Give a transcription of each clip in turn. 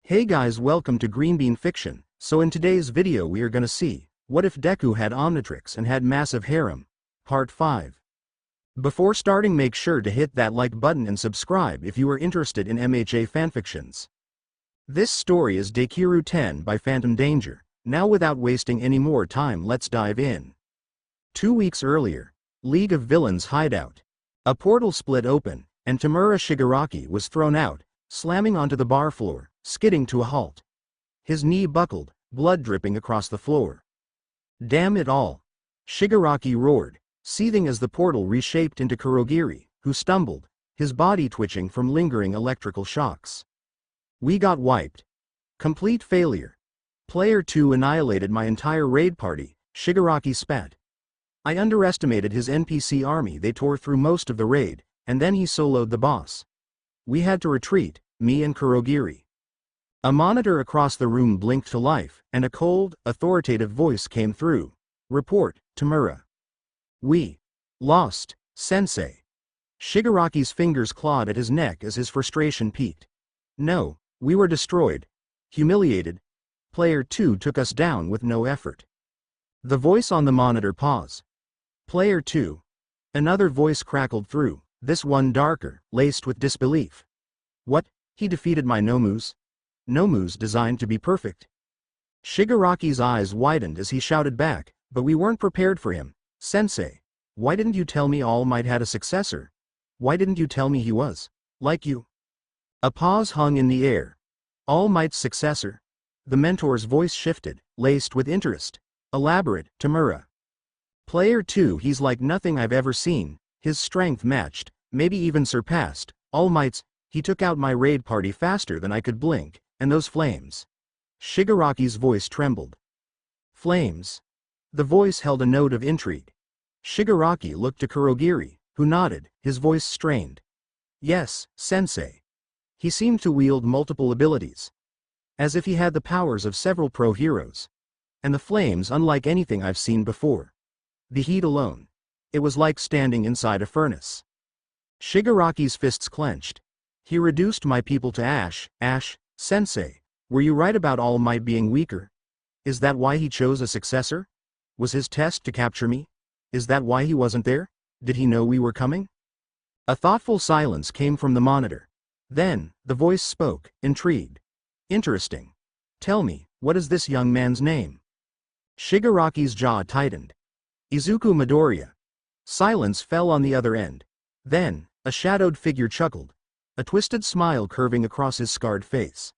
Hey guys, welcome to Green Bean Fiction. So in today's video we are gonna see, what if Deku had Omnitrix and had massive harem? Part 5. Before starting, make sure to hit that like button and subscribe if you are interested in MHA fanfictions. This story is Dekiru 10 by phantomdanger. Now without wasting any more time, let's dive in. 2 weeks earlier, League of Villains hideout. A portal split open, and Tamura Shigaraki was thrown out, slamming onto the bar floor, skidding to a halt. His knee buckled, blood dripping across the floor. Damn it all! Shigaraki roared, seething as the portal reshaped into Kurogiri, who stumbled, his body twitching from lingering electrical shocks. We got wiped. Complete failure. Player 2 annihilated my entire raid party, Shigaraki spat. I underestimated his NPC army. They tore through most of the raid, and then he soloed the boss. We had to retreat, me and Kurogiri. A monitor across the room blinked to life, and a cold, authoritative voice came through. Report, Tamura. We lost, sensei. Shigaraki's fingers clawed at his neck as his frustration peaked. No, we were destroyed. Humiliated. Player 2 took us down with no effort. The voice on the monitor paused. Player 2. Another voice crackled through, this one darker, laced with disbelief. What? He defeated my Nomus? Nomus designed to be perfect? Shigaraki's eyes widened as he shouted back, but we weren't prepared for him. Sensei, why didn't you tell me All Might had a successor? Why didn't you tell me he was like you? A pause hung in the air. All Might's successor? The mentor's voice shifted, laced with interest. Elaborate, Tamura. Player 2. He's like nothing I've ever seen. His strength matched, maybe even surpassed, All Might's. He took out my raid party faster than I could blink, and those flames. Shigaraki's voice trembled. Flames. The voice held a note of intrigue. Shigaraki looked to Kurogiri, who nodded, his voice strained. Yes, sensei. He seemed to wield multiple abilities. As if he had the powers of several pro heroes. And the flames unlike anything I've seen before. The heat alone. It was like standing inside a furnace. Shigaraki's fists clenched. He reduced my people to ash. Ash, sensei, were you right about All Might being weaker? Is that why he chose a successor? Was his test to capture me? Is that why he wasn't there? Did he know we were coming? A thoughtful silence came from the monitor. Then, the voice spoke, intrigued. Interesting. Tell me, what is this young man's name? Shigaraki's jaw tightened. Izuku Midoriya. Silence fell on the other end. Then, a shadowed figure chuckled. A twisted smile curving across his scarred face.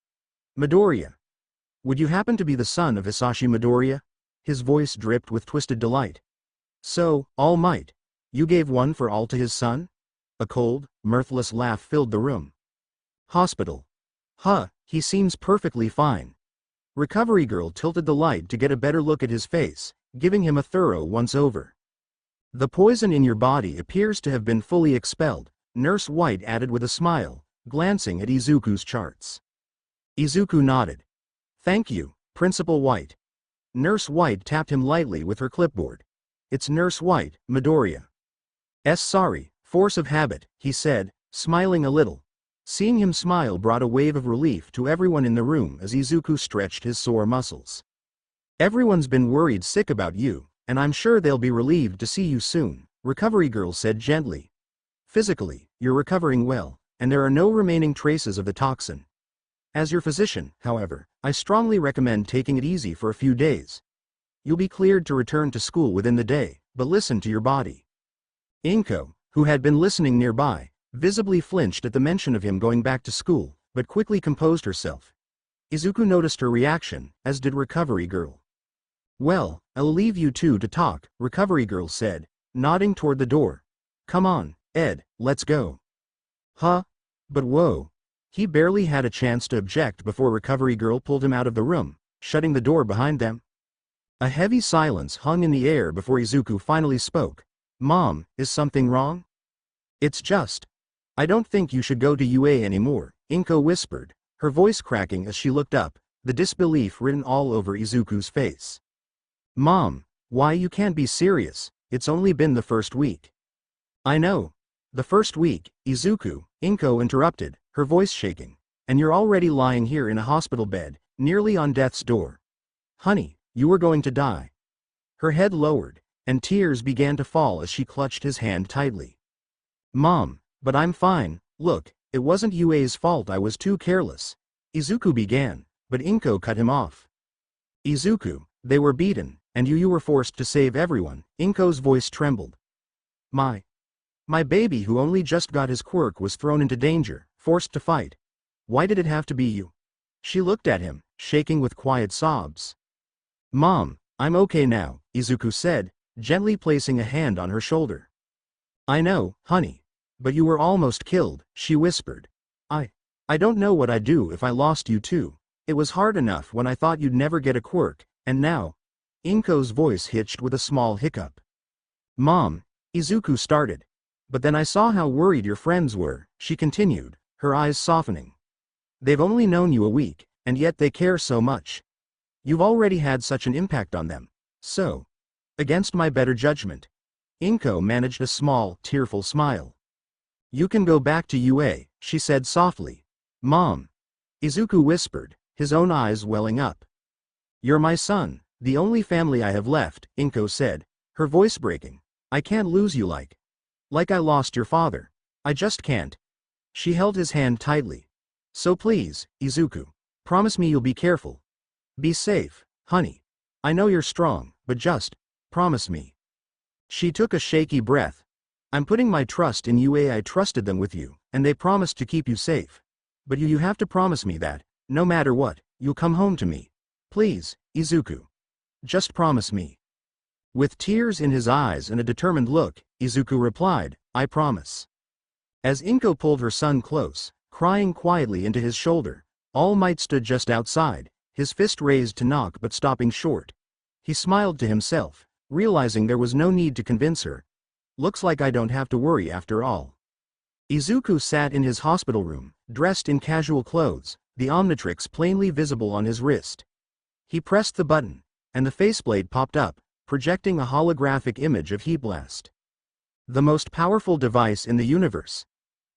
Midoriya. Would you happen to be the son of Hisashi Midoriya? His voice dripped with twisted delight. So, All Might. You gave one for all to his son? A cold, mirthless laugh filled the room. Hospital. Huh, he seems perfectly fine. Recovery girl tilted the light to get a better look at his face, giving him a thorough once-over. The poison in your body appears to have been fully expelled, Nurse White added with a smile, glancing at Izuku's charts. Izuku nodded. Thank you, Principal White. Nurse White tapped him lightly with her clipboard. It's Nurse White, Midoriya. Sorry, force of habit, he said, smiling a little. Seeing him smile brought a wave of relief to everyone in the room as Izuku stretched his sore muscles. Everyone's been worried sick about you, and I'm sure they'll be relieved to see you soon, Recovery Girl said gently. Physically, you're recovering well, and there are no remaining traces of the toxin. As your physician, however, I strongly recommend taking it easy for a few days. You'll be cleared to return to school within the day, but listen to your body. Inko, who had been listening nearby, visibly flinched at the mention of him going back to school, but quickly composed herself. Izuku noticed her reaction, as did Recovery Girl. Well, I'll leave you two to talk, Recovery Girl said, nodding toward the door. Come on, Ed, let's go. Huh? But whoa. He barely had a chance to object before Recovery Girl pulled him out of the room, shutting the door behind them. A heavy silence hung in the air before Izuku finally spoke. Mom, is something wrong? It's just. I don't think you should go to UA anymore, Inko whispered, her voice cracking as she looked up, the disbelief written all over Izuku's face. Mom, why you can't be serious, it's only been the first week. I know. The first week, Izuku, Inko interrupted, her voice shaking. And you're already lying here in a hospital bed, nearly on death's door. Honey, you were going to die. Her head lowered, and tears began to fall as she clutched his hand tightly. Mom, but I'm fine, look, it wasn't Yue's fault, I was too careless. Izuku began, but Inko cut him off. Izuku, they were beaten, and you were forced to save everyone. Inko's voice trembled. My baby who only just got his quirk was thrown into danger, forced to fight. Why did it have to be you? She looked at him, shaking with quiet sobs. Mom, I'm okay now, Izuku said, gently placing a hand on her shoulder. I know, honey. But you were almost killed, she whispered. I don't know what I'd do if I lost you too. It was hard enough when I thought you'd never get a quirk, and now. Inko's voice hitched with a small hiccup. Mom, Izuku started. But then I saw how worried your friends were, she continued, her eyes softening. They've only known you a week, and yet they care so much. You've already had such an impact on them. So, against my better judgment, Inko managed a small, tearful smile. You can go back to UA, she said softly. Mom. Izuku whispered, his own eyes welling up. You're my son, the only family I have left, Inko said, her voice breaking. I can't lose you like I lost your father. I just can't. She held his hand tightly. So please, Izuku, promise me you'll be careful. Be safe, honey. I know you're strong, but just promise me. She took a shaky breath. I'm putting my trust in UA. I trusted them with you, and they promised to keep you safe. But you have to promise me that, no matter what, you'll come home to me. Please, Izuku. Just promise me. With tears in his eyes and a determined look, Izuku replied, I promise. As Inko pulled her son close, crying quietly into his shoulder, All Might stood just outside, his fist raised to knock but stopping short. He smiled to himself, realizing there was no need to convince her. Looks like I don't have to worry after all. Izuku sat in his hospital room, dressed in casual clothes, the Omnitrix plainly visible on his wrist. He pressed the button, and the faceplate popped up, projecting a holographic image of Heat Blast. The most powerful device in the universe.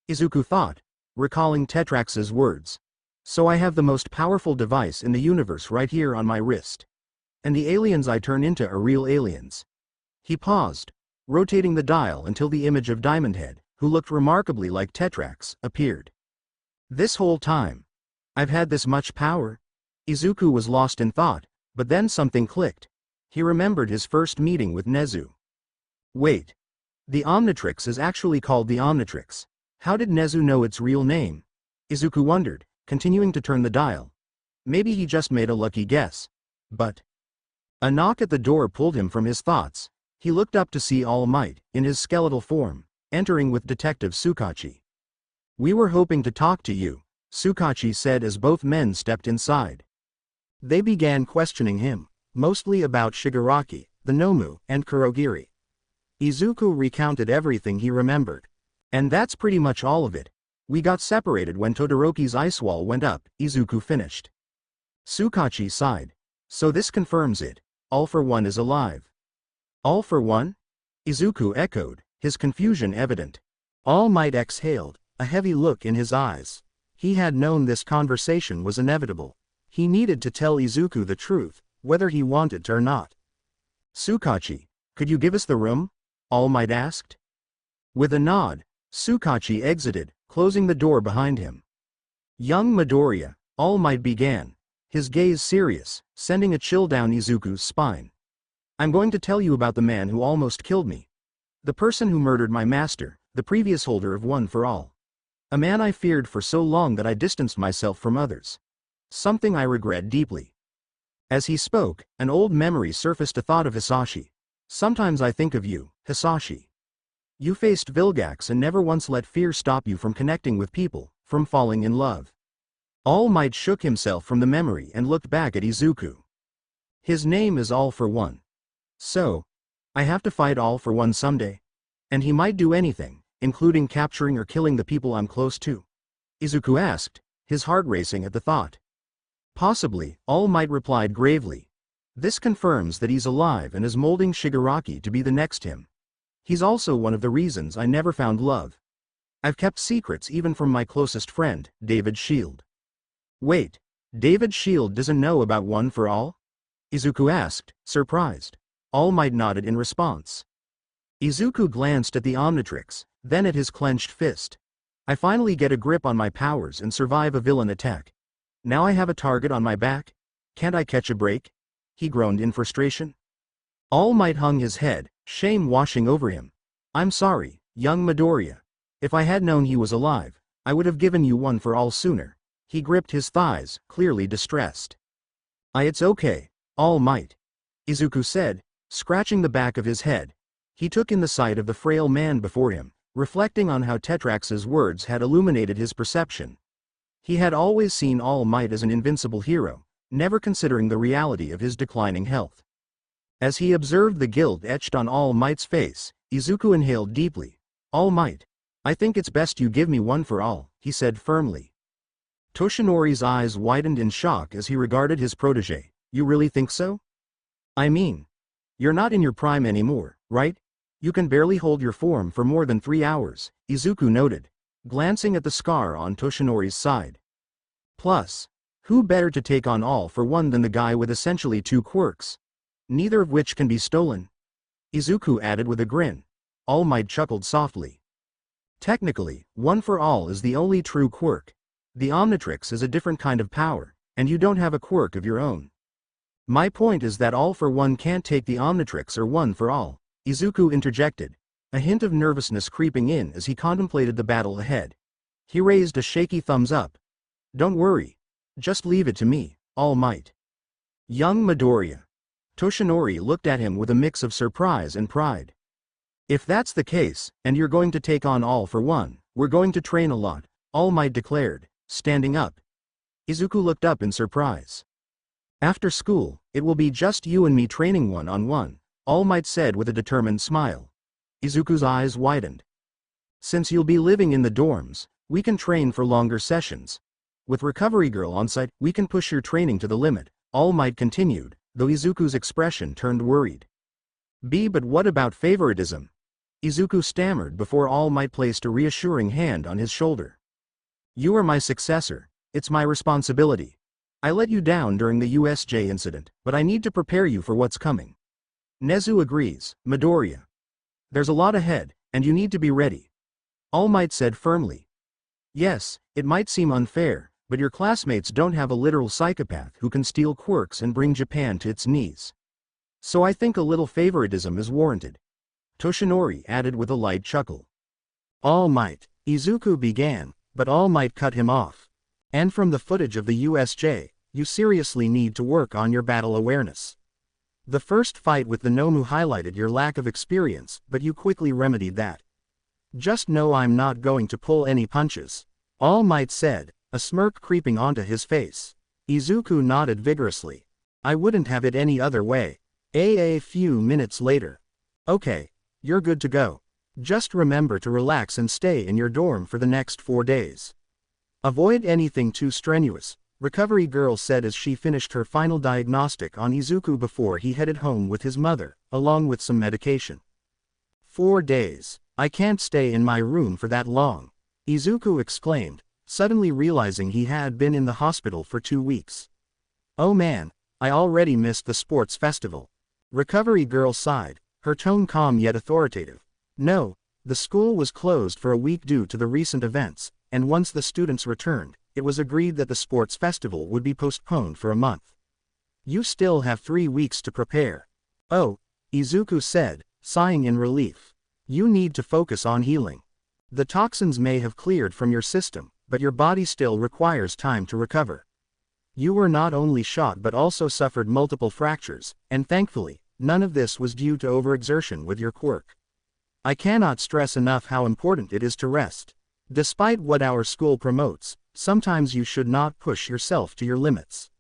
Izuku thought, recalling Tetrax's words. So I have the most powerful device in the universe right here on my wrist. And the aliens I turn into are real aliens. He paused, rotating the dial until the image of Diamond Head, who looked remarkably like Tetrax, appeared. This whole time, I've had this much power? Izuku was lost in thought, but then something clicked. He remembered his first meeting with Nezu. Wait. The Omnitrix is actually called the Omnitrix. How did Nezu know its real name? Izuku wondered, continuing to turn the dial. Maybe he just made a lucky guess. But a knock at the door pulled him from his thoughts. He looked up to see All Might, in his skeletal form, entering with Detective Tsukachi. We were hoping to talk to you, Tsukachi said as both men stepped inside. They began questioning him, mostly about Shigaraki, the Nomu, and Kurogiri. Izuku recounted everything he remembered. And that's pretty much all of it. We got separated when Todoroki's ice wall went up, Izuku finished. Tsukachi sighed. So this confirms it. All for One is alive. All for One? Izuku echoed, his confusion evident. All Might exhaled, a heavy look in his eyes. He had known this conversation was inevitable. He needed to tell Izuku the truth, whether he wanted to or not. Tsukachi, could you give us the room? All Might asked. With a nod, Tsukachi exited, closing the door behind him. Young Midoriya, All Might began, his gaze serious, sending a chill down Izuku's spine. I'm going to tell you about the man who almost killed me. The person who murdered my master, the previous holder of One for All. A man I feared for so long that I distanced myself from others. Something I regret deeply. As he spoke, an old memory surfaced, a thought of Hisashi. Sometimes I think of you, Hisashi. You faced Vilgax and never once let fear stop you from connecting with people, from falling in love. All Might shook himself from the memory and looked back at Izuku. His name is All for One. So, I have to fight All for One someday. And he might do anything, including capturing or killing the people I'm close to? Izuku asked, his heart racing at the thought. Possibly, All Might replied gravely. This confirms that he's alive and is molding Shigaraki to be the next him. He's also one of the reasons I never found love. I've kept secrets even from my closest friend, David Shield. Wait, David's shield doesn't know about one for all? Izuku asked, surprised. All Might nodded in response. Izuku glanced at the Omnitrix, then at his clenched fist. I finally get a grip on my powers and survive a villain attack. Now I have a target on my back? Can't I catch a break? He groaned in frustration. All Might hung his head, shame washing over him. I'm sorry, young Midoriya. If I had known he was alive, I would have given you one for all sooner. He gripped his thighs, clearly distressed. It's okay, All Might, Izuku said, scratching the back of his head. He took in the sight of the frail man before him, reflecting on how Tetrax's words had illuminated his perception. He had always seen All Might as an invincible hero, never considering the reality of his declining health. As he observed the guilt etched on All Might's face, Izuku inhaled deeply. All Might, I think it's best you give me one for all, he said firmly. Toshinori's eyes widened in shock as he regarded his protege. You really think so? I mean, you're not in your prime anymore, right? You can barely hold your form for more than 3 hours, Izuku noted, glancing at the scar on Toshinori's side. Plus, who better to take on All for One than the guy with essentially 2 quirks? Neither of which can be stolen. Izuku added with a grin. All Might chuckled softly. Technically, One for All is the only true quirk. The Omnitrix is a different kind of power, and you don't have a quirk of your own. My point is that All for One can't take the Omnitrix or One for All, Izuku interjected, a hint of nervousness creeping in as he contemplated the battle ahead. He raised a shaky thumbs up. Don't worry. Just leave it to me, All Might. Young Midoriya. Toshinori looked at him with a mix of surprise and pride. If that's the case, and you're going to take on All for One, we're going to train a lot, All Might declared, standing up. Izuku looked up in surprise. After school, it will be just you and me training one-on-one, All Might said with a determined smile. Izuku's eyes widened. Since you'll be living in the dorms, we can train for longer sessions. With Recovery Girl on site, we can push your training to the limit, All Might continued, though Izuku's expression turned worried. But what about favoritism? Izuku stammered before All Might placed a reassuring hand on his shoulder. You are my successor, it's my responsibility. I let you down during the USJ incident, but I need to prepare you for what's coming. Nezu agrees, Midoriya. There's a lot ahead, and you need to be ready. All Might said firmly. Yes, it might seem unfair, but your classmates don't have a literal psychopath who can steal quirks and bring Japan to its knees. So I think a little favoritism is warranted. Toshinori added with a light chuckle. All Might, Izuku began, but All Might cut him off. And from the footage of the USJ, you seriously need to work on your battle awareness. The first fight with the Nomu highlighted your lack of experience, but you quickly remedied that. Just know I'm not going to pull any punches, All Might said, a smirk creeping onto his face. Izuku nodded vigorously. I wouldn't have it any other way. A few minutes later. Okay, you're good to go. Just remember to relax and stay in your dorm for the next 4 days. Avoid anything too strenuous, Recovery Girl said as she finished her final diagnostic on Izuku before he headed home with his mother, along with some medication. 4 days. I can't stay in my room for that long, Izuku exclaimed, suddenly realizing he had been in the hospital for 2 weeks. Oh man, I already missed the sports festival. Recovery Girl sighed, her tone calm yet authoritative. No, the school was closed for a week due to the recent events, and once the students returned, it was agreed that the sports festival would be postponed for a month. You still have 3 weeks to prepare. Oh, Izuku said, sighing in relief. You need to focus on healing. The toxins may have cleared from your system, but your body still requires time to recover. You were not only shot but also suffered multiple fractures, and thankfully, none of this was due to overexertion with your quirk. I cannot stress enough how important it is to rest. Despite what our school promotes, sometimes you should not push yourself to your limits.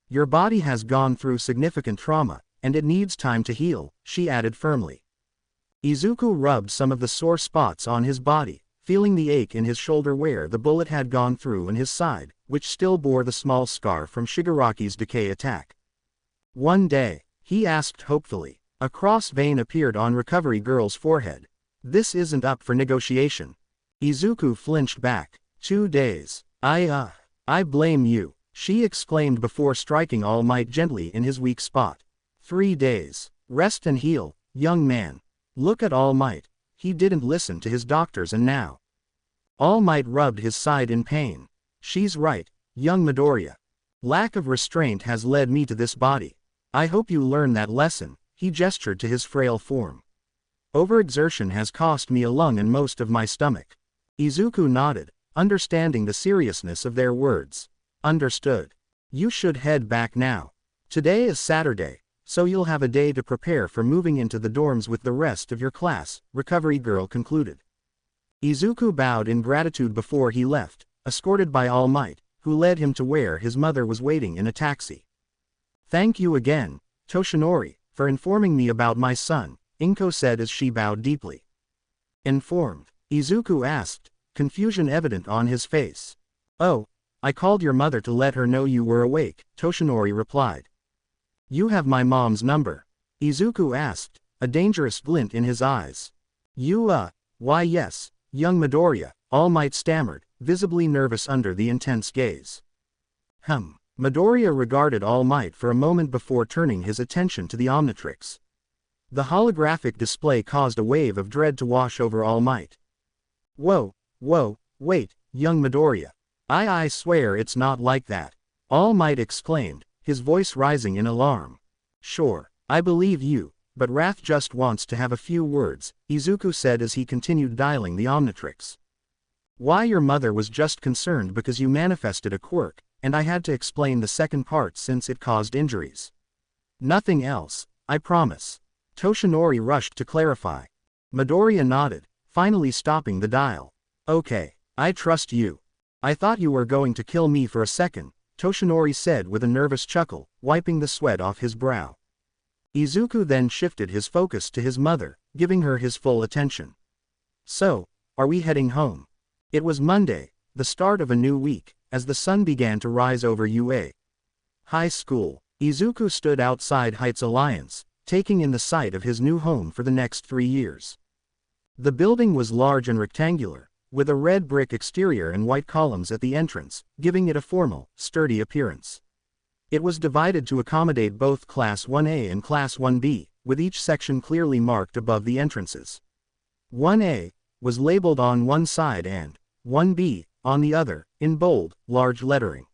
Your body has gone through significant trauma, and it needs time to heal, she added firmly. Izuku rubbed some of the sore spots on his body, feeling the ache in his shoulder where the bullet had gone through and his side, which still bore the small scar from Shigaraki's decay attack. One day, he asked hopefully. A cross vein appeared on Recovery Girl's forehead. This isn't up for negotiation. Izuku flinched back. 2 days. I blame you, she exclaimed before striking All Might gently in his weak spot. 3 days. Rest and heal, young man. Look at All Might. He didn't listen to his doctors and now. All Might rubbed his side in pain. She's right, young Midoriya. Lack of restraint has led me to this body. I hope you learn that lesson. He gestured to his frail form. Overexertion has cost me a lung and most of my stomach. Izuku nodded, understanding the seriousness of their words. Understood. You should head back now. Today is Saturday, so you'll have a day to prepare for moving into the dorms with the rest of your class, Recovery Girl concluded. Izuku bowed in gratitude before he left, escorted by All Might, who led him to where his mother was waiting in a taxi. Thank you again, Toshinori, for informing me about my son, Inko said as she bowed deeply. Informed? Izuku asked, confusion evident on his face. Oh, I called your mother to let her know you were awake, Toshinori replied. You have my mom's number? Izuku asked, a dangerous glint in his eyes. Why yes, young Midoriya, All Might stammered, visibly nervous under the intense gaze. Midoriya regarded All Might for a moment before turning his attention to the Omnitrix. The holographic display caused a wave of dread to wash over All Might. Whoa, wait, young Midoriya. I swear it's not like that. All Might exclaimed, his voice rising in alarm. Sure, I believe you, but Wrath just wants to have a few words, Izuku said as he continued dialing the Omnitrix. Why your mother was just concerned because you manifested a quirk, and I had to explain the second part since it caused injuries. Nothing else, I promise. Toshinori rushed to clarify. Midoriya nodded, finally stopping the dial. Okay, I trust you. I thought you were going to kill me for a second, Toshinori said with a nervous chuckle, wiping the sweat off his brow. Izuku then shifted his focus to his mother, giving her his full attention. So, are we heading home? It was Monday, the start of a new week, as the sun began to rise over UA High School. Izuku stood outside Heights Alliance, taking in the sight of his new home for the next 3 years. The building was large and rectangular, with a red brick exterior and white columns at the entrance, giving it a formal, sturdy appearance. It was divided to accommodate both Class 1A and Class 1B, with each section clearly marked above the entrances. 1A was labeled on one side and 1B on the other, in bold, large lettering.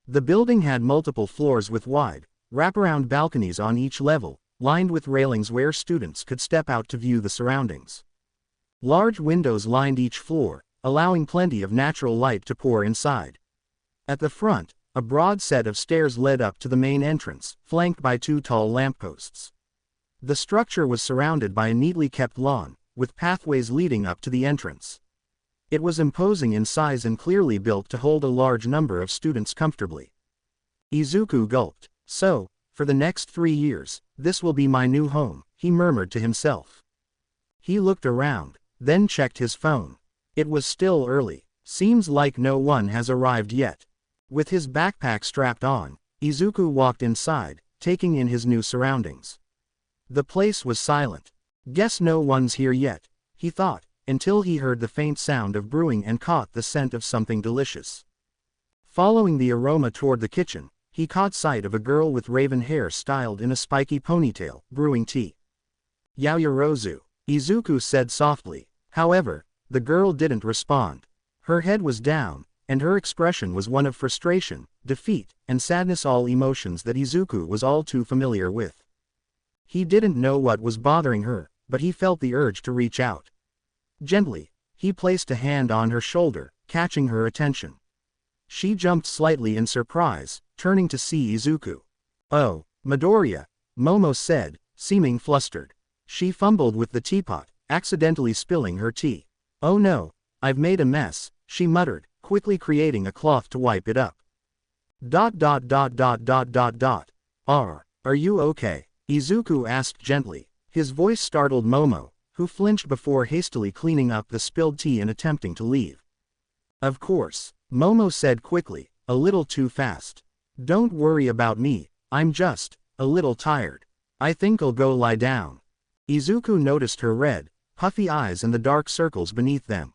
The building had multiple floors with wide, wraparound balconies on each level, lined with railings where students could step out to view the surroundings. Large windows lined each floor, allowing plenty of natural light to pour inside. At the front, a broad set of stairs led up to the main entrance, flanked by 2 tall lampposts. The structure was surrounded by a neatly kept lawn, with pathways leading up to the entrance. It was imposing in size and clearly built to hold a large number of students comfortably. Izuku gulped. So, for the next 3 years, this will be my new home, he murmured to himself. He looked around, then checked his phone. It was still early. Seems like no one has arrived yet. With his backpack strapped on, Izuku walked inside, taking in his new surroundings. The place was silent. Guess no one's here yet, he thought, until he heard the faint sound of brewing and caught the scent of something delicious. Following the aroma toward the kitchen, he caught sight of a girl with raven hair styled in a spiky ponytail, brewing tea. Yaoyorozu, Izuku said softly. However, the girl didn't respond. Her head was down, and her expression was one of frustration, defeat, and sadness, all emotions that Izuku was all too familiar with. He didn't know what was bothering her, but he felt the urge to reach out. Gently, he placed a hand on her shoulder, catching her attention. She jumped slightly in surprise, turning to see Izuku. Oh, Midoriya, Momo said, seeming flustered. She fumbled with the teapot, accidentally spilling her tea. Oh no, I've made a mess, she muttered, quickly creating a cloth to wipe it up. Are you okay? Izuku asked gently. His voice startled Momo, who flinched before hastily cleaning up the spilled tea and attempting to leave. Of course, Momo said quickly, a little too fast. Don't worry about me, I'm just a little tired. I think I'll go lie down. Izuku noticed her red, puffy eyes and the dark circles beneath them.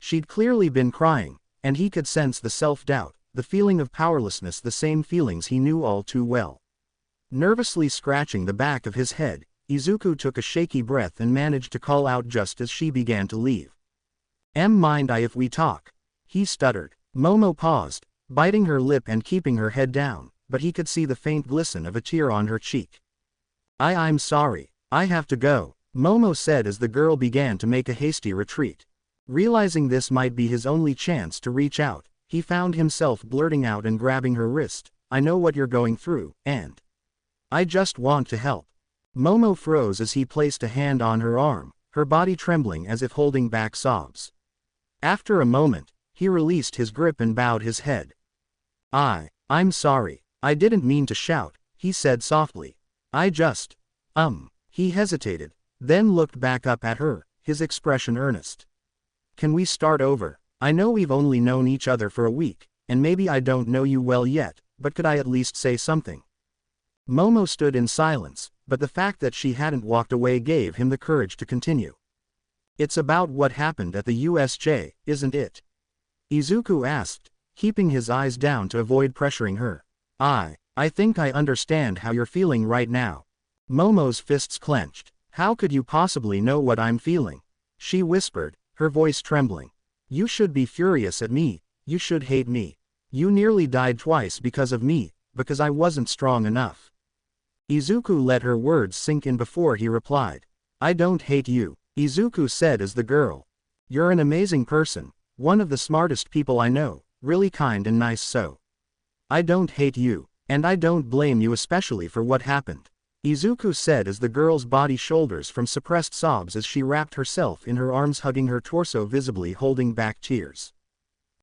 She'd clearly been crying, and he could sense the self-doubt the feeling of powerlessness, the same feelings he knew all too well. Nervously scratching the back of his head, Izuku took a shaky breath and managed to call out just as she began to leave. Mind if we talk?" he stuttered. Momo paused, biting her lip and keeping her head down, but he could see the faint glisten of a tear on her cheek. I'm sorry, I have to go," Momo said as the girl began to make a hasty retreat. Realizing this might be his only chance to reach out, he found himself blurting out and grabbing her wrist, "I know what you're going through, and I just want to help." Momo froze as he placed a hand on her arm, her body trembling as if holding back sobs. After a moment, he released his grip and bowed his head. I'm sorry, I didn't mean to shout," he said softly. "I just, He hesitated, then looked back up at her, his expression earnest. "Can we start over? I know we've only known each other for a week, and maybe I don't know you well yet, but could I at least say something?" Momo stood in silence, but the fact that she hadn't walked away gave him the courage to continue. "It's about what happened at the USJ, isn't it?" Izuku asked, keeping his eyes down to avoid pressuring her. I think I understand how you're feeling right now." Momo's fists clenched. "How could you possibly know what I'm feeling?" she whispered, her voice trembling. "You should be furious at me, you should hate me. You nearly died twice because of me, because I wasn't strong enough." Izuku let her words sink in before he replied. "I don't hate you," Izuku said as the girl. "You're an amazing person, one of the smartest people I know, really kind and nice, so I don't hate you, and I don't blame you especially for what happened," Izuku said as the girl's body shoulders from suppressed sobs as she wrapped herself in her arms, hugging her torso, visibly holding back tears.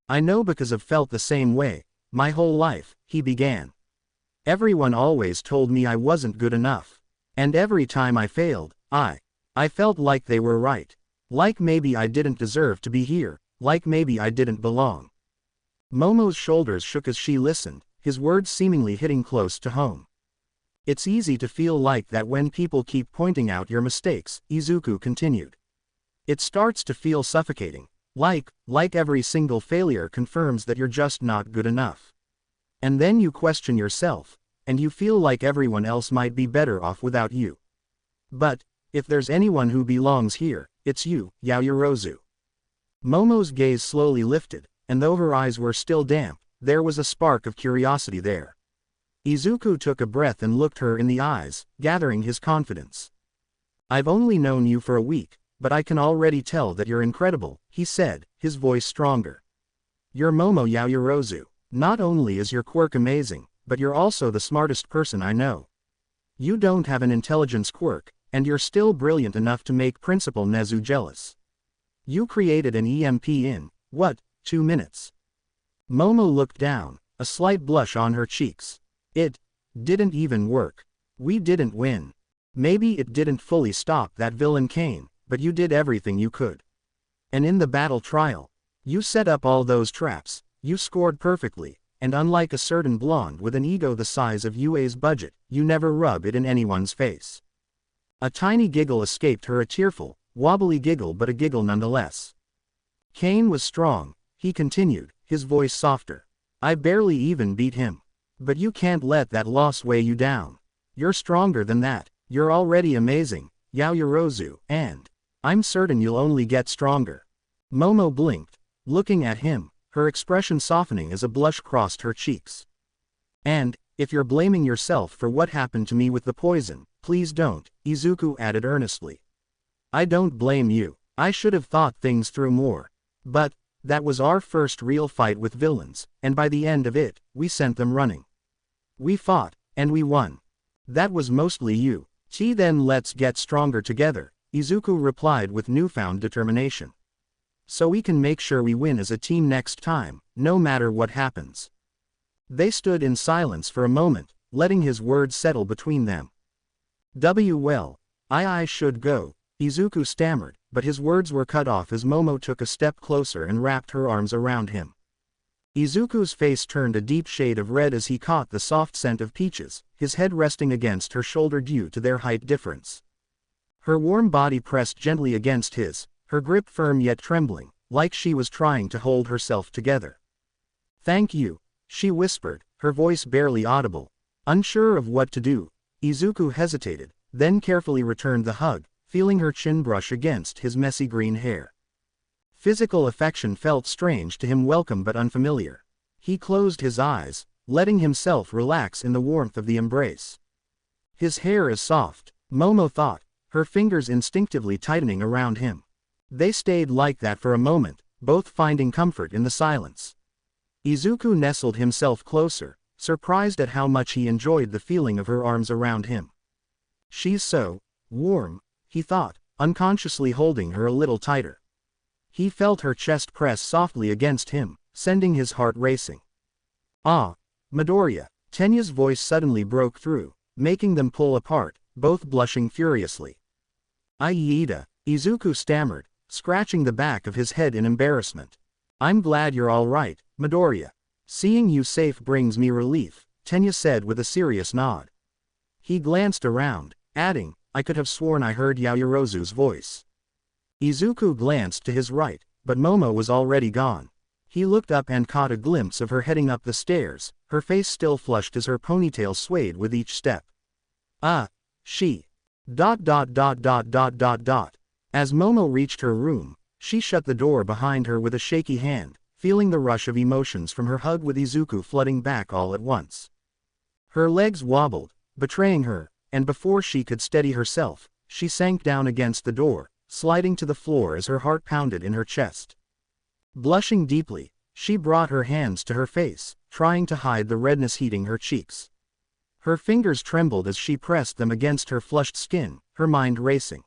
"I know because I've felt the same way, my whole life," he began. "Everyone always told me I wasn't good enough. And every time I failed, I felt like they were right. Like maybe I didn't deserve to be here, like maybe I didn't belong." Momo's shoulders shook as she listened, his words seemingly hitting close to home. "It's easy to feel like that when people keep pointing out your mistakes," Izuku continued. "It starts to feel suffocating, like every single failure confirms that you're just not good enough. And then you question yourself, and you feel like everyone else might be better off without you. But if there's anyone who belongs here, it's you, Yaoyorozu." Momo's gaze slowly lifted, and though her eyes were still damp, there was a spark of curiosity there. Izuku took a breath and looked her in the eyes, gathering his confidence. "I've only known you for a week, but I can already tell that you're incredible," he said, his voice stronger. "You're Momo Yaoyorozu. Not only is your quirk amazing, but you're also the smartest person I know. You don't have an intelligence quirk, and you're still brilliant enough to make Principal Nezu jealous. You created an EMP in, 2 minutes?" Momo looked down, a slight blush on her cheeks. "It didn't even work. We didn't win. Maybe it didn't fully stop that villain Kane, but you did everything you could. And in the battle trial, you set up all those traps, you scored perfectly, and unlike a certain blonde with an ego the size of UA's budget, you never rub it in anyone's face." A tiny giggle escaped her, a tearful, wobbly giggle, but a giggle nonetheless. "Kane was strong," he continued, his voice softer. "I barely even beat him. But you can't let that loss weigh you down. You're stronger than that, you're already amazing, Yaoyorozu, and I'm certain you'll only get stronger." Momo blinked, looking at him, her expression softening as a blush crossed her cheeks. "And if you're blaming yourself for what happened to me with the poison, please don't," Izuku added earnestly. "I don't blame you, I should have thought things through more. But that was our first real fight with villains, and by the end of it, we sent them running. We fought, and we won. That was mostly you. Then let's get stronger together," Izuku replied with newfound determination. "So we can make sure we win as a team next time, no matter what happens." They stood in silence for a moment, letting his words settle between them. Well, I should go," Izuku stammered, but his words were cut off as Momo took a step closer and wrapped her arms around him. Izuku's face turned a deep shade of red as he caught the soft scent of peaches, his head resting against her shoulder due to their height difference. Her warm body pressed gently against his, her grip firm yet trembling, like she was trying to hold herself together. "Thank you," she whispered, her voice barely audible. Unsure of what to do, Izuku hesitated, then carefully returned the hug, feeling her chin brush against his messy green hair. Physical affection felt strange to him, welcome but unfamiliar. He closed his eyes, letting himself relax in the warmth of the embrace. His hair is soft, Momo thought, her fingers instinctively tightening around him. They stayed like that for a moment, both finding comfort in the silence. Izuku nestled himself closer, surprised at how much he enjoyed the feeling of her arms around him. She's so warm, he thought, unconsciously holding her a little tighter. He felt her chest press softly against him, sending his heart racing. Ah, Midoriya, Tenya's voice suddenly broke through, making them pull apart, both blushing furiously. Aida, Izuku stammered, scratching the back of his head in embarrassment. I'm glad you're all right, Midoriya. Seeing you safe brings me relief, Tenya said with a serious nod. He glanced around, adding, I could have sworn I heard Yaoyorozu's voice. Izuku glanced to his right, but Momo was already gone. He looked up and caught a glimpse of her heading up the stairs, her face still flushed as her ponytail swayed with each step. She. As Momo reached her room, she shut the door behind her with a shaky hand, feeling the rush of emotions from her hug with Izuku flooding back all at once. Her legs wobbled, betraying her, and before she could steady herself, she sank down against the door, sliding to the floor as her heart pounded in her chest. Blushing deeply, she brought her hands to her face, trying to hide the redness heating her cheeks. Her fingers trembled as she pressed them against her flushed skin, her mind racing.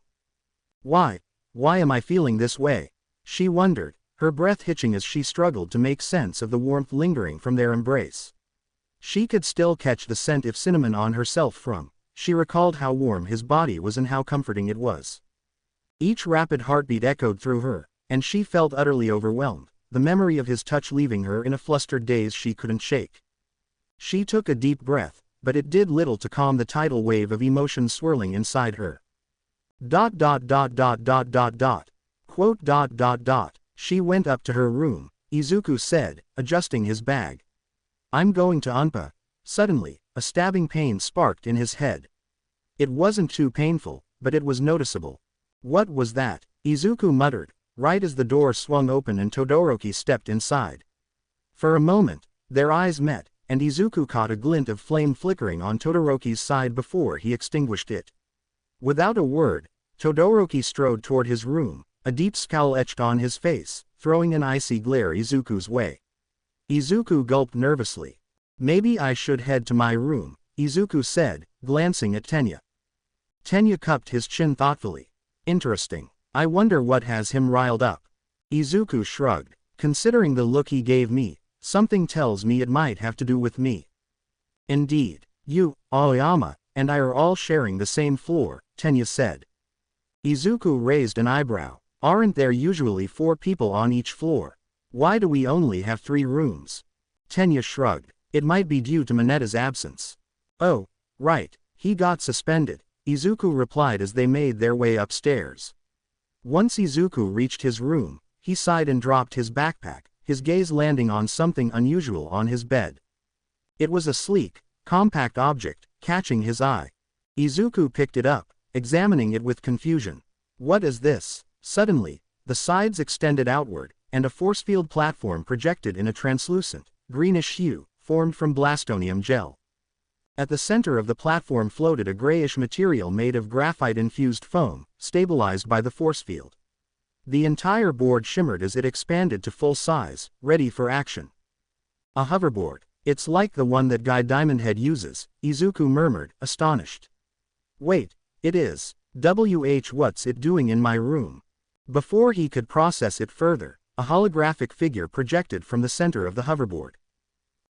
Why am I feeling this way? She wondered, her breath hitching as she struggled to make sense of the warmth lingering from their embrace. She could still catch the scent of cinnamon on herself from. She recalled how warm his body was and how comforting it was. Each rapid heartbeat echoed through her, and she felt utterly overwhelmed, the memory of his touch leaving her in a flustered daze she couldn't shake. She took a deep breath, but it did little to calm the tidal wave of emotion swirling inside her. She went up to her room, Izuku said, adjusting his bag. I'm going to Unpa. Suddenly, a stabbing pain sparked in his head. It wasn't too painful, but it was noticeable. What was that? Izuku muttered, right as the door swung open and Todoroki stepped inside. For a moment, their eyes met, and Izuku caught a glint of flame flickering on Todoroki's side before he extinguished it. Without a word, Todoroki strode toward his room, a deep scowl etched on his face, throwing an icy glare Izuku's way. Izuku gulped nervously. Maybe I should head to my room, Izuku said, glancing at Tenya. Tenya cupped his chin thoughtfully. Interesting. I wonder what has him riled up. Izuku shrugged. Considering the look he gave me, something tells me it might have to do with me. Indeed. You, Aoyama, and I are all sharing the same floor, Tenya said. Izuku raised an eyebrow. Aren't there usually 4 people on each floor? Why do we only have 3 rooms? Tenya shrugged. It might be due to Mineta's absence. Oh, right, he got suspended, Izuku replied as they made their way upstairs. Once Izuku reached his room, he sighed and dropped his backpack, his gaze landing on something unusual on his bed. It was a sleek, compact object, catching his eye. Izuku picked it up, examining it with confusion. What is this? Suddenly, the sides extended outward, and a force field platform projected in a translucent, greenish hue, formed from blastonium gel. At the center of the platform floated a grayish material made of graphite-infused foam, stabilized by the force field. The entire board shimmered as it expanded to full size, ready for action. A hoverboard. It's like the one that Guy Diamondhead uses, Izuku murmured, astonished. Wait, it is. What's it doing in my room? Before he could process it further, a holographic figure projected from the center of the hoverboard.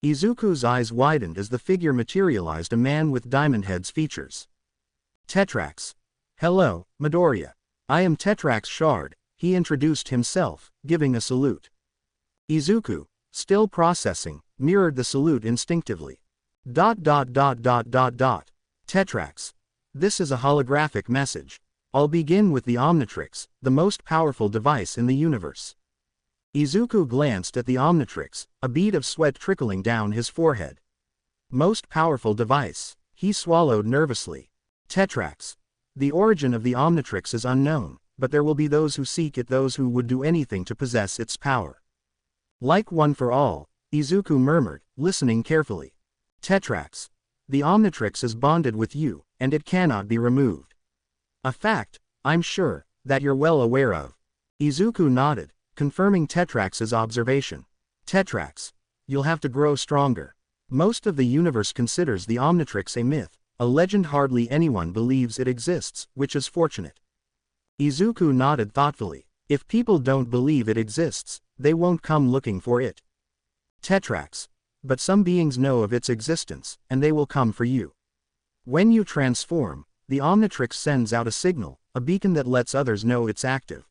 Izuku's eyes widened as the figure materialized, a man with Diamondhead's features. Tetrax. Hello, Midoriya. I am Tetrax Shard, he introduced himself, giving a salute. Izuku, still processing, mirrored the salute instinctively. Tetrax. This is a holographic message. I'll begin with the Omnitrix, the most powerful device in the universe. Izuku glanced at the Omnitrix, a bead of sweat trickling down his forehead. Most powerful device. He swallowed nervously. Tetrax. The origin of the Omnitrix is unknown, but there will be those who seek it, those who would do anything to possess its power. Like one for all, Izuku murmured, listening carefully. Tetrax. The Omnitrix is bonded with you, and it cannot be removed. A fact, I'm sure, that you're well aware of. Izuku nodded, confirming Tetrax's observation. Tetrax. You'll have to grow stronger. Most of the universe considers the Omnitrix a myth, a legend. Hardly anyone believes it exists, which is fortunate. Izuku nodded thoughtfully. If people don't believe it exists, they won't come looking for it. Tetrax. But some beings know of its existence, and they will come for you. When you transform, the Omnitrix sends out a signal, a beacon that lets others know it's active.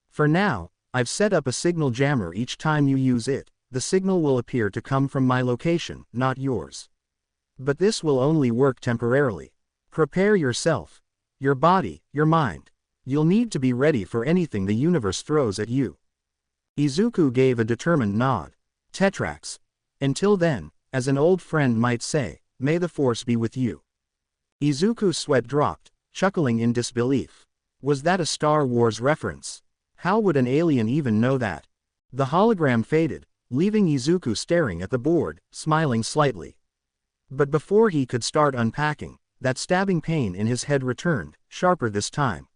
For now, I've set up a signal jammer. Each time you use it, the signal will appear to come from my location, not yours. But this will only work temporarily. Prepare yourself. Your body, your mind. You'll need to be ready for anything the universe throws at you. Izuku gave a determined nod. Tetrax. Until then, as an old friend might say, may the force be with you. Izuku's sweat dropped, chuckling in disbelief. Was that a Star Wars reference? How would an alien even know that? The hologram faded, leaving Izuku staring at the board, smiling slightly. But before he could start unpacking, that stabbing pain in his head returned, sharper this time.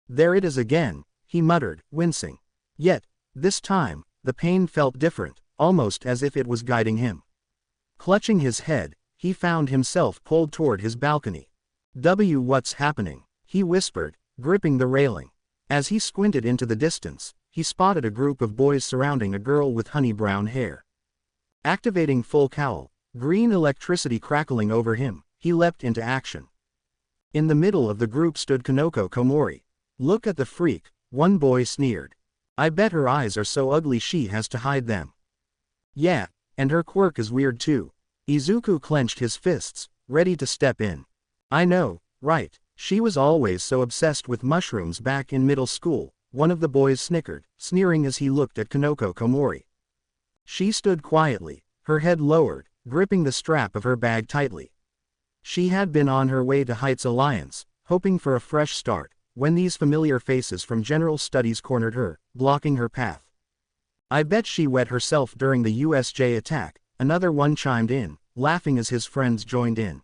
There it is again, he muttered, wincing. Yet, this time, the pain felt different, almost as if it was guiding him. Clutching his head, he found himself pulled toward his balcony. What's happening? He whispered, gripping the railing. As he squinted into the distance, he spotted a group of boys surrounding a girl with honey-brown hair. Activating full cowl, green electricity crackling over him, he leapt into action. In the middle of the group stood Kanoko Komori. Look at the freak, one boy sneered. I bet her eyes are so ugly she has to hide them. Yeah, and her quirk is weird too. Izuku clenched his fists, ready to step in. I know, right, she was always so obsessed with mushrooms back in middle school, one of the boys snickered, sneering as he looked at Kanoko Komori. She stood quietly, her head lowered, gripping the strap of her bag tightly. She had been on her way to Heights Alliance, hoping for a fresh start, when these familiar faces from General Studies cornered her, blocking her path. I bet she wet herself during the USJ attack, another one chimed in, laughing as his friends joined in.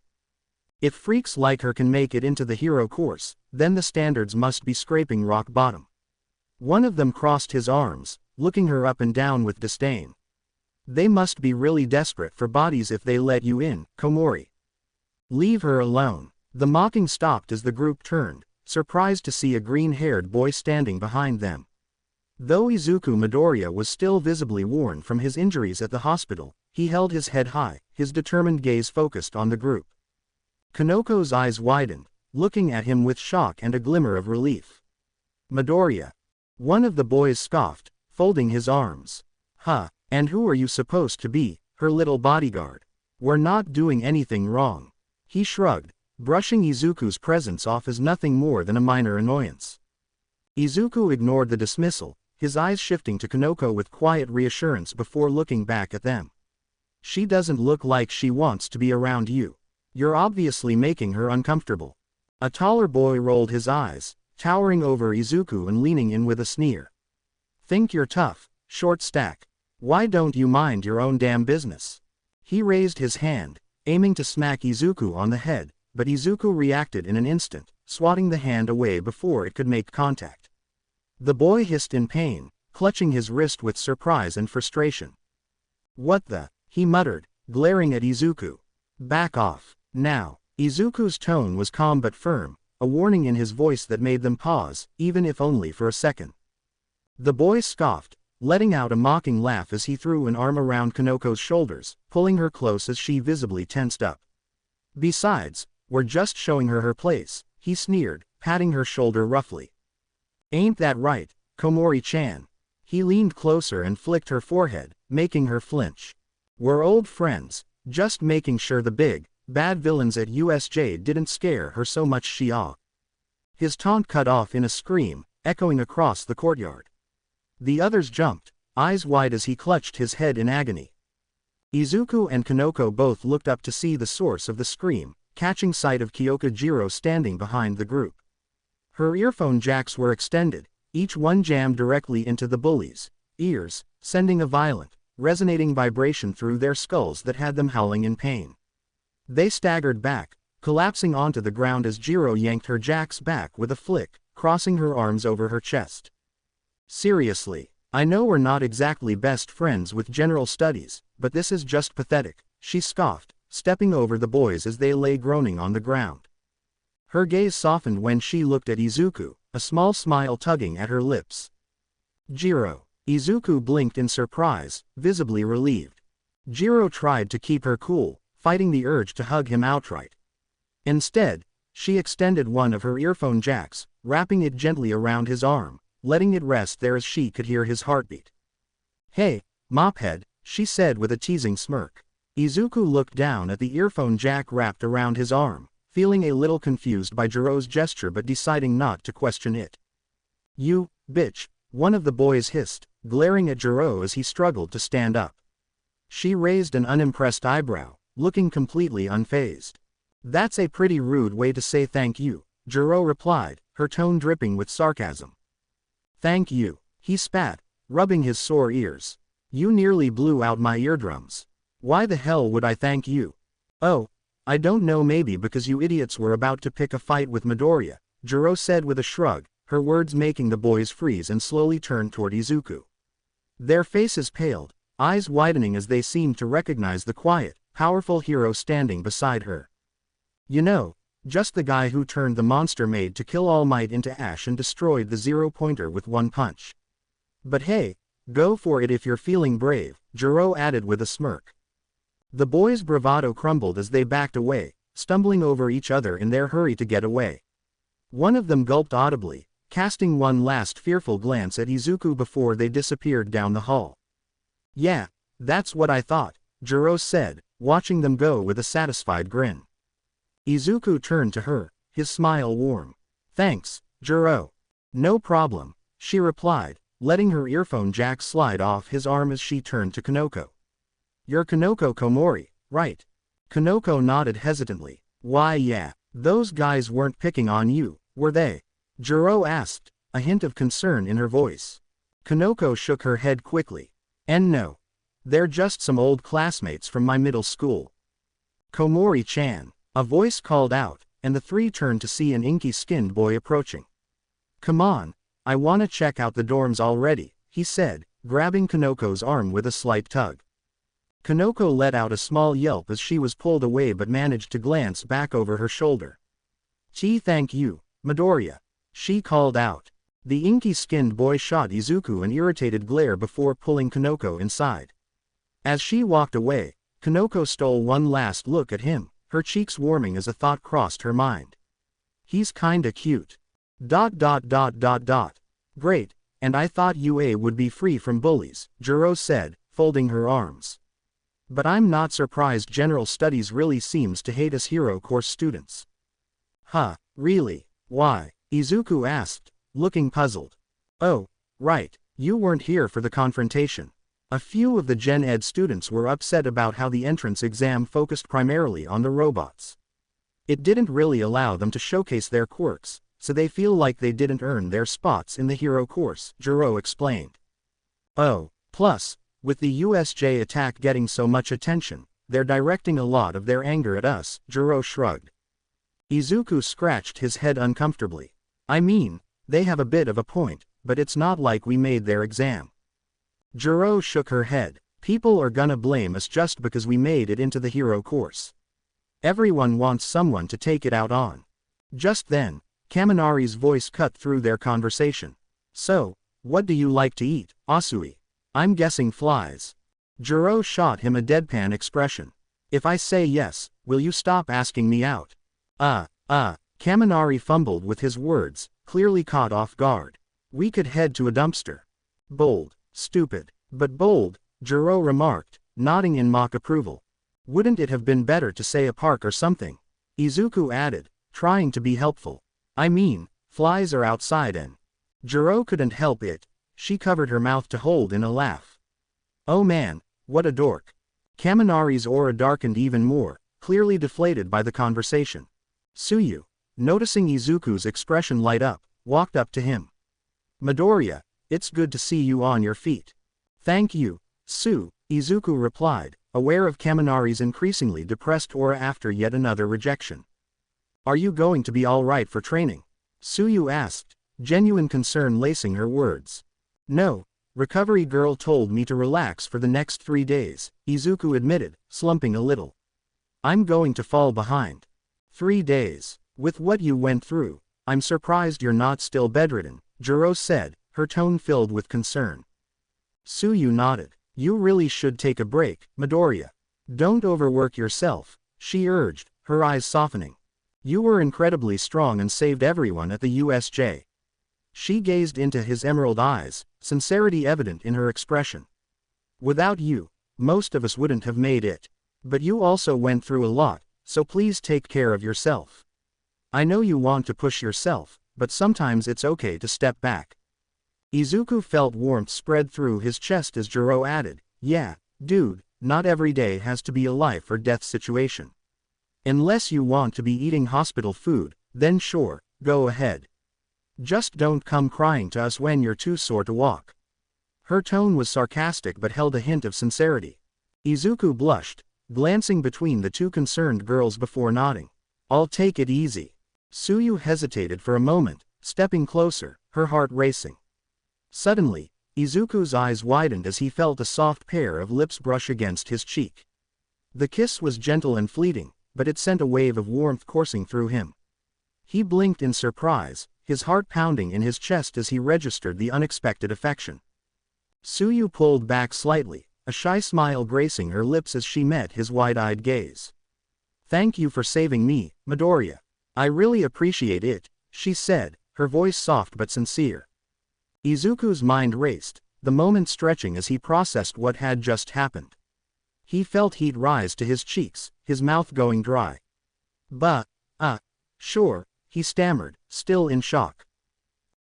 If freaks like her can make it into the hero course, then the standards must be scraping rock bottom. One of them crossed his arms, looking her up and down with disdain. They must be really desperate for bodies if they let you in, Komori. Leave her alone. The mocking stopped as the group turned, surprised to see a green-haired boy standing behind them. Though Izuku Midoriya was still visibly worn from his injuries at the hospital, he held his head high, his determined gaze focused on the group. Kanoko's eyes widened, looking at him with shock and a glimmer of relief. Midoriya. One of the boys scoffed, folding his arms. Huh, and who are you supposed to be, her little bodyguard? We're not doing anything wrong. He shrugged, brushing Izuku's presence off as nothing more than a minor annoyance. Izuku ignored the dismissal, his eyes shifting to Kanoko with quiet reassurance before looking back at them. She doesn't look like she wants to be around you. You're obviously making her uncomfortable. A taller boy rolled his eyes, towering over Izuku and leaning in with a sneer. Think you're tough, short stack. Why don't you mind your own damn business? He raised his hand, aiming to smack Izuku on the head, but Izuku reacted in an instant, swatting the hand away before it could make contact. The boy hissed in pain, clutching his wrist with surprise and frustration. What the? He muttered, glaring at Izuku. Back off, now. Izuku's tone was calm but firm, a warning in his voice that made them pause, even if only for a second. The boy scoffed, letting out a mocking laugh as he threw an arm around Kanoko's shoulders, pulling her close as she visibly tensed up. Besides, we're just showing her her place, he sneered, patting her shoulder roughly. Ain't that right, Komori-chan? He leaned closer and flicked her forehead, making her flinch. We're old friends, just making sure the big, bad villains at USJ didn't scare her so much she awed. His taunt cut off in a scream, echoing across the courtyard. The others jumped, eyes wide as he clutched his head in agony. Izuku and Kanoko both looked up to see the source of the scream, catching sight of Jiro standing behind the group. Her earphone jacks were extended, each one jammed directly into the bullies' ears, sending a violent, resonating vibration through their skulls that had them howling in pain. They staggered back, collapsing onto the ground as Jiro yanked her jacks back with a flick, crossing her arms over her chest. Seriously, I know we're not exactly best friends with general studies, but this is just pathetic, she scoffed, stepping over the boys as they lay groaning on the ground. Her gaze softened when she looked at Izuku, a small smile tugging at her lips. Jiro. Izuku blinked in surprise, visibly relieved. Jiro tried to keep her cool, fighting the urge to hug him outright. Instead, she extended one of her earphone jacks, wrapping it gently around his arm, letting it rest there as she could hear his heartbeat. "Hey, mophead," she said with a teasing smirk. Izuku looked down at the earphone jack wrapped around his arm, feeling a little confused by Jiro's gesture but deciding not to question it. "You, bitch," one of the boys hissed, glaring at Jiro as he struggled to stand up. She raised an unimpressed eyebrow, looking completely unfazed. "That's a pretty rude way to say thank you," Jiro replied, her tone dripping with sarcasm. "Thank you," he spat, rubbing his sore ears. "You nearly blew out my eardrums. Why the hell would I thank you?" "Oh, I don't know, maybe because you idiots were about to pick a fight with Midoriya," Jiro said with a shrug, her words making the boys freeze and slowly turn toward Izuku. Their faces paled, eyes widening as they seemed to recognize the quiet, powerful hero standing beside her. "You know, just the guy who turned the monster made to kill All Might into ash and destroyed the zero-pointer with one punch. But hey, go for it if you're feeling brave," Jiro added with a smirk. The boys' bravado crumbled as they backed away, stumbling over each other in their hurry to get away. One of them gulped audibly, casting one last fearful glance at Izuku before they disappeared down the hall. "Yeah, that's what I thought," Jiro said, watching them go with a satisfied grin. Izuku turned to her, his smile warm. "Thanks, Jiro." "No problem," she replied, letting her earphone jack slide off his arm as she turned to Kanoko. "You're Kanoko Komori, right?" Kanoko nodded hesitantly. "Why yeah, those guys weren't picking on you, were they?" Jiro asked, a hint of concern in her voice. Kanoko shook her head quickly. "And no. They're just some old classmates from my middle school." "Komori-chan," a voice called out, and the three turned to see an inky-skinned boy approaching. "Come on, I wanna check out the dorms already," he said, grabbing Kanoko's arm with a slight tug. Kanoko let out a small yelp as she was pulled away but managed to glance back over her shoulder. Thank you, Midoriya," she called out. The inky-skinned boy shot Izuku an irritated glare before pulling Kanoko inside. As she walked away, Kanoko stole one last look at him, her cheeks warming as a thought crossed her mind. "He's kinda cute. ... Great, and I thought UA would be free from bullies," Jiro said, folding her arms. "But I'm not surprised General Studies really seems to hate us Hero Course students." "Huh, really? Why?" Izuku asked, looking puzzled. "Oh, right, you weren't here for the confrontation. A few of the Gen Ed students were upset about how the entrance exam focused primarily on the robots. It didn't really allow them to showcase their quirks, so they feel like they didn't earn their spots in the hero course," Jiro explained. "Oh, plus, with the USJ attack getting so much attention, they're directing a lot of their anger at us," Jiro shrugged. Izuku scratched his head uncomfortably. "I mean, they have a bit of a point, but it's not like we made their exam." Jiro shook her head. "People are gonna blame us just because we made it into the hero course. Everyone wants someone to take it out on." Just then, Kaminari's voice cut through their conversation. "So, what do you like to eat, Asui?" "I'm guessing flies." Jiro shot him a deadpan expression. "If I say yes, will you stop asking me out?" Kaminari fumbled with his words, clearly caught off guard. "We could head to a dumpster." "Bold, stupid, but bold," Jiro remarked, nodding in mock approval. "Wouldn't it have been better to say a park or something?" Izuku added, trying to be helpful. "I mean, flies are outside and..." Jiro couldn't help it. She covered her mouth to hold in a laugh. Oh man, what a dork. Kaminari's aura darkened even more, clearly deflated by the conversation. Tsuyu, noticing Izuku's expression light up, walked up to him. Midoriya, it's good to see you on your feet. Thank you, Izuku replied, aware of Kaminari's increasingly depressed aura after yet another rejection. Are you going to be alright for training? Tsuyu asked, genuine concern lacing her words. No, recovery girl told me to relax for the next 3 days, Izuku admitted, slumping a little. I'm going to fall behind. 3 days. With what you went through, I'm surprised you're not still bedridden, Jiro said, her tone filled with concern. Tsuyu nodded. You really should take a break, Midoriya. Don't overwork yourself, she urged, her eyes softening. You were incredibly strong and saved everyone at the USJ. She gazed into his emerald eyes, sincerity evident in her expression. Without you, most of us wouldn't have made it. But you also went through a lot, so please take care of yourself. I know you want to push yourself, but sometimes it's okay to step back. Izuku felt warmth spread through his chest as Jiro added, yeah, dude, not every day has to be a life or death situation. Unless you want to be eating hospital food, then sure, go ahead. Just don't come crying to us when you're too sore to walk. Her tone was sarcastic but held a hint of sincerity. Izuku blushed, glancing between the two concerned girls before nodding. I'll take it easy. Tsuyu hesitated for a moment, stepping closer, her heart racing. Suddenly, Izuku's eyes widened as he felt a soft pair of lips brush against his cheek. The kiss was gentle and fleeting, but it sent a wave of warmth coursing through him. He blinked in surprise, his heart pounding in his chest as he registered the unexpected affection. Tsuyu pulled back slightly, a shy smile gracing her lips as she met his wide-eyed gaze. Thank you for saving me, Midoriya. I really appreciate it, she said, her voice soft but sincere. Izuku's mind raced, the moment stretching as he processed what had just happened. He felt heat rise to his cheeks, his mouth going dry. Sure, he stammered, still in shock.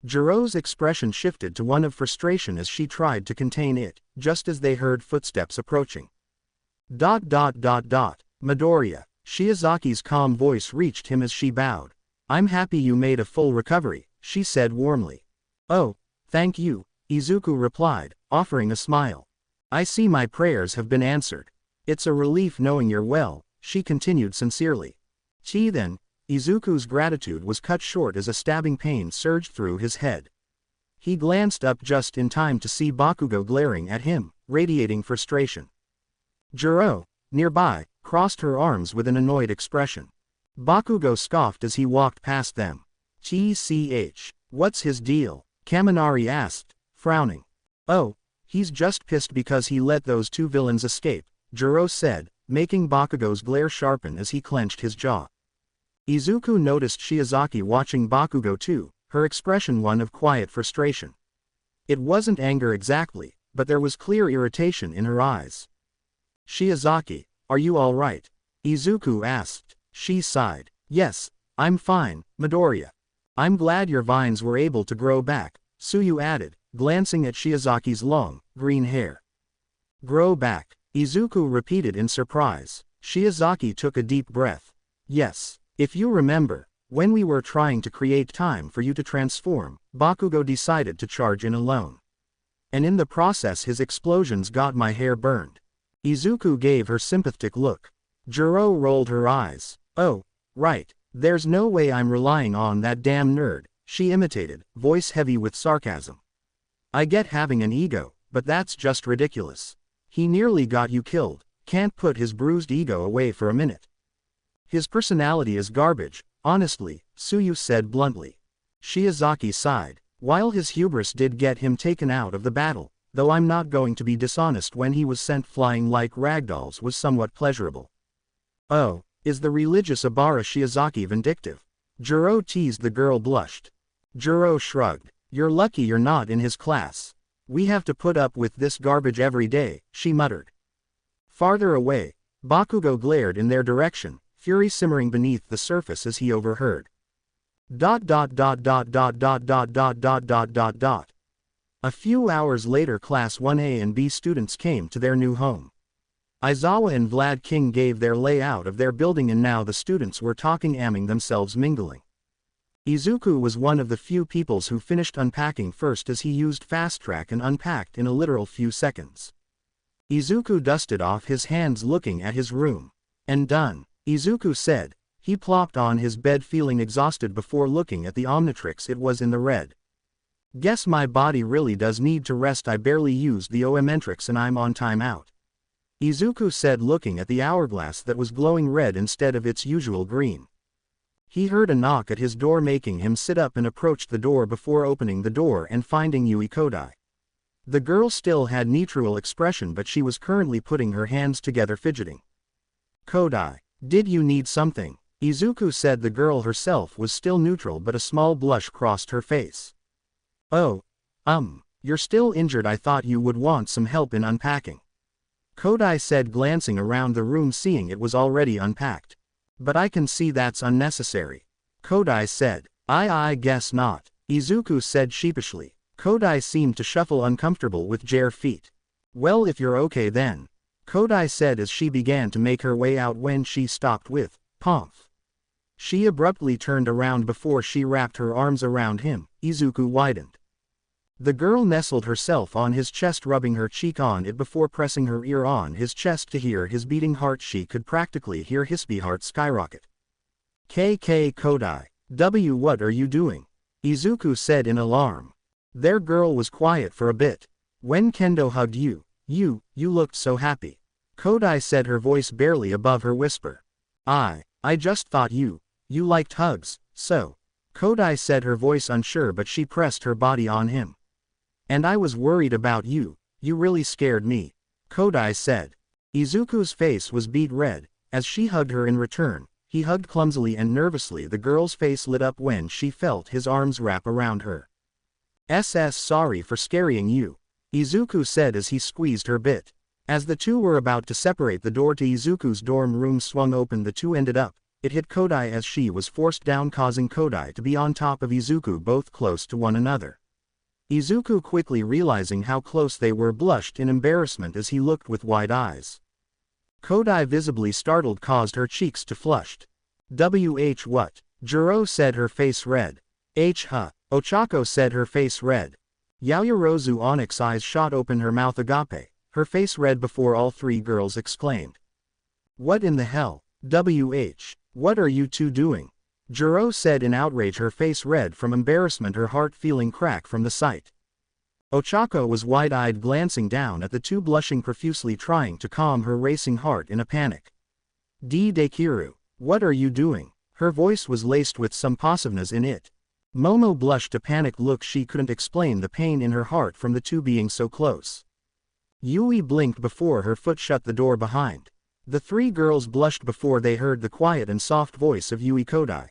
Jiro's expression shifted to one of frustration as she tried to contain it, just as they heard footsteps approaching. Midoriya, Shiozaki's calm voice reached him as she bowed. I'm happy you made a full recovery, she said warmly. Oh, thank you, Izuku replied, offering a smile. I see my prayers have been answered. It's a relief knowing you're well, she continued sincerely. Then, Izuku's gratitude was cut short as a stabbing pain surged through his head. He glanced up just in time to see Bakugo glaring at him, radiating frustration. Jiro, nearby, crossed her arms with an annoyed expression. Bakugo scoffed as he walked past them. What's his deal? Kaminari asked, frowning. Oh, he's just pissed because he let those two villains escape, Jiro said, making Bakugo's glare sharpen as he clenched his jaw. Izuku noticed Shiozaki watching Bakugo too, her expression one of quiet frustration. It wasn't anger exactly, but there was clear irritation in her eyes. Shiozaki, are you all right? Izuku asked. She sighed. Yes, I'm fine, Midoriya. I'm glad your vines were able to grow back, Tsuyu added, glancing at Shiozaki's long, green hair. Grow back, Izuku repeated in surprise. Shiozaki took a deep breath. Yes. If you remember, when we were trying to create time for you to transform, Bakugo decided to charge in alone. And in the process his explosions got my hair burned. Izuku gave her sympathetic look. Jiro rolled her eyes. Oh, right, there's no way I'm relying on that damn nerd, she imitated, voice heavy with sarcasm. I get having an ego, but that's just ridiculous. He nearly got you killed, can't put his bruised ego away for a minute. His personality is garbage, honestly, Tsuyu said bluntly. Shiozaki sighed. While his hubris did get him taken out of the battle, though I'm not going to be dishonest, when he was sent flying like ragdolls was somewhat pleasurable. Oh, is the religious Abara Shiozaki vindictive? Jiro teased. The girl blushed. Jiro shrugged. You're lucky you're not in his class. We have to put up with this garbage every day, she muttered. Farther away, Bakugo glared in their direction, fury simmering beneath the surface as he overheard. A few hours later, Class 1A and B students came to their new home. Aizawa and Vlad King gave their layout of their building, and now the students were talking among themselves, mingling. Izuku was one of the few peoples who finished unpacking first, as he used fast track and unpacked in a literal few seconds. Izuku dusted off his hands looking at his room. And done, Izuku said. He plopped on his bed feeling exhausted before looking at the Omnitrix. It was in the red. Guess my body really does need to rest. I barely used the Omnitrix and I'm on timeout. Izuku said, looking at the hourglass that was glowing red instead of its usual green. He heard a knock at his door, making him sit up, and approached the door before opening the door and finding Yui Kodai. The girl still had neutral expression, but she was currently putting her hands together, fidgeting. Kodai, did you need something? Izuku said. The girl herself was still neutral, but a small blush crossed her face. Oh, you're still injured. I thought you would want some help in unpacking. Kodai said, glancing around the room, seeing it was already unpacked. But I can see that's unnecessary. Kodai said. I guess not. Izuku said sheepishly. Kodai seemed to shuffle, uncomfortable with bare feet. Well, if you're okay then. Kodai said as she began to make her way out, when she stopped with, "Pomph." She abruptly turned around before she wrapped her arms around him. Izuku widened. The girl nestled herself on his chest, rubbing her cheek on it before pressing her ear on his chest to hear his beating heart. She could practically hear his heart skyrocket. KK Kodai. What are you doing? Izuku said in alarm. Their girl was quiet for a bit. When Kendo hugged you looked so happy. Kodai said, her voice barely above her whisper. I just thought you liked hugs, so. Kodai said, her voice unsure, but she pressed her body on him. And I was worried about you really scared me. Kodai said. Izuku's face was beet red, as she hugged her in return. He hugged clumsily and nervously. The girl's face lit up when she felt his arms wrap around her. Sorry for scaring you, Izuku said as he squeezed her bit. As the two were about to separate, the door to Izuku's dorm room swung open. The two ended up. It hit Kodai as she was forced down, causing Kodai to be on top of Izuku, both close to one another. Izuku, quickly realizing how close they were, blushed in embarrassment as he looked with wide eyes. Kodai, visibly startled, caused her cheeks to flushed. What? Juro said, her face red. Ochako said, her face red. Yaoyorozu Onyx eyes shot open, her mouth agape, her face red before all three girls exclaimed. What in the hell? What are you two doing? Juro said in outrage, her face red from embarrassment, her heart feeling crack from the sight. Ochako was wide-eyed, glancing down at the two, blushing profusely, trying to calm her racing heart in a panic. Dekiru, what are you doing? Her voice was laced with some possessiveness in it. Momo blushed a panicked look. She couldn't explain the pain in her heart from the two being so close. Yui blinked before her foot shut the door behind. The three girls blushed before they heard the quiet and soft voice of Yui Kodai.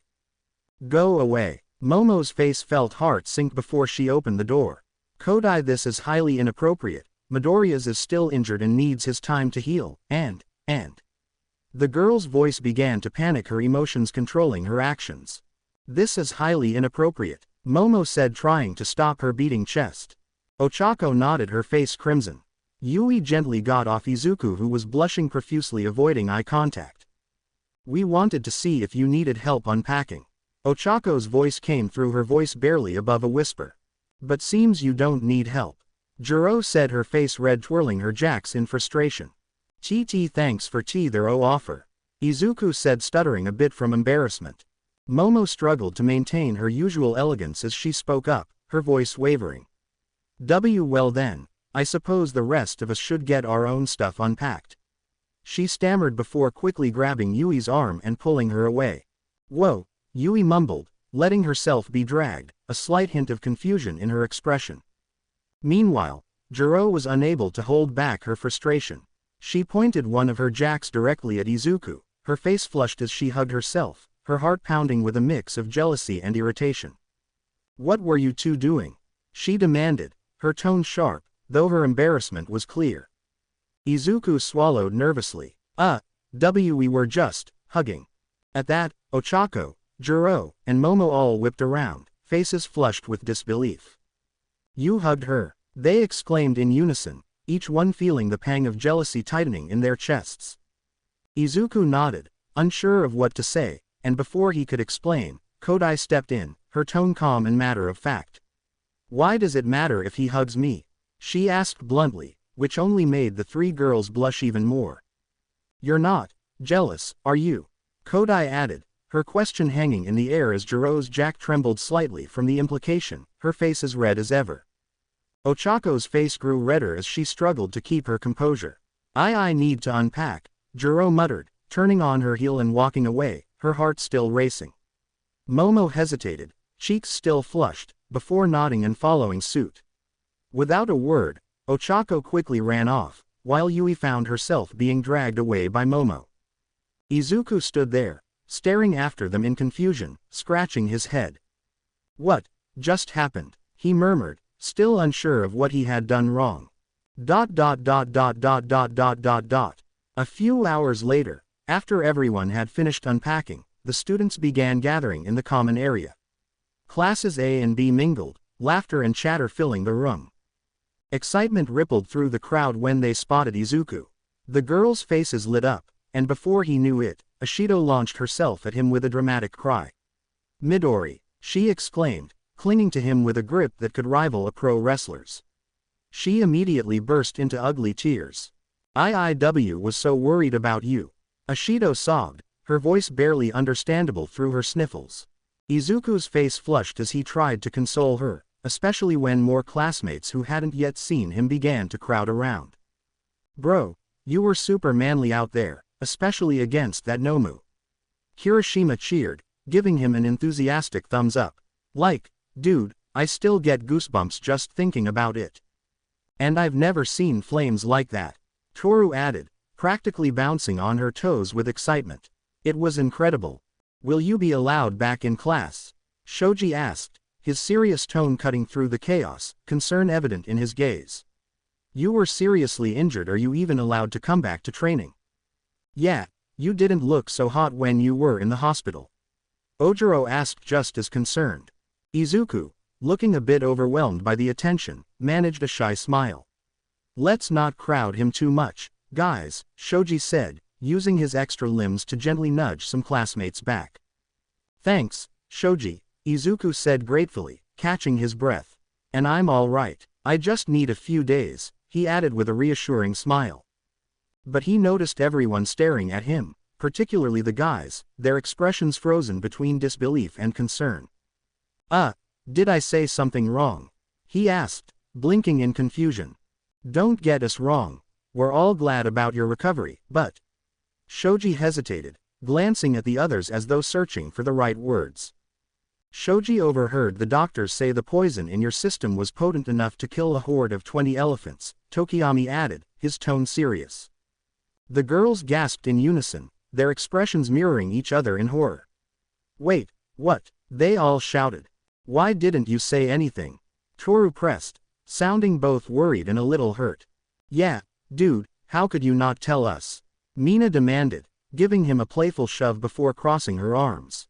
Go away. Momo's face felt heart sink before she opened the door. Kodai, this is highly inappropriate. Midoriya's is still injured and needs his time to heal, and. The girl's voice began to panic, her emotions controlling her actions. This is highly inappropriate, Momo said, trying to stop her beating chest. Ochako nodded, her face crimson. Yui gently got off Izuku, who was blushing profusely, avoiding eye contact. We wanted to see if you needed help unpacking. Ochako's voice came through, her voice barely above a whisper. But seems you don't need help. Juro said, her face red, twirling her jacks in frustration. Thanks for their offer. Izuku said, stuttering a bit from embarrassment. Momo struggled to maintain her usual elegance as she spoke up, her voice wavering. Well then, I suppose the rest of us should get our own stuff unpacked. She stammered before quickly grabbing Yui's arm and pulling her away. Whoa, Yui mumbled, letting herself be dragged, a slight hint of confusion in her expression. Meanwhile, Juro was unable to hold back her frustration. She pointed one of her jacks directly at Izuku, her face flushed as she hugged herself, her heart pounding with a mix of jealousy and irritation. What were you two doing? She demanded, her tone sharp, though her embarrassment was clear. Izuku swallowed nervously. We were just hugging. At that, Ochako, Juro, and Momo all whipped around, faces flushed with disbelief. You hugged her? They exclaimed in unison, each one feeling the pang of jealousy tightening in their chests. Izuku nodded, unsure of what to say, and before he could explain, Kodai stepped in, her tone calm and matter-of-fact. "Why does it matter if he hugs me?" she asked bluntly, which only made the three girls blush even more. "You're not jealous, are you?" Kodai added, her question hanging in the air as Jiro's jack trembled slightly from the implication, her face as red as ever. Ochako's face grew redder as she struggled to keep her composure. I need to unpack," Jiro muttered, turning on her heel and walking away, her heart still racing. Momo hesitated, cheeks still flushed, before nodding and following suit. Without a word, Ochako quickly ran off, while Yui found herself being dragged away by Momo. Izuku stood there, staring after them in confusion, scratching his head. "What just happened?" he murmured, still unsure of what he had done wrong. A few hours later, after everyone had finished unpacking, the students began gathering in the common area. Classes A and B mingled, laughter and chatter filling the room. Excitement rippled through the crowd when they spotted Izuku. The girls' faces lit up, and before he knew it, Ashido launched herself at him with a dramatic cry. "Midori," she exclaimed, clinging to him with a grip that could rival a pro wrestler's. She immediately burst into ugly tears. "IIW was so worried about you," Ashido sobbed, her voice barely understandable through her sniffles. Izuku's face flushed as he tried to console her, especially when more classmates who hadn't yet seen him began to crowd around. "Bro, you were super manly out there, especially against that Nomu." Kirishima cheered, giving him an enthusiastic thumbs up. "Like, dude, I still get goosebumps just thinking about it. And I've never seen flames like that," Toru added, practically bouncing on her toes with excitement. "It was incredible. Will you be allowed back in class?" Shoji asked, his serious tone cutting through the chaos, concern evident in his gaze. "You were seriously injured. Are you even allowed to come back to training?" "Yeah, you didn't look so hot when you were in the hospital." Ojiro asked just as concerned. Izuku, looking a bit overwhelmed by the attention, managed a shy smile. "Let's not crowd him too much, guys," Shoji said, using his extra limbs to gently nudge some classmates back. "Thanks, Shoji," Izuku said gratefully, catching his breath. "And I'm all right. I just need a few days," he added with a reassuring smile. But he noticed everyone staring at him, particularly the guys, their expressions frozen between disbelief and concern. Did I say something wrong?" he asked, blinking in confusion. "Don't get us wrong. We're all glad about your recovery, but..." Shoji hesitated, glancing at the others as though searching for the right words. "Shoji overheard the doctors say the poison in your system was potent enough to kill a horde of 20 elephants, Tokiyami added, his tone serious. The girls gasped in unison, their expressions mirroring each other in horror. "Wait, what?" they all shouted. "Why didn't you say anything?" Toru pressed, sounding both worried and a little hurt. "Yeah, dude, how could you not tell us?" Mina demanded, giving him a playful shove before crossing her arms.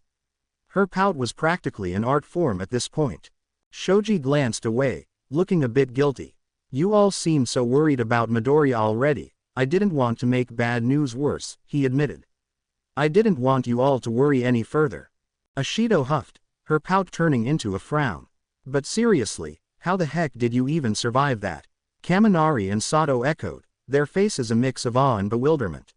Her pout was practically an art form at this point. Shoji glanced away, looking a bit guilty. "You all seem so worried about Midoriya already. I didn't want to make bad news worse," he admitted. "I didn't want you all to worry any further." Ashido huffed, her pout turning into a frown. "But seriously, how the heck did you even survive that?" Kaminari and Sato echoed, their faces a mix of awe and bewilderment.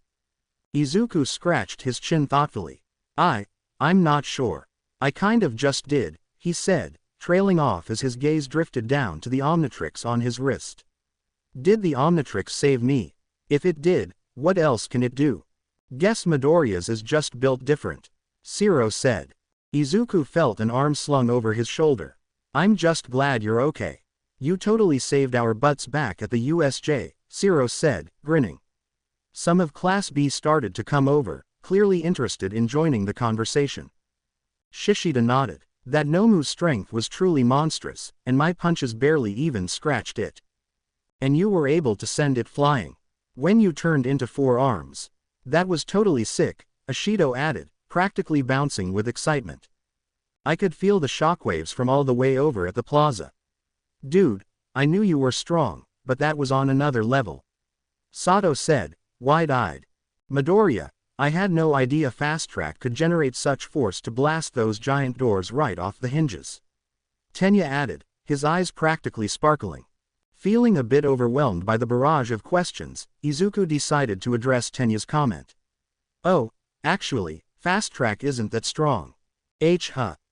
Izuku scratched his chin thoughtfully. I'm not sure. I kind of just did," he said, trailing off as his gaze drifted down to the Omnitrix on his wrist. "Did the Omnitrix save me? If it did, what else can it do? Guess Midoriya's is just built different," Shiro said. Izuku felt an arm slung over his shoulder. "I'm just glad you're okay. You totally saved our butts back at the USJ, Shiro said, grinning. Some of Class B started to come over, clearly interested in joining the conversation. Shishida nodded. "That Nomu's strength was truly monstrous, and my punches barely even scratched it." "And you were able to send it flying. When you turned into 4 arms. That was totally sick," Ashido added, practically bouncing with excitement. "I could feel the shockwaves from all the way over at the plaza." "Dude, I knew you were strong, but that was on another level. Sato said, wide-eyed. Midoriya, I had no idea Fast Track could generate such force to blast those giant doors right off the hinges. Tenya added, his eyes practically sparkling. Feeling a bit overwhelmed by the barrage of questions, Izuku decided to address Tenya's comment. Oh, actually, Fast Track isn't that strong.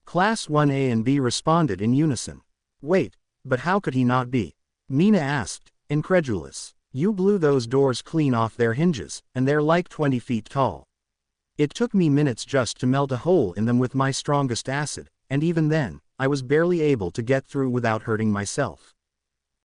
Class 1A and B responded in unison. Wait, but how could he not be? Mina asked, incredulous. You blew those doors clean off their hinges, and they're like 20 feet tall. It took me minutes just to melt a hole in them with my strongest acid, and even then, I was barely able to get through without hurting myself.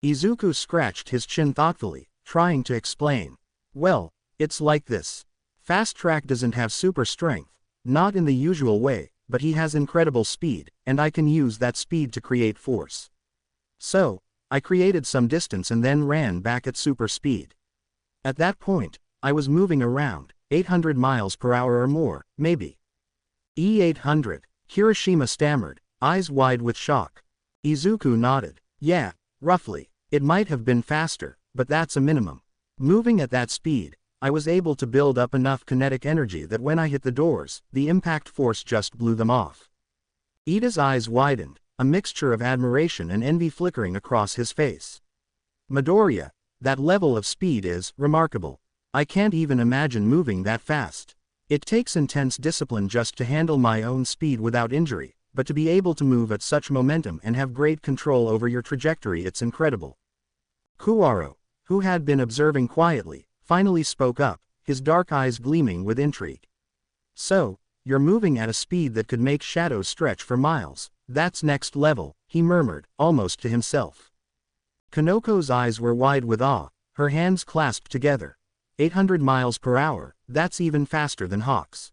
Izuku scratched his chin thoughtfully, trying to explain. Well, it's like this. Fast Track doesn't have super strength, not in the usual way, but he has incredible speed, and I can use that speed to create force. So, I created some distance and then ran back at super speed. At that point, I was moving around, 800 miles per hour or more, maybe. 800, Kirishima stammered, eyes wide with shock. Izuku nodded. Yeah, roughly. It might have been faster, but that's a minimum. Moving at that speed, I was able to build up enough kinetic energy that when I hit the doors, the impact force just blew them off. Ida's eyes widened, a mixture of admiration and envy flickering across his face. Midoriya, that level of speed is remarkable. I can't even imagine moving that fast. It takes intense discipline just to handle my own speed without injury, but to be able to move at such momentum and have great control over your trajectory, it's incredible. Kuwaro, who had been observing quietly, finally spoke up, his dark eyes gleaming with intrigue. So, you're moving at a speed that could make shadows stretch for miles. That's next level, he murmured, almost to himself. Kanoko's eyes were wide with awe, her hands clasped together. 800 miles per hour, that's even faster than Hawk's.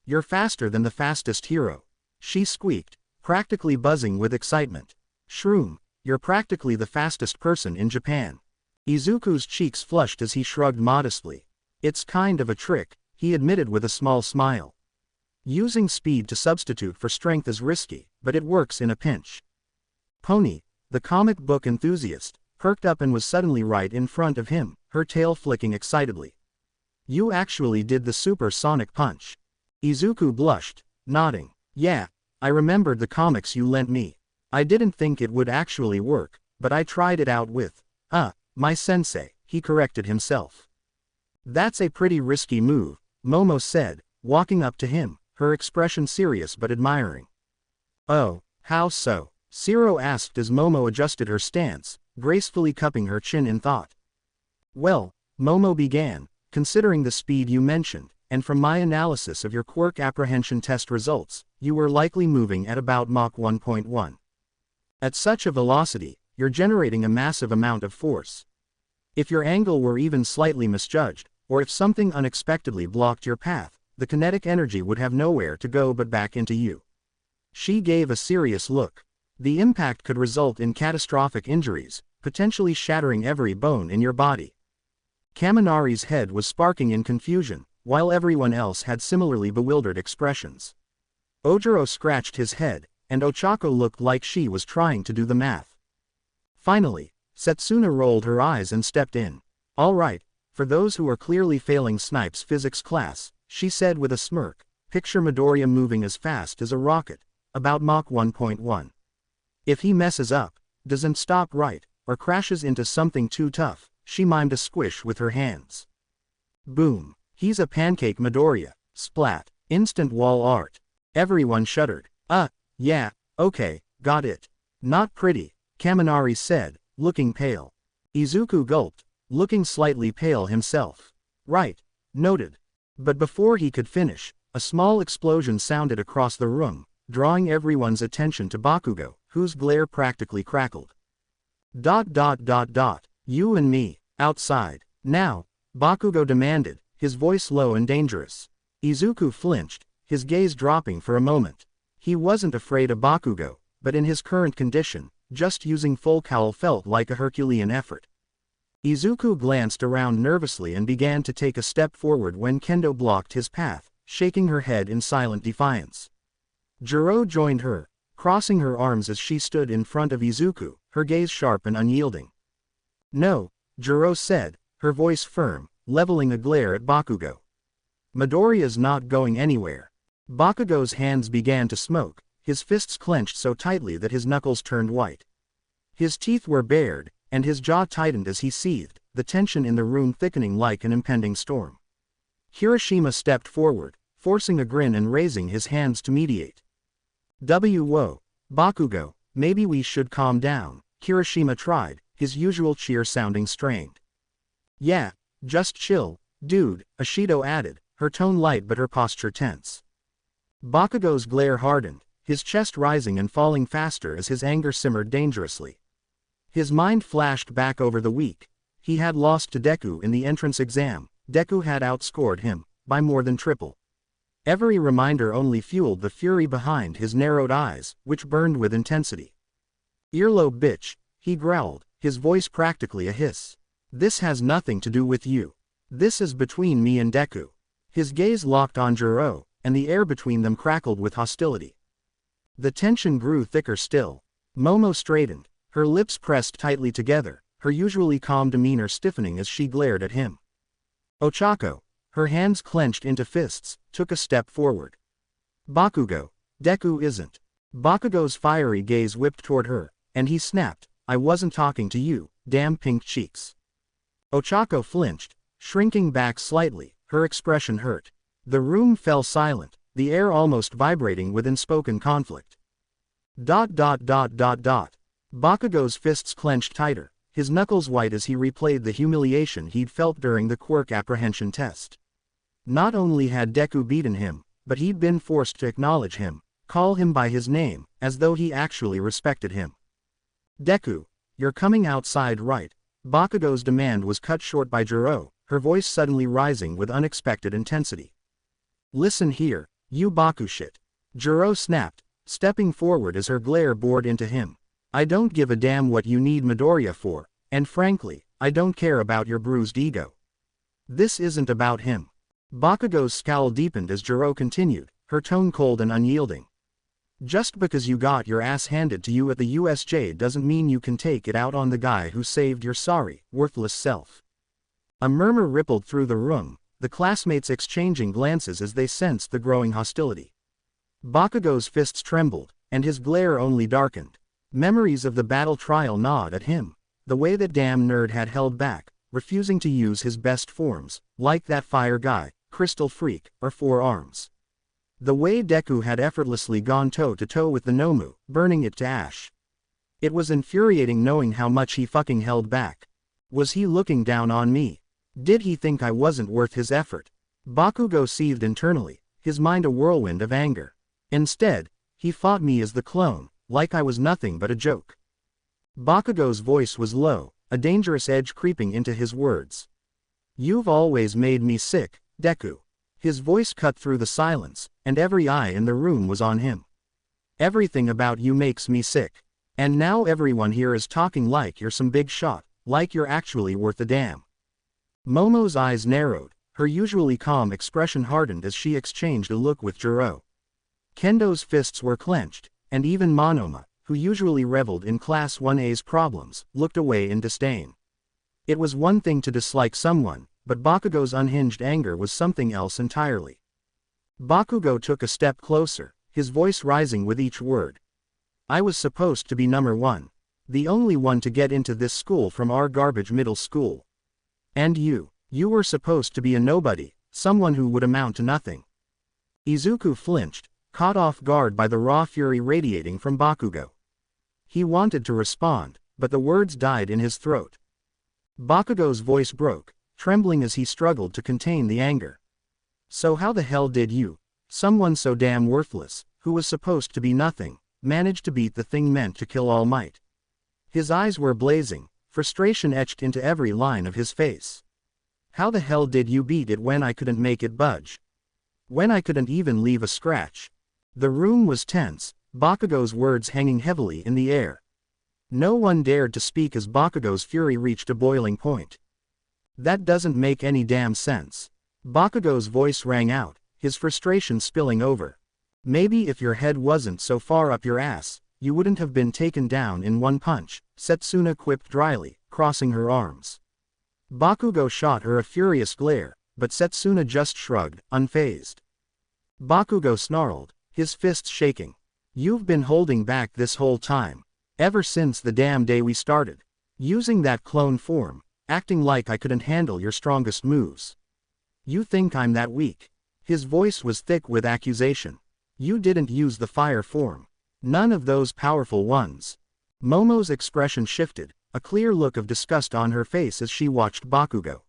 You're faster than the fastest hero. She squeaked, practically buzzing with excitement. Shroom, you're practically the fastest person in Japan. Izuku's cheeks flushed as he shrugged modestly. It's kind of a trick, he admitted with a small smile. Using speed to substitute for strength is risky, but it works in a pinch. Pony, the comic book enthusiast, perked up and was suddenly right in front of him, her tail flicking excitedly. You actually did the supersonic punch. Izuku blushed, nodding. Yeah, I remembered the comics you lent me. I didn't think it would actually work, but I tried it out with, my sensei, he corrected himself. That's a pretty risky move, Momo said, walking up to him, her expression serious but admiring. Oh, how so? Shiro asked as Momo adjusted her stance, gracefully cupping her chin in thought. Well, Momo began, considering the speed you mentioned, and from my analysis of your quirk apprehension test results, you were likely moving at about Mach 1.1. At such a velocity, you're generating a massive amount of force. If your angle were even slightly misjudged, or if something unexpectedly blocked your path, the kinetic energy would have nowhere to go but back into you. She gave a serious look. The impact could result in catastrophic injuries, potentially shattering every bone in your body. Kaminari's head was sparking in confusion, while everyone else had similarly bewildered expressions. Ojiro scratched his head, and Ochako looked like she was trying to do the math. Finally, Setsuna rolled her eyes and stepped in. All right, for those who are clearly failing Snipe's physics class, she said with a smirk, picture Midoriya moving as fast as a rocket, about Mach 1.1. If he messes up, doesn't stop right, or crashes into something too tough, she mimed a squish with her hands. Boom. He's a pancake Midoriya. Splat. Instant wall art. Everyone shuddered. Yeah, okay, got it. Not pretty, Kaminari said, looking pale. Izuku gulped, looking slightly pale himself. Right. Noted. But before he could finish, a small explosion sounded across the room, drawing everyone's attention to Bakugo, whose glare practically crackled. You and me, outside. Now, Bakugo demanded, his voice low and dangerous. Izuku flinched, his gaze dropping for a moment. He wasn't afraid of Bakugo, but in his current condition, just using full cowl felt like a Herculean effort. Izuku glanced around nervously and began to take a step forward when Kendo blocked his path, shaking her head in silent defiance. Jiro joined her, crossing her arms as she stood in front of Izuku, her gaze sharp and unyielding. "No," Jiro said, her voice firm, leveling a glare at Bakugo. "Midoriya's not going anywhere." Bakugo's hands began to smoke, his fists clenched so tightly that his knuckles turned white. His teeth were bared, and his jaw tightened as he seethed, the tension in the room thickening like an impending storm. Kirishima stepped forward, forcing a grin and raising his hands to mediate. "Whoa, Bakugo, maybe we should calm down," Kirishima tried, his usual cheer sounding strained. "Yeah, just chill, dude," Ashido added, her tone light but her posture tense. Bakugo's glare hardened, his chest rising and falling faster as his anger simmered dangerously. His mind flashed back over the week he had lost to Deku in the entrance exam. Deku had outscored him by more than triple. Every reminder only fueled the fury behind his narrowed eyes, which burned with intensity. "Earlobe bitch," he growled, his voice practically a hiss. "This has nothing to do with you. This is between me and Deku." His gaze locked on Jiro, and the air between them crackled with hostility. The tension grew thicker still. Momo straightened, her lips pressed tightly together, her usually calm demeanor stiffening as she glared at him. Ochako, her hands clenched into fists, took a step forward. "Bakugo, Deku isn't." Bakugo's fiery gaze whipped toward her, and he snapped, "I wasn't talking to you, damn pink cheeks." Ochako flinched, shrinking back slightly, her expression hurt. The room fell silent, the air almost vibrating with unspoken conflict. Bakugo's fists clenched tighter, his knuckles white as he replayed the humiliation he'd felt during the quirk apprehension test. Not only had Deku beaten him, but he'd been forced to acknowledge him, call him by his name, as though he actually respected him. "Deku, you're coming outside right." Bakugo's demand was cut short by Jiro, her voice suddenly rising with unexpected intensity. "Listen here, you Bakushit." Jiro snapped, stepping forward as her glare bored into him. "I don't give a damn what you need Midoriya for, and frankly, I don't care about your bruised ego. This isn't about him." Bakugo's scowl deepened as Jiro continued, her tone cold and unyielding. "Just because you got your ass handed to you at the USJ doesn't mean you can take it out on the guy who saved your sorry, worthless self." A murmur rippled through the room, the classmates exchanging glances as they sensed the growing hostility. Bakugo's fists trembled, and his glare only darkened. Memories of the battle trial gnawed at him, the way that damn nerd had held back, refusing to use his best forms, like that fire guy, Crystal Freak, or Four Arms. The way Deku had effortlessly gone toe-to-toe with the Nomu, burning it to ash. It was infuriating knowing how much he fucking held back. Was he looking down on me? Did he think I wasn't worth his effort? Bakugo seethed internally, his mind a whirlwind of anger. Instead, he fought me as the clone, like I was nothing but a joke. Bakugo's voice was low, a dangerous edge creeping into his words. "You've always made me sick, Deku." His voice cut through the silence, and every eye in the room was on him. "Everything about you makes me sick. And now everyone here is talking like you're some big shot, like you're actually worth a damn." Momo's eyes narrowed, her usually calm expression hardened as she exchanged a look with Jiro. Kendo's fists were clenched, and even Monoma, who usually reveled in Class 1A's problems, looked away in disdain. It was one thing to dislike someone, but Bakugo's unhinged anger was something else entirely. Bakugo took a step closer, his voice rising with each word. "I was supposed to be number one. The only one to get into this school from our garbage middle school. And you were supposed to be a nobody, someone who would amount to nothing." Izuku flinched, caught off guard by the raw fury radiating from Bakugo. He wanted to respond, but the words died in his throat. Bakugo's voice broke, trembling as he struggled to contain the anger. "So how the hell did you, someone so damn worthless, who was supposed to be nothing, manage to beat the thing meant to kill All Might?" His eyes were blazing, frustration etched into every line of his face. "How the hell did you beat it when I couldn't make it budge? When I couldn't even leave a scratch?" The room was tense, Bakugo's words hanging heavily in the air. No one dared to speak as Bakugo's fury reached a boiling point. "That doesn't make any damn sense." Bakugo's voice rang out, his frustration spilling over. "Maybe if your head wasn't so far up your ass, you wouldn't have been taken down in one punch, Setsuna quipped dryly, crossing her arms. Bakugo shot her a furious glare, but Setsuna just shrugged, unfazed. Bakugo snarled, his fists shaking. You've been holding back this whole time. Ever since the damn day we started. Using that clone form, acting like I couldn't handle your strongest moves. You think I'm that weak? His voice was thick with accusation. You didn't use the fire form. None of those powerful ones. Momo's expression shifted, a clear look of disgust on her face as she watched Bakugo.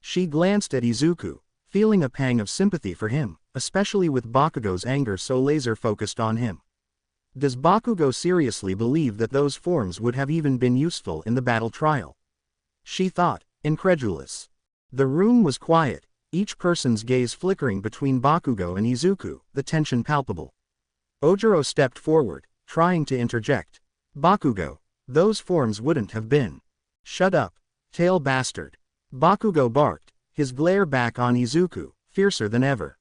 She glanced at Izuku, feeling a pang of sympathy for him, especially with Bakugo's anger so laser-focused on him. Does Bakugo seriously believe that those forms would have even been useful in the battle trial? She thought, incredulous. The room was quiet, each person's gaze flickering between Bakugo and Izuku, the tension palpable. Ojiro stepped forward, trying to interject. Bakugo, those forms wouldn't have been. Shut up, tail bastard. Bakugo barked, his glare back on Izuku, fiercer than ever.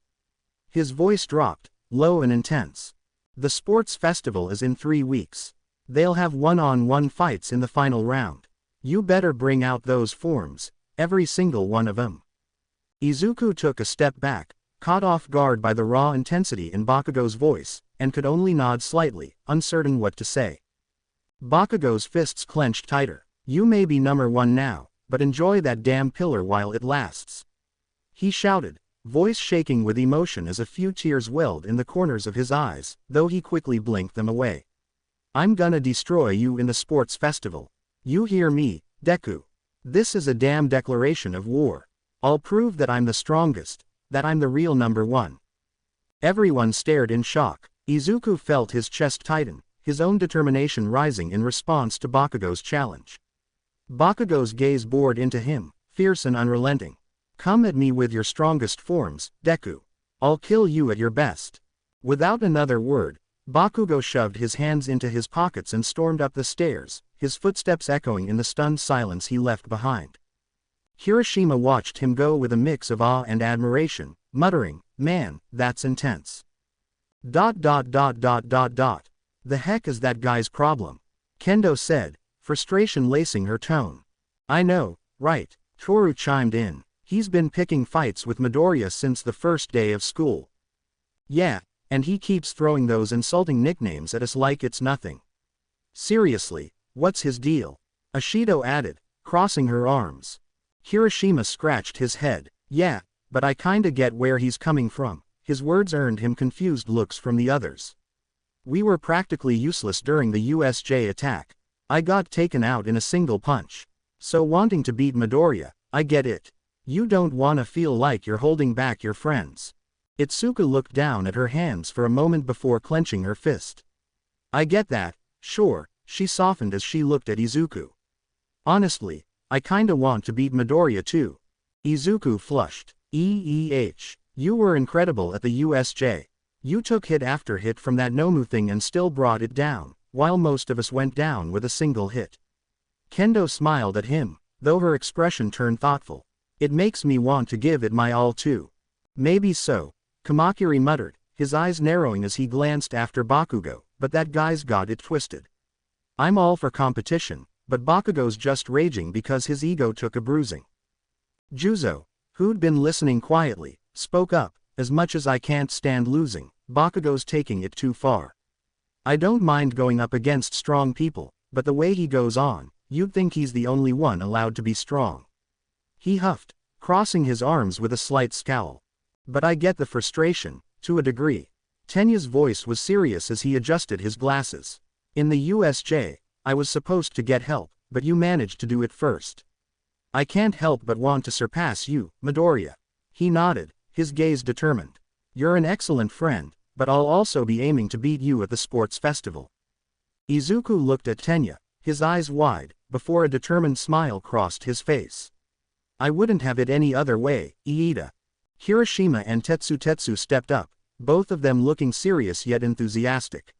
His voice dropped, low and intense. The sports festival is in 3 weeks. They'll have one-on-one fights in the final round. You better bring out those forms, every single one of them. Izuku took a step back, caught off guard by the raw intensity in Bakugo's voice, and could only nod slightly, uncertain what to say. Bakugo's fists clenched tighter. You may be number 1 now, but enjoy that damn pillar while it lasts. He shouted, voice shaking with emotion as a few tears welled in the corners of his eyes, though he quickly blinked them away. I'm gonna destroy you in the sports festival. You hear me, Deku? This is a damn declaration of war. I'll prove that I'm the strongest, that I'm the real number 1. Everyone stared in shock. Izuku felt his chest tighten, his own determination rising in response to Bakugo's challenge. Bakugo's gaze bored into him, fierce and unrelenting. Come at me with your strongest forms, Deku. I'll kill you at your best. Without another word, Bakugo shoved his hands into his pockets and stormed up the stairs, his footsteps echoing in the stunned silence he left behind. Hiroshima watched him go with a mix of awe and admiration, muttering, man, that's intense. The heck is that guy's problem? Kendo said, frustration lacing her tone. I know, right, Toru chimed in. He's been picking fights with Midoriya since the first day of school. Yeah, and he keeps throwing those insulting nicknames at us like it's nothing. Seriously, what's his deal? Ashido added, crossing her arms. Hiroshima scratched his head. Yeah, but I kinda get where he's coming from. His words earned him confused looks from the others. We were practically useless during the USJ attack. I got taken out in a single punch. So wanting to beat Midoriya, I get it. You don't wanna feel like you're holding back your friends. Itsuka looked down at her hands for a moment before clenching her fist. I get that, sure, she softened as she looked at Izuku. Honestly, I kinda want to beat Midoriya too. Izuku flushed. You were incredible at the USJ. You took hit after hit from that Nomu thing and still brought it down, while most of us went down with a single hit. Kendo smiled at him, though her expression turned thoughtful. It makes me want to give it my all too. Maybe so, Kamakiri muttered, his eyes narrowing as he glanced after Bakugo, but that guy's got it twisted. I'm all for competition, but Bakugo's just raging because his ego took a bruising. Juzo, who'd been listening quietly, spoke up, as much as I can't stand losing, Bakugo's taking it too far. I don't mind going up against strong people, but the way he goes on, you'd think he's the only one allowed to be strong. He huffed, crossing his arms with a slight scowl. But I get the frustration, to a degree. Tenya's voice was serious as he adjusted his glasses. In the USJ, I was supposed to get help, but you managed to do it first. I can't help but want to surpass you, Midoriya. He nodded, his gaze determined. You're an excellent friend, but I'll also be aiming to beat you at the sports festival. Izuku looked at Tenya, his eyes wide, before a determined smile crossed his face. I wouldn't have it any other way, Iida. Hiroshima and Tetsu stepped up, both of them looking serious yet enthusiastic.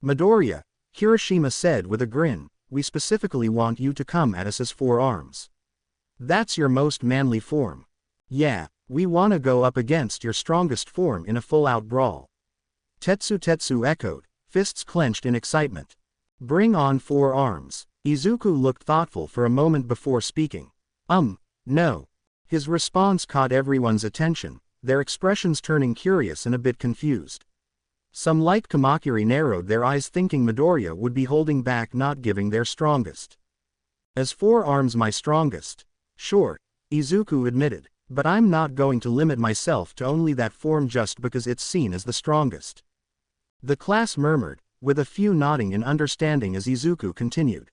Midoriya, Hiroshima said with a grin, we specifically want you to come at us as 4 arms. That's your most manly form. Yeah, we wanna go up against your strongest form in a full-out brawl. Tetsu echoed, fists clenched in excitement. Bring on 4 arms. Izuku looked thoughtful for a moment before speaking. No. His response caught everyone's attention, their expressions turning curious and a bit confused. Some like Kamakiri narrowed their eyes thinking Midoriya would be holding back not giving their strongest. As 4 arms my strongest? Sure, Izuku admitted, but I'm not going to limit myself to only that form just because it's seen as the strongest. The class murmured, with a few nodding in understanding as Izuku continued.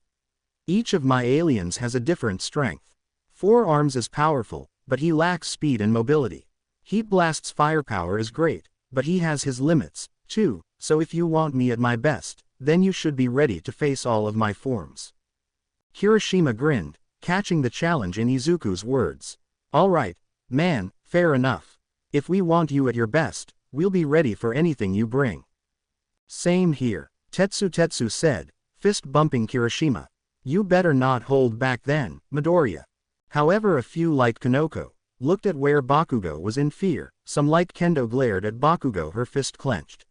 Each of my aliens has a different strength. 4 arms is powerful, but he lacks speed and mobility. Heat Blast's firepower is great, but he has his limits, too, so if you want me at my best, then you should be ready to face all of my forms. Kirishima grinned, catching the challenge in Izuku's words. Alright, man, fair enough. If we want you at your best, we'll be ready for anything you bring. Same here, Tetsu said, fist-bumping Kirishima. You better not hold back then, Midoriya. However, a few like Kanoko looked at where Bakugo was in fear, some like Kendo glared at Bakugo, her fist clenched.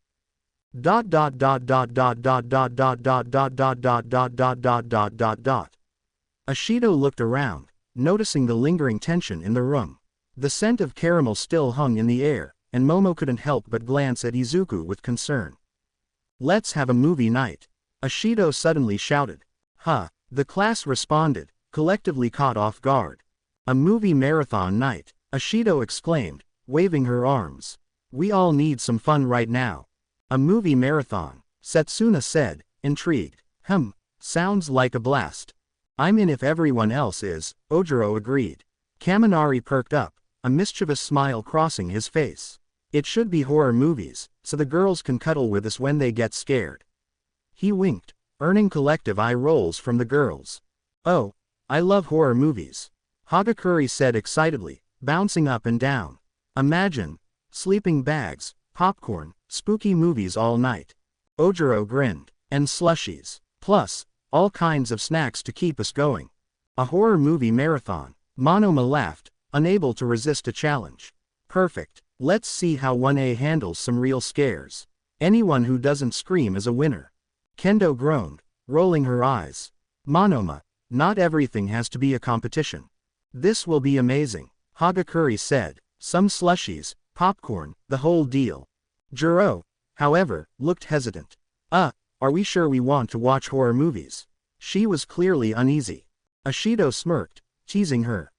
Ashido looked around, noticing the lingering tension in the room. The scent of caramel still hung in the air, and Momo couldn't help but glance at Izuku with concern. Let's have a movie night, Ashido suddenly shouted. Huh, the class responded, collectively caught off guard. A movie marathon night, Ashido exclaimed, waving her arms. We all need some fun right now. A movie marathon, Setsuna said, intrigued. Sounds like a blast. I'm in if everyone else is, Ojiro agreed. Kaminari perked up, a mischievous smile crossing his face. It should be horror movies, so the girls can cuddle with us when they get scared. He winked, earning collective eye rolls from the girls. Oh, I love horror movies, Hagakure said excitedly, bouncing up and down. Imagine, sleeping bags, popcorn, spooky movies all night. Ojiro grinned, and slushies, plus, all kinds of snacks to keep us going. A horror movie marathon, Monoma laughed, unable to resist a challenge. Perfect, let's see how 1A handles some real scares. Anyone who doesn't scream is a winner. Kendo groaned, rolling her eyes. Monoma, not everything has to be a competition. This will be amazing, Hagakure said, some slushies, popcorn, the whole deal. Jiro, however, looked hesitant. Are we sure we want to watch horror movies? She was clearly uneasy. Ashido smirked, teasing her.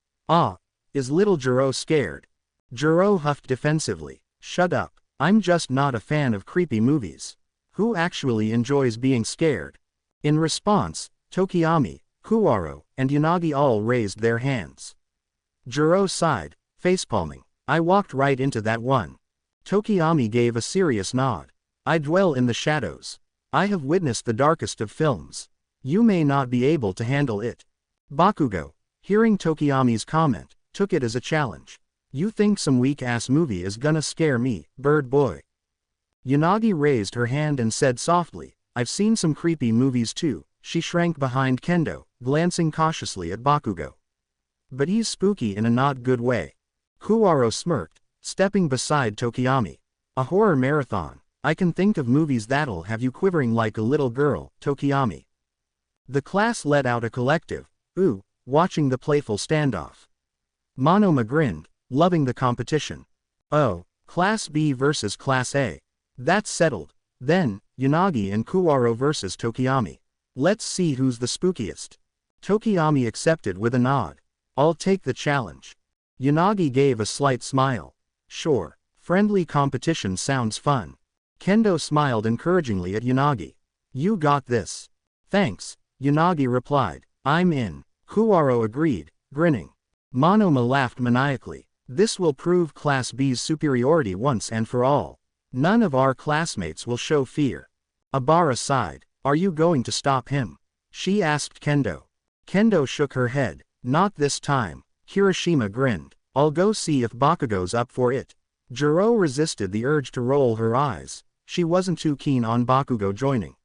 Is little Jiro scared? Jiro huffed defensively. Shut up, I'm just not a fan of creepy movies. Who actually enjoys being scared? In response, Tokiyami, Kuwaro, and Yanagi all raised their hands. Jiro sighed, facepalming. I walked right into that one. Tokiyami gave a serious nod. I dwell in the shadows. I have witnessed the darkest of films. You may not be able to handle it. Bakugo, hearing Tokiyami's comment, took it as a challenge. You think some weak-ass movie is gonna scare me, bird boy? Yanagi raised her hand and said softly, I've seen some creepy movies too. She shrank behind Kendo, glancing cautiously at Bakugo. But he's spooky in a not good way. Kuwaro smirked, stepping beside Tokiyami. A horror marathon. I can think of movies that'll have you quivering like a little girl, Tokiyami. The class let out a collective, ooh, watching the playful standoff. Monoma grinned, loving the competition. Oh, Class B versus Class A. That's settled. Then, Yanagi and Kuwaro versus Tokiyami. Let's see who's the spookiest. Tokiyami accepted with a nod. I'll take the challenge. Yanagi gave a slight smile. Sure, friendly competition sounds fun. Kendo smiled encouragingly at Yanagi. You got this. Thanks, Yanagi replied. I'm in. Kuwaro agreed, grinning. Monoma laughed maniacally. This will prove Class B's superiority once and for all. None of our classmates will show fear. Abara sighed. Are you going to stop him? She asked Kendo. Kendo shook her head. Not this time. Kirishima grinned. I'll go see if Bakugo's up for it. Jiro resisted the urge to roll her eyes. She wasn't too keen on Bakugo joining.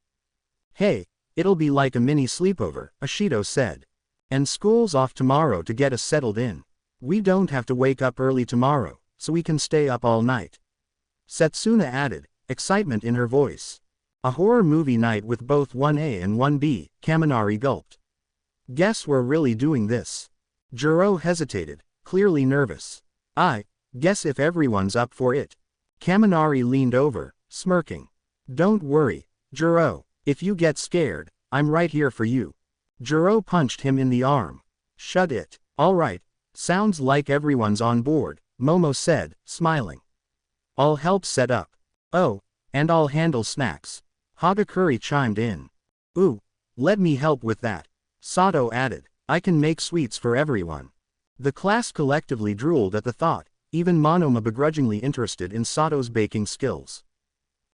Hey, it'll be like a mini sleepover, Ashido said. And school's off tomorrow to get us settled in. We don't have to wake up early tomorrow, so we can stay up all night. Setsuna added, excitement in her voice. A horror movie night with both 1A and 1B, Kaminari gulped. Guess we're really doing this. Jiro hesitated, clearly nervous. I guess if everyone's up for it. Kaminari leaned over, smirking. Don't worry, Jiro, if you get scared, I'm right here for you. Jiro punched him in the arm. Shut it. All right, sounds like everyone's on board, Momo said, smiling. I'll help set up. Oh, and I'll handle snacks. Hagakure chimed in. Ooh, let me help with that. Sato added, I can make sweets for everyone. The class collectively drooled at the thought, even Monoma begrudgingly interested in Sato's baking skills.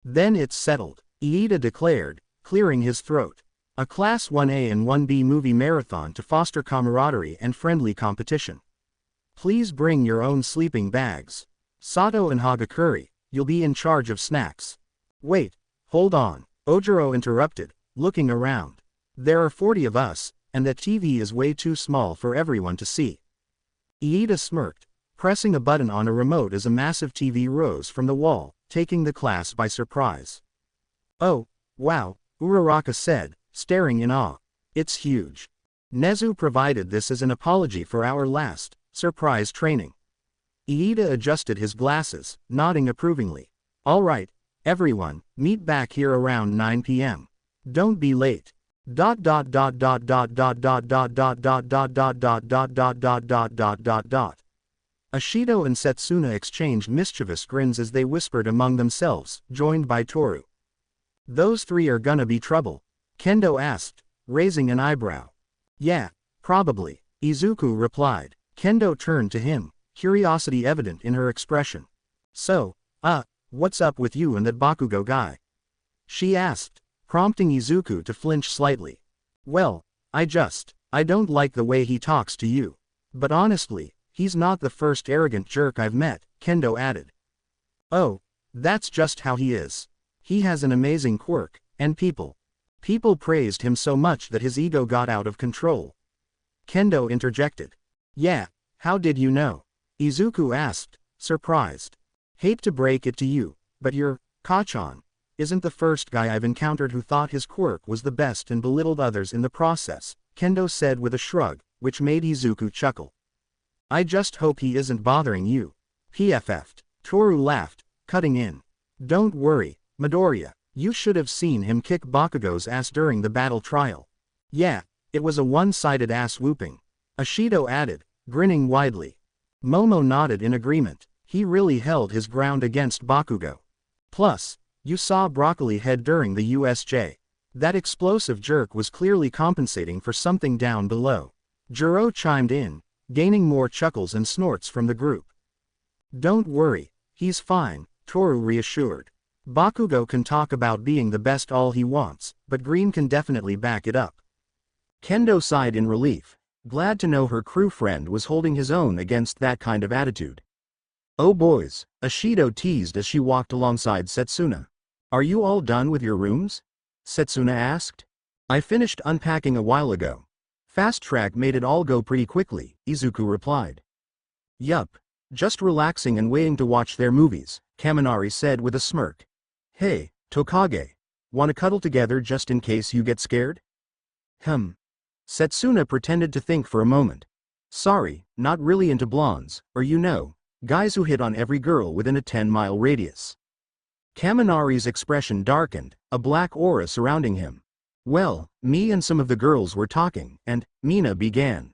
Then it's settled, Iida declared, clearing his throat. A Class 1A and 1B movie marathon to foster camaraderie and friendly competition. Please bring your own sleeping bags. Sato and Hagakure, you'll be in charge of snacks. Wait, hold on, Ojiro interrupted, looking around. There are 40 of us, and the TV is way too small for everyone to see. Iida smirked, pressing a button on a remote as a massive TV rose from the wall, taking the class by surprise. Oh, wow, Uraraka said, staring in awe. It's huge. Nezu provided this as an apology for our last, surprise training. Iida adjusted his glasses, nodding approvingly. All right, everyone, meet back here around 9 p.m. Don't be late. Ashito and Setsuna exchanged mischievous grins as they whispered among themselves, joined by Toru. Those three are gonna be trouble? Kendo asked, raising an eyebrow. Yeah, probably, Izuku replied. Kendo turned to him, curiosity evident in her expression. So, what's up with you and that Bakugo guy? She asked, prompting Izuku to flinch slightly. Well, I don't like the way he talks to you. But honestly, he's not the first arrogant jerk I've met, Kendo added. Oh, that's just how he is. He has an amazing quirk, and people praised him so much that his ego got out of control. Kendo interjected. Yeah, how did you know? Izuku asked, surprised. Hate to break it to you, but your Kachan isn't the first guy I've encountered who thought his quirk was the best and belittled others in the process, Kendo said with a shrug, which made Izuku chuckle. I just hope he isn't bothering you. PFF'd. Toru laughed, cutting in. Don't worry, Midoriya, you should have seen him kick Bakugo's ass during the battle trial. Yeah, it was a one-sided ass whooping. Ashito added, grinning widely. Momo nodded in agreement. He really held his ground against Bakugo. Plus, you saw Broccoli head during the USJ. That explosive jerk was clearly compensating for something down below. Jiro chimed in, gaining more chuckles and snorts from the group. Don't worry, he's fine, Toru reassured. Bakugo can talk about being the best all he wants, but Green can definitely back it up. Kendo sighed in relief, glad to know her crew friend was holding his own against that kind of attitude. Oh boys, Ashito teased as she walked alongside Setsuna. Are you all done with your rooms? Setsuna asked. I finished unpacking a while ago. Fast track made it all go pretty quickly, Izuku replied. Yup, just relaxing and waiting to watch their movies, Kaminari said with a smirk. Hey, Tokage, wanna cuddle together just in case you get scared? Setsuna pretended to think for a moment. Sorry, not really into blondes, or guys who hit on every girl within a 10-mile radius. Kaminari's expression darkened, a black aura surrounding him. Well, me and some of the girls were talking, and Mina began.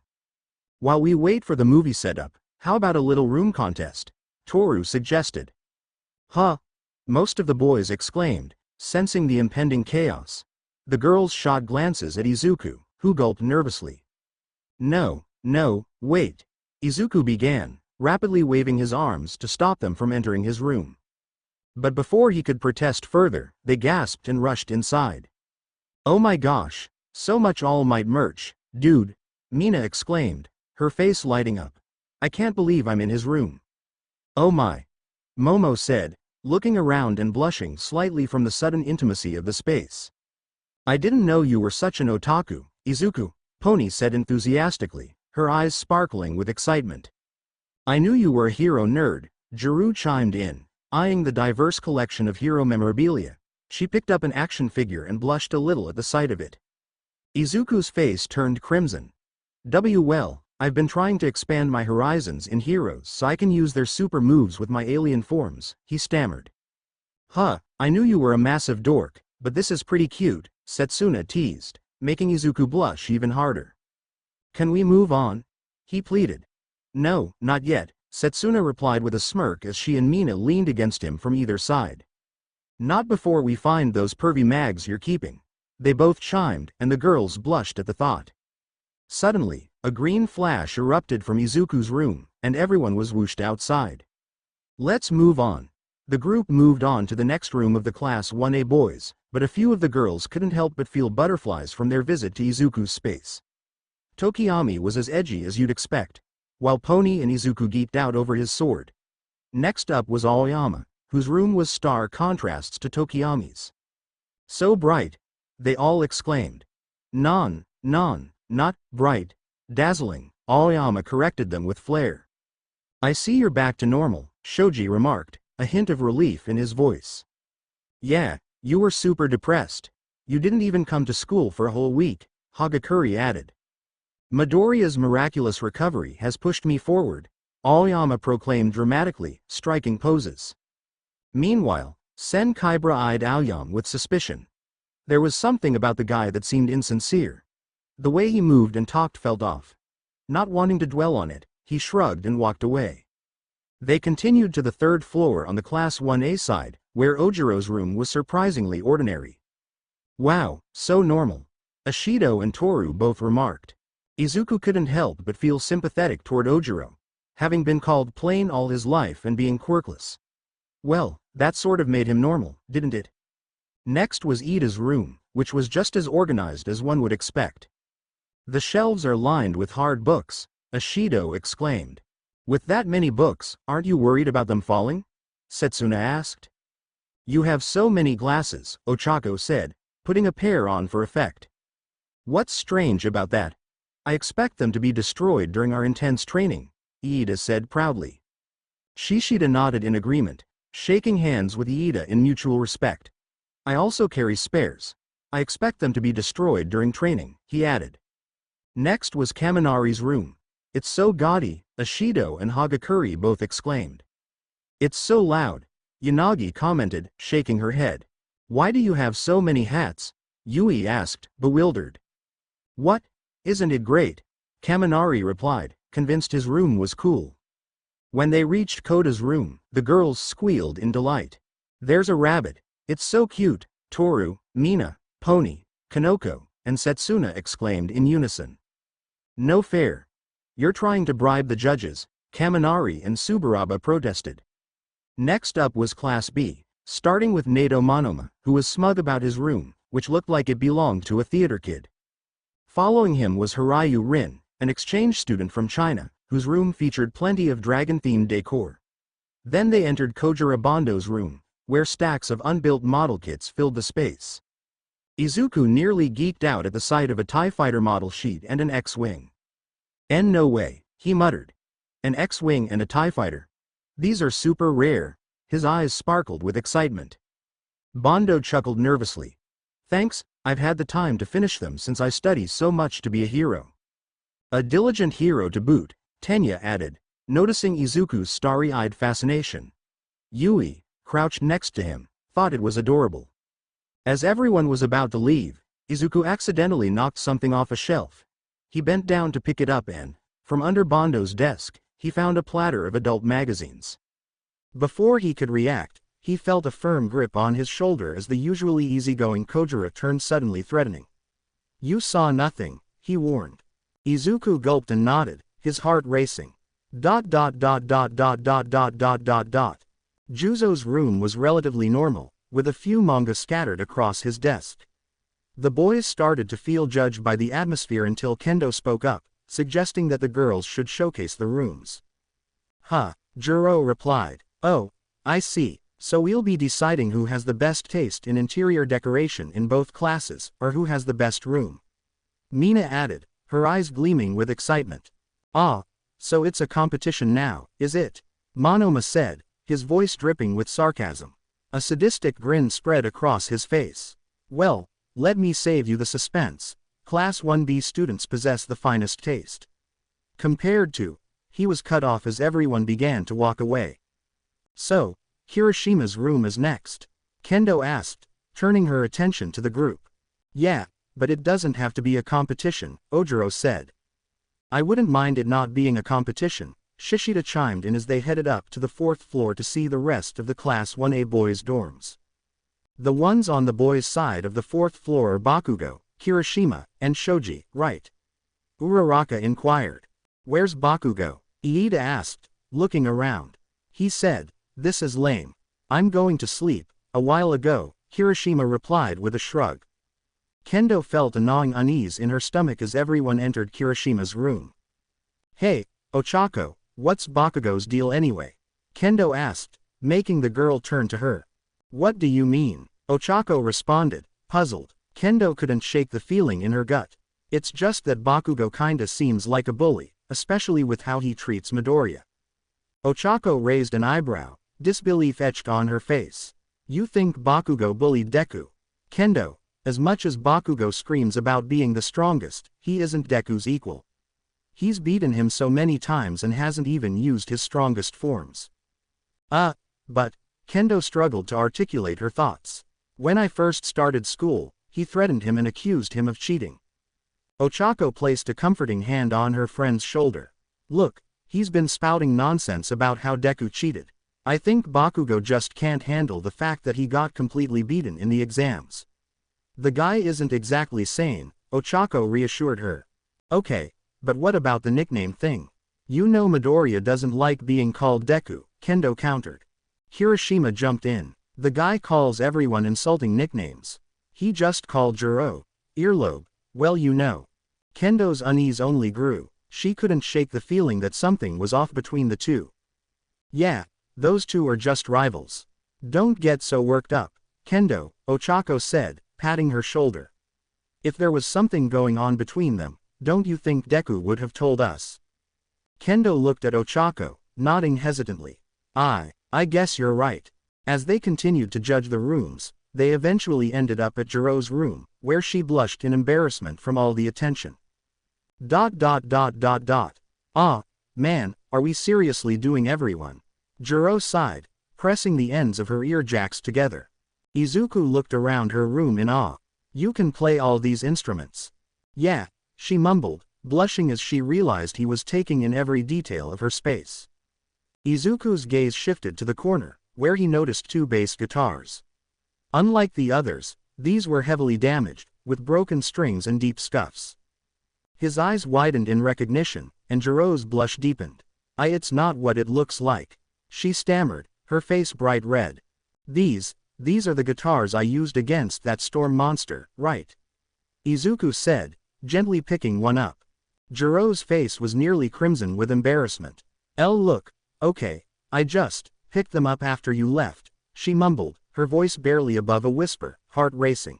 While we wait for the movie setup, how about a little room contest? Toru suggested. Huh? Most of the boys exclaimed, sensing the impending chaos. The girls shot glances at Izuku, who gulped nervously. No, wait. Izuku began, rapidly waving his arms to stop them from entering his room. But before he could protest further, they gasped and rushed inside. Oh my gosh, so much All Might merch, dude, Mina exclaimed, her face lighting up. I can't believe I'm in his room. Oh my, Momo said, looking around and blushing slightly from the sudden intimacy of the space. I didn't know you were such an otaku, Izuku, Pony said enthusiastically, her eyes sparkling with excitement. I knew you were a hero nerd, Jiro chimed in, eyeing the diverse collection of hero memorabilia. She picked up an action figure and blushed a little at the sight of it. Izuku's face turned crimson. Well, I've been trying to expand my horizons in heroes so I can use their super moves with my alien forms, he stammered. Huh, I knew you were a massive dork, but this is pretty cute, Setsuna teased, making Izuku blush even harder. Can we move on? He pleaded. No, not yet, Setsuna replied with a smirk as she and Mina leaned against him from either side. Not before we find those pervy mags you're keeping. They both chimed, and the girls blushed at the thought. Suddenly, a green flash erupted from Izuku's room, and everyone was whooshed outside. Let's move on. The group moved on to the next room of the Class 1A boys, but a few of the girls couldn't help but feel butterflies from their visit to Izuku's space. Tokiyami was as edgy as you'd expect, while Pony and Izuku geeked out over his sword. Next up was Aoyama, whose room was stark contrasts to Tokiyami's. So bright, they all exclaimed. Not bright, dazzling, Aoyama corrected them with flair. I see you're back to normal, Shoji remarked, a hint of relief in his voice. Yeah, you were super depressed. You didn't even come to school for a whole week, Hagakure added. Midoriya's miraculous recovery has pushed me forward, Aoyama proclaimed dramatically, striking poses. Meanwhile, Sen Kaibra eyed Aoyama with suspicion. There was something about the guy that seemed insincere. The way he moved and talked felt off. Not wanting to dwell on it, he shrugged and walked away. They continued to the third floor on the Class 1A side, where Ojiro's room was surprisingly ordinary. Wow, so normal. Ashido and Toru both remarked. Izuku couldn't help but feel sympathetic toward Ojiro, having been called plain all his life and being quirkless. Well, that sort of made him normal, didn't it? Next was Ida's room, which was just as organized as one would expect. The shelves are lined with hard books, Ashido exclaimed. With that many books, aren't you worried about them falling? Setsuna asked. You have so many glasses, Ochako said, putting a pair on for effect. What's strange about that? I expect them to be destroyed during our intense training, Ida said proudly. Shishida nodded in agreement, shaking hands with Ida in mutual respect. I also carry spares. I expect them to be destroyed during training, he added. Next was Kaminari's room. It's so gaudy, Ashido and Hagakure both exclaimed. It's so loud, Yanagi commented, shaking her head. Why do you have so many hats? Yui asked, bewildered. What? Isn't it great? Kaminari replied, convinced his room was cool. When they reached Koda's room, the girls squealed in delight. There's a rabbit. It's so cute, Toru, Mina, Pony, Kanoko, and Setsuna exclaimed in unison. No fair. You're trying to bribe the judges, Kaminari and Subaraba protested. Next up was Class B, starting with Nato Monoma, who was smug about his room, which looked like it belonged to a theater kid. Following him was Hiryu Rin, an exchange student from China, whose room featured plenty of dragon-themed decor. Then they entered Kojiro Bando's room, where stacks of unbuilt model kits filled the space. Izuku nearly geeked out at the sight of a TIE fighter model sheet and an X-Wing. No way, he muttered. An X-Wing and a TIE fighter. These are super rare. His eyes sparkled with excitement. Bando chuckled nervously. Thanks, I've had the time to finish them since I study so much to be a hero. A diligent hero to boot, Tenya added, noticing Izuku's starry-eyed fascination. Yui, crouched next to him, thought it was adorable. As everyone was about to leave, Izuku accidentally knocked something off a shelf. He bent down to pick it up and, from under Bando's desk, he found a platter of adult magazines. Before he could react, he felt a firm grip on his shoulder as the usually easygoing Kojiro turned suddenly threatening. You saw nothing, he warned. Izuku gulped and nodded, his heart racing. Juzo's room was relatively normal, with a few manga scattered across his desk. The boys started to feel judged by the atmosphere until Kendo spoke up, suggesting that the girls should showcase the rooms. Juro replied. Oh, I see, so we'll be deciding who has the best taste in interior decoration in both classes, or who has the best room. Mina added, her eyes gleaming with excitement. Ah, so it's a competition now, is it? Monoma said, his voice dripping with sarcasm. A sadistic grin spread across his face. Well, let me save you the suspense. Class 1B students possess the finest taste. Compared to, he was cut off as everyone began to walk away. So, Hiroshima's room is next? Kendo asked, turning her attention to the group. Yeah, but it doesn't have to be a competition, Ojiro said. I wouldn't mind it not being a competition, Shishida chimed in as they headed up to the 4th floor to see the rest of the Class 1A boys' dorms. The ones on the boys' side of the 4th floor are Bakugo, Hiroshima, and Shoji, right? Uraraka inquired. Where's Bakugo? Iida asked, looking around. He said, this is lame. I'm going to sleep. A while ago, Hiroshima replied with a shrug. Kendo felt a gnawing unease in her stomach as everyone entered Hirošima's room. Hey, Ochako, what's Bakugo's deal anyway? Kendo asked, making the girl turn to her. What do you mean? Ochako responded, puzzled. Kendo couldn't shake the feeling in her gut. It's just that Bakugo kinda seems like a bully, especially with how he treats Midoriya. Ochako raised an eyebrow, disbelief etched on her face. You think Bakugo bullied Deku? Kendo, as much as Bakugo screams about being the strongest, he isn't Deku's equal. He's beaten him so many times and hasn't even used his strongest forms. But, Kendo struggled to articulate her thoughts. When I first started school, he threatened him and accused him of cheating. Ochako placed a comforting hand on her friend's shoulder. Look, he's been spouting nonsense about how Deku cheated. I think Bakugo just can't handle the fact that he got completely beaten in the exams. The guy isn't exactly sane, Ochako reassured her. Okay, but what about the nickname thing? You know Midoriya doesn't like being called Deku, Kendo countered. Hiroshima jumped in. The guy calls everyone insulting nicknames. He just called Jiro, earlobe, well you know. Kendo's unease only grew. She couldn't shake the feeling that something was off between the two. Yeah, those two are just rivals. Don't get so worked up, Kendo, Ochako said, patting her shoulder. If there was something going on between them, don't you think Deku would have told us? Kendo looked at Ochako, nodding hesitantly. I guess you're right. As they continued to judge the rooms, they eventually ended up at Jiro's room, where she blushed in embarrassment from all the attention. Ah, man, are we seriously doing everyone? Jiro sighed, pressing the ends of her ear jacks together. Izuku looked around her room in awe. You can play all these instruments. Yeah, she mumbled, blushing as she realized he was taking in every detail of her space. Izuku's gaze shifted to the corner, where he noticed two bass guitars. Unlike the others, these were heavily damaged, with broken strings and deep scuffs. His eyes widened in recognition, and Jiro's blush deepened. It's not what it looks like. She stammered, her face bright red. These are the guitars I used against that storm monster, right? Izuku said, gently picking one up. Jiro's face was nearly crimson with embarrassment. Look, okay, I just picked them up after you left, she mumbled, her voice barely above a whisper, heart racing.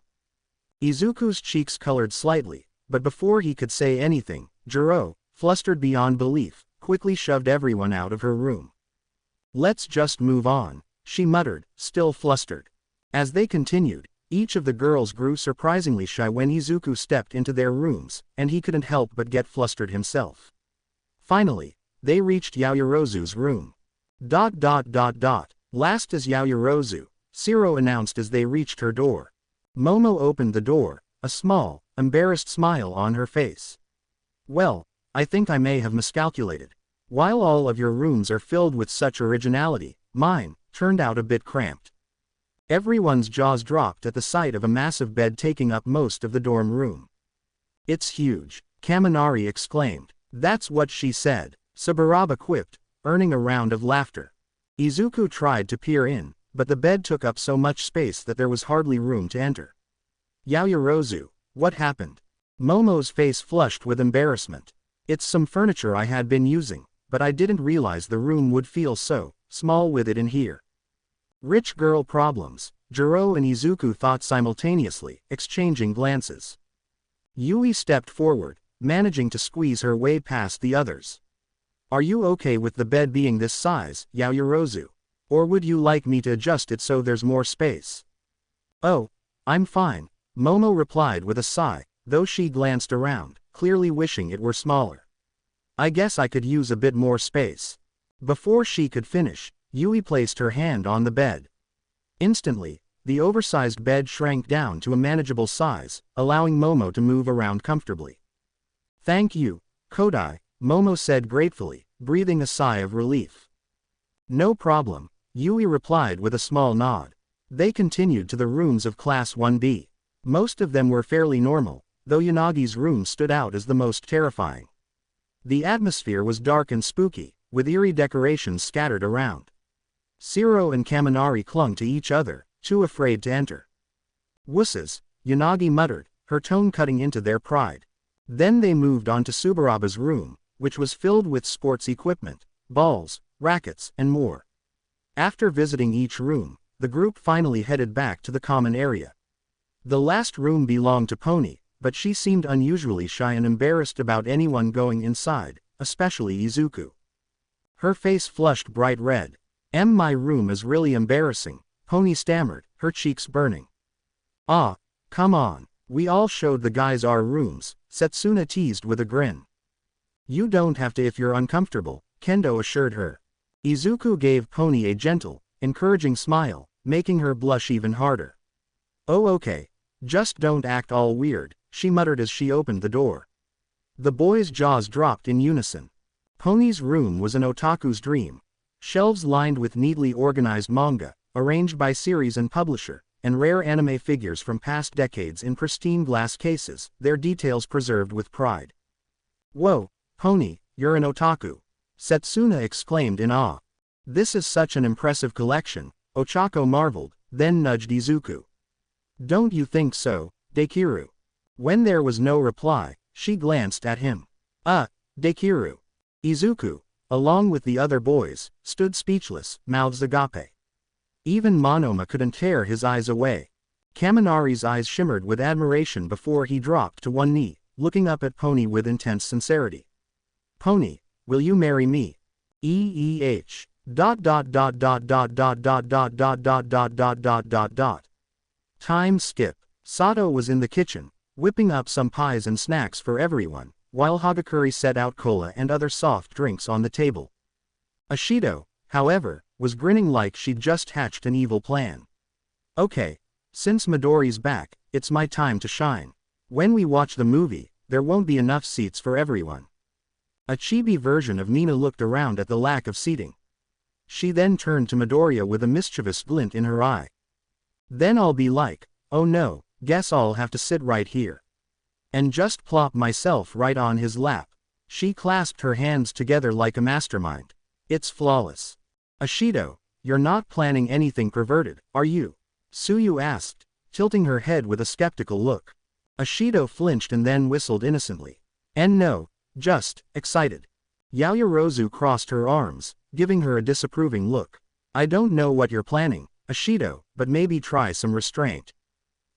Izuku's cheeks colored slightly, but before he could say anything, Jiro, flustered beyond belief, quickly shoved everyone out of her room. Let's just move on, she muttered, still flustered. As they continued, each of the girls grew surprisingly shy when Izuku stepped into their rooms, and he couldn't help but get flustered himself. Finally, they reached Yaoyorozu's room. Last is Yaoyorozu, Shiro announced as they reached her door. Momo opened the door, a small, embarrassed smile on her face. Well, I think I may have miscalculated. While all of your rooms are filled with such originality, mine turned out a bit cramped. Everyone's jaws dropped at the sight of a massive bed taking up most of the dorm room. It's huge, Kaminari exclaimed. That's what she said, Saburaba quipped, earning a round of laughter. Izuku tried to peer in, but the bed took up so much space that there was hardly room to enter. Yaoyorozu, what happened? Momo's face flushed with embarrassment. It's some furniture I had been using, but I didn't realize the room would feel so small with it in here. Rich girl problems, Jiro and Izuku thought simultaneously, exchanging glances. Yui stepped forward, managing to squeeze her way past the others. Are you okay with the bed being this size, Yaoyorozu? Or would you like me to adjust it so there's more space? Oh, I'm fine, Momo replied with a sigh, though she glanced around, clearly wishing it were smaller. I guess I could use a bit more space. Before she could finish, Yui placed her hand on the bed. Instantly, the oversized bed shrank down to a manageable size, allowing Momo to move around comfortably. Thank you, Kodai, Momo said gratefully, breathing a sigh of relief. No problem, Yui replied with a small nod. They continued to the rooms of Class 1B. Most of them were fairly normal, though Yanagi's room stood out as the most terrifying. The atmosphere was dark and spooky, with eerie decorations scattered around. Shiro and Kaminari clung to each other, too afraid to enter. Wusses, Yanagi muttered, her tone cutting into their pride. Then they moved on to Subaraba's room, which was filled with sports equipment, balls, rackets, and more. After visiting each room, the group finally headed back to the common area. The last room belonged to Pony, but she seemed unusually shy and embarrassed about anyone going inside, especially Izuku. Her face flushed bright red. My room is really embarrassing, Pony stammered, her cheeks burning. Ah, come on, we all showed the guys our rooms, Setsuna teased with a grin. You don't have to if you're uncomfortable, Kendo assured her. Izuku gave Pony a gentle, encouraging smile, making her blush even harder. Oh okay, just don't act all weird, she muttered as she opened the door. The boys' jaws dropped in unison. Pony's room was an otaku's dream. Shelves lined with neatly organized manga, arranged by series and publisher, and rare anime figures from past decades in pristine glass cases, their details preserved with pride. Whoa, Pony, you're an otaku! Setsuna exclaimed in awe. This is such an impressive collection, Ochako marveled, then nudged Izuku. Don't you think so, Dekiru? When there was no reply, she glanced at him. Dekiru. Izuku, along with the other boys, stood speechless, mouths agape. Even Monoma couldn't tear his eyes away. Kaminari's eyes shimmered with admiration before he dropped to one knee, looking up at Pony with intense sincerity. Pony, will you marry me? Time skip. Sato was in the kitchen, whipping up some pies and snacks for everyone, while Hagakure set out cola and other soft drinks on the table. Ashido, however, was grinning like she'd just hatched an evil plan. Okay, since Midori's back, it's my time to shine. When we watch the movie, there won't be enough seats for everyone. A chibi version of Nina looked around at the lack of seating. She then turned to Midoriya with a mischievous glint in her eye. Then I'll be like, oh no, guess I'll have to sit right here. And just plop myself right on his lap. She clasped her hands together like a mastermind. It's flawless. Ashido, you're not planning anything perverted, are you? Tsuyu asked, tilting her head with a skeptical look. Ashido flinched and then whistled innocently. And no, just excited. Yaoyorozu crossed her arms, giving her a disapproving look. I don't know what you're planning, Ashido, but maybe try some restraint.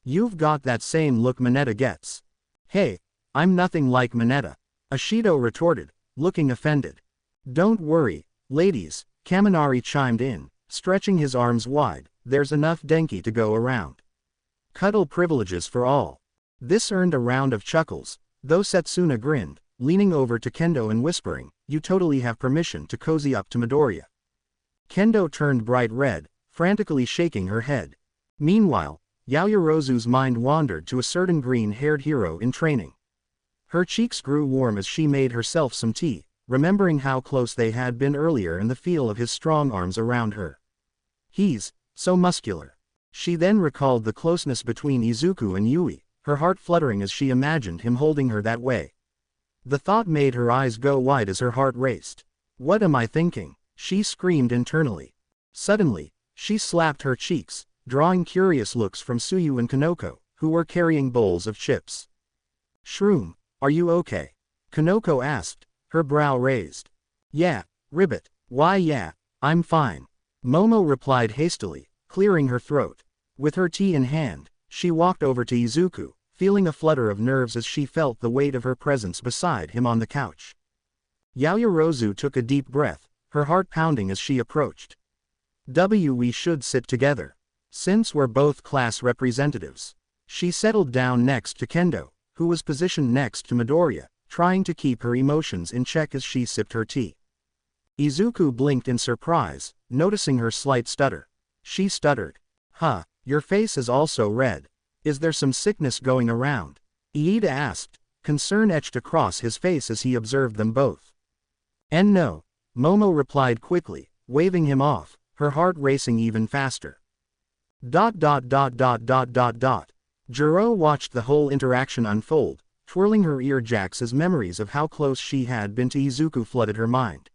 You've got that same look Mineta gets. Hey, I'm nothing like Mineta, Ashido retorted, looking offended. Don't worry, ladies, Kaminari chimed in, stretching his arms wide, there's enough Denki to go around. Cuddle privileges for all. This earned a round of chuckles, though Setsuna grinned, leaning over to Kendo and whispering, you totally have permission to cozy up to Midoriya. Kendo turned bright red, frantically shaking her head. Meanwhile, Yaoyorozu's mind wandered to a certain green-haired hero in training. Her cheeks grew warm as she made herself some tea, remembering how close they had been earlier and the feel of his strong arms around her. He's so muscular. She then recalled the closeness between Izuku and Yui, her heart fluttering as she imagined him holding her that way. The thought made her eyes go wide as her heart raced. What am I thinking? She screamed internally. Suddenly, she slapped her cheeks, drawing curious looks from Tsuyu and Kanoko, who were carrying bowls of chips. Shroom, are you okay? Kanoko asked, her brow raised. Yeah, Ribbit, why yeah, I'm fine. Momo replied hastily, clearing her throat. With her tea in hand, she walked over to Izuku, feeling a flutter of nerves as she felt the weight of her presence beside him on the couch. Yaoyorozu took a deep breath, her heart pounding as she approached. We should sit together. Since we're both class representatives. She settled down next to Kendo, who was positioned next to Midoriya, trying to keep her emotions in check as she sipped her tea. Izuku blinked in surprise, noticing her slight stutter. She stuttered. Huh, your face is also red. Is there some sickness going around? Iida asked, concern etched across his face as he observed them both. And no, Momo replied quickly, waving him off, her heart racing even faster. Juro watched the whole interaction unfold, twirling her earjacks as memories of how close she had been to Izuku flooded her mind.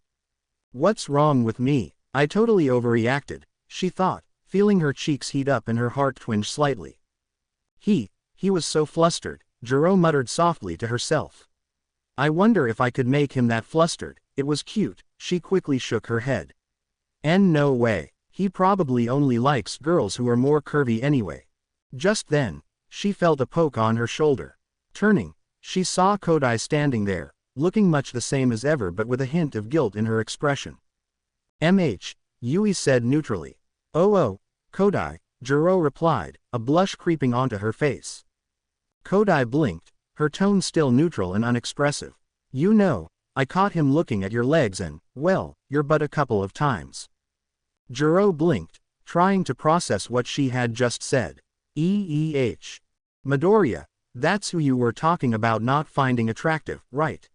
What's wrong with me? I totally overreacted, she thought, feeling her cheeks heat up and her heart twinge slightly. He was so flustered, Juro muttered softly to herself. I wonder if I could make him that flustered. It was cute, she quickly shook her head. And no way, he probably only likes girls who are more curvy anyway. Just then, she felt a poke on her shoulder. Turning, she saw Kodai standing there, looking much the same as ever but with a hint of guilt in her expression. Yui said neutrally. Oh, Kodai, Juro replied, a blush creeping onto her face. Kodai blinked, her tone still neutral and unexpressive. You know, I caught him looking at your legs and, well, your butt a couple of times. Juro blinked, trying to process what she had just said. Midoriya, that's who you were talking about not finding attractive, right?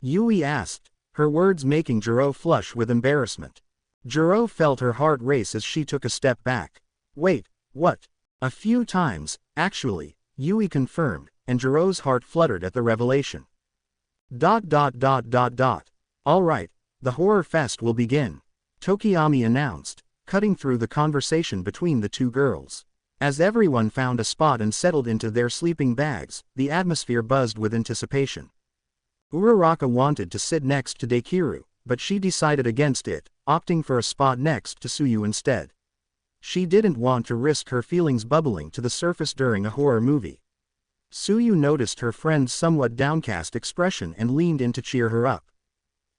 Yui asked, her words making Juro flush with embarrassment. Juro felt her heart race as she took a step back. Wait, what? A few times, actually, Yui confirmed, and Juro's heart fluttered at the revelation. Alright, the horror fest will begin, Tokiyami announced, cutting through the conversation between the two girls. As everyone found a spot and settled into their sleeping bags, the atmosphere buzzed with anticipation. Uraraka wanted to sit next to Dekiru, but she decided against it, opting for a spot next to Tsuyu instead. She didn't want to risk her feelings bubbling to the surface during a horror movie. Tsuyu noticed her friend's somewhat downcast expression and leaned in to cheer her up.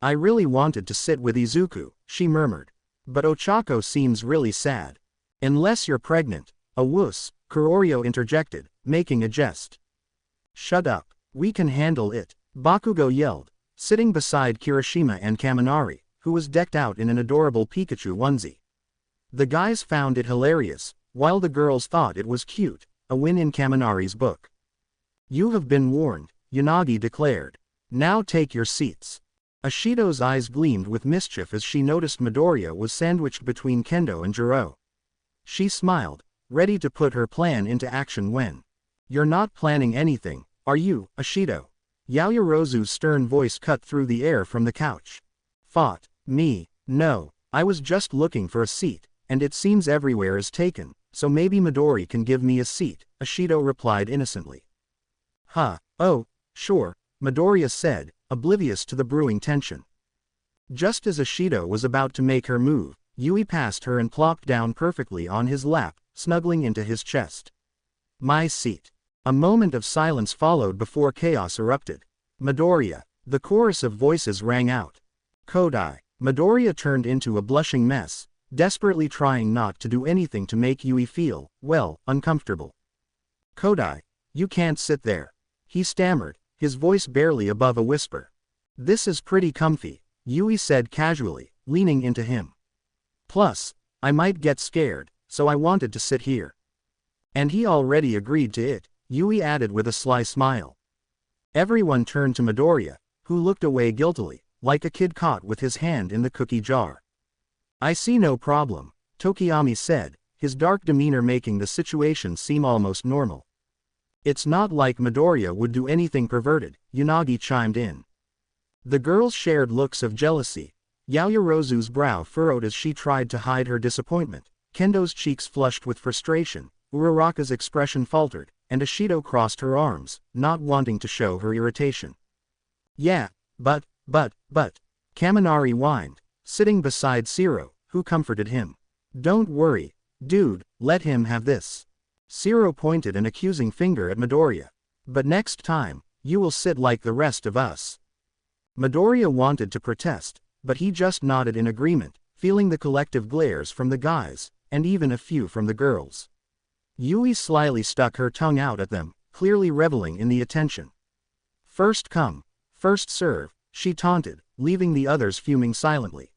I really wanted to sit with Izuku, she murmured. But Ochako seems really sad. Unless you're pregnant. A wuss, Kurorio interjected, making a jest. Shut up, we can handle it, Bakugo yelled, sitting beside Kirishima and Kaminari, who was decked out in an adorable Pikachu onesie. The guys found it hilarious, while the girls thought it was cute, a win in Kaminari's book. You have been warned, Yanagi declared. Now take your seats. Ashido's eyes gleamed with mischief as she noticed Midoriya was sandwiched between Kendo and Juro. She smiled, ready to put her plan into action when. You're not planning anything, are you, Ashido? Yaoyorozu's stern voice cut through the air from the couch. Me, no, I was just looking for a seat, and it seems everywhere is taken, so maybe Midori can give me a seat, Ashido replied innocently. Oh, sure, Midoriya said, oblivious to the brewing tension. Just as Ashido was about to make her move, Yui passed her and plopped down perfectly on his lap, snuggling into his chest. My seat. A moment of silence followed before chaos erupted. Midoriya. The chorus of voices rang out. Kodai. Midoriya turned into a blushing mess, desperately trying not to do anything to make Yui feel, well, uncomfortable. Kodai. You can't sit there. He stammered, his voice barely above a whisper. This is pretty comfy, Yui said casually, leaning into him. Plus, I might get scared, so I wanted to sit here. And he already agreed to it, Yui added with a sly smile. Everyone turned to Midoriya, who looked away guiltily, like a kid caught with his hand in the cookie jar. I see no problem, Tokiyami said, his dark demeanor making the situation seem almost normal. It's not like Midoriya would do anything perverted, Yanagi chimed in. The girls shared looks of jealousy. Yaoyorozu's brow furrowed as she tried to hide her disappointment, Kendo's cheeks flushed with frustration, Uraraka's expression faltered, and Ashido crossed her arms, not wanting to show her irritation. Yeah, but, Kaminari whined, sitting beside Shiro, who comforted him. Don't worry, dude, let him have this. Shiro pointed an accusing finger at Midoriya. But next time, you will sit like the rest of us. Midoriya wanted to protest, but he just nodded in agreement, feeling the collective glares from the guys, and even a few from the girls. Yui slyly stuck her tongue out at them, clearly reveling in the attention. First come, first serve, she taunted, leaving the others fuming silently.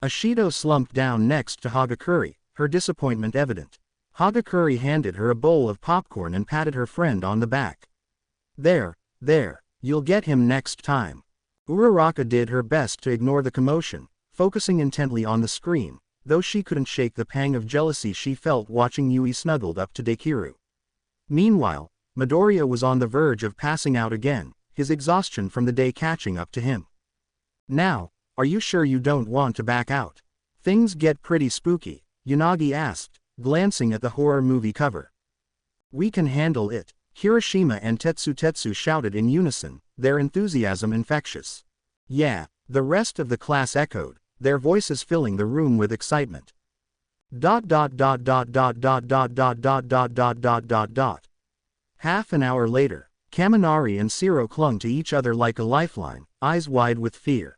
Ashido slumped down next to Hagakure, her disappointment evident. Hagakure handed her a bowl of popcorn and patted her friend on the back. There, you'll get him next time. Uraraka did her best to ignore the commotion, focusing intently on the screen, though she couldn't shake the pang of jealousy she felt watching Yui snuggled up to Dekiru. Meanwhile, Midoriya was on the verge of passing out again, his exhaustion from the day catching up to him. Now, are you sure you don't want to back out? Things get pretty spooky, Yanagi asked, glancing at the horror movie cover. We can handle it, Kirishima and Tetsu shouted in unison, their enthusiasm infectious. Yeah, the rest of the class echoed, their voices filling the room with excitement. Half an hour later, Kaminari and Shiro clung to each other like a lifeline, eyes wide with fear.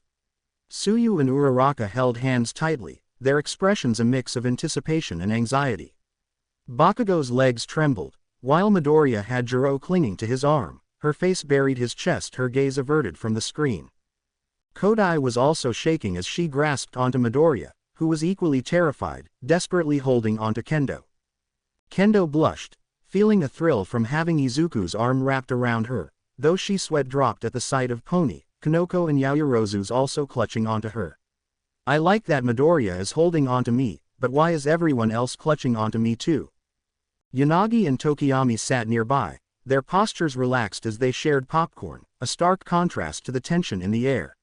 Tsuyu and Uraraka held hands tightly, their expressions a mix of anticipation and anxiety. Bakugo's legs trembled, while Midoriya had Jiro clinging to his arm, her face buried his chest, her gaze averted from the screen. Kodai was also shaking as she grasped onto Midoriya, who was equally terrified, desperately holding onto Kendo. Kendo blushed, feeling a thrill from having Izuku's arm wrapped around her, though she sweat dropped at the sight of Pony, Kanoko and Yaoyorozu's also clutching onto her. I like that Midoriya is holding onto me, but why is everyone else clutching onto me too? Yanagi and Tokiyami sat nearby, their postures relaxed as they shared popcorn, a stark contrast to the tension in the air.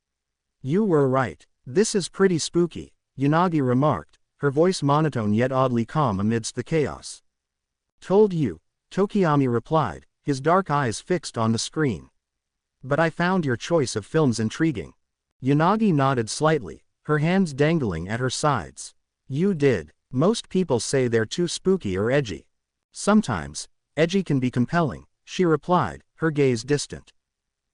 You were right, this is pretty spooky, Yanagi remarked, her voice monotone yet oddly calm amidst the chaos. Told you, Tokiyami replied, his dark eyes fixed on the screen. But I found your choice of films intriguing. Yanagi nodded slightly, her hands dangling at her sides. You did. Most people say they're too spooky or edgy. Sometimes, edgy can be compelling, she replied, her gaze distant.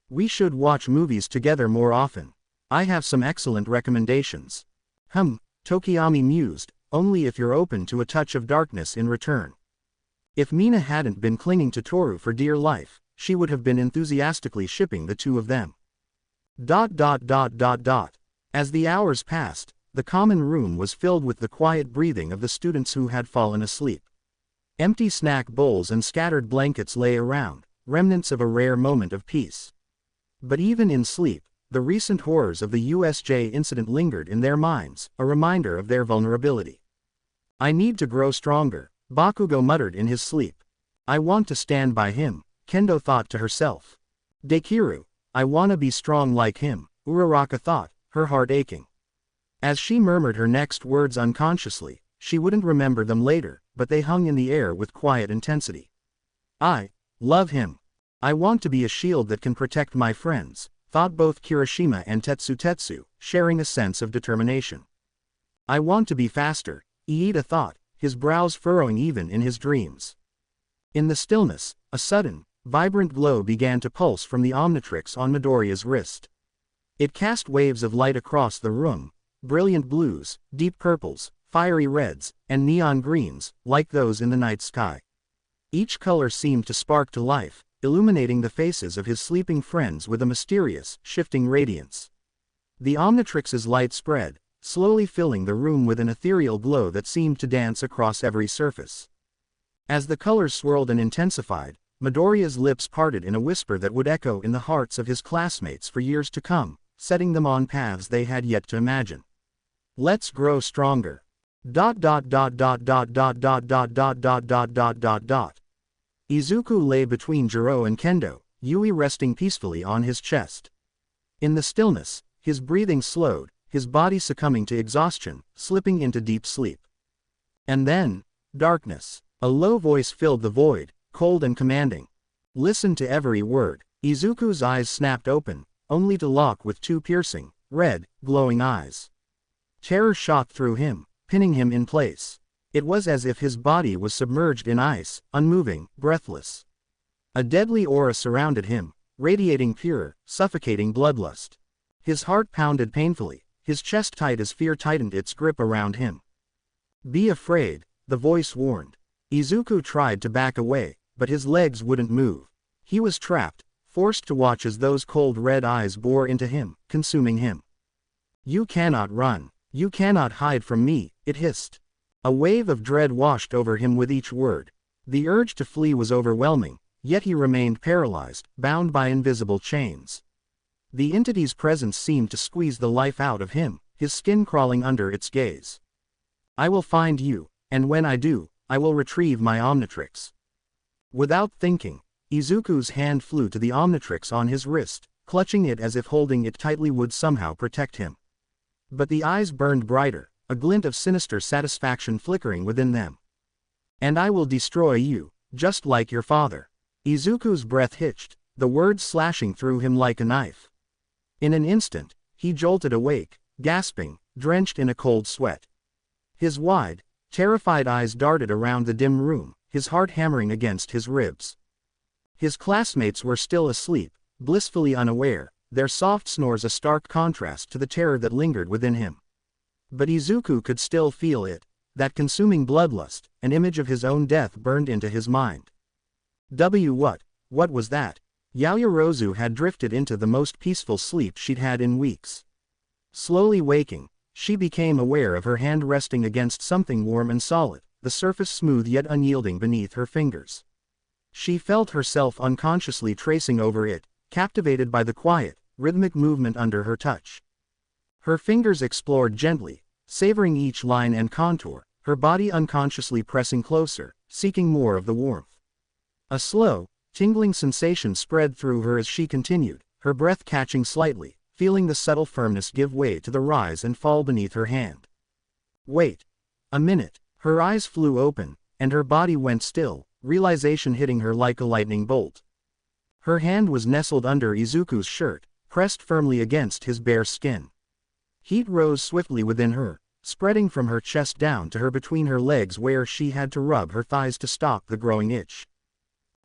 We should watch movies together more often. I have some excellent recommendations. Tokiyami mused, only if you're open to a touch of darkness in return. If Mina hadn't been clinging to Toru for dear life, she would have been enthusiastically shipping the two of them. As the hours passed, the common room was filled with the quiet breathing of the students who had fallen asleep. Empty snack bowls and scattered blankets lay around, remnants of a rare moment of peace. But even in sleep, the recent horrors of the USJ incident lingered in their minds, a reminder of their vulnerability. I need to grow stronger, Bakugo muttered in his sleep. I want to stand by him, Kendo thought to herself. Dekiru, I wanna be strong like him, Uraraka thought, her heart aching. As she murmured her next words unconsciously, she wouldn't remember them later, but they hung in the air with quiet intensity. I love him. I want to be a shield that can protect my friends, thought both Kirishima and Tetsu, sharing a sense of determination. I want to be faster, Iida thought, his brows furrowing even in his dreams. In the stillness, a sudden, vibrant glow began to pulse from the Omnitrix on Midoriya's wrist. It cast waves of light across the room, brilliant blues, deep purples, fiery reds, and neon greens, like those in the night sky. Each color seemed to spark to life, illuminating the faces of his sleeping friends with a mysterious, shifting radiance. The Omnitrix's light spread, slowly filling the room with an ethereal glow that seemed to dance across every surface. As the colors swirled and intensified, Midoriya's lips parted in a whisper that would echo in the hearts of his classmates for years to come, setting them on paths they had yet to imagine. Let's grow stronger. Izuku lay between Jiro and Kendo, Yui resting peacefully on his chest. In the stillness, his breathing slowed, his body succumbing to exhaustion, slipping into deep sleep. And then, darkness. A low voice filled the void, cold and commanding. Listen to every word. Izuku's eyes snapped open, only to lock with two piercing, red, glowing eyes. Terror shot through him, pinning him in place. It was as if his body was submerged in ice, unmoving, breathless. A deadly aura surrounded him, radiating pure, suffocating bloodlust. His heart pounded painfully, his chest tight as fear tightened its grip around him. "Be afraid," the voice warned. Izuku tried to back away, but his legs wouldn't move. He was trapped, forced to watch as those cold red eyes bore into him, consuming him. "You cannot run. You cannot hide from me," it hissed. A wave of dread washed over him with each word. The urge to flee was overwhelming, yet he remained paralyzed, bound by invisible chains. The entity's presence seemed to squeeze the life out of him, his skin crawling under its gaze. "I will find you, and when I do, I will retrieve my Omnitrix." Without thinking, Izuku's hand flew to the Omnitrix on his wrist, clutching it as if holding it tightly would somehow protect him. But the eyes burned brighter, a glint of sinister satisfaction flickering within them. "And I will destroy you, just like your father." Izuku's breath hitched, the words slashing through him like a knife. In an instant, he jolted awake, gasping, drenched in a cold sweat. His wide, terrified eyes darted around the dim room, his heart hammering against his ribs. His classmates were still asleep, blissfully unaware, their soft snores a stark contrast to the terror that lingered within him. But Izuku could still feel it, that consuming bloodlust, an image of his own death burned into his mind. What was that? Yaoyorozu had drifted into the most peaceful sleep she'd had in weeks. Slowly waking, she became aware of her hand resting against something warm and solid, the surface smooth yet unyielding beneath her fingers. She felt herself unconsciously tracing over it, captivated by the quiet, rhythmic movement under her touch. Her fingers explored gently, savoring each line and contour, her body unconsciously pressing closer, seeking more of the warmth. A slow, tingling sensation spread through her as she continued, her breath catching slightly, feeling the subtle firmness give way to the rise and fall beneath her hand. Wait a minute. Her eyes flew open, and her body went still, realization hitting her like a lightning bolt. Her hand was nestled under Izuku's shirt, pressed firmly against his bare skin. Heat rose swiftly within her, spreading from her chest down to her between her legs where she had to rub her thighs to stop the growing itch.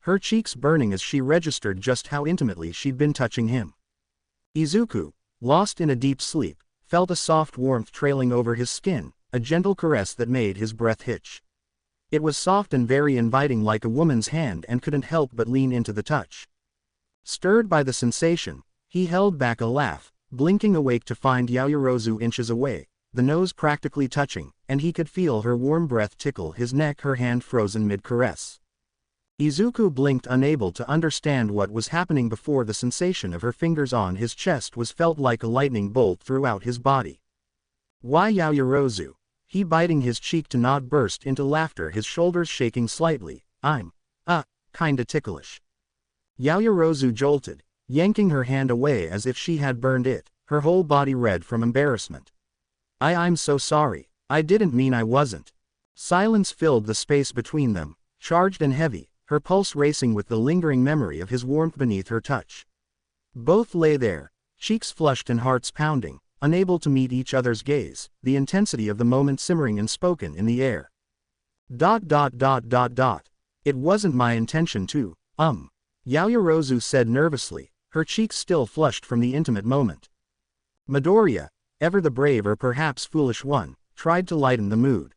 Her cheeks burning as she registered just how intimately she'd been touching him. Izuku, lost in a deep sleep, felt a soft warmth trailing over his skin, a gentle caress that made his breath hitch. It was soft and very inviting like a woman's hand and couldn't help but lean into the touch. Stirred by the sensation, he held back a laugh, blinking awake to find Yaoyorozu inches away, the nose practically touching, and he could feel her warm breath tickle his neck, her hand frozen mid-caress. Izuku blinked, unable to understand what was happening before the sensation of her fingers on his chest was felt like a lightning bolt throughout his body. "Why Yaoyorozu?" He biting his cheek to not burst into laughter, his shoulders shaking slightly. "I'm, kinda ticklish." Yaoyorozu jolted, yanking her hand away as if she had burned it, her whole body red from embarrassment. I'm so sorry. I didn't mean I wasn't." Silence filled the space between them, charged and heavy, her pulse racing with the lingering memory of his warmth beneath her touch. Both lay there, cheeks flushed and hearts pounding, unable to meet each other's gaze, the intensity of the moment simmering unspoken in the air. "It wasn't my intention to, Yaoyorozu said nervously, her cheeks still flushed from the intimate moment. Midoriya, ever the brave or perhaps foolish one, tried to lighten the mood.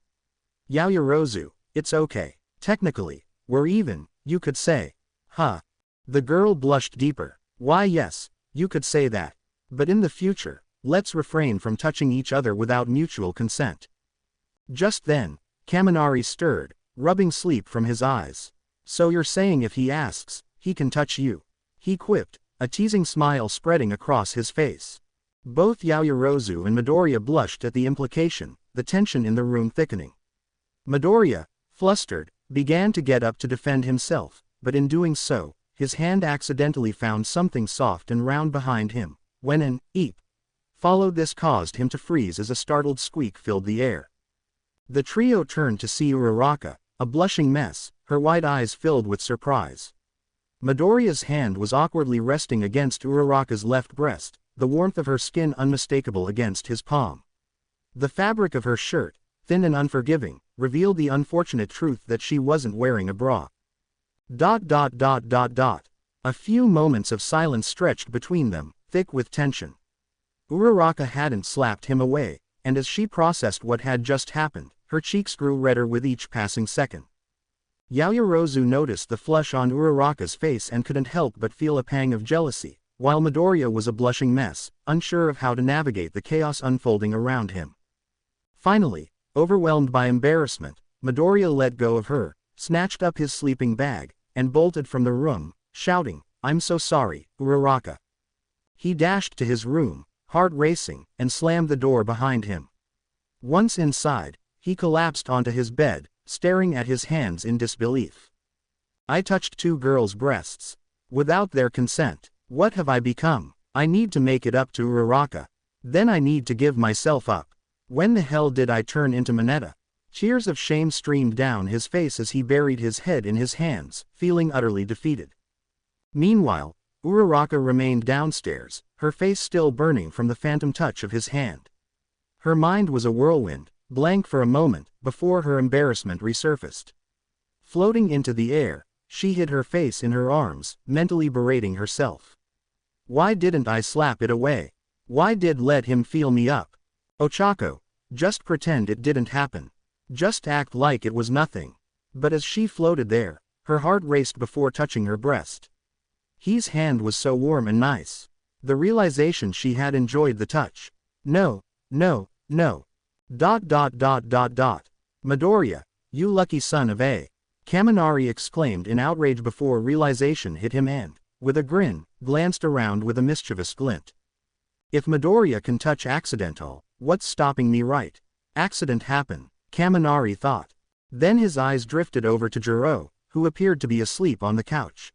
"Yaoyorozu, it's okay. Technically, we're even, you could say." "Huh." The girl blushed deeper. "Why yes, you could say that. But in the future, let's refrain from touching each other without mutual consent." Just then, Kaminari stirred, rubbing sleep from his eyes. "So you're saying if he asks, he can touch you?" he quipped, a teasing smile spreading across his face. Both Yaoyorozu and Midoriya blushed at the implication, the tension in the room thickening. Midoriya, flustered, began to get up to defend himself, but in doing so, his hand accidentally found something soft and round behind him, when an "eep" followed. This caused him to freeze as a startled squeak filled the air. The trio turned to see Uraraka, a blushing mess, her wide eyes filled with surprise. Midoriya's hand was awkwardly resting against Uraraka's left breast, the warmth of her skin unmistakable against his palm. The fabric of her shirt, thin and unforgiving, revealed the unfortunate truth that she wasn't wearing a bra. A few moments of silence stretched between them, thick with tension. Uraraka hadn't slapped him away, and as she processed what had just happened, her cheeks grew redder with each passing second. Yaoyorozu noticed the flush on Uraraka's face and couldn't help but feel a pang of jealousy, while Midoriya was a blushing mess, unsure of how to navigate the chaos unfolding around him. Finally, overwhelmed by embarrassment, Midoriya let go of her, snatched up his sleeping bag, and bolted from the room, shouting, "I'm so sorry, Uraraka." He dashed to his room, heart racing, and slammed the door behind him. Once inside, he collapsed onto his bed, staring at his hands in disbelief. "I touched two girls' breasts. Without their consent. What have I become? I need to make it up to Uraraka. Then I need to give myself up. When the hell did I turn into Mineta?" Tears of shame streamed down his face as he buried his head in his hands, feeling utterly defeated. Meanwhile, Uraraka remained downstairs, her face still burning from the phantom touch of his hand. Her mind was a whirlwind, blank for a moment, before her embarrassment resurfaced. Floating into the air, she hid her face in her arms, mentally berating herself. Why didn't I slap it away? Why did let him feel me up? Ochako, just pretend it didn't happen. Just act like it was nothing. But as she floated there, her heart raced before touching her breast. His hand was so warm and nice. The realization she had enjoyed the touch. No. Midoriya, you lucky son of a. Kaminari exclaimed in outrage before realization hit him and, with a grin, glanced around with a mischievous glint. If Midoriya can touch accidental, what's stopping me, right? Accident happen, Kaminari thought. Then his eyes drifted over to Jiro, who appeared to be asleep on the couch.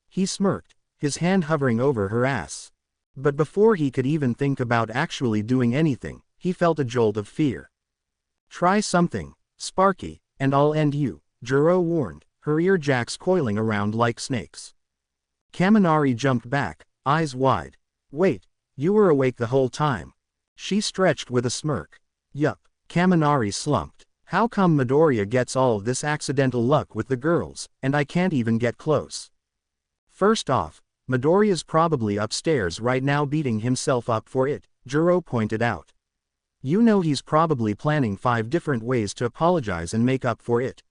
He smirked, his hand hovering over her ass. But before he could even think about actually doing anything, he felt a jolt of fear. Try something, Sparky, and I'll end you, Jiro warned, her ear jacks coiling around like snakes. Kaminari jumped back, eyes wide. Wait, you were awake the whole time? She stretched with a smirk. Yup, Kaminari slumped. How come Midoriya gets all of this accidental luck with the girls, and I can't even get close? First off, Midoriya's probably upstairs right now beating himself up for it, Jiro pointed out. You know he's probably planning 5 different ways to apologize and make up for it.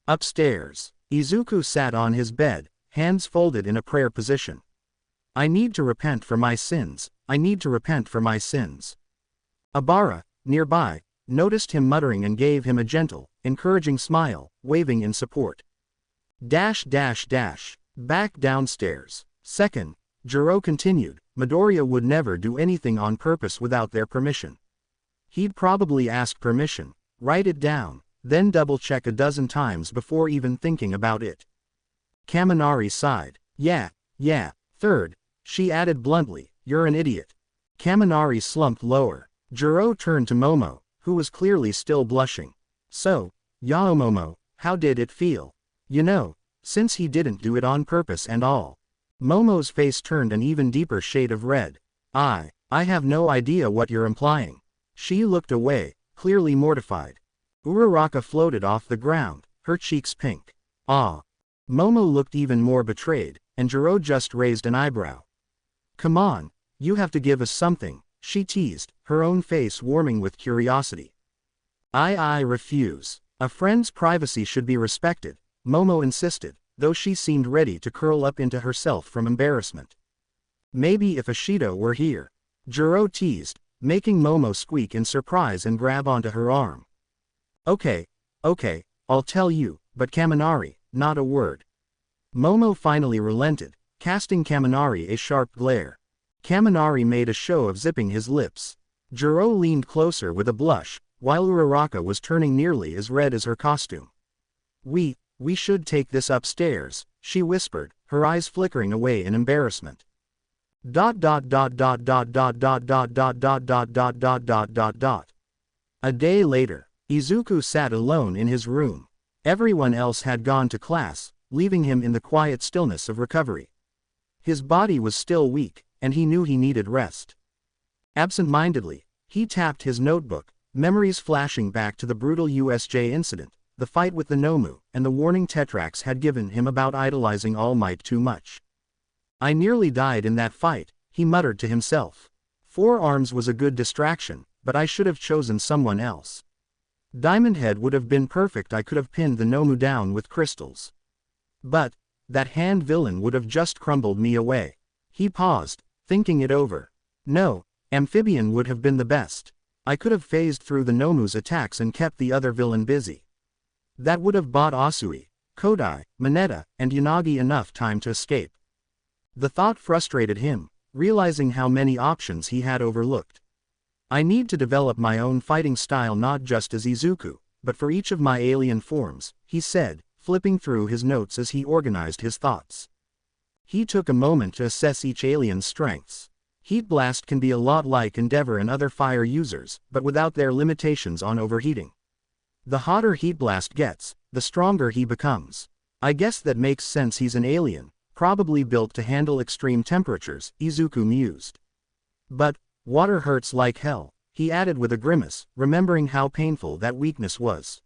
Upstairs. Izuku sat on his bed, hands folded in a prayer position. I need to repent for my sins, I need to repent for my sins. Abara, nearby, noticed him muttering and gave him a gentle, encouraging smile, waving in support. Back downstairs. Second, Jiro continued, Midoriya would never do anything on purpose without their permission. He'd probably ask permission, write it down, then double-check a dozen times before even thinking about it. Kaminari sighed. Yeah. Third, she added bluntly, you're an idiot. Kaminari slumped lower. Jiro turned to Momo, who was clearly still blushing. So, Yaomomo, how did it feel? You know, since he didn't do it on purpose and all. Momo's face turned an even deeper shade of red. I have no idea what you're implying. She looked away, clearly mortified. Uraraka floated off the ground, her cheeks pink. Ah. Momo looked even more betrayed, and Jiro just raised an eyebrow. Come on, you have to give us something, she teased, her own face warming with curiosity. I refuse. A friend's privacy should be respected, Momo insisted, though she seemed ready to curl up into herself from embarrassment. Maybe if Ashido were here, Jiro teased, making Momo squeak in surprise and grab onto her arm. Okay, I'll tell you, but Kaminari, not a word. Momo finally relented, casting Kaminari a sharp glare. Kaminari made a show of zipping his lips. Jiro leaned closer with a blush, while Uraraka was turning nearly as red as her costume. We should take this upstairs, she whispered, her eyes flickering away in embarrassment. A day later, Izuku sat alone in his room. Everyone else had gone to class, leaving him in the quiet stillness of recovery. His body was still weak, and he knew he needed rest. Absent-mindedly, he tapped his notebook, memories flashing back to the brutal USJ incident, the fight with the Nomu, and the warning Tetrax had given him about idolizing All Might too much. I nearly died in that fight, he muttered to himself. 4 arms was a good distraction, but I should have chosen someone else. Diamond Head would have been perfect. I could have pinned the Nomu down with crystals. But that hand villain would have just crumbled me away. He paused, thinking it over. No, Amphibian would have been the best. I could have phased through the Nomu's attacks and kept the other villain busy. That would have bought Asui, Kodai, Mineta, and Yanagi enough time to escape. The thought frustrated him, realizing how many options he had overlooked. I need to develop my own fighting style, not just as Izuku, but for each of my alien forms, he said, flipping through his notes as he organized his thoughts. He took a moment to assess each alien's strengths. Heat Blast can be a lot like Endeavor and other fire users, but without their limitations on overheating. The hotter Heat Blast gets, the stronger he becomes. I guess that makes sense. He's an alien, probably built to handle extreme temperatures, Izuku mused. But water hurts like hell, he added with a grimace, remembering how painful that weakness was.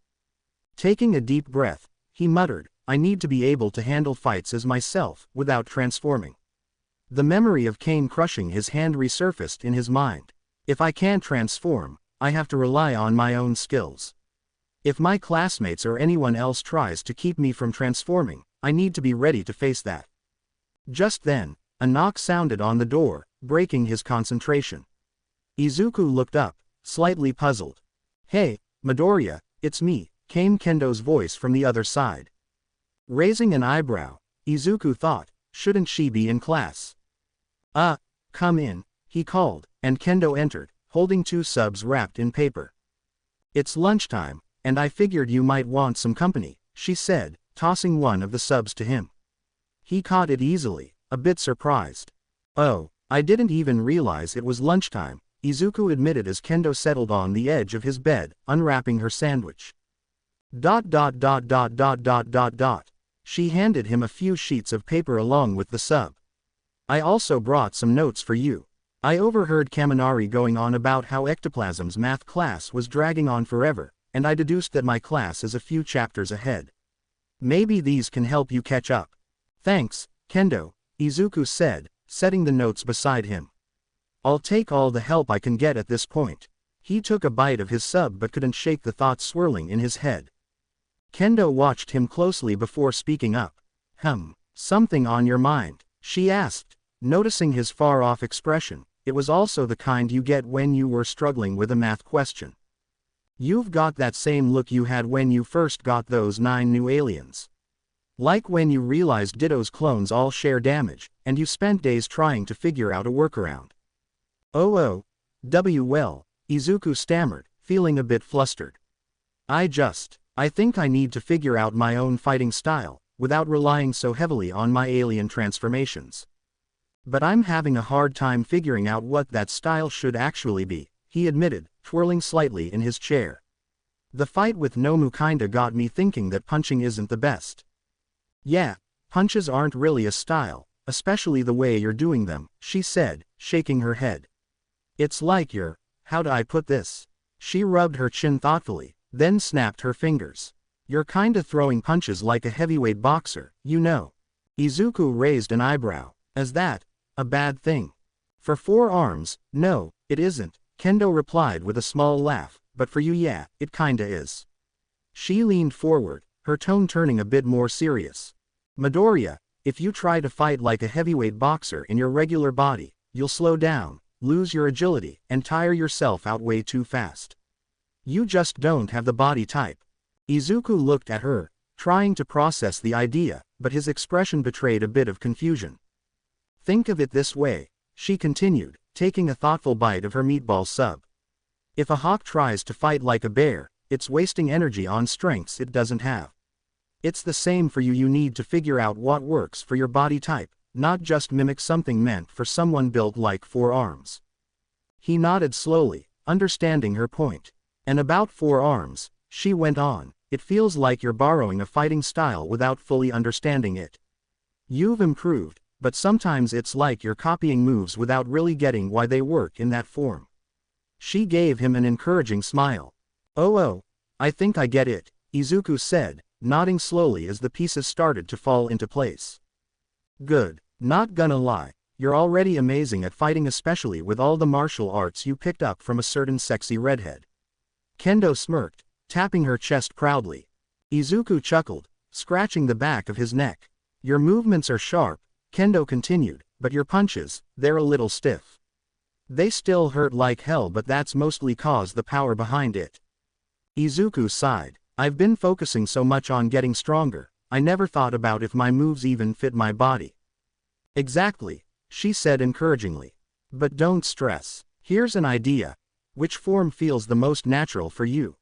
Taking a deep breath, he muttered, I need to be able to handle fights as myself, without transforming. The memory of Kane crushing his hand resurfaced in his mind. If I can't transform, I have to rely on my own skills. If my classmates or anyone else tries to keep me from transforming, I need to be ready to face that. Just then, a knock sounded on the door, breaking his concentration. Izuku looked up, slightly puzzled. Hey, Midoriya, it's me, came Kendo's voice from the other side. Raising an eyebrow, Izuku thought, shouldn't she be in class? Come in, he called, and Kendo entered, holding 2 subs wrapped in paper. It's lunchtime, and I figured you might want some company, she said, tossing one of the subs to him. He caught it easily, a bit surprised. Oh, I didn't even realize it was lunchtime, Izuku admitted as Kendo settled on the edge of his bed, unwrapping her sandwich. She handed him a few sheets of paper along with the sub. I also brought some notes for you. I overheard Kaminari going on about how Ectoplasm's math class was dragging on forever, and I deduced that my class is a few chapters ahead. Maybe these can help you catch up. Thanks, Kendo, Izuku said, setting the notes beside him. I'll take all the help I can get at this point. He took a bite of his sub but couldn't shake the thoughts swirling in his head. Kendo watched him closely before speaking up. Something on your mind? She asked, noticing his far-off expression. It was also the kind you get when you were struggling with a math question. You've got that same look you had when you first got those 9 new aliens. Like when you realized Ditto's clones all share damage, and you spent days trying to figure out a workaround. Well, Izuku stammered, feeling a bit flustered. I think I need to figure out my own fighting style, without relying so heavily on my alien transformations. But I'm having a hard time figuring out what that style should actually be, he admitted, twirling slightly in his chair. The fight with Nomu kinda got me thinking that punching isn't the best. Yeah, punches aren't really a style, especially the way you're doing them, she said, shaking her head. It's like how do I put this? She rubbed her chin thoughtfully, then snapped her fingers. You're kinda throwing punches like a heavyweight boxer, you know. Izuku raised an eyebrow. Is that a bad thing? For 4 arms, no, it isn't, Kendo replied with a small laugh, but for you, yeah, it kinda is. She leaned forward, her tone turning a bit more serious. Midoriya, if you try to fight like a heavyweight boxer in your regular body, you'll slow down, lose your agility, and tire yourself out way too fast. You just don't have the body type. Izuku looked at her, trying to process the idea, but his expression betrayed a bit of confusion. Think of it this way, she continued, taking a thoughtful bite of her meatball sub. If a hawk tries to fight like a bear, it's wasting energy on strengths it doesn't have. It's the same for you. You need to figure out what works for your body type, not just mimic something meant for someone built like 4 arms. He nodded slowly, understanding her point. And about 4 arms, she went on, it feels like you're borrowing a fighting style without fully understanding it. You've improved, but sometimes it's like you're copying moves without really getting why they work in that form. She gave him an encouraging smile. Oh, I think I get it, Izuku said, nodding slowly as the pieces started to fall into place. Good, not gonna lie, You're already amazing at fighting, especially with all the martial arts you picked up from a certain sexy redhead. Kendo smirked, tapping her chest proudly. Izuku chuckled, scratching the back of his neck. Your movements are sharp, Kendo continued, but your punches, they're a little stiff. They still hurt like hell, but that's mostly cause the power behind it. Izuku sighed. I've been focusing so much on getting stronger, I never thought about if my moves even fit my body. Exactly, she said encouragingly. But don't stress. Here's an idea. Which form feels the most natural for you?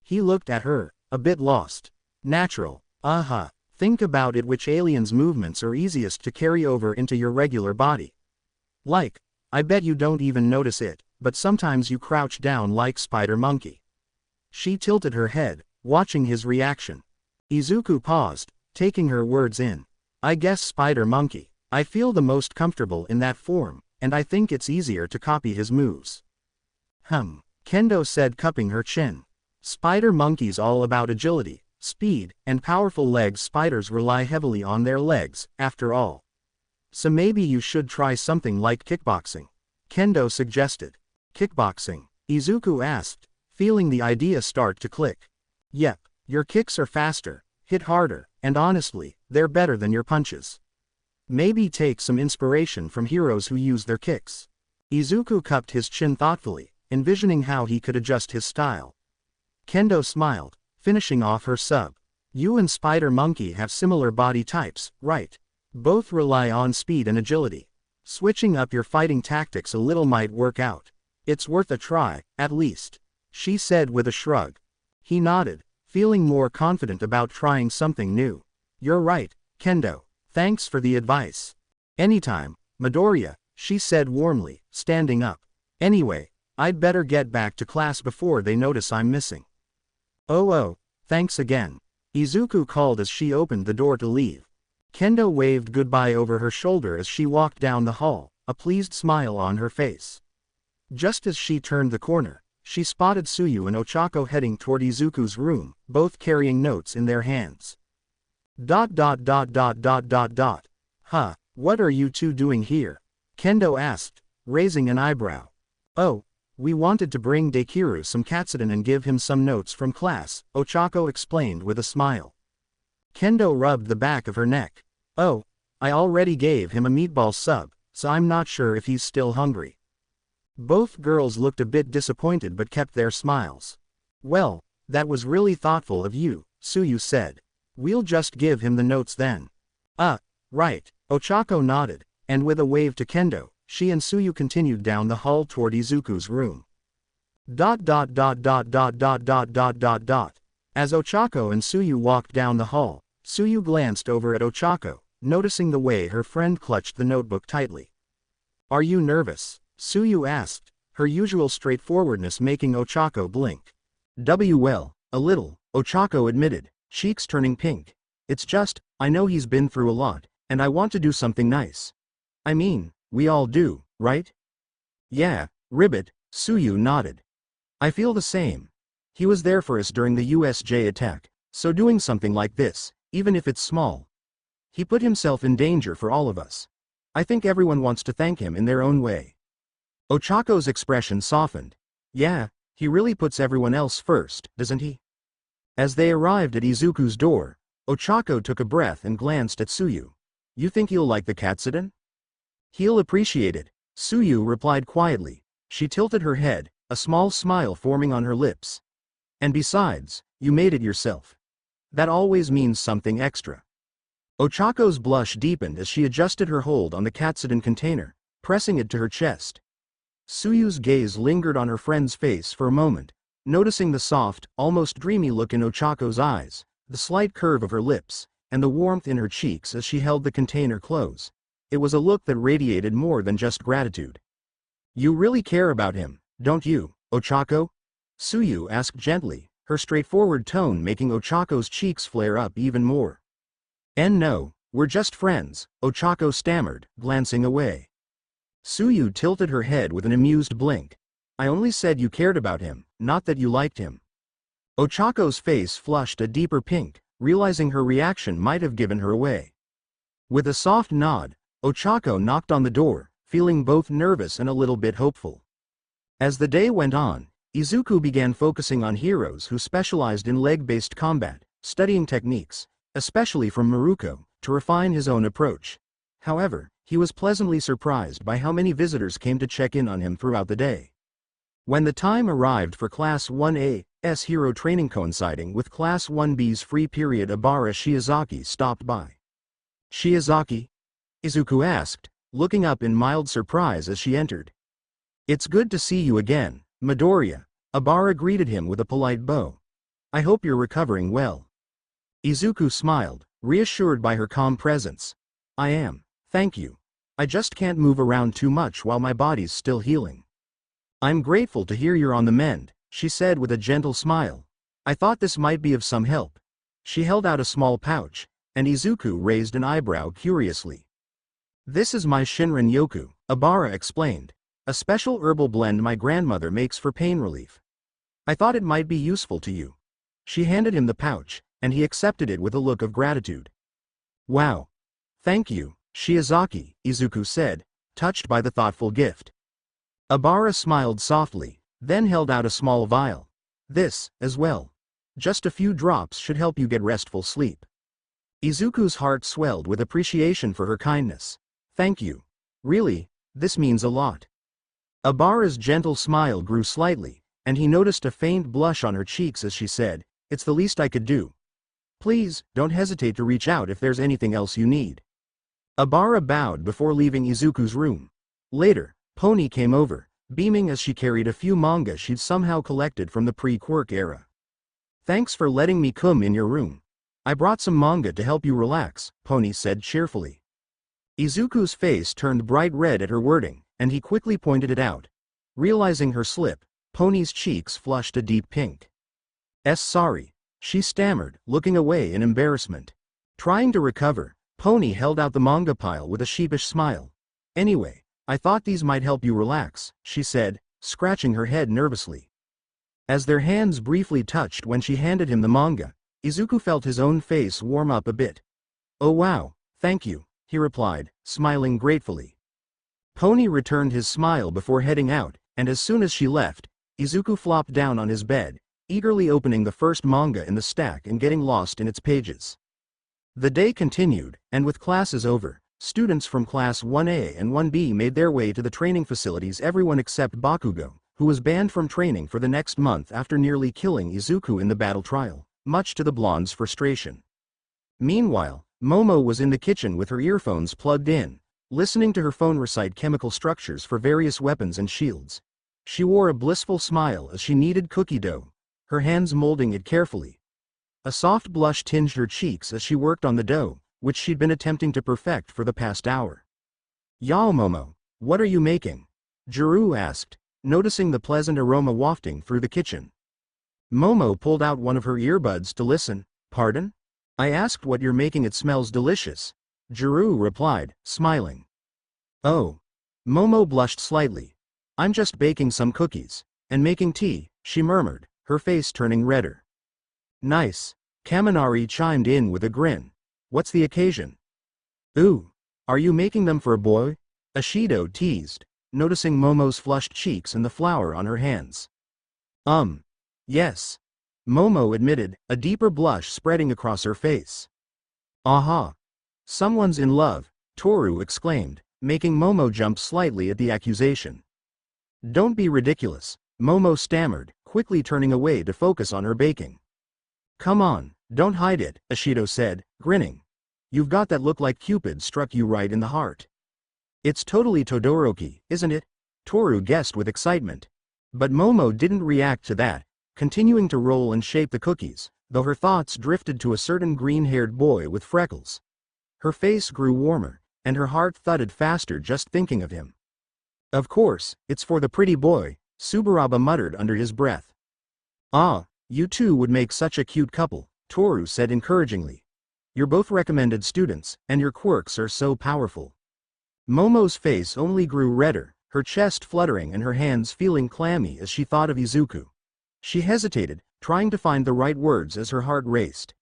He looked at her, a bit lost. Natural, think about it, which alien's movements are easiest to carry over into your regular body. Like, I bet you don't even notice it, but sometimes you crouch down like Spider Monkey. She tilted her head, watching his reaction. Izuku paused, taking her words in. I guess Spider Monkey. I feel the most comfortable in that form, and I think it's easier to copy his moves. Kendo said, cupping her chin. Spider Monkey's all about agility, speed, and powerful legs. Spiders rely heavily on their legs, after all. So maybe you should try something like kickboxing. Kendo suggested. Kickboxing? Izuku asked, feeling the idea start to click. Yep, your kicks are faster, hit harder, and honestly, they're better than your punches. Maybe take some inspiration from heroes who use their kicks. Izuku cupped his chin thoughtfully, envisioning how he could adjust his style. Kendo smiled, finishing off her sub. You and Spider Monkey have similar body types, right? Both rely on speed and agility. Switching up your fighting tactics a little might work out. It's worth a try, at least, she said with a shrug. He nodded, feeling more confident about trying something new. You're right, Kendo. Thanks for the advice. Anytime, Midoriya, she said warmly, standing up. Anyway, I'd better get back to class before they notice I'm missing. Oh, thanks again. Izuku called as she opened the door to leave. Kendo waved goodbye over her shoulder as she walked down the hall, a pleased smile on her face. Just as she turned the corner, she spotted Tsuyu and Ochako heading toward Izuku's room, both carrying notes in their hands. What are you two doing here? Kendo asked, raising an eyebrow. Oh, we wanted to bring Dekiru some katsudon and give him some notes from class, Ochako explained with a smile. Kendo rubbed the back of her neck. Oh, I already gave him a meatball sub, so I'm not sure if he's still hungry. Both girls looked a bit disappointed but kept their smiles. Well, that was really thoughtful of you, Tsuyu said. We'll just give him the notes then. Right, Ochako nodded, and with a wave to Kendo, she and Tsuyu continued down the hall toward Izuku's room. As Ochako and Tsuyu walked down the hall, Tsuyu glanced over at Ochako, noticing the way her friend clutched the notebook tightly. Are you nervous? Tsuyu asked, her usual straightforwardness making Ochako blink. Well, a little, Ochako admitted, cheeks turning pink. It's just, I know he's been through a lot, and I want to do something nice. I mean, we all do, right? Yeah, ribbit, Tsuyu nodded. I feel the same. He was there for us during the USJ attack, so doing something like this, even if it's small. He put himself in danger for all of us. I think everyone wants to thank him in their own way. Ochako's expression softened. Yeah, he really puts everyone else first, doesn't he? As they arrived at Izuku's door, Ochako took a breath and glanced at Tsuyu. You think he'll like the katsudon? He'll appreciate it, Tsuyu replied quietly. She tilted her head, a small smile forming on her lips. And besides, you made it yourself. That always means something extra. Ochako's blush deepened as she adjusted her hold on the katsudon container, pressing it to her chest. Tsuyu's gaze lingered on her friend's face for a moment, noticing the soft, almost dreamy look in Ochako's eyes, the slight curve of her lips, and the warmth in her cheeks as she held the container close. It was a look that radiated more than just gratitude. You really care about him, don't you, Ochako? Tsuyu asked gently, her straightforward tone making Ochako's cheeks flare up even more. No, we're just friends, Ochako stammered, glancing away. Tsuyu tilted her head with an amused blink. I only said you cared about him, not that you liked him. Ochako's face flushed a deeper pink, realizing her reaction might have given her away. With a soft nod, Ochako knocked on the door, feeling both nervous and a little bit hopeful. As the day went on, Izuku began focusing on heroes who specialized in leg-based combat, studying techniques, especially from Maruko, to refine his own approach. However, he was pleasantly surprised by how many visitors came to check in on him throughout the day. When the time arrived for Class 1A's hero training coinciding with Class 1B's free period, Obara Shiozaki stopped by. "Shiozaki?" Izuku asked, looking up in mild surprise as she entered. "It's good to see you again, Midoriya." Obara greeted him with a polite bow. "I hope you're recovering well." Izuku smiled, reassured by her calm presence. "I am, thank you. I just can't move around too much while my body's still healing." "I'm grateful to hear you're on the mend," she said with a gentle smile. "I thought this might be of some help." She held out a small pouch, and Izuku raised an eyebrow curiously. "This is my Shinrin Yoku," Obara explained. "A special herbal blend my grandmother makes for pain relief. I thought it might be useful to you." She handed him the pouch, and he accepted it with a look of gratitude. "Wow. Thank you, Shiozaki," Izuku said, touched by the thoughtful gift. Obara smiled softly, then held out a small vial. "This, as well. Just a few drops should help you get restful sleep." Izuku's heart swelled with appreciation for her kindness. "Thank you. Really, this means a lot." Obara's gentle smile grew slightly, and he noticed a faint blush on her cheeks as she said, "It's the least I could do. Please, don't hesitate to reach out if there's anything else you need." Obara bowed before leaving Izuku's room. Later, Pony came over, beaming as she carried a few manga she'd somehow collected from the pre-quirk era. "Thanks for letting me come in your room. I brought some manga to help you relax," Pony said cheerfully. Izuku's face turned bright red at her wording, and he quickly pointed it out. Realizing her slip, Pony's cheeks flushed a deep pink. Sorry," she stammered, looking away in embarrassment. Trying to recover, Pony held out the manga pile with a sheepish smile. "Anyway, I thought these might help you relax," she said, scratching her head nervously. As their hands briefly touched when she handed him the manga, Izuku felt his own face warm up a bit. "Oh wow, thank you," he replied, smiling gratefully. Pony returned his smile before heading out, and as soon as she left, Izuku flopped down on his bed, eagerly opening the first manga in the stack and getting lost in its pages. The day continued, and with classes over, students from Class 1A and 1B made their way to the training facilities, everyone except Bakugo, who was banned from training for the next month after nearly killing Izuku in the battle trial, much to the blonde's frustration. Meanwhile, Momo was in the kitchen with her earphones plugged in, listening to her phone recite chemical structures for various weapons and shields. She wore a blissful smile as she kneaded cookie dough, her hands molding it carefully. A soft blush tinged her cheeks as she worked on the dough, which she'd been attempting to perfect for the past hour. "Yao Momo, what are you making?" Jiru asked, noticing the pleasant aroma wafting through the kitchen. Momo pulled out one of her earbuds to listen. "Pardon? I asked what you're making, it smells delicious," Jiru replied, smiling. "Oh." Momo blushed slightly. "I'm just baking some cookies, and making tea," she murmured, her face turning redder. "Nice." Kaminari chimed in with a grin. "What's the occasion?" "Ooh. Are you making them for a boy?" Ashido teased, noticing Momo's flushed cheeks and the flour on her hands. Yes." Momo admitted, a deeper blush spreading across her face. "Aha. Someone's in love," Toru exclaimed, making Momo jump slightly at the accusation. "Don't be ridiculous," Momo stammered, quickly turning away to focus on her baking. "Come on, don't hide it," Ashido said, grinning. "You've got that look like Cupid struck you right in the heart." "It's totally Todoroki, isn't it?" Toru guessed with excitement. But Momo didn't react to that, continuing to roll and shape the cookies, though her thoughts drifted to a certain green-haired boy with freckles. Her face grew warmer, and her heart thudded faster just thinking of him. "Of course, it's for the pretty boy," Tsuburaba muttered under his breath. "Ah, you two would make such a cute couple," Toru said encouragingly. "You're both recommended students, and your quirks are so powerful." Momo's face only grew redder, her chest fluttering and her hands feeling clammy as she thought of Izuku. She hesitated, trying to find the right words as her heart raced.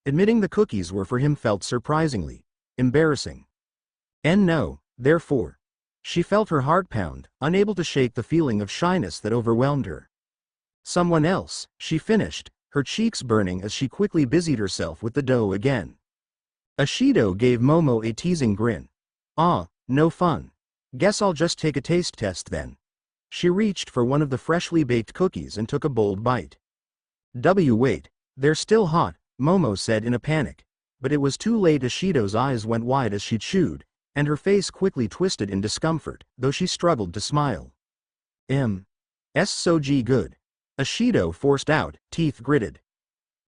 Admitting the cookies were for him felt surprisingly embarrassing. And no, therefore. She felt her heart pound, unable to shake the feeling of shyness that overwhelmed her. Someone else, she finished, her cheeks burning as she quickly busied herself with the dough again. Ashido gave Momo a teasing grin. Ah, no fun. Guess I'll just take a taste test then. She reached for one of the freshly baked cookies and took a bold bite. Wait, they're still hot, Momo said in a panic. But it was too late. Ashido's eyes went wide as she chewed, and her face quickly twisted in discomfort, though she struggled to smile. So good. Ashido forced out, teeth gritted.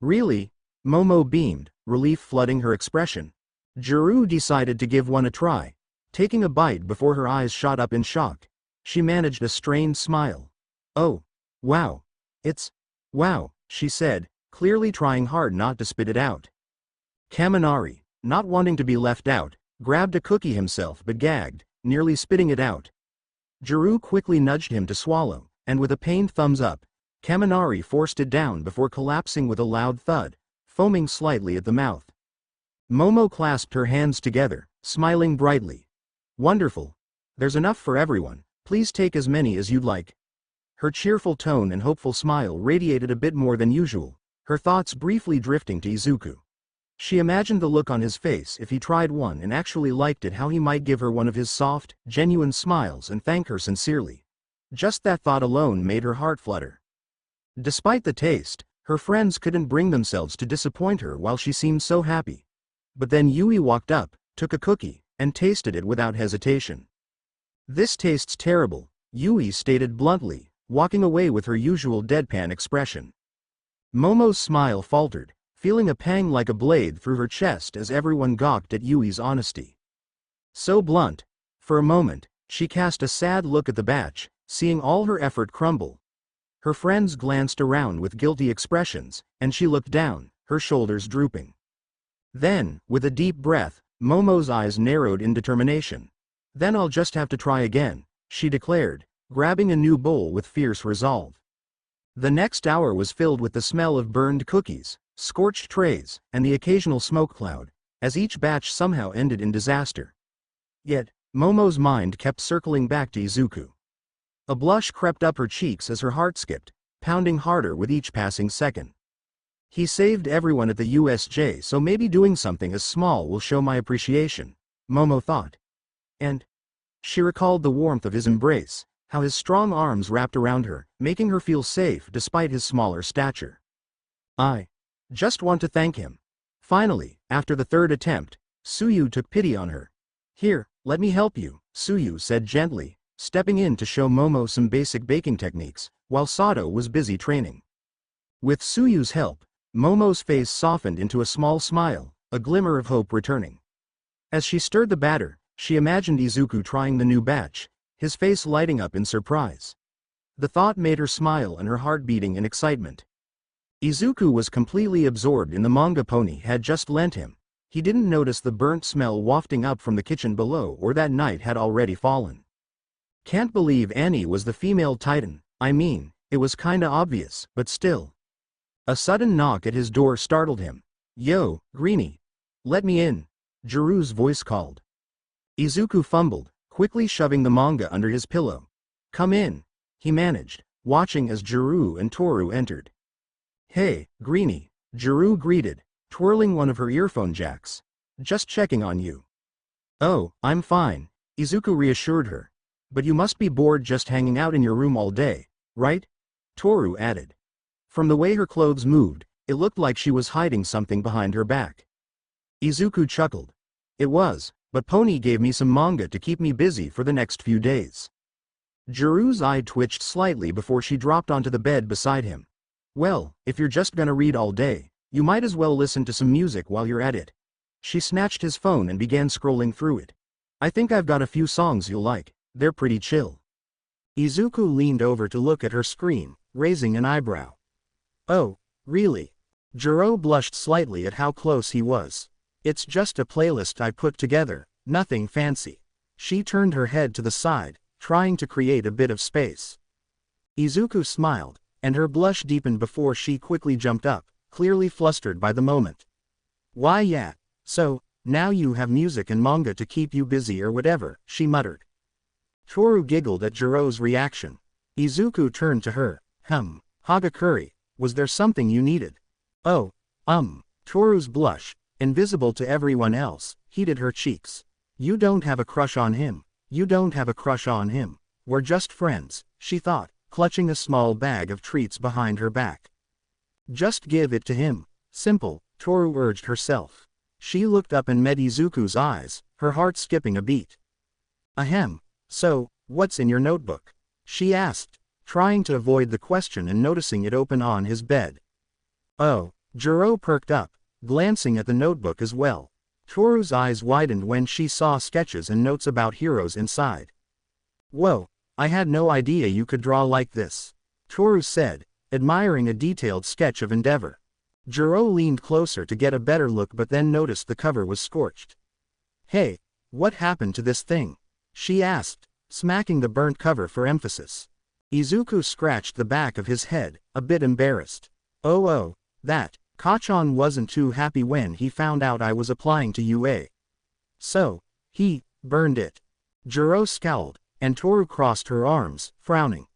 Really? Momo beamed, relief flooding her expression. Juru decided to give one a try. Taking a bite before her eyes shot up in shock, she managed a strained smile. Oh, wow. Wow, she said, clearly trying hard not to spit it out. Kaminari, not wanting to be left out, grabbed a cookie himself but gagged, nearly spitting it out. Juru quickly nudged him to swallow, and with a pained thumbs up, Kaminari forced it down before collapsing with a loud thud, foaming slightly at the mouth. Momo clasped her hands together, smiling brightly. Wonderful. There's enough for everyone, please take as many as you'd like. Her cheerful tone and hopeful smile radiated a bit more than usual, her thoughts briefly drifting to Izuku. She imagined the look on his face if he tried one and actually liked it, how he might give her one of his soft, genuine smiles and thank her sincerely. Just that thought alone made her heart flutter. Despite the taste, her friends couldn't bring themselves to disappoint her while she seemed so happy. But then Yui walked up, took a cookie, and tasted it without hesitation. This tastes terrible, Yui stated bluntly, walking away with her usual deadpan expression. Momo's smile faltered, feeling a pang like a blade through her chest as everyone gawked at Yui's honesty. So blunt. For a moment, she cast a sad look at the batch, seeing all her effort crumble. Her friends glanced around with guilty expressions, and she looked down, her shoulders drooping. Then, with a deep breath, Momo's eyes narrowed in determination. Then I'll just have to try again, she declared, grabbing a new bowl with fierce resolve. The next hour was filled with the smell of burned cookies, scorched trays, and the occasional smoke cloud, as each batch somehow ended in disaster. Yet, Momo's mind kept circling back to Izuku. A blush crept up her cheeks as her heart skipped, pounding harder with each passing second. He saved everyone at the USJ, so maybe doing something as small will show my appreciation, Momo thought. And she recalled the warmth of his embrace, how his strong arms wrapped around her, making her feel safe despite his smaller stature. I just want to thank him. Finally, after the third attempt, Suyu took pity on her. Here, let me help you, Suyu said gently, stepping in to show Momo some basic baking techniques, while Sato was busy training. With Suyu's help, Momo's face softened into a small smile, a glimmer of hope returning. As she stirred the batter, she imagined Izuku trying the new batch, his face lighting up in surprise. The thought made her smile and her heart beating in excitement. Izuku was completely absorbed in the manga Pony had just lent him. He didn't notice the burnt smell wafting up from the kitchen below or that night had already fallen. Can't believe Annie was the female titan, I mean, it was kinda obvious, but still. A sudden knock at his door startled him. Yo, Greenie. Let me in, Juru's voice called. Izuku fumbled, quickly shoving the manga under his pillow. Come in, he managed, watching as Juru and Toru entered. Hey, Greenie, Juru greeted, twirling one of her earphone jacks. Just checking on you. Oh, I'm fine, Izuku reassured her. But you must be bored just hanging out in your room all day, right? Toru added. From the way her clothes moved, it looked like she was hiding something behind her back. Izuku chuckled. It was, but Pony gave me some manga to keep me busy for the next few days. Juru's eye twitched slightly before she dropped onto the bed beside him. Well, if you're just gonna read all day, you might as well listen to some music while you're at it. She snatched his phone and began scrolling through it. I think I've got a few songs you'll like, they're pretty chill. Izuku leaned over to look at her screen, raising an eyebrow. Oh, really? Juro blushed slightly at how close he was. It's just a playlist I put together, nothing fancy. She turned her head to the side, trying to create a bit of space. Izuku smiled, and her blush deepened before she quickly jumped up, clearly flustered by the moment. Why yeah, so, Now you have music and manga to keep you busy or whatever, she muttered. Toru giggled at Jiro's reaction. Izuku turned to her. Hagakure, was there something you needed? Oh, Toru's blush, invisible to everyone else, heated her cheeks. You don't have a crush on him. You don't have a crush on him. We're just friends, she thought, clutching a small bag of treats behind her back. Just give it to him. Simple, Toru urged herself. She looked up and met Izuku's eyes, her heart skipping a beat. Ahem. So, what's in your notebook? She asked, trying to avoid the question and noticing it open on his bed. Oh, Jiro perked up, glancing at the notebook as well. Toru's eyes widened when she saw sketches and notes about heroes inside. Whoa, I had no idea you could draw like this, Toru said, admiring a detailed sketch of Endeavor. Jiro leaned closer to get a better look but then noticed the cover was scorched. Hey, what happened to this thing? She asked, smacking the burnt cover for emphasis. Izuku scratched the back of his head, a bit embarrassed. Oh, that. Kachan wasn't too happy when he found out I was applying to UA. So, he burned it. Jiro scowled, and Toru crossed her arms, frowning.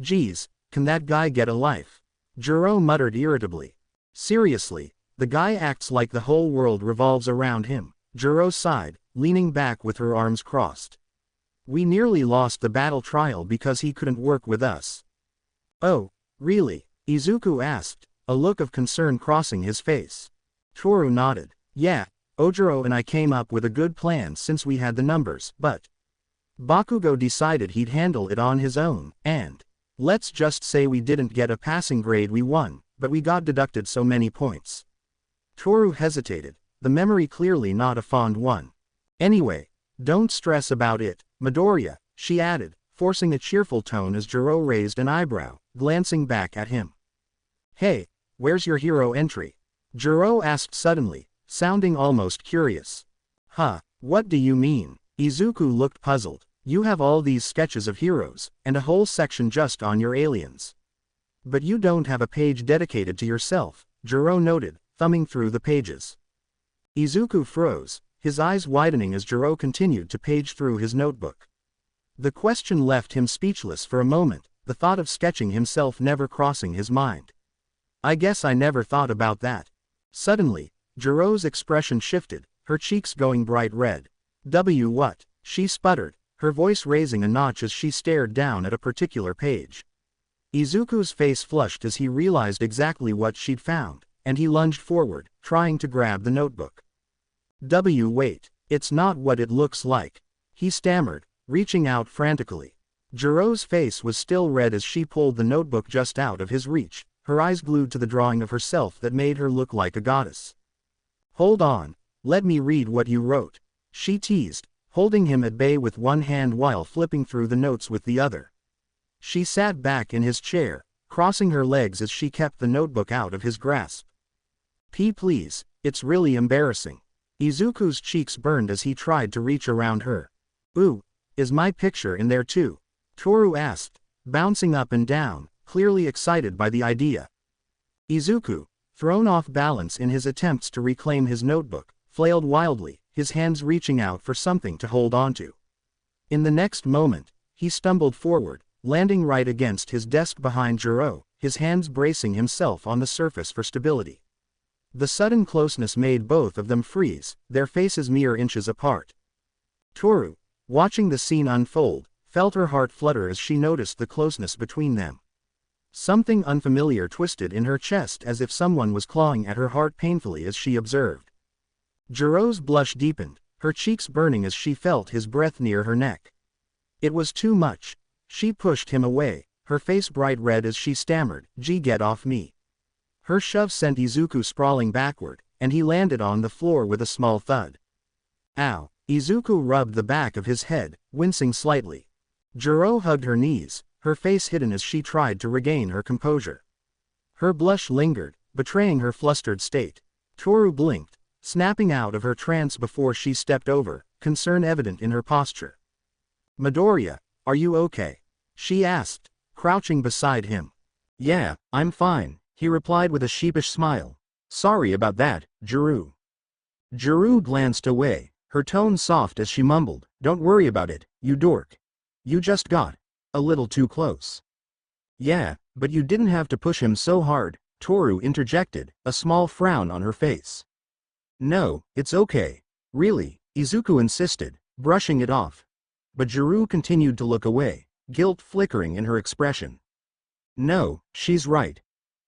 Geez, can that guy get a life? Jiro muttered irritably. Seriously, the guy acts like the whole world revolves around him. Jiro sighed, leaning back with her arms crossed. We nearly lost the battle trial because he couldn't work with us. Oh, really? Izuku asked, a look of concern crossing his face. Toru nodded. Yeah, Ojiro and I came up with a good plan since we had the numbers, but Bakugo decided he'd handle it on his own, and let's just say we didn't get a passing grade. We won, but we got deducted so many points. Toru hesitated, the memory clearly not a fond one. Anyway, don't stress about it, Midoriya, she added, forcing a cheerful tone as Jiro raised an eyebrow, glancing back at him. Hey, where's your hero entry? Jiro asked suddenly, sounding almost curious. What do you mean? Izuku looked puzzled. You have all these sketches of heroes, and a whole section just on your aliens. But you don't have a page dedicated to yourself, Jiro noted, thumbing through the pages. Izuku froze, his eyes widening as Jiro continued to page through his notebook. The question left him speechless for a moment, the thought of sketching himself never crossing his mind. I guess I never thought about that. Suddenly, Jiro's expression shifted, her cheeks going bright red. What? She sputtered, her voice raising a notch as she stared down at a particular page. Izuku's face flushed as he realized exactly what she'd found, and he lunged forward, trying to grab the notebook. Wait, it's not what it looks like, he stammered, reaching out frantically. Jiro's face was still red as she pulled the notebook just out of his reach, her eyes glued to the drawing of herself that made her look like a goddess. Hold on, let me read what you wrote, she teased, holding him at bay with one hand while flipping through the notes with the other. She sat back in his chair, crossing her legs as she kept the notebook out of his grasp. Please, it's really embarrassing. Izuku's cheeks burned as he tried to reach around her. Ooh, is my picture in there too? Toru asked, bouncing up and down, clearly excited by the idea. Izuku, thrown off balance in his attempts to reclaim his notebook, flailed wildly, his hands reaching out for something to hold onto. In the next moment, he stumbled forward, landing right against his desk behind Jiro, his hands bracing himself on the surface for stability. The sudden closeness made both of them freeze, their faces mere inches apart. Toru, watching the scene unfold, felt her heart flutter as she noticed the closeness between them. Something unfamiliar twisted in her chest as if someone was clawing at her heart painfully as she observed. Jiro's blush deepened, her cheeks burning as she felt his breath near her neck. It was too much. She pushed him away, her face bright red as she stammered, Get off me. Her shove sent Izuku sprawling backward, and he landed on the floor with a small thud. Ow! Izuku rubbed the back of his head, wincing slightly. Jiro hugged her knees, her face hidden as she tried to regain her composure. Her blush lingered, betraying her flustered state. Toru blinked, snapping out of her trance before she stepped over, concern evident in her posture. Midoriya, are you okay? She asked, crouching beside him. Yeah, I'm fine, he replied with a sheepish smile. Sorry about that, Jiro. Juru glanced away, her tone soft as she mumbled, "Don't worry about it, you dork. You just got a little too close." "Yeah, but you didn't have to push him so hard," Toru interjected, a small frown on her face. "No, it's okay. Really," Izuku insisted, brushing it off. But Juru continued to look away, guilt flickering in her expression. "No, she's right.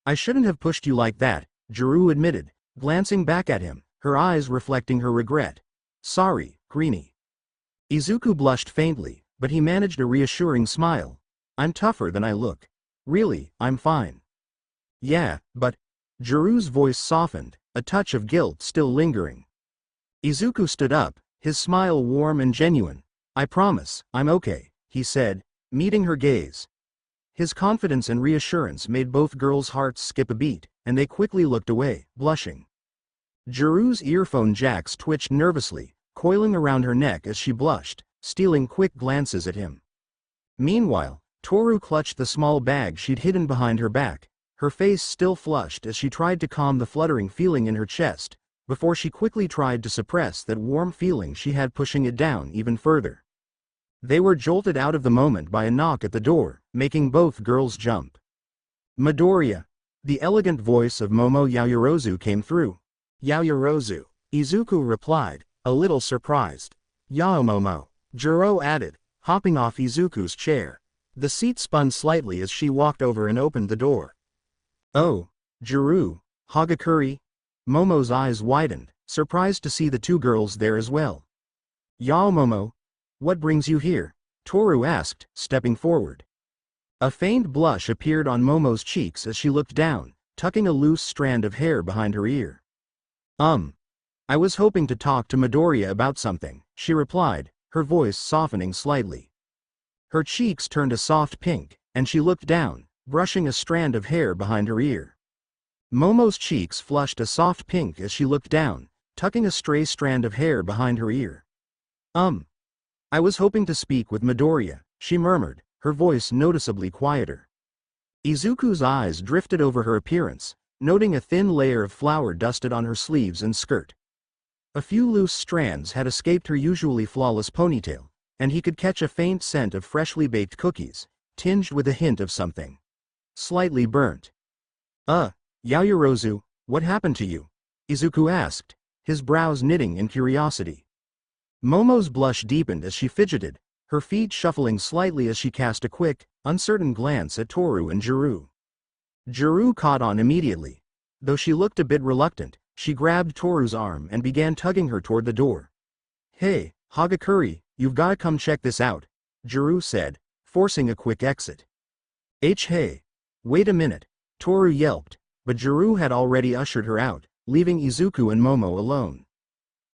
I shouldn't have pushed you like that," Juru admitted, glancing back at him, her eyes reflecting her regret. "Sorry, Greenie." Izuku blushed faintly, but he managed a reassuring smile. "I'm tougher than I look. Really, I'm fine." "Yeah, but..." Juru's voice softened, a touch of guilt still lingering. Izuku stood up, his smile warm and genuine. "I promise, I'm okay," he said, meeting her gaze. His confidence and reassurance made both girls' hearts skip a beat, and they quickly looked away, blushing. Juru's earphone jacks twitched nervously, coiling around her neck as she blushed, stealing quick glances at him. Meanwhile, Toru clutched the small bag she'd hidden behind her back, her face still flushed as she tried to calm the fluttering feeling in her chest, before she quickly tried to suppress that warm feeling she had, pushing it down even further. They were jolted out of the moment by a knock at the door, making both girls jump. "Midoriya." The elegant voice of Momo Yaoyorozu came through. "Yaoyorozu," Izuku replied, a little surprised. "Yao Momo," Juro added, hopping off Izuku's chair. The seat spun slightly as she walked over and opened the door. "Oh, Juru, Hagakure?" Momo's eyes widened, surprised to see the two girls there as well. "Yao Momo, what brings you here?" Toru asked, stepping forward. A faint blush appeared on Momo's cheeks as she looked down, tucking a loose strand of hair behind her ear. I was hoping to talk to Midoriya about something," she replied, her voice softening slightly. Her cheeks turned a soft pink, and she looked down, brushing a strand of hair behind her ear. Momo's cheeks flushed a soft pink as she looked down, tucking a stray strand of hair behind her ear. I was hoping to speak with Midoriya," she murmured, her voice noticeably quieter. Izuku's eyes drifted over her appearance, noting a thin layer of flour dusted on her sleeves and skirt. A few loose strands had escaped her usually flawless ponytail, and he could catch a faint scent of freshly baked cookies, tinged with a hint of something slightly burnt. Yaoyorozu, what happened to you?" Izuku asked, his brows knitting in curiosity. Momo's blush deepened as she fidgeted, her feet shuffling slightly as she cast a quick, uncertain glance at Toru and Juru. Juru caught on immediately. Though she looked a bit reluctant, she grabbed Toru's arm and began tugging her toward the door. "Hey, Hagakure, you've gotta come check this out," Juru said, forcing a quick exit. Hey, wait a minute," Toru yelped, but Juru had already ushered her out, leaving Izuku and Momo alone.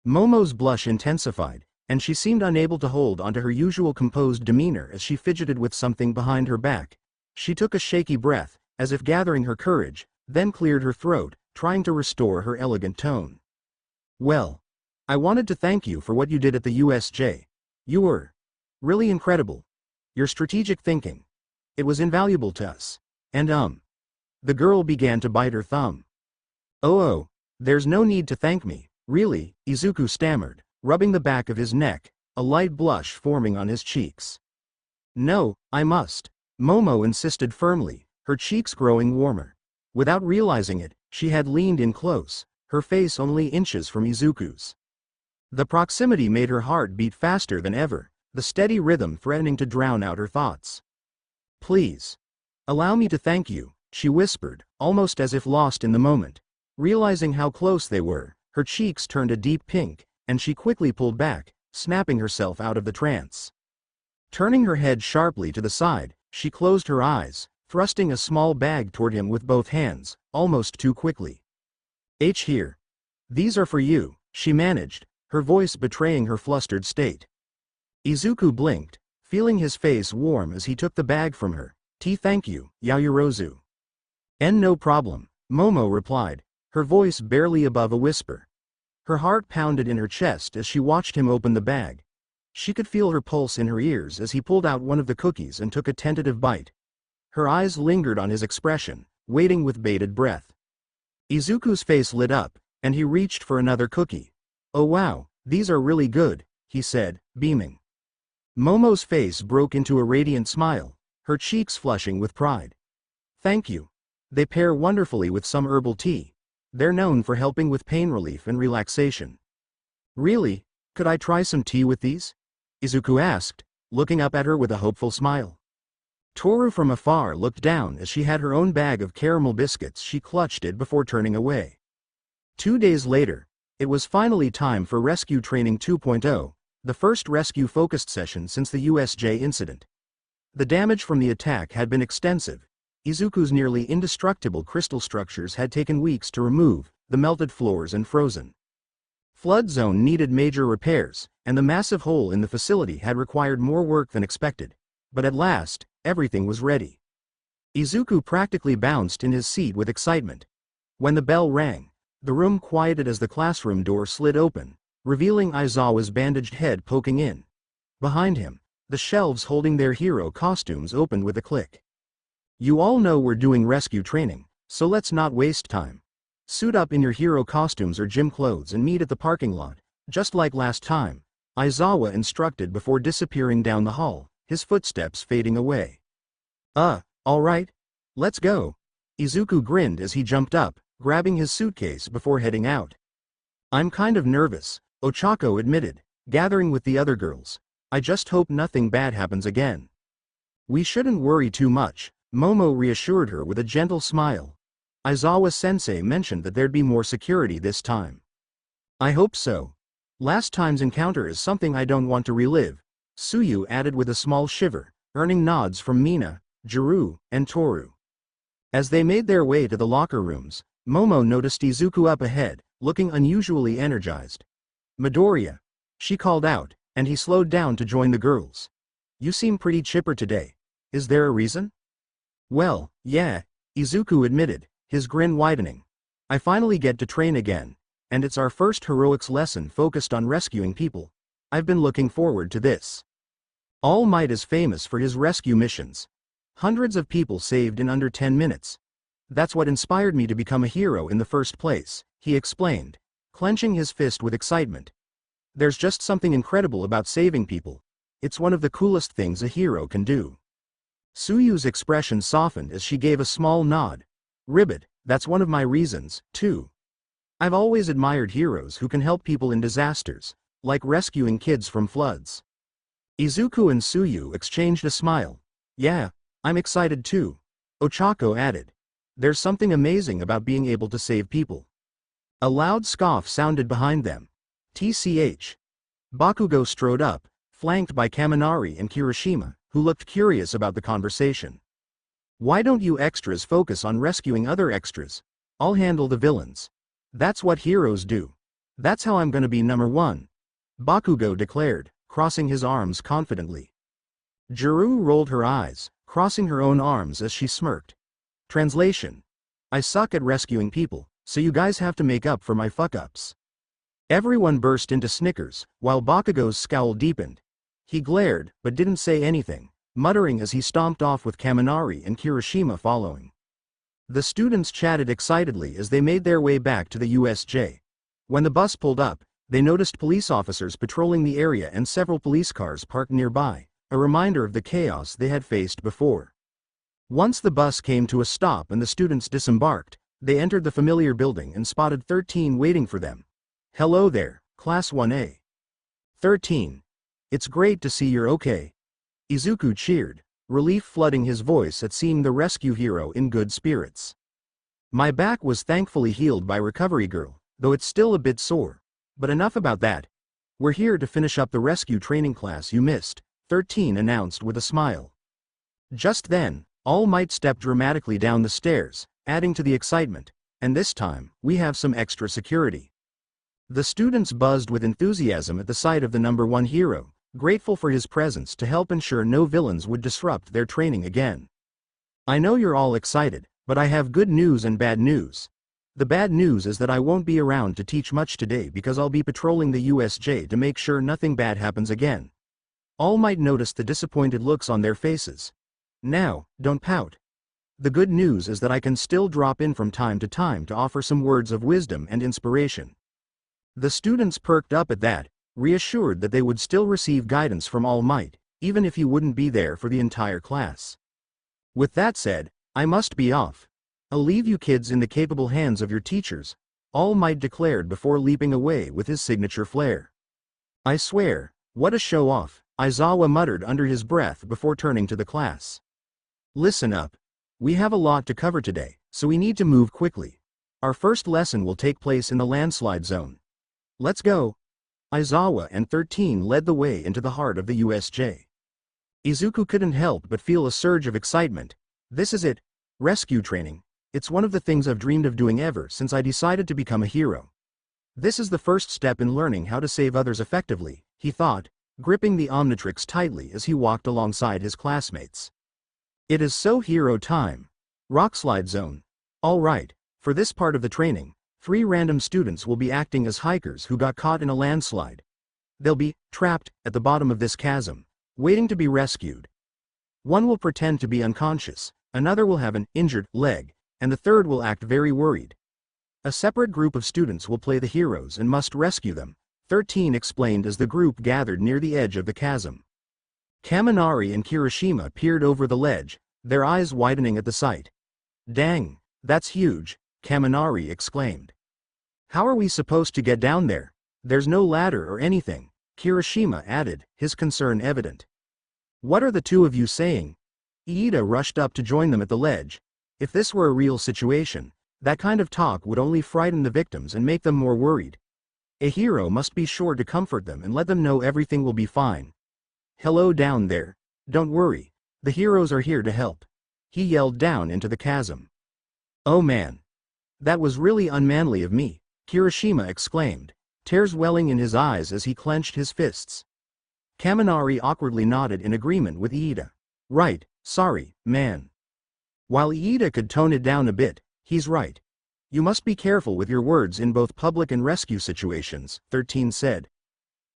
Momo's blush intensified, and she seemed unable to hold onto her usual composed demeanor as she fidgeted with something behind her back. She took a shaky breath, as if gathering her courage, then cleared her throat, trying to restore her elegant tone. "Well, I wanted to thank you for what you did at the USJ. You were really incredible. Your strategic thinking. It was invaluable to us. And the girl began to bite her thumb. Oh, there's no need to thank me, really," Izuku stammered, rubbing the back of his neck, a light blush forming on his cheeks. "No, I must," Momo insisted firmly, her cheeks growing warmer. Without realizing it, she had leaned in close, her face only inches from Izuku's. The proximity made her heart beat faster than ever, the steady rhythm threatening to drown out her thoughts. "Please, allow me to thank you," she whispered, almost as if lost in the moment. Realizing how close they were, her cheeks turned a deep pink, and she quickly pulled back, snapping herself out of the trance. Turning her head sharply to the side, she closed her eyes, thrusting a small bag toward him with both hands, almost too quickly. Here. These are for you," she managed, her voice betraying her flustered state. Izuku blinked, feeling his face warm as he took the bag from her. Thank you, Yaoyorozu." No problem," Momo replied, her voice barely above a whisper. Her heart pounded in her chest as she watched him open the bag. She could feel her pulse in her ears as he pulled out one of the cookies and took a tentative bite. Her eyes lingered on his expression, waiting with bated breath. Izuku's face lit up, and he reached for another cookie. "Oh wow, these are really good," he said, beaming. Momo's face broke into a radiant smile, her cheeks flushing with pride. "Thank you. They pair wonderfully with some herbal tea. They're known for helping with pain relief and relaxation." "Really? Could I try some tea with these?" Izuku asked, looking up at her with a hopeful smile. Toru from afar looked down as she had her own bag of caramel biscuits. She clutched it before turning away. 2 days later, it was finally time for Rescue Training 2.0, the first rescue-focused session since the USJ incident. The damage from the attack had been extensive. Izuku's nearly indestructible crystal structures had taken weeks to remove, the melted floors and frozen. Flood Zone needed major repairs, and the massive hole in the facility had required more work than expected. But at last, everything was ready. Izuku practically bounced in his seat with excitement. When the bell rang, the room quieted as the classroom door slid open, revealing Aizawa's bandaged head poking in. Behind him, the shelves holding their hero costumes opened with a click. "You all know we're doing rescue training, so let's not waste time. Suit up in your hero costumes or gym clothes and meet at the parking lot, just like last time," Aizawa instructed before disappearing down the hall, his footsteps fading away. All right. Let's go." Izuku grinned as he jumped up, grabbing his suitcase before heading out. "I'm kind of nervous," Ochako admitted, gathering with the other girls. "I just hope nothing bad happens again." "We shouldn't worry too much," Momo reassured her with a gentle smile. "Aizawa-sensei mentioned that there'd be more security this time." "I hope so. Last time's encounter is something I don't want to relive," Tsuyu added with a small shiver, earning nods from Mina, Juru, and Toru. As they made their way to the locker rooms, Momo noticed Izuku up ahead, looking unusually energized. "Midoriya," she called out, and he slowed down to join the girls. "You seem pretty chipper today. Is there a reason?" "Well, yeah," Izuku admitted, his grin widening. "I finally get to train again, and it's our first heroics lesson focused on rescuing people. I've been looking forward to this. All Might is famous for his rescue missions. Hundreds of people saved in under 10 minutes. That's what inspired me to become a hero in the first place," he explained, clenching his fist with excitement. "There's just something incredible about saving people. It's one of the coolest things a hero can do." Tsuyu's expression softened as she gave a small nod. "Ribbit, that's one of my reasons, too. I've always admired heroes who can help people in disasters, like rescuing kids from floods." Izuku and Tsuyu exchanged a smile. "Yeah, I'm excited too," Ochako added. "There's something amazing about being able to save people." A loud scoff sounded behind them. "TCH." Bakugo strode up, flanked by Kaminari and Kirishima, who looked curious about the conversation. "Why don't you extras focus on rescuing other extras? I'll handle the villains. That's what heroes do. That's how I'm gonna be number one," Bakugo declared, crossing his arms confidently. Juru rolled her eyes, crossing her own arms as she smirked. Translation: "I suck at rescuing people, so you guys have to make up for my fuck-ups." Everyone burst into snickers, while Bakugo's scowl deepened. He glared, but didn't say anything, muttering as he stomped off with Kaminari and Kirishima following. The students chatted excitedly as they made their way back to the USJ. When the bus pulled up, they noticed police officers patrolling the area and several police cars parked nearby, a reminder of the chaos they had faced before. Once the bus came to a stop and the students disembarked, they entered the familiar building and spotted 13 waiting for them. "Hello there, Class 1A. 13. It's great to see you're okay." Izuku cheered, relief flooding his voice at seeing the rescue hero in good spirits. "My back was thankfully healed by Recovery Girl, though it's still a bit sore. But enough about that. We're here to finish up the rescue training class you missed," 13 announced with a smile. Just then, All Might stepped dramatically down the stairs, adding to the excitement, "And this time, we have some extra security." The students buzzed with enthusiasm at the sight of the number one hero, grateful for his presence to help ensure no villains would disrupt their training again. "I know you're all excited, but I have good news and bad news. The bad news is that I won't be around to teach much today because I'll be patrolling the USJ to make sure nothing bad happens again." All Might noticed the disappointed looks on their faces. "Now, don't pout. The good news is that I can still drop in from time to offer some words of wisdom and inspiration." The students perked up at that, reassured that they would still receive guidance from All Might, even if he wouldn't be there for the entire class. With that said, I must be off. I'll leave you kids in the capable hands of your teachers, All Might declared before leaping away with his signature flare. I swear, what a show-off, Aizawa muttered under his breath before turning to the class. Listen up. We have a lot to cover today, so we need to move quickly. Our first lesson will take place in the landslide zone. Let's go. Aizawa and 13 led the way into the heart of the USJ. Izuku couldn't help but feel a surge of excitement. This is it. Rescue training. It's one of the things I've dreamed of doing ever since I decided to become a hero. This is the first step in learning how to save others effectively, he thought, gripping the Omnitrix tightly as he walked alongside his classmates. It is so hero time. Rockslide zone. All right, for this part of the training, 3 random students will be acting as hikers who got caught in a landslide. They'll be trapped at the bottom of this chasm, waiting to be rescued. One will pretend to be unconscious, another will have an injured leg, and the third will act very worried. A separate group of students will play the heroes and must rescue them, 13 explained as the group gathered near the edge of the chasm. Kaminari and Kirishima peered over the ledge, their eyes widening at the sight. Dang, that's huge, Kaminari exclaimed. How are we supposed to get down there? There's no ladder or anything, Kirishima added, his concern evident. What are the two of you saying? Iida rushed up to join them at the ledge. If this were a real situation, that kind of talk would only frighten the victims and make them more worried. A hero must be sure to comfort them and let them know everything will be fine. Hello down there. Don't worry. The heroes are here to help. He yelled down into the chasm. Oh man. That was really unmanly of me, Kirishima exclaimed, tears welling in his eyes as he clenched his fists. Kaminari awkwardly nodded in agreement with Iida. Right, sorry, man. While Iida could tone it down a bit, he's right. You must be careful with your words in both public and rescue situations, 13 said.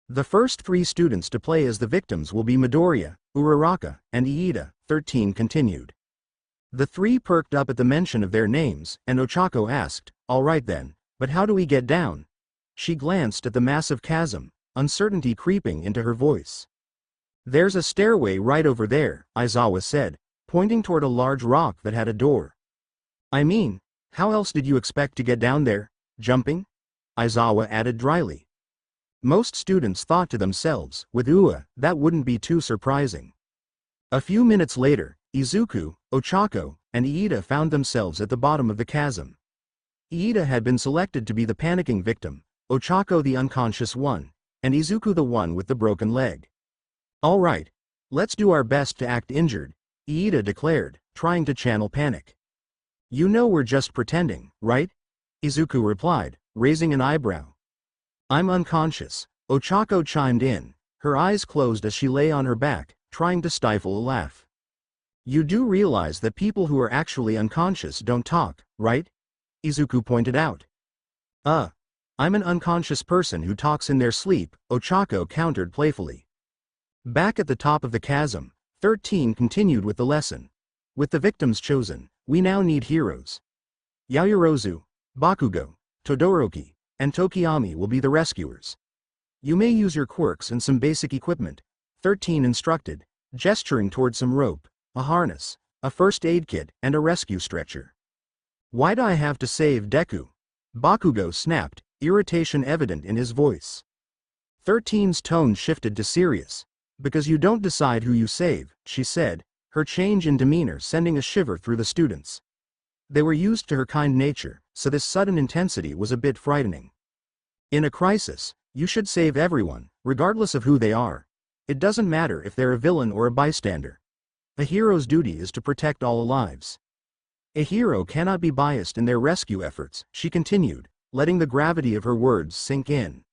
The first 3 students to play as the victims will be Midoriya, Uraraka, and Iida, 13 continued. The 3 perked up at the mention of their names, and Ochako asked, all right then, but how do we get down? She glanced at the massive chasm, uncertainty creeping into her voice. There's a stairway right over there, Aizawa said, pointing toward a large rock that had a door. I mean, how else did you expect to get down there? Jumping? Aizawa added dryly. Most students thought to themselves, with Ua, that wouldn't be too surprising. A few minutes later, Izuku, Ochako, and Iida found themselves at the bottom of the chasm. Iida had been selected to be the panicking victim, Ochako the unconscious one, and Izuku the one with the broken leg. All right, let's do our best to act injured, Iida declared, trying to channel panic. You know we're just pretending, right? Izuku replied, raising an eyebrow. I'm unconscious, Ochako chimed in, her eyes closed as she lay on her back, trying to stifle a laugh. You do realize that people who are actually unconscious don't talk, right? Izuku pointed out. I'm an unconscious person who talks in their sleep, Ochako countered playfully. Back at the top of the chasm, 13 continued with the lesson. With the victims chosen, we now need heroes. Yaoyorozu, Bakugo, Todoroki, and Tokiyami will be the rescuers. You may use your quirks and some basic equipment, 13 instructed, gesturing toward some rope, a harness, a first aid kit, and a rescue stretcher. Why'd I have to save Deku? Bakugo snapped, irritation evident in his voice. 13's tone shifted to serious. Because you don't decide who you save, she said, her change in demeanor sending a shiver through the students. They were used to her kind nature, so this sudden intensity was a bit frightening. In a crisis, you should save everyone, regardless of who they are. It doesn't matter if they're a villain or a bystander. A hero's duty is to protect all lives. A hero cannot be biased in their rescue efforts, she continued, letting the gravity of her words sink in.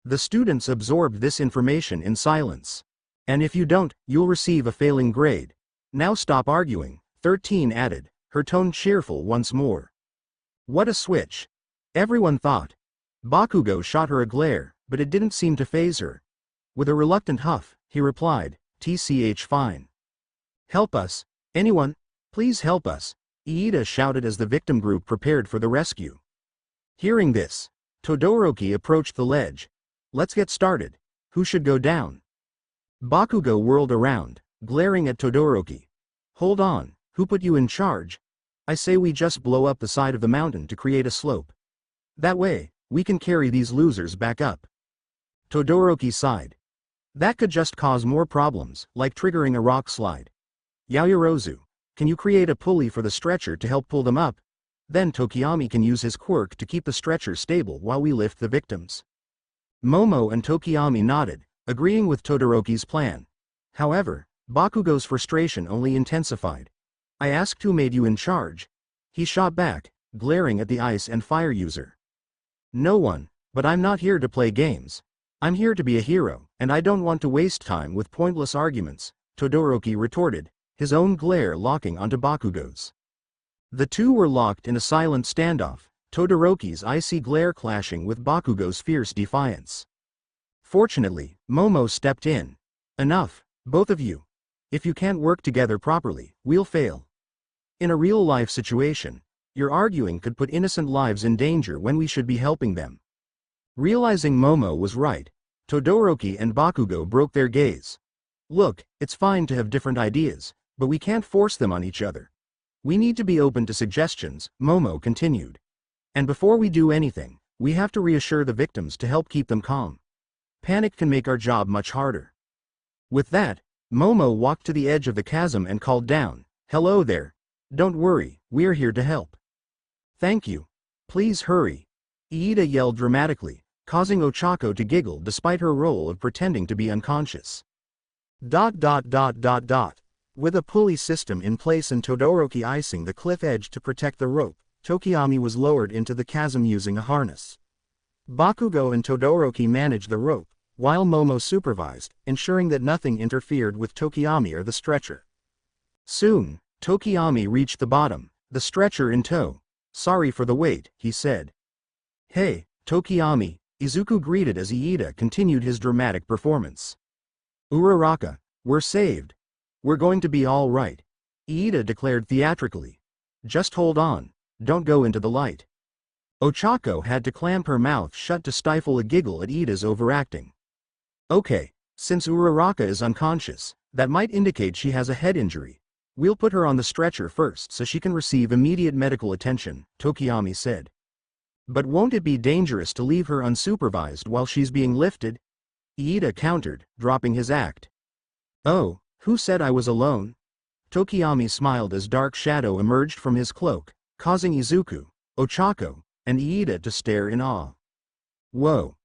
The students absorbed this information in silence. And if you don't, you'll receive a failing grade. Now stop arguing, 13 added, her tone cheerful once more. What a switch. Everyone thought. Bakugo shot her a glare, but it didn't seem to faze her. With a reluctant huff, he replied, "Tch fine. Help us. Anyone? Please help us," Iida shouted as the victim group prepared for the rescue. Hearing this, Todoroki approached the ledge. Let's get started. Who should go down? Bakugo whirled around, glaring at Todoroki. Hold on, who put you in charge? I say we just blow up the side of the mountain to create a slope. That way, we can carry these losers back up. Todoroki sighed. That could just cause more problems, like triggering a rock slide. Yaoyorozu, can you create a pulley for the stretcher to help pull them up? Then Tokiyami can use his quirk to keep the stretcher stable while we lift the victims. Momo and Tokiyami nodded, agreeing with Todoroki's plan. However, Bakugo's frustration only intensified. I asked who made you in charge. He shot back, glaring at the ice and fire user. No one, but I'm not here to play games. I'm here to be a hero, and I don't want to waste time with pointless arguments, Todoroki retorted, his own glare locking onto Bakugo's. The two were locked in a silent standoff, Todoroki's icy glare clashing with Bakugo's fierce defiance. Fortunately, Momo stepped in. Enough, both of you. If you can't work together properly, we'll fail. In a real-life situation, your arguing could put innocent lives in danger when we should be helping them. Realizing Momo was right, Todoroki and Bakugo broke their gaze. Look, it's fine to have different ideas, but we can't force them on each other. We need to be open to suggestions, Momo continued. And before we do anything, we have to reassure the victims to help keep them calm. Panic can make our job much harder. With that, Momo walked to the edge of the chasm and called down, "Hello there. Don't worry, we're here to help." "Thank you. Please hurry," Iida yelled dramatically, causing Ochako to giggle despite her role of pretending to be unconscious. With a pulley system in place and Todoroki icing the cliff edge to protect the rope, Tokiyami was lowered into the chasm using a harness. Bakugo and Todoroki managed the rope, while Momo supervised, ensuring that nothing interfered with Tokiyami or the stretcher. Soon, Tokiyami reached the bottom, the stretcher in tow. "Sorry for the wait," he said. "Hey, Tokiyami," Izuku greeted as Iida continued his dramatic performance. "Uraraka, we're saved. We're going to be all right," Iida declared theatrically. "Just hold on, don't go into the light." Ochako had to clamp her mouth shut to stifle a giggle at Iida's overacting. "Okay, since Uraraka is unconscious, that might indicate she has a head injury. We'll put her on the stretcher first so she can receive immediate medical attention," Tokiyami said. "But won't it be dangerous to leave her unsupervised while she's being lifted?" Iida countered, dropping his act. "Oh, who said I was alone?" Tokiyami smiled as Dark Shadow emerged from his cloak, causing Izuku, Ochako, and Iida to stare in awe. "Whoa."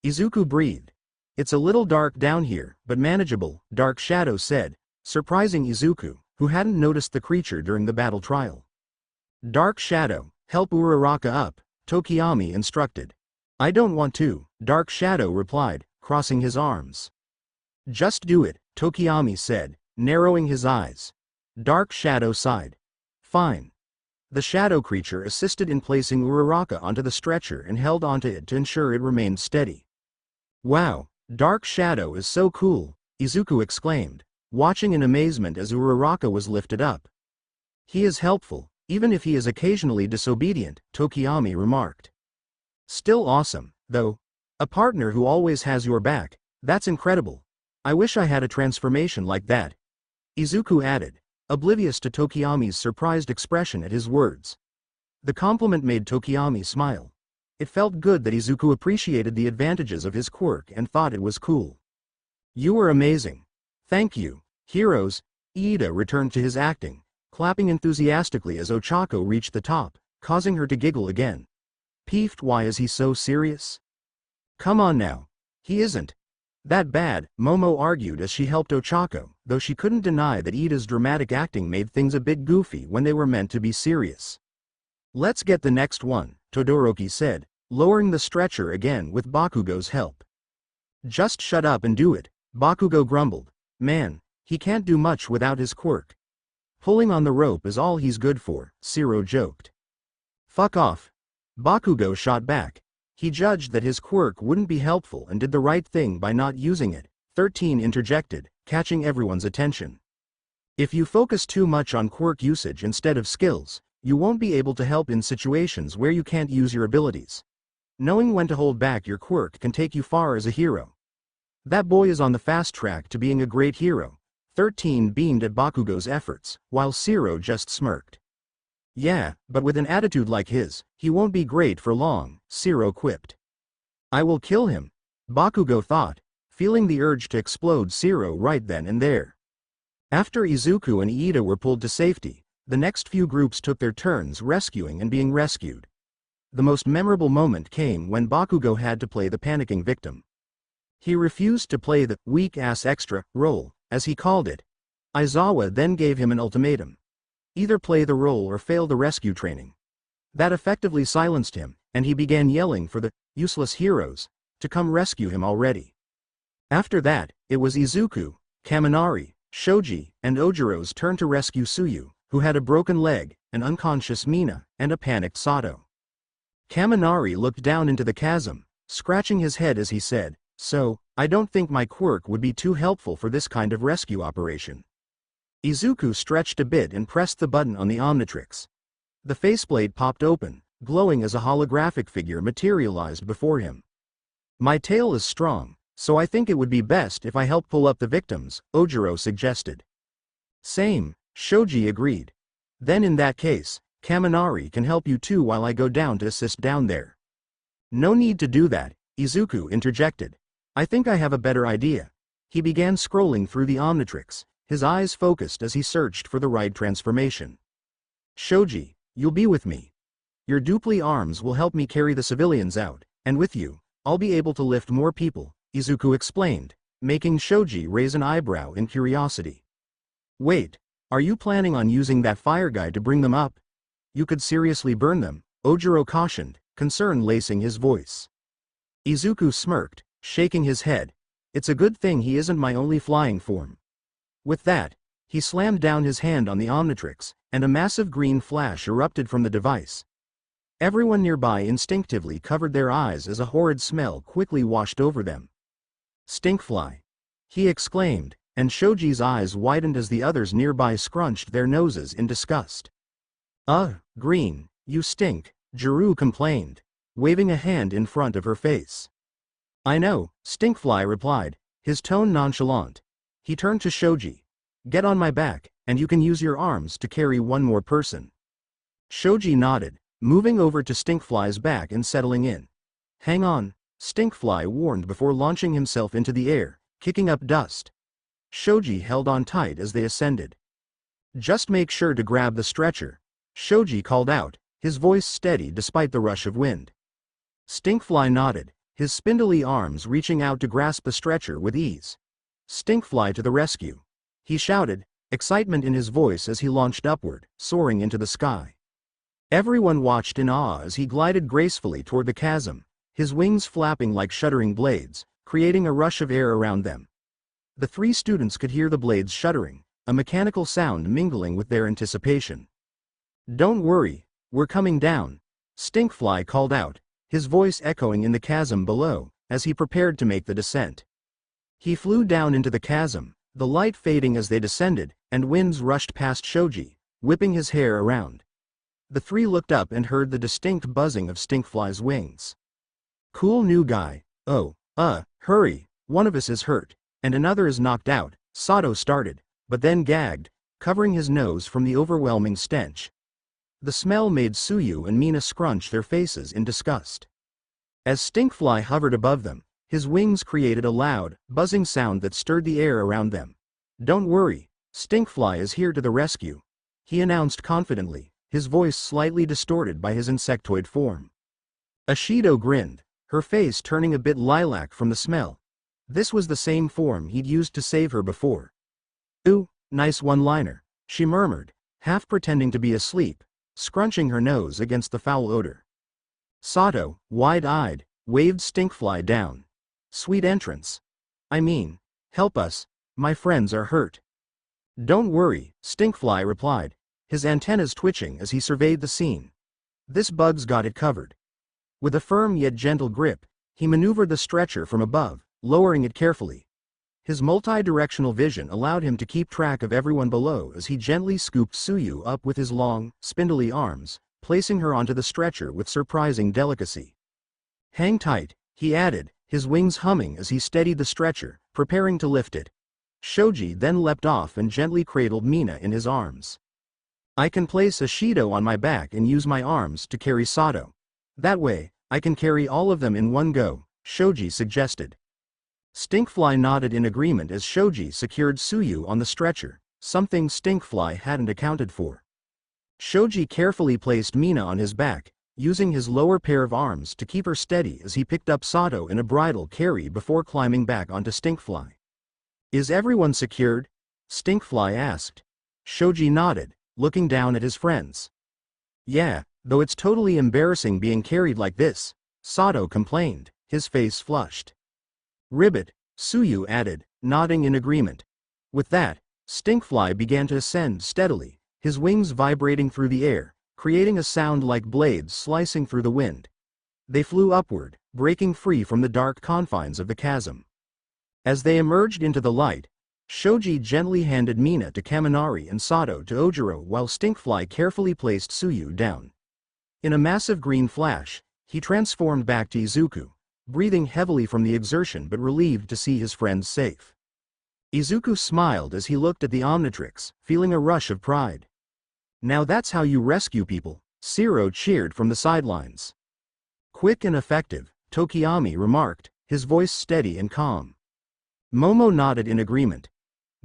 Izuku breathed. "It's a little dark down here, but manageable," Dark Shadow said, surprising Izuku, who hadn't noticed the creature during the battle trial. "Dark Shadow, help Uraraka up," Tokiyami instructed. "I don't want to," Dark Shadow replied, crossing his arms. "Just do it," Tokiyami said, narrowing his eyes. Dark Shadow sighed. "Fine." The shadow creature assisted in placing Uraraka onto the stretcher and held onto it to ensure it remained steady. "Wow, Dark Shadow is so cool," Izuku exclaimed, watching in amazement as Uraraka was lifted up. "He is helpful, even if he is occasionally disobedient," Tokiyami remarked. "Still awesome, though. A partner who always has your back, that's incredible. I wish I had a transformation like that," Izuku added, oblivious to Tokiyami's surprised expression at his words. The compliment made Tokiyami smile. It felt good that Izuku appreciated the advantages of his quirk and thought it was cool. "You were amazing. Thank you, heroes." Iida returned to his acting, clapping enthusiastically as Ochako reached the top, causing her to giggle again. "Peeved, why is he so serious?" "Come on now. He isn't that bad," Momo argued as she helped Ochako, though she couldn't deny that Iida's dramatic acting made things a bit goofy when they were meant to be serious. "Let's get the next one," Todoroki said, lowering the stretcher again with Bakugo's help. "Just shut up and do it," Bakugo grumbled. "Man, he can't do much without his quirk. Pulling on the rope is all he's good for," Siro joked. "Fuck off." Bakugo shot back. He judged that his quirk wouldn't be helpful and did the right thing by not using it, 13 interjected, catching everyone's attention. "If you focus too much on quirk usage instead of skills, you won't be able to help in situations where you can't use your abilities. Knowing when to hold back your quirk can take you far as a hero. That boy is on the fast track to being a great hero. 13 beamed at Bakugo's efforts, while Zero just smirked. Yeah, but with an attitude like his, he won't be great for long, Zero quipped. I will kill him, Bakugo thought, feeling the urge to explode Zero right then and there. After Izuku and Iida were pulled to safety, the next few groups took their turns rescuing and being rescued. The most memorable moment came when Bakugo had to play the panicking victim. He refused to play the weak-ass extra role, as he called it. Aizawa then gave him an ultimatum. Either play the role or fail the rescue training. That effectively silenced him, and he began yelling for the useless heroes to come rescue him already. After that, it was Izuku, Kaminari, Shoji, and Ojiro's turn to rescue Tsuyu, who had a broken leg, an unconscious Mina, and a panicked Sato. Kaminari looked down into the chasm, scratching his head as he said, "So, I don't think my quirk would be too helpful for this kind of rescue operation." Izuku stretched a bit and pressed the button on the Omnitrix. The faceplate popped open, glowing as a holographic figure materialized before him. My tail is strong, so I think it would be best if I help pull up the victims, Ojiro suggested. Same, Shoji agreed. Then in that case, Kaminari can help you too while I go down to assist down there. No need to do that, Izuku interjected. I think I have a better idea. He began scrolling through the Omnitrix, his eyes focused as he searched for the right transformation. Shoji, you'll be with me. Your dupli arms will help me carry the civilians out, and with you, I'll be able to lift more people, Izuku explained, making Shoji raise an eyebrow in curiosity. Wait, are you planning on using that fire guy to bring them up? You could seriously burn them, Ojiro cautioned, concern lacing his voice. Izuku smirked, shaking his head. It's a good thing he isn't my only flying form. With that, he slammed down his hand on the Omnitrix, and a massive green flash erupted from the device. Everyone nearby instinctively covered their eyes as a horrid smell quickly washed over them. Stinkfly! He exclaimed, and Shoji's eyes widened as the others nearby scrunched their noses in disgust. Green, you stink, Jiru complained, waving a hand in front of her face. I know, Stinkfly replied, his tone nonchalant. He turned to Shoji. Get on my back, and you can use your arms to carry one more person. Shoji nodded, moving over to Stinkfly's back and settling in. Hang on, Stinkfly warned before launching himself into the air, kicking up dust. Shoji held on tight as they ascended. Just make sure to grab the stretcher, Shoji called out, his voice steady despite the rush of wind. Stinkfly nodded, his spindly arms reaching out to grasp the stretcher with ease. Stinkfly to the rescue, he shouted, excitement in his voice as he launched upward, soaring into the sky. Everyone watched in awe as he glided gracefully toward the chasm, his wings flapping like shuddering blades, creating a rush of air around them. The three students could hear the blades shuddering, a mechanical sound mingling with their anticipation. Don't worry, we're coming down, Stinkfly called out, his voice echoing in the chasm below, as he prepared to make the descent. He flew down into the chasm, the light fading as they descended, and winds rushed past Shoji, whipping his hair around. The three looked up and heard the distinct buzzing of Stinkfly's wings. Cool new guy. Oh, hurry, one of us is hurt, and another is knocked out, Sato started, but then gagged, covering his nose from the overwhelming stench. The smell made Tsuyu and Mina scrunch their faces in disgust. As Stinkfly hovered above them, his wings created a loud, buzzing sound that stirred the air around them. Don't worry, Stinkfly is here to the rescue, he announced confidently, his voice slightly distorted by his insectoid form. Ashido grinned, her face turning a bit lilac from the smell. This was the same form he'd used to save her before. Ooh, nice one-liner, she murmured, half pretending to be asleep, scrunching her nose against the foul odor. Sato, wide-eyed, waved Stinkfly down. Sweet entrance. I mean, help us, my friends are hurt. Don't worry, Stinkfly replied, his antennas twitching as he surveyed the scene. This bug's got it covered. With a firm yet gentle grip, he maneuvered the stretcher from above, lowering it carefully. His multi-directional vision allowed him to keep track of everyone below as he gently scooped Tsuyu up with his long, spindly arms, placing her onto the stretcher with surprising delicacy. Hang tight, he added, his wings humming as he steadied the stretcher, preparing to lift it. Shoji then leapt off and gently cradled Mina in his arms. I can place a Shido on my back and use my arms to carry Sato. That way, I can carry all of them in one go, Shoji suggested. Stinkfly nodded in agreement as Shoji secured Tsuyu on the stretcher, something Stinkfly hadn't accounted for. Shoji carefully placed Mina on his back, using his lower pair of arms to keep her steady as he picked up Sato in a bridal carry before climbing back onto Stinkfly. Is everyone secured? Stinkfly asked. Shoji nodded, looking down at his friends. Yeah, though it's totally embarrassing being carried like this, Sato complained, his face flushed. Ribbit, Tsuyu added, nodding in agreement. With that, Stinkfly began to ascend steadily, his wings vibrating through the air, creating a sound like blades slicing through the wind. They flew upward, breaking free from the dark confines of the chasm. As they emerged into the light, Shoji gently handed Mina to Kaminari and Sato to Ojiro while Stinkfly carefully placed Tsuyu down. In a massive green flash, he transformed back to Izuku, breathing heavily from the exertion but relieved to see his friends safe. Izuku smiled as he looked at the Omnitrix, feeling a rush of pride. Now that's how you rescue people, Shiro cheered from the sidelines. Quick and effective, Tokiyami remarked, his voice steady and calm. Momo nodded in agreement.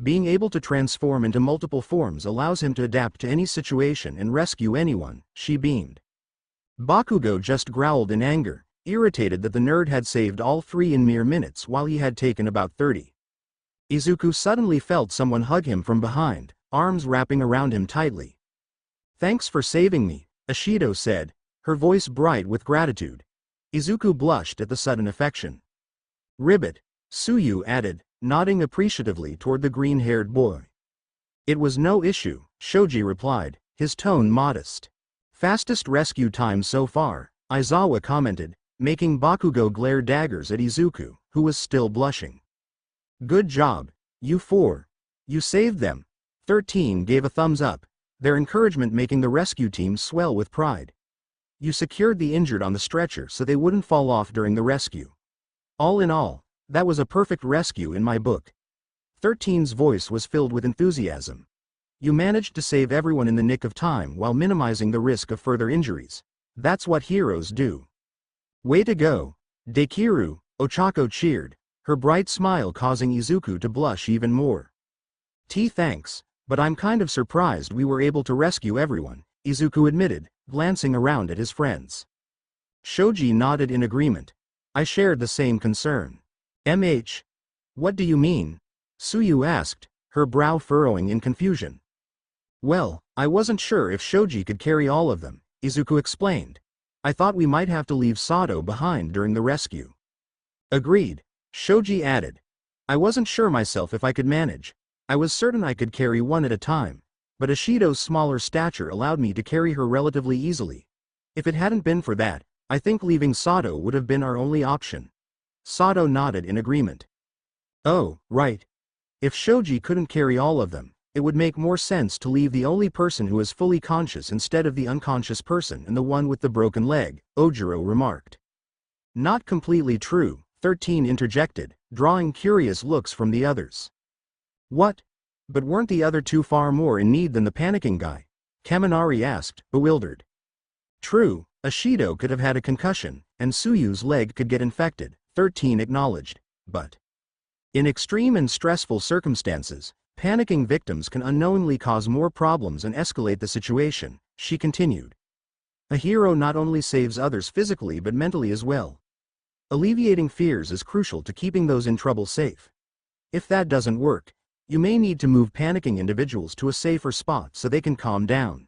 Being able to transform into multiple forms allows him to adapt to any situation and rescue anyone, she beamed. Bakugo just growled in anger, irritated that the nerd had saved all three in mere minutes while he had taken about 30. Izuku suddenly felt someone hug him from behind, arms wrapping around him tightly. Thanks for saving me, Ashido said, her voice bright with gratitude. Izuku blushed at the sudden affection. Ribbit, Tsuyu added, nodding appreciatively toward the green-haired boy. It was no issue, Shoji replied, his tone modest. Fastest rescue time so far, Aizawa commented, making Bakugo glare daggers at Izuku, who was still blushing. Good job, you four. You saved them. 13 gave a thumbs up, their encouragement making the rescue team swell with pride. You secured the injured on the stretcher so they wouldn't fall off during the rescue. All in all, that was a perfect rescue in my book. 13's voice was filled with enthusiasm. You managed to save everyone in the nick of time while minimizing the risk of further injuries. That's what heroes do. Way to go, Dekiru, Ochako cheered, her bright smile causing Izuku to blush even more. Thanks, but I'm kind of surprised we were able to rescue everyone, Izuku admitted, glancing around at his friends. Shoji nodded in agreement. I shared the same concern. What do you mean? Tsuyu asked, her brow furrowing in confusion. Well, I wasn't sure if Shoji could carry all of them, Izuku explained. I thought we might have to leave Sato behind during the rescue. Agreed, Shoji added. I wasn't sure myself if I could manage. I was certain I could carry one at a time, but Ashido's smaller stature allowed me to carry her relatively easily. If it hadn't been for that, I think leaving Sato would have been our only option. Sato nodded in agreement. Oh, right. If Shoji couldn't carry all of them, it would make more sense to leave the only person who is fully conscious instead of the unconscious person and the one with the broken leg, Ojiro remarked. Not completely true, 13 interjected, drawing curious looks from the others. What? But weren't the other two far more in need than the panicking guy? Kaminari asked, bewildered. True, Ashido could have had a concussion, and Tsuyu's leg could get infected, 13 acknowledged, but in extreme and stressful circumstances, panicking victims can unknowingly cause more problems and escalate the situation, she continued. A hero not only saves others physically but mentally as well. Alleviating fears is crucial to keeping those in trouble safe. If that doesn't work, you may need to move panicking individuals to a safer spot so they can calm down.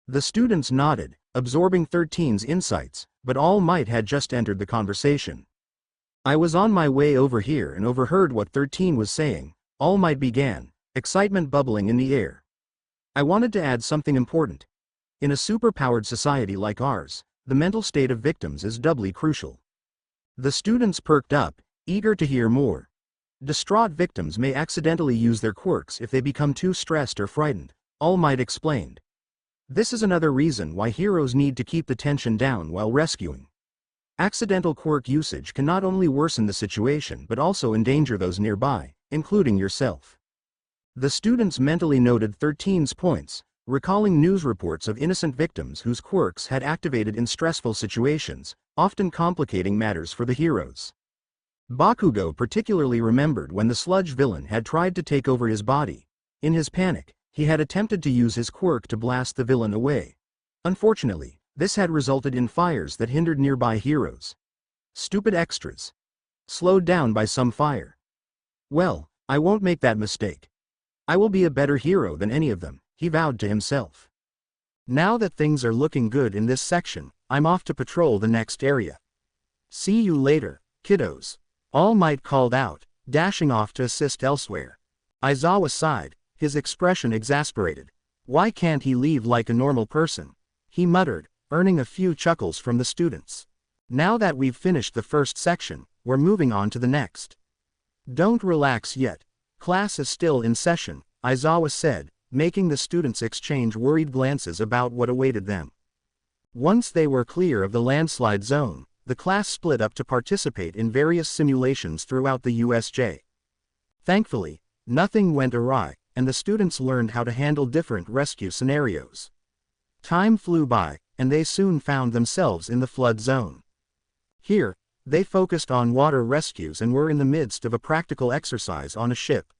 The students nodded, absorbing 13's insights, but All Might had just entered the conversation. I was on my way over here and overheard what 13 was saying, All Might began, excitement bubbling in the air. I wanted to add something important. In a superpowered society like ours, the mental state of victims is doubly crucial. The students perked up, eager to hear more. Distraught victims may accidentally use their quirks if they become too stressed or frightened, All Might explained. This is another reason why heroes need to keep the tension down while rescuing. Accidental quirk usage can not only worsen the situation but also endanger those nearby, including yourself. The students mentally noted 13's points, recalling news reports of innocent victims whose quirks had activated in stressful situations, often complicating matters for the heroes. Bakugo particularly remembered when the sludge villain had tried to take over his body. In his panic, he had attempted to use his quirk to blast the villain away. Unfortunately, this had resulted in fires that hindered nearby heroes. Stupid extras. Slowed down by some fire. Well, I won't make that mistake. I will be a better hero than any of them, he vowed to himself. Now that things are looking good in this section, I'm off to patrol the next area. See you later, kiddos. All Might called out, dashing off to assist elsewhere. Aizawa sighed, his expression exasperated. Why can't he leave like a normal person? He muttered, earning a few chuckles from the students. Now that we've finished the first section, we're moving on to the next. Don't relax yet. Class is still in session, Aizawa said, making the students exchange worried glances about what awaited them. Once they were clear of the landslide zone, the class split up to participate in various simulations throughout the USJ. Thankfully, nothing went awry, and the students learned how to handle different rescue scenarios. Time flew by, and they soon found themselves in the flood zone. Here, they focused on water rescues and were in the midst of a practical exercise on a ship.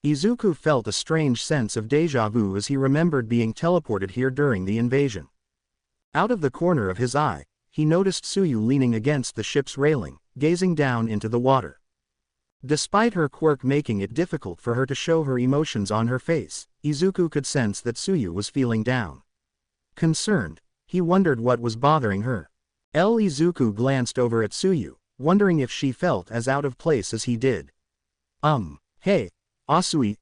Izuku felt a strange sense of déjà vu as he remembered being teleported here during the invasion. Out of the corner of his eye, he noticed Tsuyu leaning against the ship's railing, gazing down into the water. Despite her quirk making it difficult for her to show her emotions on her face, Izuku could sense that Tsuyu was feeling down. Concerned, he wondered what was bothering her. Izuku glanced over at Tsuyu, wondering if she felt as out of place as he did. Hey, Asui,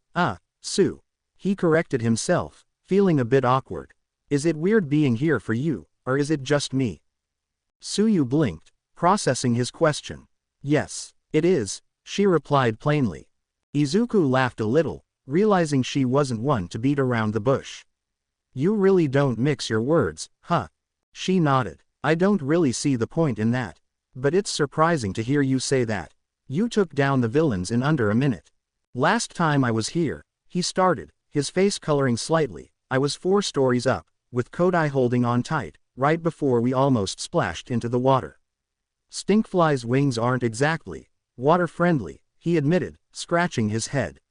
Su. He corrected himself, feeling a bit awkward. Is it weird being here for you, or is it just me? Tsuyu blinked, processing his question. Yes, it is, she replied plainly. Izuku laughed a little, realizing she wasn't one to beat around the bush. You really don't mix your words, huh? She nodded. I don't really see the point in that. But it's surprising to hear you say that. You took down the villains in under a minute. Last time I was here, he started, his face coloring slightly. I was 4 stories up, with Kodai holding on tight, right before we almost splashed into the water. Stinkfly's wings aren't exactly water-friendly, he admitted, scratching his head.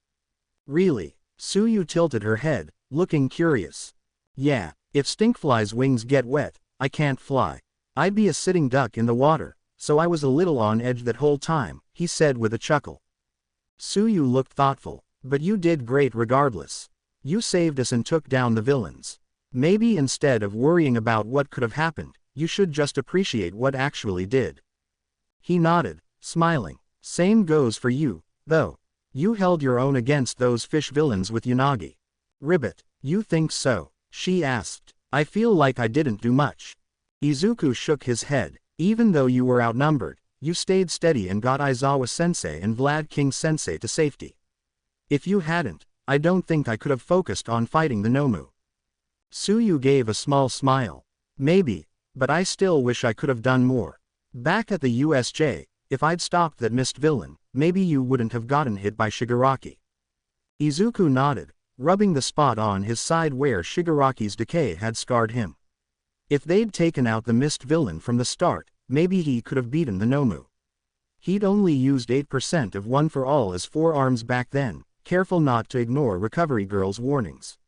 Really? Tsuyu tilted her head, looking curious. Yeah, if Stinkfly's wings get wet, I can't fly. I'd be a sitting duck in the water, so I was a little on edge that whole time, he said with a chuckle. Tsuyu looked thoughtful, but you did great regardless. You saved us and took down the villains. Maybe instead of worrying about what could have happened, you should just appreciate what actually did. He nodded, smiling. Same goes for you, though. You held your own against those fish villains with Yanagi. Ribbit, you think so? She asked. I feel like I didn't do much. Izuku shook his head. Even though you were outnumbered, you stayed steady and got Aizawa-sensei and Vlad King-sensei to safety. If you hadn't, I don't think I could have focused on fighting the Nomu. Tsuyu gave a small smile. Maybe, but I still wish I could have done more. Back at the USJ, if I'd stopped that mist villain, maybe you wouldn't have gotten hit by Shigaraki. Izuku nodded, rubbing the spot on his side where Shigaraki's decay had scarred him. If they'd taken out the mist villain from the start, maybe he could have beaten the Nomu. He'd only used 8% of One for All as forearms back then, careful not to ignore Recovery Girl's warnings.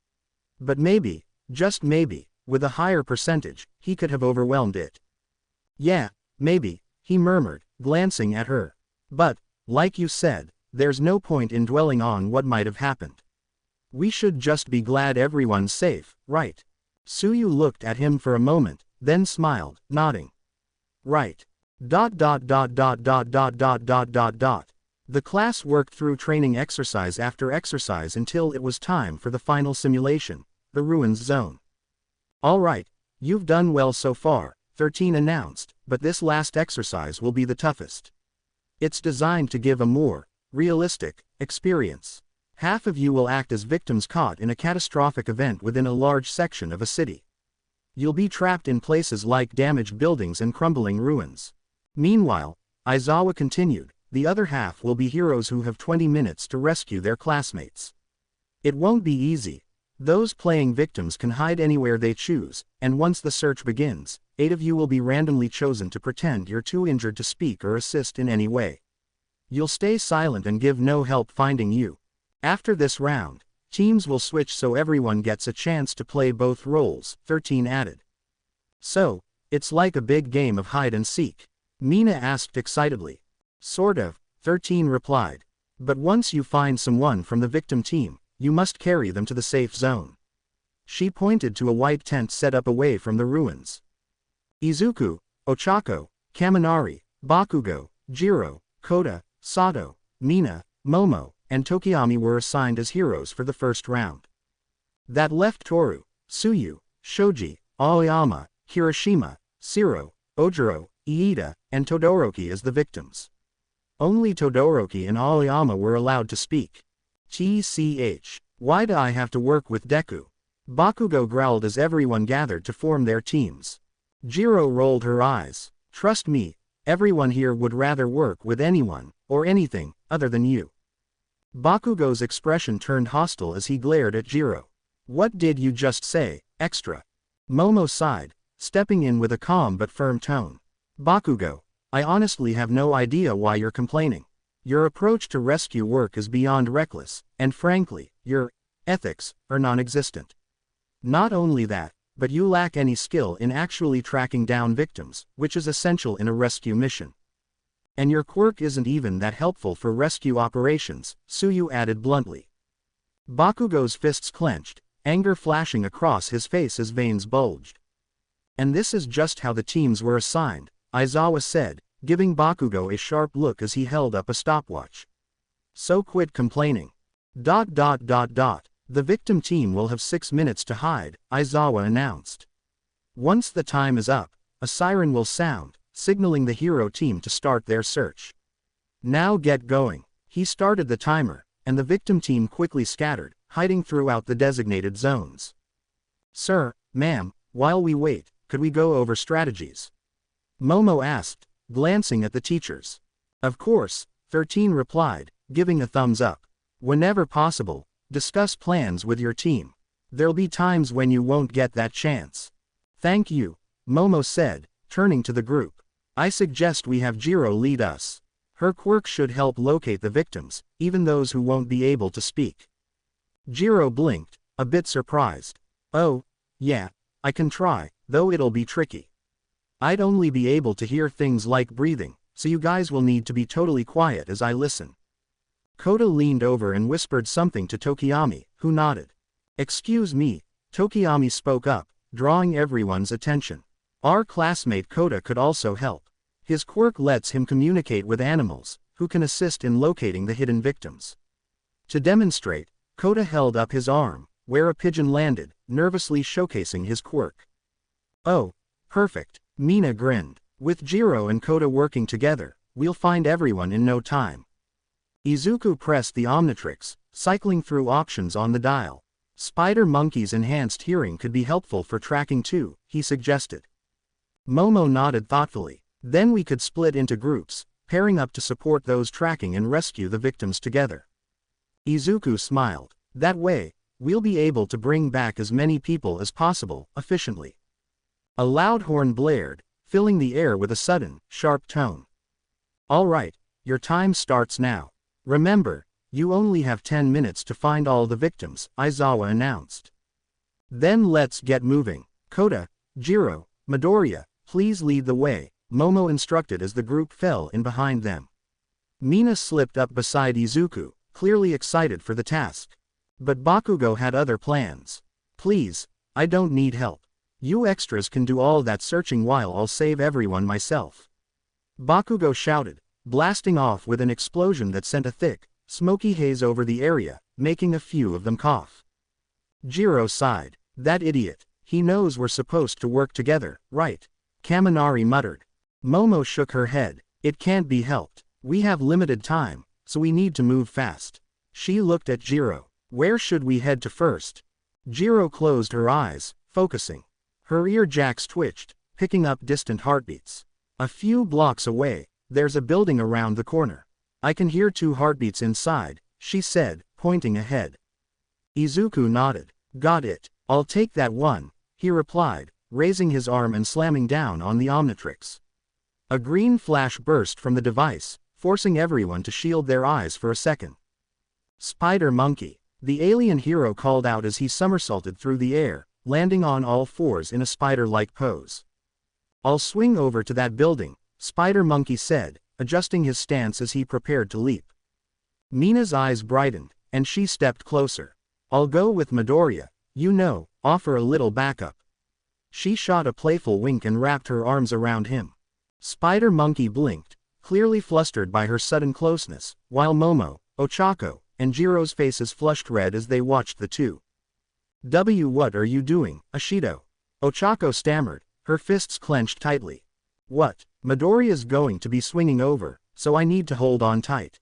But maybe, just maybe, with a higher percentage, he could have overwhelmed it. Yeah, maybe, he murmured, glancing at her. But, like you said, there's no point in dwelling on what might have happened. We should just be glad everyone's safe, right? Tsuyu looked at him for a moment, then smiled, nodding. Right. The class worked through training exercise after exercise until it was time for the final simulation, the Ruins Zone. All right, you've done well so far, 13 announced, but this last exercise will be the toughest. It's designed to give a more realistic experience. Half of you will act as victims caught in a catastrophic event within a large section of a city. You'll be trapped in places like damaged buildings and crumbling ruins. Meanwhile, Aizawa continued, the other half will be heroes who have 20 minutes to rescue their classmates. It won't be easy. Those playing victims can hide anywhere they choose, and once the search begins, 8 of you will be randomly chosen to pretend you're too injured to speak or assist in any way. You'll stay silent and give no help finding you. After this round, teams will switch so everyone gets a chance to play both roles, 13 added. So, it's like a big game of hide and seek? Mina asked excitedly. Sort of, 13 replied. But once you find someone from the victim team, you must carry them to the safe zone. She pointed to a white tent set up away from the ruins. Izuku, Ochako, Kaminari, Bakugo, Jiro, Kota, Sato, Mina, Momo, and Tokiyami were assigned as heroes for the first round. That left Toru, Tsuyu, Shoji, Aoyama, Kirishima, Shiro, Ojiro, Iida, and Todoroki as the victims. Only Todoroki and Aoyama were allowed to speak. TCH. Why do I have to work with Deku? Bakugo growled as everyone gathered to form their teams. Jiro rolled her eyes. Trust me, everyone here would rather work with anyone, or anything, other than you. Bakugo's expression turned hostile as he glared at Jiro. What did you just say, extra? Momo sighed, stepping in with a calm but firm tone. Bakugo, I honestly have no idea why you're complaining. Your approach to rescue work is beyond reckless, and frankly, your ethics are non-existent. Not only that, but you lack any skill in actually tracking down victims, which is essential in a rescue mission. And your quirk isn't even that helpful for rescue operations, Tsuyu added bluntly. Bakugo's fists clenched, anger flashing across his face as veins bulged. And this is just how the teams were assigned, Aizawa said, giving Bakugo a sharp look as he held up a stopwatch. So quit complaining. The victim team will have 6 minutes to hide, Aizawa announced. Once the time is up, a siren will sound, signaling the hero team to start their search. Now get going. He started the timer, and the victim team quickly scattered, hiding throughout the designated zones. Sir, ma'am, while we wait, could we go over strategies? Momo asked, glancing at the teachers. Of course, 13 replied, giving a thumbs up. Whenever possible, discuss plans with your team. There'll be times when you won't get that chance. Thank you, Momo said, turning to the group. I suggest we have Jiro lead us. Her quirk should help locate the victims, even those who won't be able to speak. Jiro blinked, a bit surprised. Oh, yeah, I can try, though it'll be tricky. I'd only be able to hear things like breathing, so you guys will need to be totally quiet as I listen. Kota leaned over and whispered something to Tokiyami, who nodded. Excuse me, Tokiyami spoke up, drawing everyone's attention. Our classmate Kota could also help. His quirk lets him communicate with animals, who can assist in locating the hidden victims. To demonstrate, Kota held up his arm, where a pigeon landed, nervously showcasing his quirk. Oh, perfect, Mina grinned. With Jiro and Kota working together, we'll find everyone in no time. Izuku pressed the Omnitrix, cycling through options on the dial. Spider Monkey's enhanced hearing could be helpful for tracking too, he suggested. Momo nodded thoughtfully. Then we could split into groups, pairing up to support those tracking and rescue the victims together. Izuku smiled. That way, we'll be able to bring back as many people as possible, efficiently. A loud horn blared, filling the air with a sudden, sharp tone. All right, your time starts now. Remember, you only have 10 minutes to find all the victims, Aizawa announced. Then let's get moving. Kota, Jiro, Midoriya, please lead the way, Momo instructed as the group fell in behind them. Mina slipped up beside Izuku, clearly excited for the task. But Bakugo had other plans. Please, I don't need help. You extras can do all that searching while I'll save everyone myself. Bakugo shouted, blasting off with an explosion that sent a thick, smoky haze over the area, making a few of them cough. Jiro sighed. That idiot. He knows we're supposed to work together, right? Kaminari muttered. Momo shook her head. It can't be helped. We have limited time, so we need to move fast. She looked at Jiro. Where should we head to first? Jiro closed her eyes, focusing. Her ear jacks twitched, picking up distant heartbeats. A few blocks away, there's a building around the corner. I can hear 2 heartbeats inside, she said, pointing ahead. Izuku nodded. Got it. I'll take that one, he replied, raising his arm and slamming down on the Omnitrix. A green flash burst from the device, forcing everyone to shield their eyes for a second. Spider Monkey, the alien hero called out as he somersaulted through the air, landing on all fours in a spider-like pose. I'll swing over to that building, Spider Monkey said, adjusting his stance as he prepared to leap. Mina's eyes brightened, and she stepped closer. I'll go with Midoriya, offer a little backup. She shot a playful wink and wrapped her arms around him. Spider Monkey blinked, clearly flustered by her sudden closeness, while Momo, Ochako, and Jiro's faces flushed red as they watched the two. What are you doing, Ashido? Ochako stammered, her fists clenched tightly. What? Midoriya's going to be swinging over, so I need to hold on tight.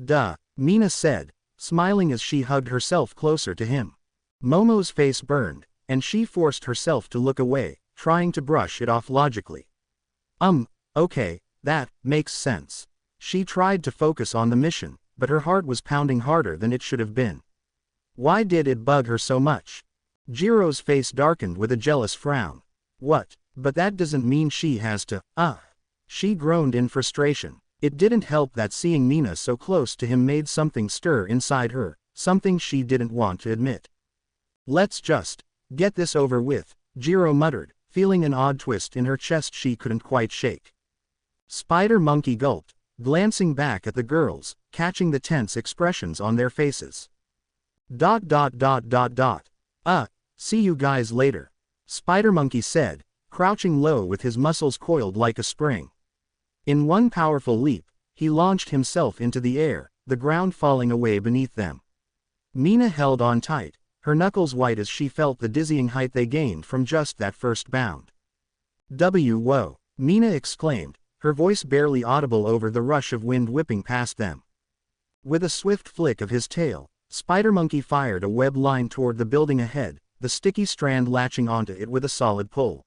Duh, Mina said, smiling as she hugged herself closer to him. Momo's face burned, and she forced herself to look away, trying to brush it off logically. Okay, that makes sense. She tried to focus on the mission, but her heart was pounding harder than it should have been. Why did it bug her so much? Jiro's face darkened with a jealous frown. What? But that doesn't mean she has to, She groaned in frustration. It didn't help that seeing Mina so close to him made something stir inside her, something she didn't want to admit. Let's just get this over with, Jiro muttered, feeling an odd twist in her chest she couldn't quite shake. Spider Monkey gulped, glancing back at the girls, catching the tense expressions on their faces. See you guys later, Spider Monkey said, crouching low with his muscles coiled like a spring. In one powerful leap, he launched himself into the air, the ground falling away beneath them. Mina held on tight, her knuckles white as she felt the dizzying height they gained from just that first bound. Whoa, Mina exclaimed, her voice barely audible over the rush of wind whipping past them. With a swift flick of his tail, Spider Monkey fired a web line toward the building ahead, the sticky strand latching onto it with a solid pull.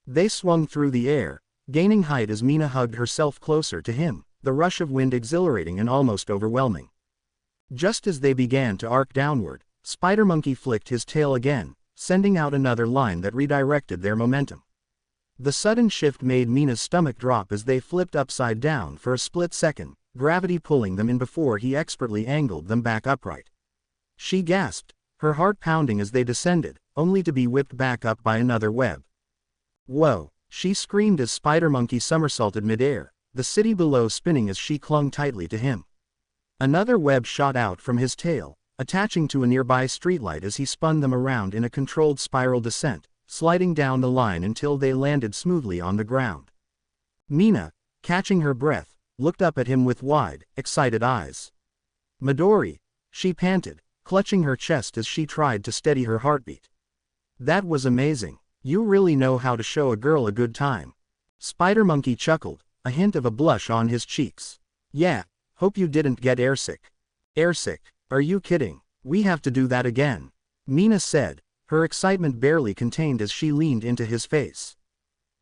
They swung through the air, gaining height as Mina hugged herself closer to him, the rush of wind exhilarating and almost overwhelming. Just as they began to arc downward, Spider Monkey flicked his tail again, sending out another line that redirected their momentum. The sudden shift made Mina's stomach drop as they flipped upside down for a split second, gravity pulling them in before he expertly angled them back upright. She gasped, her heart pounding as they descended, only to be whipped back up by another web. Whoa, she screamed as Spider Monkey somersaulted midair, the city below spinning as she clung tightly to him. Another web shot out from his tail, attaching to a nearby streetlight as he spun them around in a controlled spiral descent, sliding down the line until they landed smoothly on the ground. Mina, catching her breath, looked up at him with wide, excited eyes. Midori, she panted, clutching her chest as she tried to steady her heartbeat. That was amazing. You really know how to show a girl a good time. Spider Monkey chuckled, a hint of a blush on his cheeks. Yeah, hope you didn't get airsick. Airsick? Are you kidding? We have to do that again, Mina said, her excitement barely contained as she leaned into his face.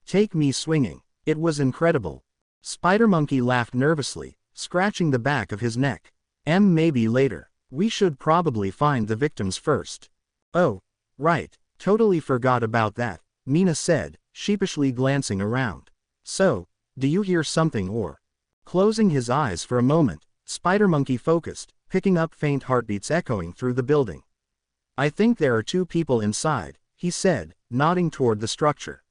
Take me swinging. It was incredible. Spider Monkey laughed nervously, scratching the back of his neck. Maybe later. We should probably find the victims first. Oh, right, totally forgot about that, Mina said, sheepishly glancing around. So, do you hear something or? Closing his eyes for a moment, Spider Monkey focused, picking up faint heartbeats echoing through the building. I think there are 2 people inside, he said, nodding toward the structure.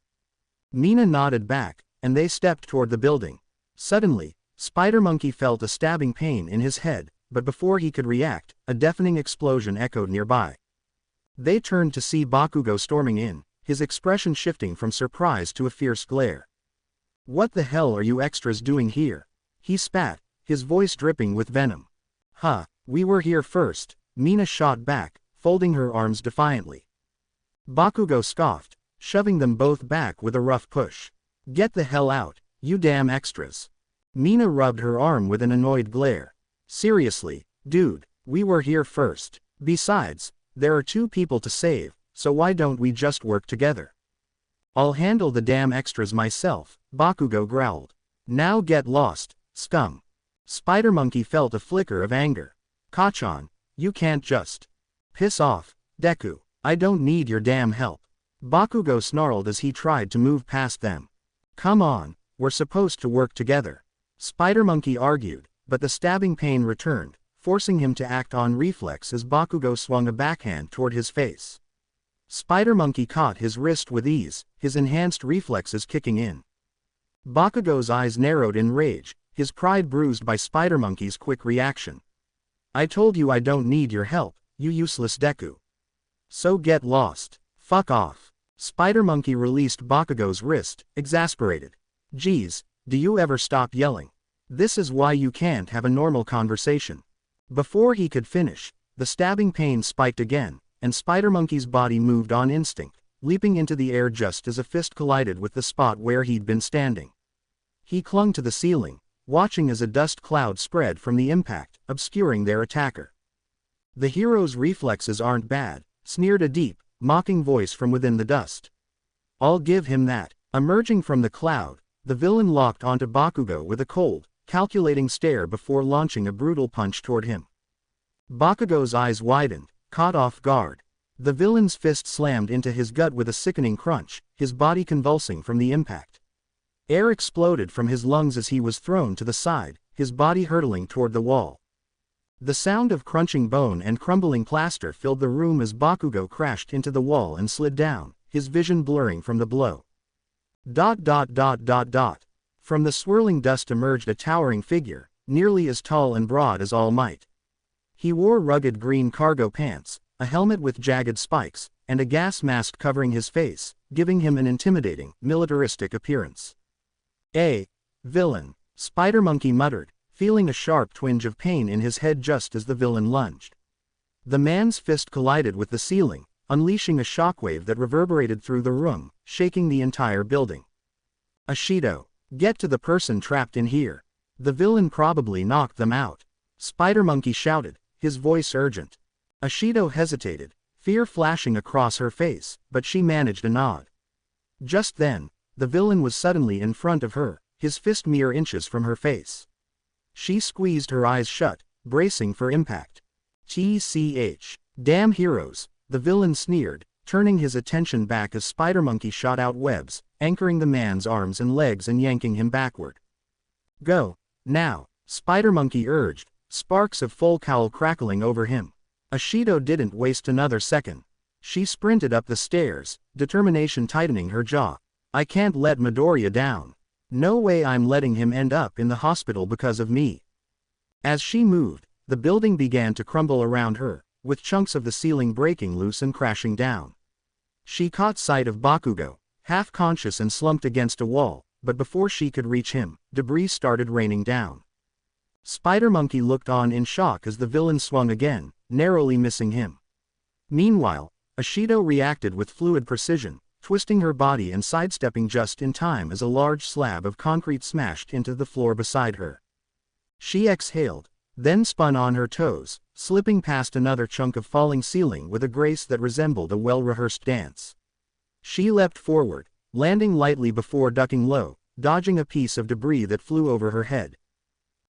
Mina nodded back, and they stepped toward the building. Suddenly, Spider Monkey felt a stabbing pain in his head, but before he could react, a deafening explosion echoed nearby. They turned to see Bakugo storming in, his expression shifting from surprise to a fierce glare. What the hell are you extras doing here? He spat, his voice dripping with venom. We were here first, Mina shot back, folding her arms defiantly. Bakugo scoffed, shoving them both back with a rough push. Get the hell out, you damn extras. Mina rubbed her arm with an annoyed glare. Seriously, dude, we were here first. Besides, there are 2 people to save, so why don't we just work together? I'll handle the damn extras myself, Bakugo growled. Now get lost, scum. Spider Monkey felt a flicker of anger. Kachan, you can't just. Piss off, Deku, I don't need your damn help. Bakugo snarled as he tried to move past them. Come on, we're supposed to work together. Spider Monkey argued, but the stabbing pain returned, forcing him to act on reflex as Bakugo swung a backhand toward his face. Spider Monkey caught his wrist with ease, his enhanced reflexes kicking in. Bakugo's eyes narrowed in rage, his pride bruised by Spider Monkey's quick reaction. I told you I don't need your help, you useless Deku. So get lost. Fuck off. Spider Monkey released Bakugo's wrist, exasperated. Geez, do you ever stop yelling? This is why you can't have a normal conversation. Before he could finish, the stabbing pain spiked again, and Spider Monkey's body moved on instinct, leaping into the air just as a fist collided with the spot where he'd been standing. He clung to the ceiling, watching as a dust cloud spread from the impact, obscuring their attacker. The hero's reflexes aren't bad, sneered a deep, mocking voice from within the dust. I'll give him that. Emerging from the cloud, the villain locked onto Bakugo with a cold, calculating stare before launching a brutal punch toward him. Bakugo's eyes widened, caught off guard. The villain's fist slammed into his gut with a sickening crunch, his body convulsing from the impact. Air exploded from his lungs as he was thrown to the side, his body hurtling toward the wall. The sound of crunching bone and crumbling plaster filled the room as Bakugo crashed into the wall and slid down, his vision blurring from the blow. From the swirling dust emerged a towering figure, nearly as tall and broad as All Might. He wore rugged green cargo pants, a helmet with jagged spikes, and a gas mask covering his face, giving him an intimidating, militaristic appearance. Villain, Spider Monkey muttered, feeling a sharp twinge of pain in his head just as the villain lunged. The man's fist collided with the ceiling, unleashing a shockwave that reverberated through the room, shaking the entire building. Ashido, get to the person trapped in here. The villain probably knocked them out. Spider Monkey shouted, his voice urgent. Ashido hesitated, fear flashing across her face, but she managed a nod. Just then, the villain was suddenly in front of her, his fist mere inches from her face. She squeezed her eyes shut, bracing for impact. TCH. Damn heroes, the villain sneered, turning his attention back as Spider Monkey shot out webs, anchoring the man's arms and legs and yanking him backward. Go, now, Spider Monkey urged, sparks of full cowl crackling over him. Ashido didn't waste another second. She sprinted up the stairs, determination tightening her jaw. I can't let Midoriya down. No way I'm letting him end up in the hospital because of me. As she moved, the building began to crumble around her, with chunks of the ceiling breaking loose and crashing down. She caught sight of Bakugo, half-conscious and slumped against a wall, but before she could reach him, debris started raining down. Spider Monkey looked on in shock as the villain swung again, narrowly missing him. Meanwhile, Ashido reacted with fluid precision, twisting her body and sidestepping just in time as a large slab of concrete smashed into the floor beside her. She exhaled, then spun on her toes, slipping past another chunk of falling ceiling with a grace that resembled a well-rehearsed dance. She leapt forward, landing lightly before ducking low, dodging a piece of debris that flew over her head.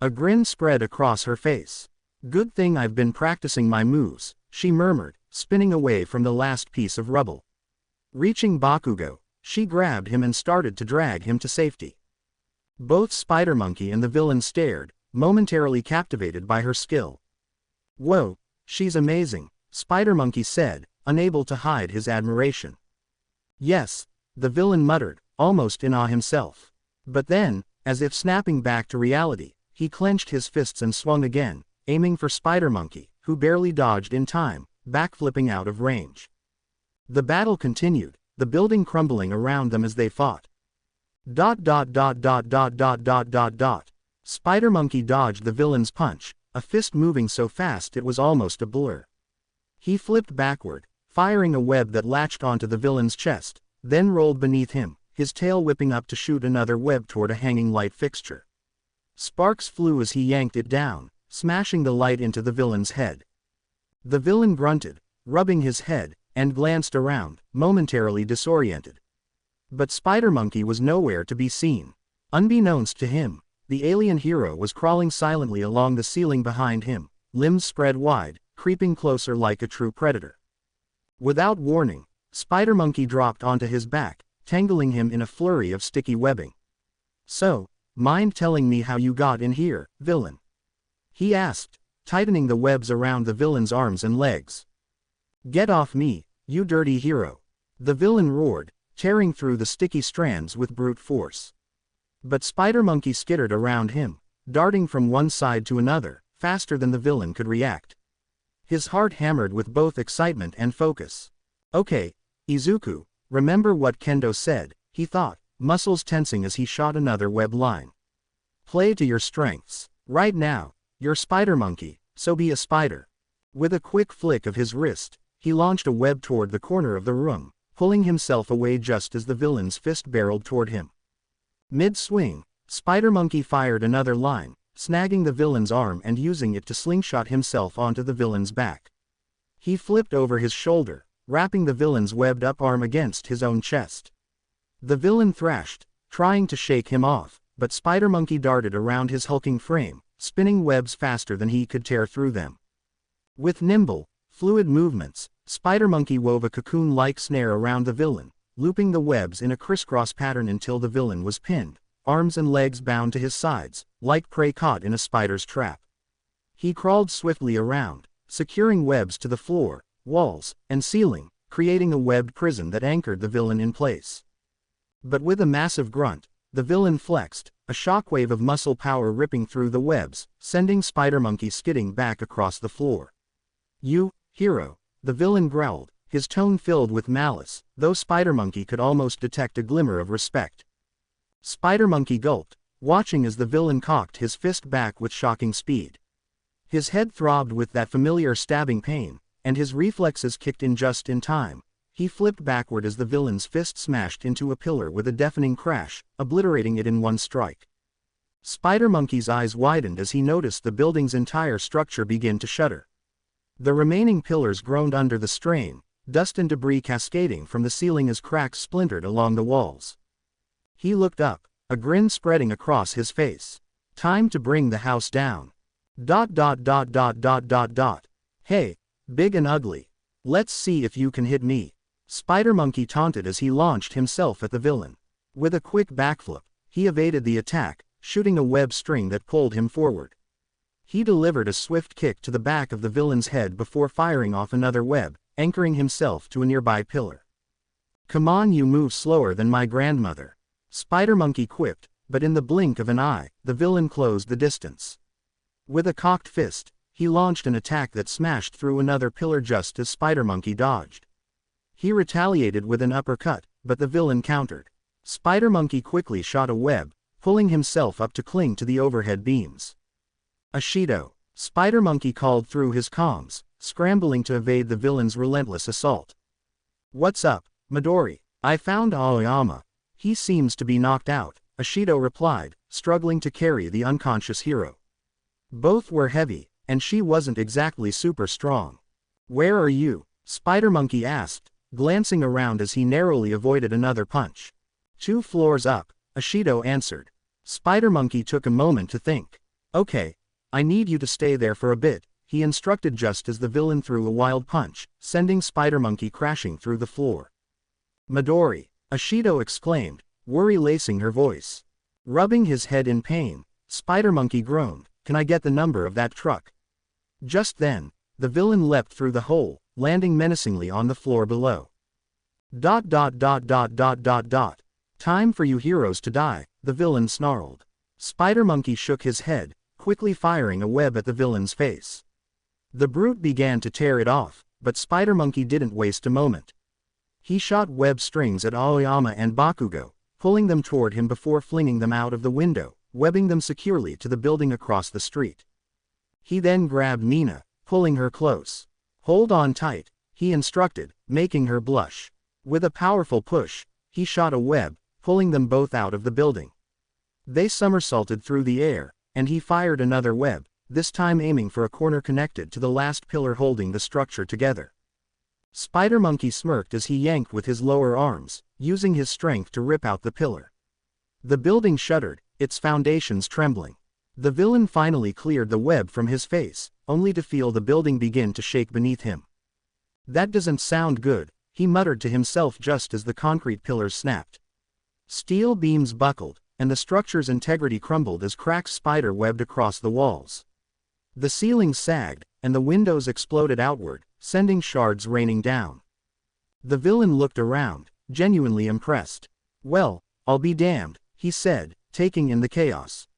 A grin spread across her face. Good thing I've been practicing my moves, she murmured, spinning away from the last piece of rubble. Reaching Bakugo, she grabbed him and started to drag him to safety. Both Spider Monkey and the villain stared, momentarily captivated by her skill. Whoa, she's amazing, Spider Monkey said, unable to hide his admiration. Yes, the villain muttered, almost in awe himself. But then, as if snapping back to reality, he clenched his fists and swung again, aiming for Spider Monkey, who barely dodged in time, backflipping out of range. The battle continued, the building crumbling around them as they fought. Spider Monkey dodged the villain's punch, a fist moving so fast it was almost a blur. He flipped backward, firing a web that latched onto the villain's chest, then rolled beneath him, his tail whipping up to shoot another web toward a hanging light fixture. Sparks flew as he yanked it down, smashing the light into the villain's head. The villain grunted, rubbing his head, and glanced around, momentarily disoriented. But Spider Monkey was nowhere to be seen. Unbeknownst to him, the alien hero was crawling silently along the ceiling behind him, limbs spread wide, creeping closer like a true predator. Without warning, Spider Monkey dropped onto his back, tangling him in a flurry of sticky webbing. "So, mind telling me how you got in here, villain?" he asked, tightening the webs around the villain's arms and legs. "Get off me, you dirty hero!" the villain roared, tearing through the sticky strands with brute force. But Spider Monkey skittered around him, darting from one side to another, faster than the villain could react. His heart hammered with both excitement and focus. "Okay, Izuku, remember what Kendo said," he thought, muscles tensing as he shot another web line. "Play to your strengths. Right now, you're Spider Monkey, so be a spider." With a quick flick of his wrist, he launched a web toward the corner of the room, pulling himself away just as the villain's fist barreled toward him. Mid-swing, Spider Monkey fired another line, snagging the villain's arm and using it to slingshot himself onto the villain's back. He flipped over his shoulder, wrapping the villain's webbed-up arm against his own chest. The villain thrashed, trying to shake him off, but Spider Monkey darted around his hulking frame, spinning webs faster than he could tear through them. With nimble, fluid movements, Spider Monkey wove a cocoon-like snare around the villain, looping the webs in a crisscross pattern until the villain was pinned, arms and legs bound to his sides, like prey caught in a spider's trap. He crawled swiftly around, securing webs to the floor, walls, and ceiling, creating a webbed prison that anchored the villain in place. But with a massive grunt, the villain flexed, a shockwave of muscle power ripping through the webs, sending Spider Monkey skidding back across the floor. "You, hero," the villain growled, his tone filled with malice, though Spider Monkey could almost detect a glimmer of respect. Spider Monkey gulped, watching as the villain cocked his fist back with shocking speed. His head throbbed with that familiar stabbing pain, and his reflexes kicked in just in time. He flipped backward as the villain's fist smashed into a pillar with a deafening crash, obliterating it in one strike. Spider Monkey's eyes widened as he noticed the building's entire structure begin to shudder. The remaining pillars groaned under the strain, dust and debris cascading from the ceiling as cracks splintered along the walls. He looked up, a grin spreading across his face. "Time to bring the house down. ... Hey, big and ugly. Let's see if you can hit me," Spider Monkey taunted as he launched himself at the villain. With a quick backflip, he evaded the attack, shooting a web string that pulled him forward. He delivered a swift kick to the back of the villain's head before firing off another web, anchoring himself to a nearby pillar. "Come on, you move slower than my grandmother," Spider Monkey quipped, but in the blink of an eye, the villain closed the distance. With a cocked fist, he launched an attack that smashed through another pillar just as Spider Monkey dodged. He retaliated with an uppercut, but the villain countered. Spider Monkey quickly shot a web, pulling himself up to cling to the overhead beams. "Ashido," Spider Monkey called through his comms, scrambling to evade the villain's relentless assault. "What's up, Midori? I found Aoyama. He seems to be knocked out," Ashido replied, struggling to carry the unconscious hero. Both were heavy, and she wasn't exactly super strong. "Where are you?" Spider Monkey asked, glancing around as he narrowly avoided another punch. "2 floors up," Ashido answered. Spider Monkey took a moment to think. "Okay, I need you to stay there for a bit," he instructed just as the villain threw a wild punch, sending Spider Monkey crashing through the floor. "Midori," Ashido exclaimed, worry lacing her voice. Rubbing his head in pain, Spider Monkey groaned, "Can I get the number of that truck?" Just then, the villain leapt through the hole, landing menacingly on the floor below. "Time for you heroes to die," the villain snarled. Spider Monkey shook his head, quickly firing a web at the villain's face. The brute began to tear it off, but Spider Monkey didn't waste a moment. He shot web strings at Aoyama and Bakugo, pulling them toward him before flinging them out of the window, webbing them securely to the building across the street. He then grabbed Mina, pulling her close. "Hold on tight," he instructed, making her blush. With a powerful push, he shot a web, pulling them both out of the building. They somersaulted through the air, and he fired another web, this time aiming for a corner connected to the last pillar holding the structure together. Spider Monkey smirked as he yanked with his lower arms, using his strength to rip out the pillar. The building shuddered, its foundations trembling. The villain finally cleared the web from his face, only to feel the building begin to shake beneath him. That doesn't sound good, he muttered to himself just as the concrete pillars snapped. Steel beams buckled, and the structure's integrity crumbled as cracks spider webbed across the walls. The ceiling sagged, and the windows exploded outward, sending shards raining down. The villain looked around, genuinely impressed. "Well, I'll be damned," he said, taking in the chaos.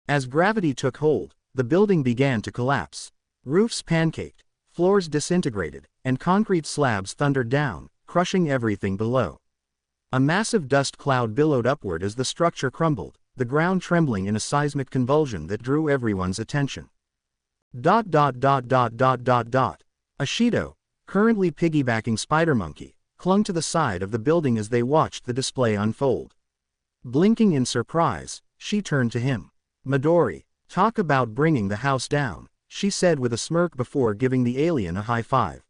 As gravity took hold, the building began to collapse. Roofs pancaked, floors disintegrated, and concrete slabs thundered down, crushing everything below. A massive dust cloud billowed upward as the structure crumbled, the ground trembling in a seismic convulsion that drew everyone's attention. Ashido, currently piggybacking Spider Monkey, clung to the side of the building as they watched the display unfold. Blinking in surprise, she turned to him. "Midori, talk about bringing the house down," she said with a smirk before giving the alien a high five.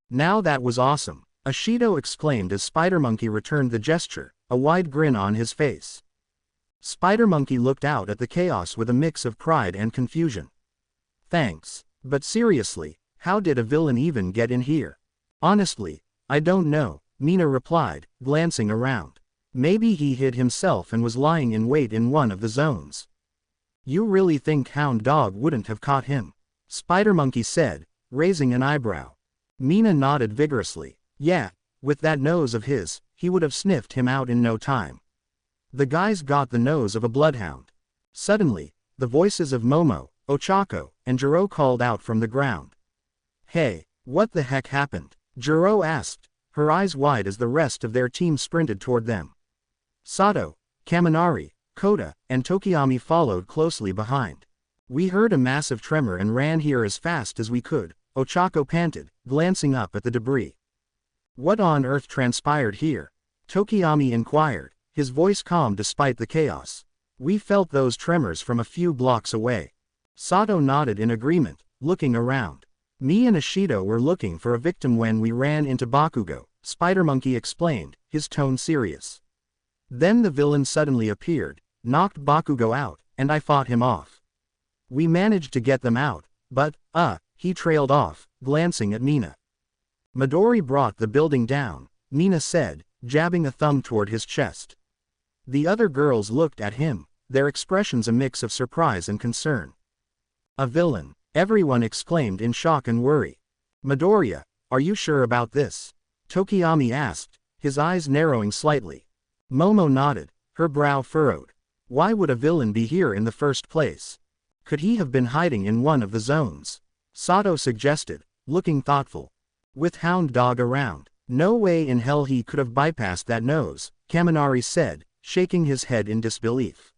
"Now that was awesome," Ashido exclaimed as Spider Monkey returned the gesture, a wide grin on his face. Spider Monkey looked out at the chaos with a mix of pride and confusion. "Thanks. But seriously, how did a villain even get in here?" "Honestly, I don't know," Mina replied, glancing around. "Maybe he hid himself and was lying in wait in one of the zones." "You really think Hound Dog wouldn't have caught him?" Spider Monkey said, raising an eyebrow. Mina nodded vigorously. "Yeah, with that nose of his, he would have sniffed him out in no time. The guy's got the nose of a bloodhound." Suddenly, the voices of Momo, Ochako, and Jiro called out from the ground. "Hey, what the heck happened?" Jiro asked, her eyes wide as the rest of their team sprinted toward them. Sato, Kaminari, Kota, and Tokiyami followed closely behind. "We heard a massive tremor and ran here as fast as we could," Ochako panted, glancing up at the debris. "What on earth transpired here?" Tokiyami inquired, his voice calm despite the chaos. "We felt those tremors from a few blocks away." Sato nodded in agreement, looking around. "Me and Ashido were looking for a victim when we ran into Bakugo," Spider Monkey explained, his tone serious. "Then the villain suddenly appeared, knocked Bakugo out, and I fought him off. We managed to get them out, but, he trailed off, glancing at Mina. "Midori brought the building down," Mina said, jabbing a thumb toward his chest. The other girls looked at him, their expressions a mix of surprise and concern. "A villain," everyone exclaimed in shock and worry. "Midoriya, are you sure about this?" Tokiyami asked, his eyes narrowing slightly. Momo nodded, her brow furrowed. "Why would a villain be here in the first place? Could he have been hiding in one of the zones?" Sato suggested, looking thoughtful. "With Hound Dog around, no way in hell he could have bypassed that nose," Kaminari said, shaking his head in disbelief.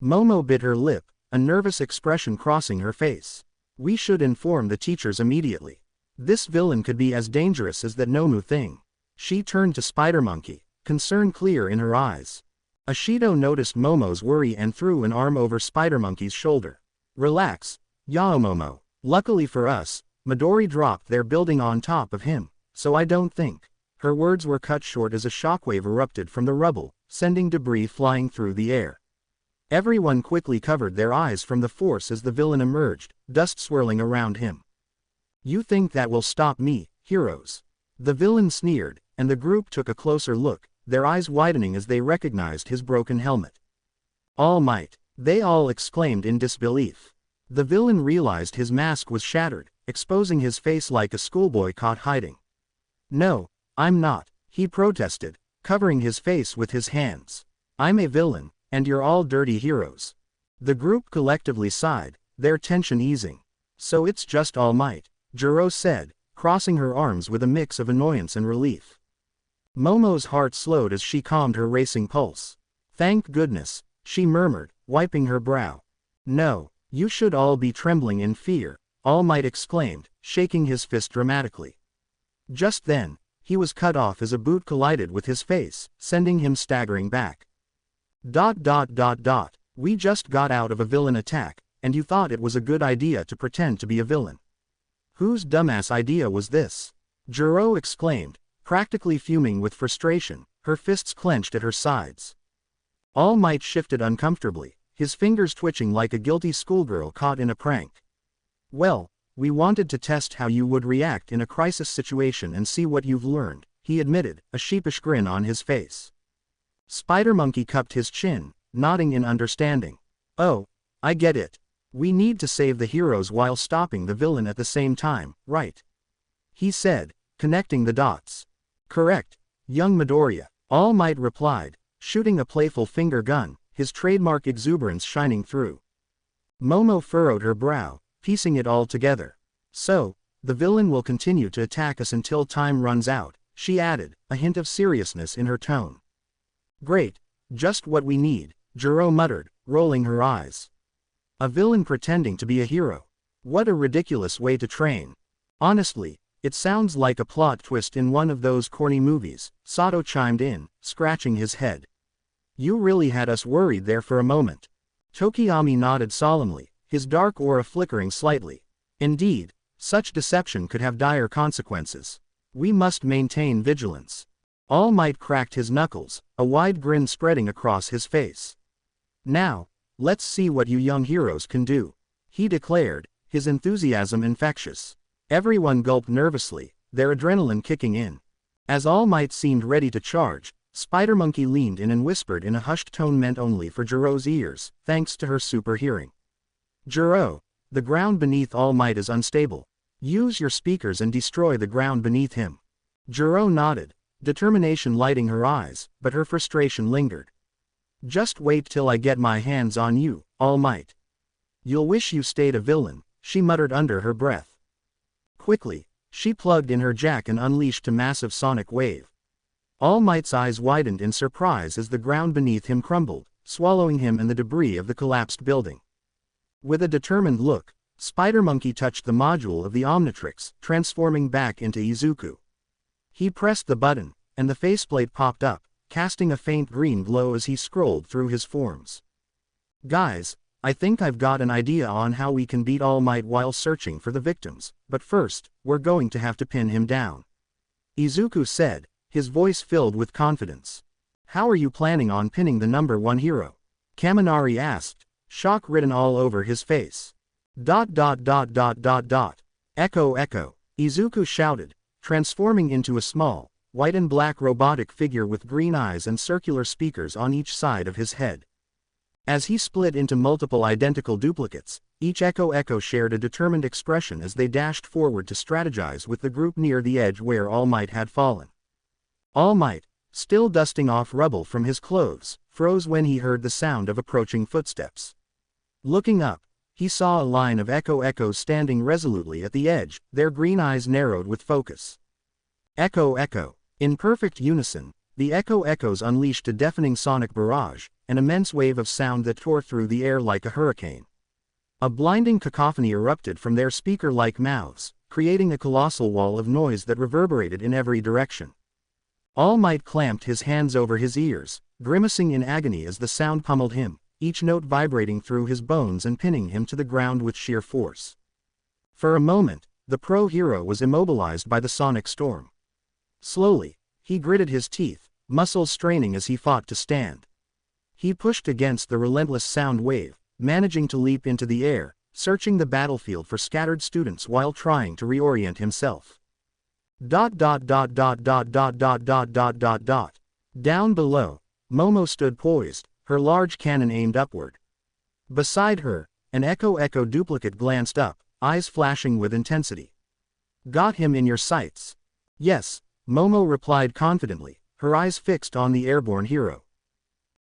Momo bit her lip, a nervous expression crossing her face. "We should inform the teachers immediately. This villain could be as dangerous as that Nomu thing." She turned to Spider Monkey, concern clear in her eyes. Ashido noticed Momo's worry and threw an arm over Spider Monkey's shoulder. "Relax, Yao Momo. Luckily for us, Midori dropped their building on top of him, so I don't think." Her words were cut short as a shockwave erupted from the rubble, sending debris flying through the air. Everyone quickly covered their eyes from the force as the villain emerged, dust swirling around him. "You think that will stop me, heroes?" The villain sneered, and the group took a closer look, their eyes widening as they recognized his broken helmet. "All Might," they all exclaimed in disbelief. The villain realized his mask was shattered, exposing his face like a schoolboy caught hiding. "No, I'm not," he protested, covering his face with his hands. "I'm a villain, and you're all dirty heroes." The group collectively sighed, their tension easing. "So it's just All Might," Jiro said, crossing her arms with a mix of annoyance and relief. Momo's heart slowed as she calmed her racing pulse. "Thank goodness," she murmured, wiping her brow. "No, you should all be trembling in fear," All Might exclaimed, shaking his fist dramatically. Just then, he was cut off as a boot collided with his face, sending him staggering back. "We just got out of a villain attack, and you thought it was a good idea to pretend to be a villain. Whose dumbass idea was this?" Jiro exclaimed, practically fuming with frustration, her fists clenched at her sides. All Might shifted uncomfortably, his fingers twitching like a guilty schoolgirl caught in a prank. Well, we wanted to test how you would react in a crisis situation and see what you've learned, he admitted, a sheepish grin on his face. Spider Monkey cupped his chin, nodding in understanding. Oh, I get it. We need to save the heroes while stopping the villain at the same time, right? He said, connecting the dots. Correct, young Midoriya, All Might replied, shooting a playful finger gun, his trademark exuberance shining through. Momo furrowed her brow, piecing it all together. So, the villain will continue to attack us until time runs out, she added, a hint of seriousness in her tone. Great, just what we need, Jiro muttered, rolling her eyes. A villain pretending to be a hero. What a ridiculous way to train. Honestly, it sounds like a plot twist in one of those corny movies, Sato chimed in, scratching his head. You really had us worried there for a moment. Tokiyami nodded solemnly, his dark aura flickering slightly. Indeed, such deception could have dire consequences. We must maintain vigilance. All Might cracked his knuckles, a wide grin spreading across his face. Now, let's see what you young heroes can do, he declared, his enthusiasm infectious. Everyone gulped nervously, their adrenaline kicking in. As All Might seemed ready to charge, Spider Monkey leaned in and whispered in a hushed tone meant only for Jiro's ears, thanks to her super hearing. Jiro, the ground beneath All Might is unstable. Use your speakers and destroy the ground beneath him. Jiro nodded, determination lighting her eyes, but her frustration lingered. Just wait till I get my hands on you, All Might. You'll wish you stayed a villain, she muttered under her breath. Quickly, she plugged in her jack and unleashed a massive sonic wave. All Might's eyes widened in surprise as the ground beneath him crumbled, swallowing him and the debris of the collapsed building. With a determined look, Spider Monkey touched the module of the Omnitrix, transforming back into Izuku. He pressed the button, and the faceplate popped up, casting a faint green glow as he scrolled through his forms. Guys, I think I've got an idea on how we can beat All Might while searching for the victims, but first, we're going to have to pin him down. Izuku said, his voice filled with confidence. How are you planning on pinning the #1 hero? Kaminari asked, shock written all over his face. ... Echo echo, Izuku shouted, transforming into a small, white and black robotic figure with green eyes and circular speakers on each side of his head. As he split into multiple identical duplicates, each Echo shared a determined expression as they dashed forward to strategize with the group near the edge where All Might had fallen. All Might, still dusting off rubble from his clothes, froze when he heard the sound of approaching footsteps. Looking up, he saw a line of Echoes standing resolutely at the edge, their green eyes narrowed with focus. Echo. In perfect unison, the Echoes unleashed a deafening sonic barrage, an immense wave of sound that tore through the air like a hurricane. A blinding cacophony erupted from their speaker-like mouths, creating a colossal wall of noise that reverberated in every direction. All Might clamped his hands over his ears, grimacing in agony as the sound pummeled him, each note vibrating through his bones and pinning him to the ground with sheer force. For a moment, the pro-hero was immobilized by the sonic storm. Slowly, he gritted his teeth, muscles straining as he fought to stand. He pushed against the relentless sound wave, managing to leap into the air, searching the battlefield for scattered students while trying to reorient himself. Down below, Momo stood poised, her large cannon aimed upward. Beside her, an Echo duplicate glanced up, eyes flashing with intensity. Got him in your sights? Yes, Momo replied confidently, her eyes fixed on the airborne hero.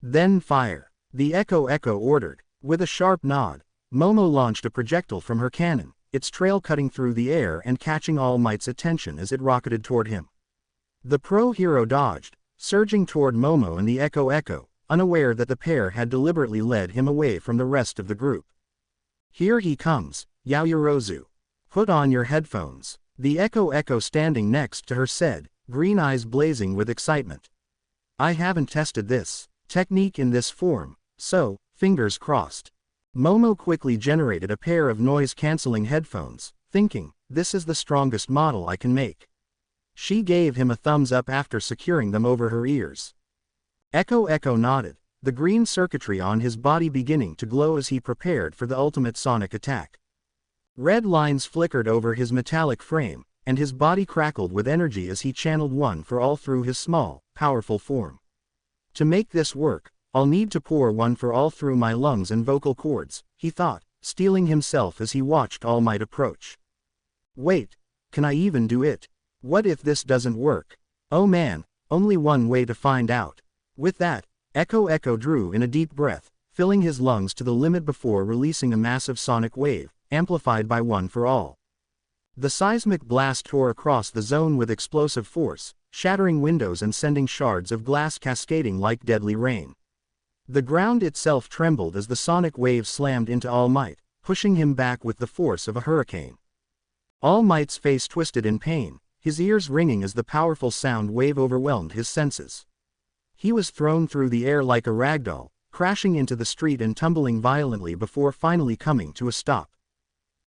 Then fire, the Echo ordered. With a sharp nod, Momo launched a projectile from her cannon, its trail cutting through the air and catching All Might's attention as it rocketed toward him. The pro-hero dodged, surging toward Momo and the Echo, unaware that the pair had deliberately led him away from the rest of the group. Here he comes, Yaoyorozu. Put on your headphones, the Echo standing next to her said, green eyes blazing with excitement. I haven't tested this technique in this form, so, fingers crossed. Momo quickly generated a pair of noise-canceling headphones, thinking, this is the strongest model I can make. She gave him a thumbs up after securing them over her ears. Echo nodded, the green circuitry on his body beginning to glow as he prepared for the ultimate sonic attack. Red lines flickered over his metallic frame, and his body crackled with energy as he channeled one for all through his small, powerful form. To make this work, I'll need to pour one for all through my lungs and vocal cords, he thought, steeling himself as he watched All Might approach. Wait, can I even do it? What if this doesn't work? Oh man, only one way to find out. With that, Echo drew in a deep breath, filling his lungs to the limit before releasing a massive sonic wave, amplified by one for all. The seismic blast tore across the zone with explosive force, shattering windows and sending shards of glass cascading like deadly rain. The ground itself trembled as the sonic wave slammed into All Might, pushing him back with the force of a hurricane. All Might's face twisted in pain, his ears ringing as the powerful sound wave overwhelmed his senses. He was thrown through the air like a ragdoll, crashing into the street and tumbling violently before finally coming to a stop.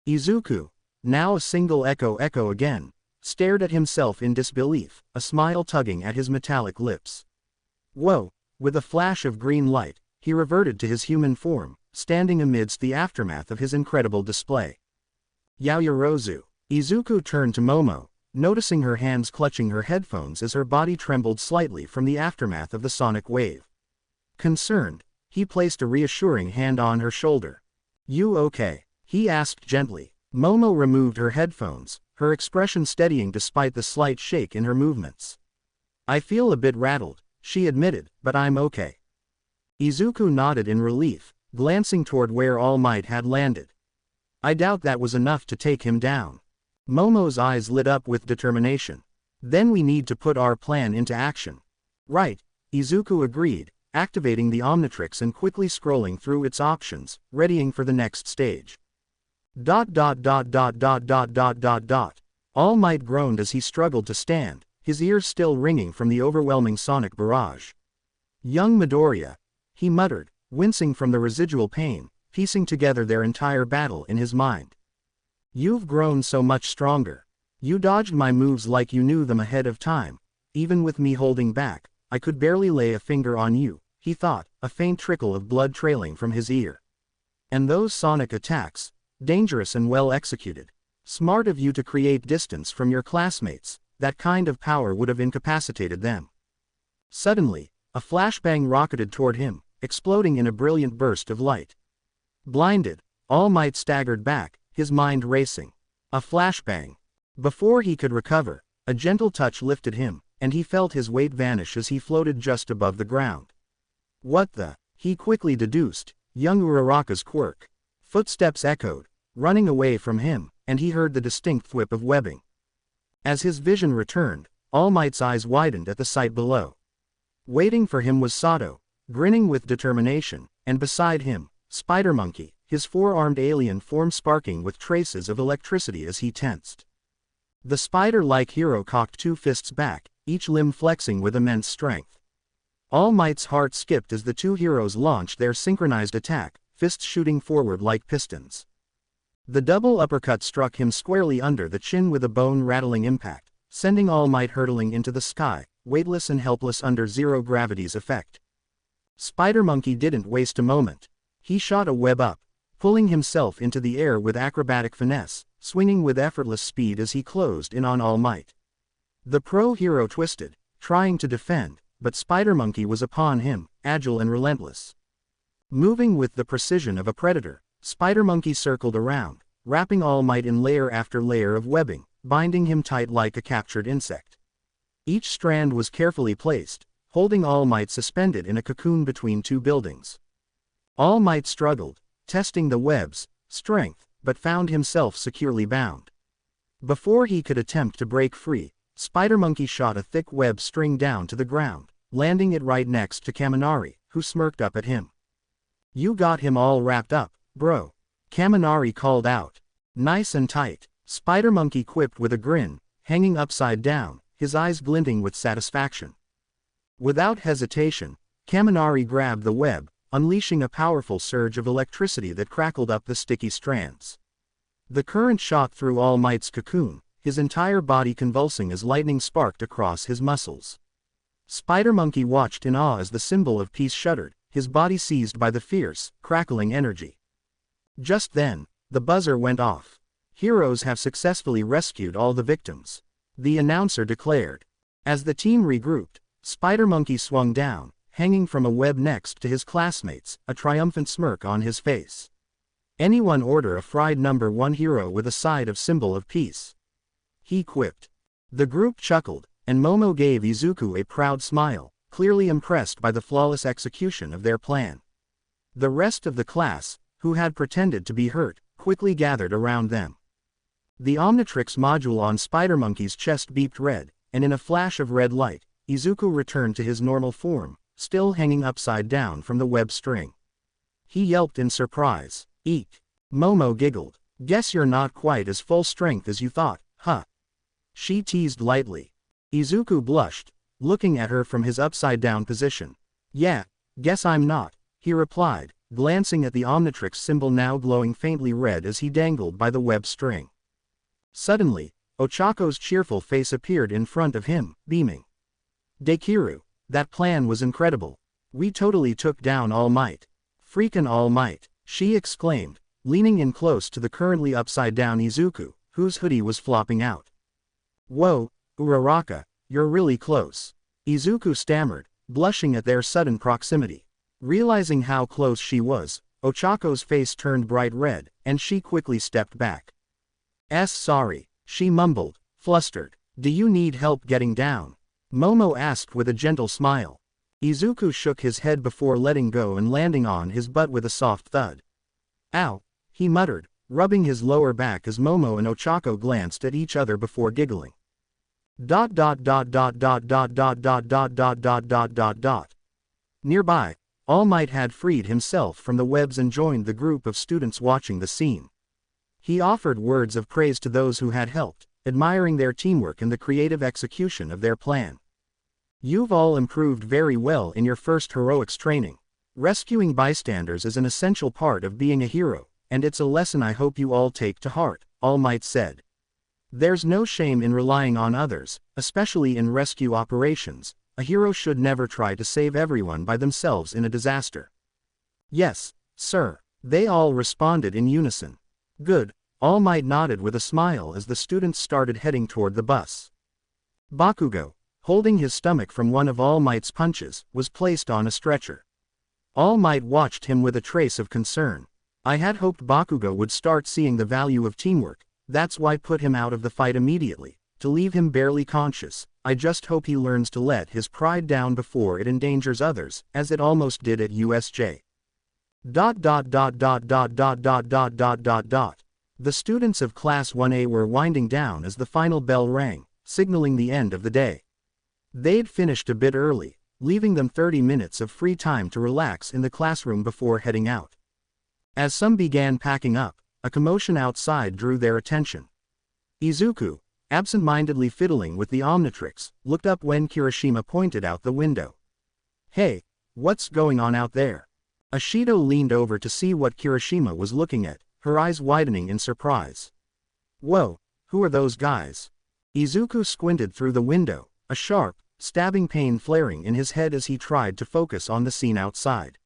Izuku, now a single Echo again, stared at himself in disbelief, a smile tugging at his metallic lips. Whoa, with a flash of green light, he reverted to his human form, standing amidst the aftermath of his incredible display. Yaoyorozu. Izuku turned to Momo, noticing her hands clutching her headphones as her body trembled slightly from the aftermath of the sonic wave. Concerned, he placed a reassuring hand on her shoulder. You okay? He asked gently. Momo removed her headphones, her expression steadying despite the slight shake in her movements. I feel a bit rattled, she admitted, but I'm okay. Izuku nodded in relief, glancing toward where All Might had landed. I doubt that was enough to take him down. Momo's eyes lit up with determination. Then we need to put our plan into action. Right, Izuku agreed, activating the Omnitrix and quickly scrolling through its options, readying for the next stage. All Might groaned as he struggled to stand, his ears still ringing from the overwhelming sonic barrage. Young Midoriya, he muttered, wincing from the residual pain, piecing together their entire battle in his mind. You've grown so much stronger. You dodged my moves like you knew them ahead of time. Even with me holding back, I could barely lay a finger on you, he thought, a faint trickle of blood trailing from his ear. And those sonic attacks, dangerous and well executed. Smart of you to create distance from your classmates, that kind of power would have incapacitated them. Suddenly, a flashbang rocketed toward him, exploding in a brilliant burst of light. Blinded, All Might staggered back, his mind racing. A flashbang. Before he could recover, a gentle touch lifted him, and he felt his weight vanish as he floated just above the ground. What the? He quickly deduced, young Uraraka's quirk. Footsteps echoed, running away from him, and he heard the distinct thwip of webbing. As his vision returned, All Might's eyes widened at the sight below. Waiting for him was Sato, grinning with determination, and beside him, Spider Monkey, his four-armed alien form sparking with traces of electricity as he tensed. The spider-like hero cocked two fists back, each limb flexing with immense strength. All Might's heart skipped as the two heroes launched their synchronized attack, fists shooting forward like pistons. The double uppercut struck him squarely under the chin with a bone-rattling impact, sending All Might hurtling into the sky, weightless and helpless under zero gravity's effect. Spider Monkey didn't waste a moment. He shot a web up, pulling himself into the air with acrobatic finesse, swinging with effortless speed as he closed in on All Might. The pro hero twisted, trying to defend, but Spider Monkey was upon him, agile and relentless. Moving with the precision of a predator, Spider Monkey circled around, wrapping All Might in layer after layer of webbing, binding him tight like a captured insect. Each strand was carefully placed, holding All Might suspended in a cocoon between two buildings. All Might struggled, testing the web's strength, but found himself securely bound. Before he could attempt to break free, Spider Monkey shot a thick web string down to the ground, landing it right next to Kaminari, who smirked up at him. You got him all wrapped up, bro. Kaminari called out. Nice and tight, Spider Monkey quipped with a grin, hanging upside down, his eyes glinting with satisfaction. Without hesitation, Kaminari grabbed the web, unleashing a powerful surge of electricity that crackled up the sticky strands. The current shot through All Might's cocoon, his entire body convulsing as lightning sparked across his muscles. Spider Monkey watched in awe as the symbol of peace shuddered, his body seized by the fierce, crackling energy. Just then, the buzzer went off. Heroes have successfully rescued all the victims, the announcer declared. As the team regrouped, Spider Monkey swung down, hanging from a web next to his classmates, a triumphant smirk on his face. "Anyone order a fried #1 hero with a side of symbol of peace?" he quipped. The group chuckled, and Momo gave Izuku a proud smile, clearly impressed by the flawless execution of their plan. The rest of the class, who had pretended to be hurt, quickly gathered around them. The Omnitrix module on Spider Monkey's chest beeped red, and in a flash of red light, Izuku returned to his normal form, still hanging upside down from the web string. He yelped in surprise. "Eek." Momo giggled. "Guess you're not quite as full strength as you thought, huh?" she teased lightly. Izuku blushed, looking at her from his upside-down position. "Yeah, guess I'm not," he replied, glancing at the Omnitrix symbol now glowing faintly red as he dangled by the web string. Suddenly, Ochako's cheerful face appeared in front of him, beaming. "Dekiru, that plan was incredible. We totally took down All Might. Freakin' All Might," she exclaimed, leaning in close to the currently upside-down Izuku, whose hoodie was flopping out. "Whoa, Uraraka, you're really close," Izuku stammered, blushing at their sudden proximity. Realizing how close she was, Ochako's face turned bright red, and she quickly stepped back. Sorry," she mumbled, flustered. "Do you need help getting down?" Momo asked with a gentle smile. Izuku shook his head before letting go and landing on his butt with a soft thud. "Ow," he muttered, rubbing his lower back as Momo and Ochako glanced at each other before giggling. ... Nearby, All Might had freed himself from the webs and joined the group of students watching the scene. He offered words of praise to those who had helped, admiring their teamwork and the creative execution of their plan. "You've all improved very well in your first heroics training. Rescuing bystanders is an essential part of being a hero, and it's a lesson I hope you all take to heart," All Might said. "There's no shame in relying on others, especially in rescue operations. A hero should never try to save everyone by themselves in a disaster." "Yes, sir," they all responded in unison. "Good," All Might nodded with a smile as the students started heading toward the bus. Bakugo, holding his stomach from one of All Might's punches, was placed on a stretcher. All Might watched him with a trace of concern. "I had hoped Bakugo would start seeing the value of teamwork, that's why I put him out of the fight immediately, to leave him barely conscious. I just hope he learns to let his pride down before it endangers others, as it almost did at USJ." The students of Class 1A were winding down as the final bell rang, signaling the end of the day. They'd finished a bit early, leaving them 30 minutes of free time to relax in the classroom before heading out. As some began packing up, a commotion outside drew their attention. Izuku, absent-mindedly fiddling with the Omnitrix, looked up when Kirishima pointed out the window. "Hey, what's going on out there?" Ashido leaned over to see what Kirishima was looking at, her eyes widening in surprise. "Whoa, who are those guys?" Izuku squinted through the window, a sharp, stabbing pain flaring in his head as he tried to focus on the scene outside.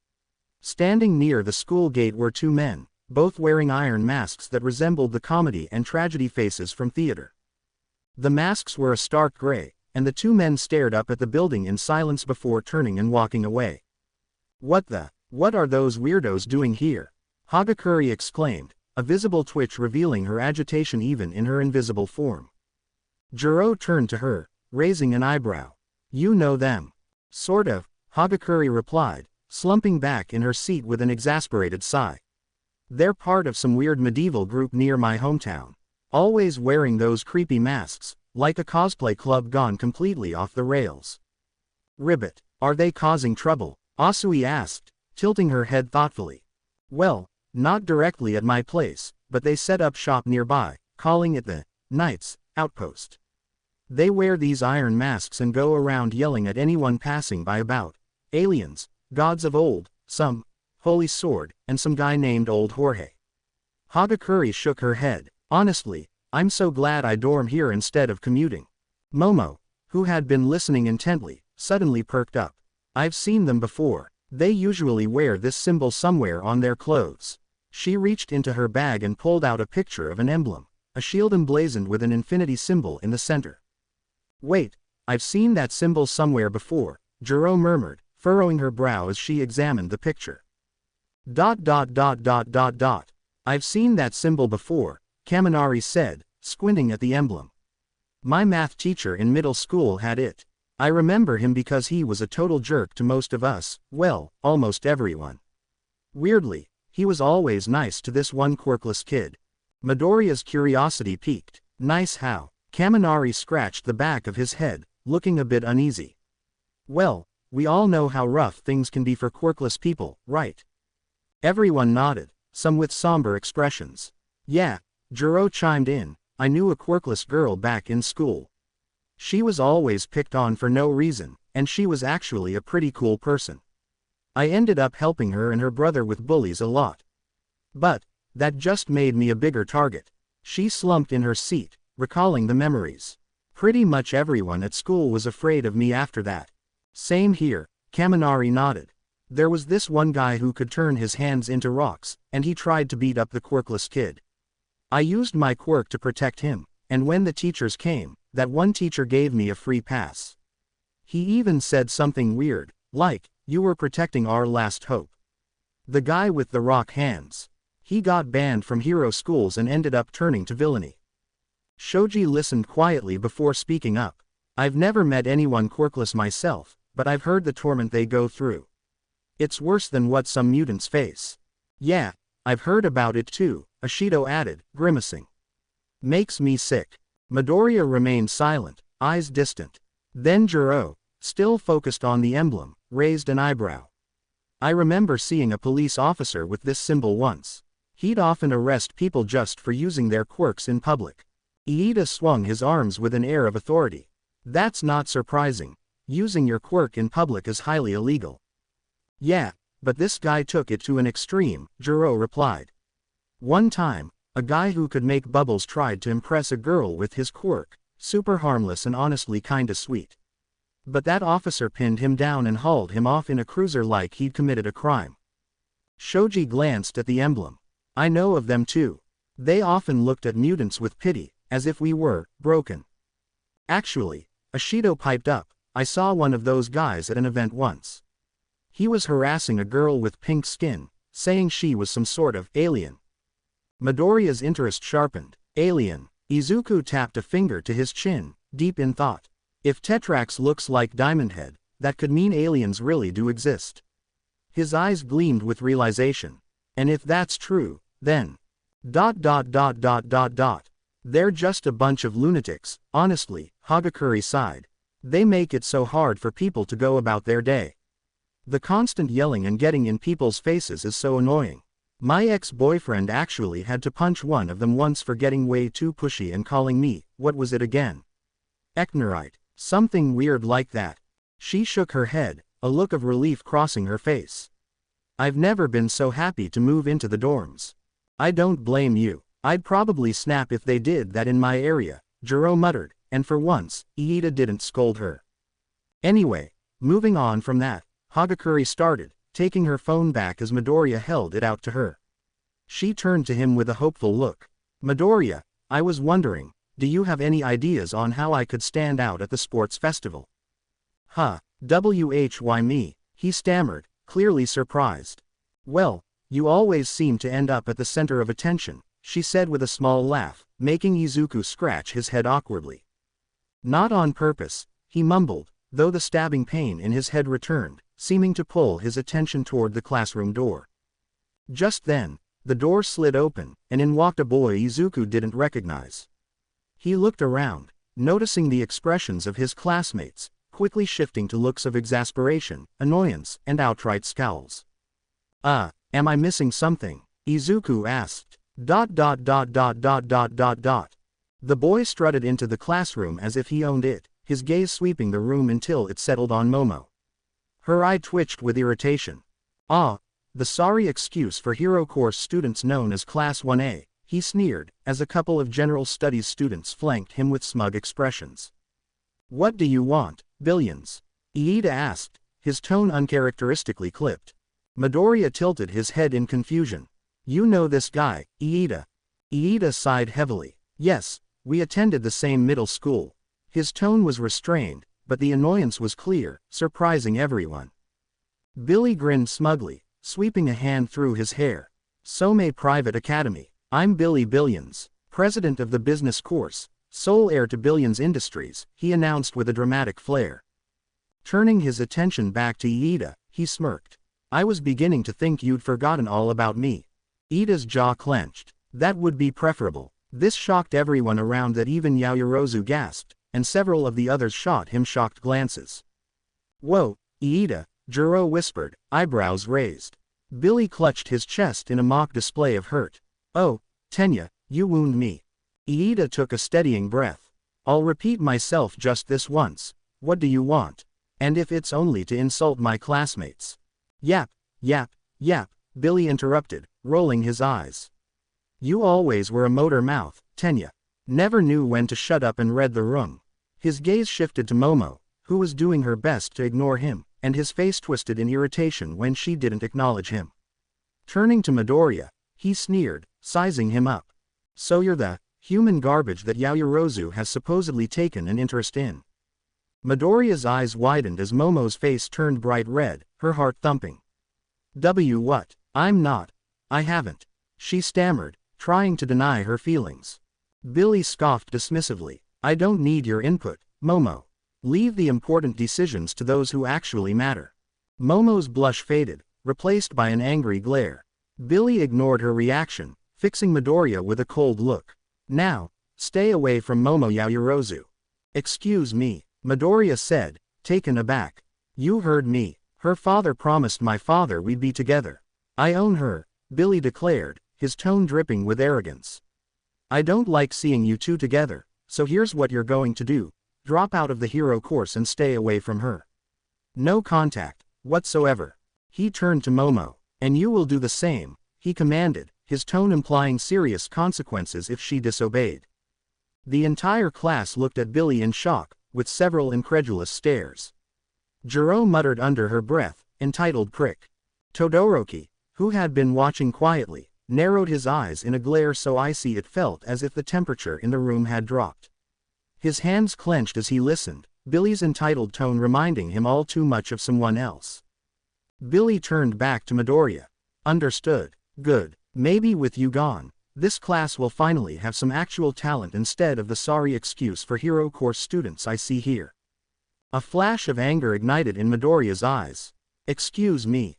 Standing near the school gate were two men, both wearing iron masks that resembled the comedy and tragedy faces from theater. The masks were a stark gray, and the two men stared up at the building in silence before turning and walking away. What are those weirdos doing here?" Hagakure exclaimed, a visible twitch revealing her agitation even in her invisible form. Jiro turned to her, raising an eyebrow. "You know them?" "Sort of," Hagakure replied, slumping back in her seat with an exasperated sigh. "They're part of some weird medieval group near my hometown. Always wearing those creepy masks, like a cosplay club gone completely off the rails." "Ribbit, are they causing trouble?" Asui asked, tilting her head thoughtfully. "Well, not directly at my place, but they set up shop nearby, calling it the Knights Outpost. They wear these iron masks and go around yelling at anyone passing by about aliens, gods of old, some holy sword, and some guy named Old Jorge." Hagakure shook her head. "Honestly, I'm so glad I dorm here instead of commuting. Momo, who had been listening intently, suddenly perked up. I've seen them before. They usually wear this symbol somewhere on their clothes. She reached into her bag and pulled out a picture of an emblem, a shield emblazoned with an infinity symbol in the center. Wait, I've seen that symbol somewhere before, Jiro murmured, furrowing her brow as she examined the picture. I've seen that symbol before, Kaminari said, squinting at the emblem. My math teacher in middle school had it. I remember him because he was a total jerk to most of us, well, almost everyone. Weirdly, he was always nice to this one quirkless kid. Midoriya's curiosity piqued. Nice how? Kaminari scratched the back of his head, looking a bit uneasy. Well, we all know how rough things can be for quirkless people, right? Everyone nodded, some with somber expressions. Yeah, Jiro chimed in, I knew a quirkless girl back in school. She was always picked on for no reason, and she was actually a pretty cool person. I ended up helping her and her brother with bullies a lot. But, that just made me a bigger target. She slumped in her seat, recalling the memories. Pretty much everyone at school was afraid of me after that. Same here, Kaminari nodded. There was this one guy who could turn his hands into rocks, and he tried to beat up the quirkless kid. I used my quirk to protect him, and when the teachers came, that one teacher gave me a free pass. He even said something weird, like, you were protecting our last hope. The guy with the rock hands. He got banned from hero schools and ended up turning to villainy. Shoji listened quietly before speaking up. I've never met anyone quirkless myself, but I've heard the torment they go through. It's worse than what some mutants face. Yeah, I've heard about it too, Ashido added, grimacing. Makes me sick. Midoriya remained silent, eyes distant. Then Jiro, still focused on the emblem, raised an eyebrow. I remember seeing a police officer with this symbol once. He'd often arrest people just for using their quirks in public. Iida swung his arms with an air of authority. That's not surprising. Using your quirk in public is highly illegal. Yeah, but this guy took it to an extreme, Jiro replied. One time, a guy who could make bubbles tried to impress a girl with his quirk, super harmless and honestly kinda sweet. But that officer pinned him down and hauled him off in a cruiser like he'd committed a crime. Shoji glanced at the emblem. I know of them too. They often looked at mutants with pity, as if we were broken. Actually, Ashido piped up, I saw one of those guys at an event once. He was harassing a girl with pink skin, saying she was some sort of alien. Midoriya's interest sharpened. Alien. Izuku tapped a finger to his chin, deep in thought. If Tetrax looks like Diamond Head, that could mean aliens really do exist. His eyes gleamed with realization. And if that's true, then... They're just a bunch of lunatics, honestly, Hagakure sighed. They make it so hard for people to go about their day. The constant yelling and getting in people's faces is so annoying. My ex-boyfriend actually had to punch one of them once for getting way too pushy and calling me, what was it again? Eknerite. Something weird like that. She shook her head, a look of relief crossing her face. I've never been so happy to move into the dorms. I don't blame you. I'd probably snap if they did that in my area, Jiro muttered, and for once, Iida didn't scold her. Anyway, moving on from that, Hagakure started, taking her phone back as Midoriya held it out to her. She turned to him with a hopeful look. Midoriya, I was wondering, do you have any ideas on how I could stand out at the sports festival? Why me, he stammered, clearly surprised. Well, you always seem to end up at the center of attention, she said with a small laugh, making Izuku scratch his head awkwardly. Not on purpose, he mumbled, though the stabbing pain in his head returned, seeming to pull his attention toward the classroom door. Just then, the door slid open, and in walked a boy Izuku didn't recognize. He looked around, noticing the expressions of his classmates, quickly shifting to looks of exasperation, annoyance, and outright scowls. Am I missing something? Izuku asked. The boy strutted into the classroom as if he owned it, his gaze sweeping the room until it settled on Momo. Her eye twitched with irritation. The sorry excuse for hero course students known as Class 1A, he sneered, as a couple of general studies students flanked him with smug expressions. What do you want, billions? Iida asked, his tone uncharacteristically clipped. Midoriya tilted his head in confusion. You know this guy, Iida. Iida sighed heavily. Yes, we attended the same middle school. His tone was restrained, but the annoyance was clear, surprising everyone. Billy grinned smugly, sweeping a hand through his hair. Some Private Academy. I'm Billy Billions, president of the business course, sole heir to Billions Industries, he announced with a dramatic flair. Turning his attention back to Iida, he smirked. I was beginning to think you'd forgotten all about me. Iida's jaw clenched. That would be preferable. This shocked everyone around that even Yaoyorozu gasped, and several of the others shot him shocked glances. Whoa, Iida, Jiro whispered, eyebrows raised. Billy clutched his chest in a mock display of hurt. Oh, Tenya, you wound me. Iida took a steadying breath. I'll repeat myself just this once. What do you want? And if it's only to insult my classmates. Yap, yap, yap, Billy interrupted, rolling his eyes. You always were a motor mouth, Tenya. Never knew when to shut up and read the room. His gaze shifted to Momo, who was doing her best to ignore him, and his face twisted in irritation when she didn't acknowledge him. Turning to Midoriya, he sneered, sizing him up. So you're the human garbage that Yaoyorozu has supposedly taken an interest in. Midoriya's eyes widened as Momo's face turned bright red, her heart thumping. What? I'm not. I haven't. She stammered, trying to deny her feelings. Billy scoffed dismissively. I don't need your input, Momo. Leave the important decisions to those who actually matter. Momo's blush faded, replaced by an angry glare. Billy ignored her reaction, fixing Midoriya with a cold look. Now, stay away from Momo Yaoyorozu. Excuse me, Midoriya said, taken aback. You heard me. Her father promised my father we'd be together. I own her, Billy declared, his tone dripping with arrogance. I don't like seeing you two together, so here's what you're going to do. Drop out of the hero course and stay away from her. No contact, whatsoever. He turned to Momo. And you will do the same, he commanded, his tone implying serious consequences if she disobeyed. The entire class looked at Billy in shock, with several incredulous stares. Jiro muttered under her breath, entitled prick. Todoroki, who had been watching quietly, narrowed his eyes in a glare so icy it felt as if the temperature in the room had dropped. His hands clenched as he listened, Billy's entitled tone reminding him all too much of someone else. Billy turned back to Midoriya. Understood. Good. Maybe with you gone, this class will finally have some actual talent instead of the sorry excuse for hero course students I see here. A flash of anger ignited in Midoriya's eyes. Excuse me.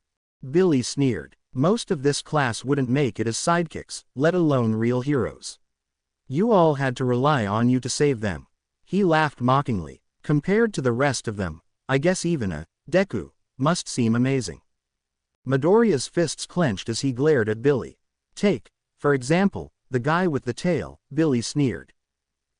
Billy sneered. Most of this class wouldn't make it as sidekicks, let alone real heroes. You all had to rely on you to save them. He laughed mockingly. Compared to the rest of them, I guess even a Deku must seem amazing. Midoriya's fists clenched as he glared at Billy. Take, for example, the guy with the tail, Billy sneered.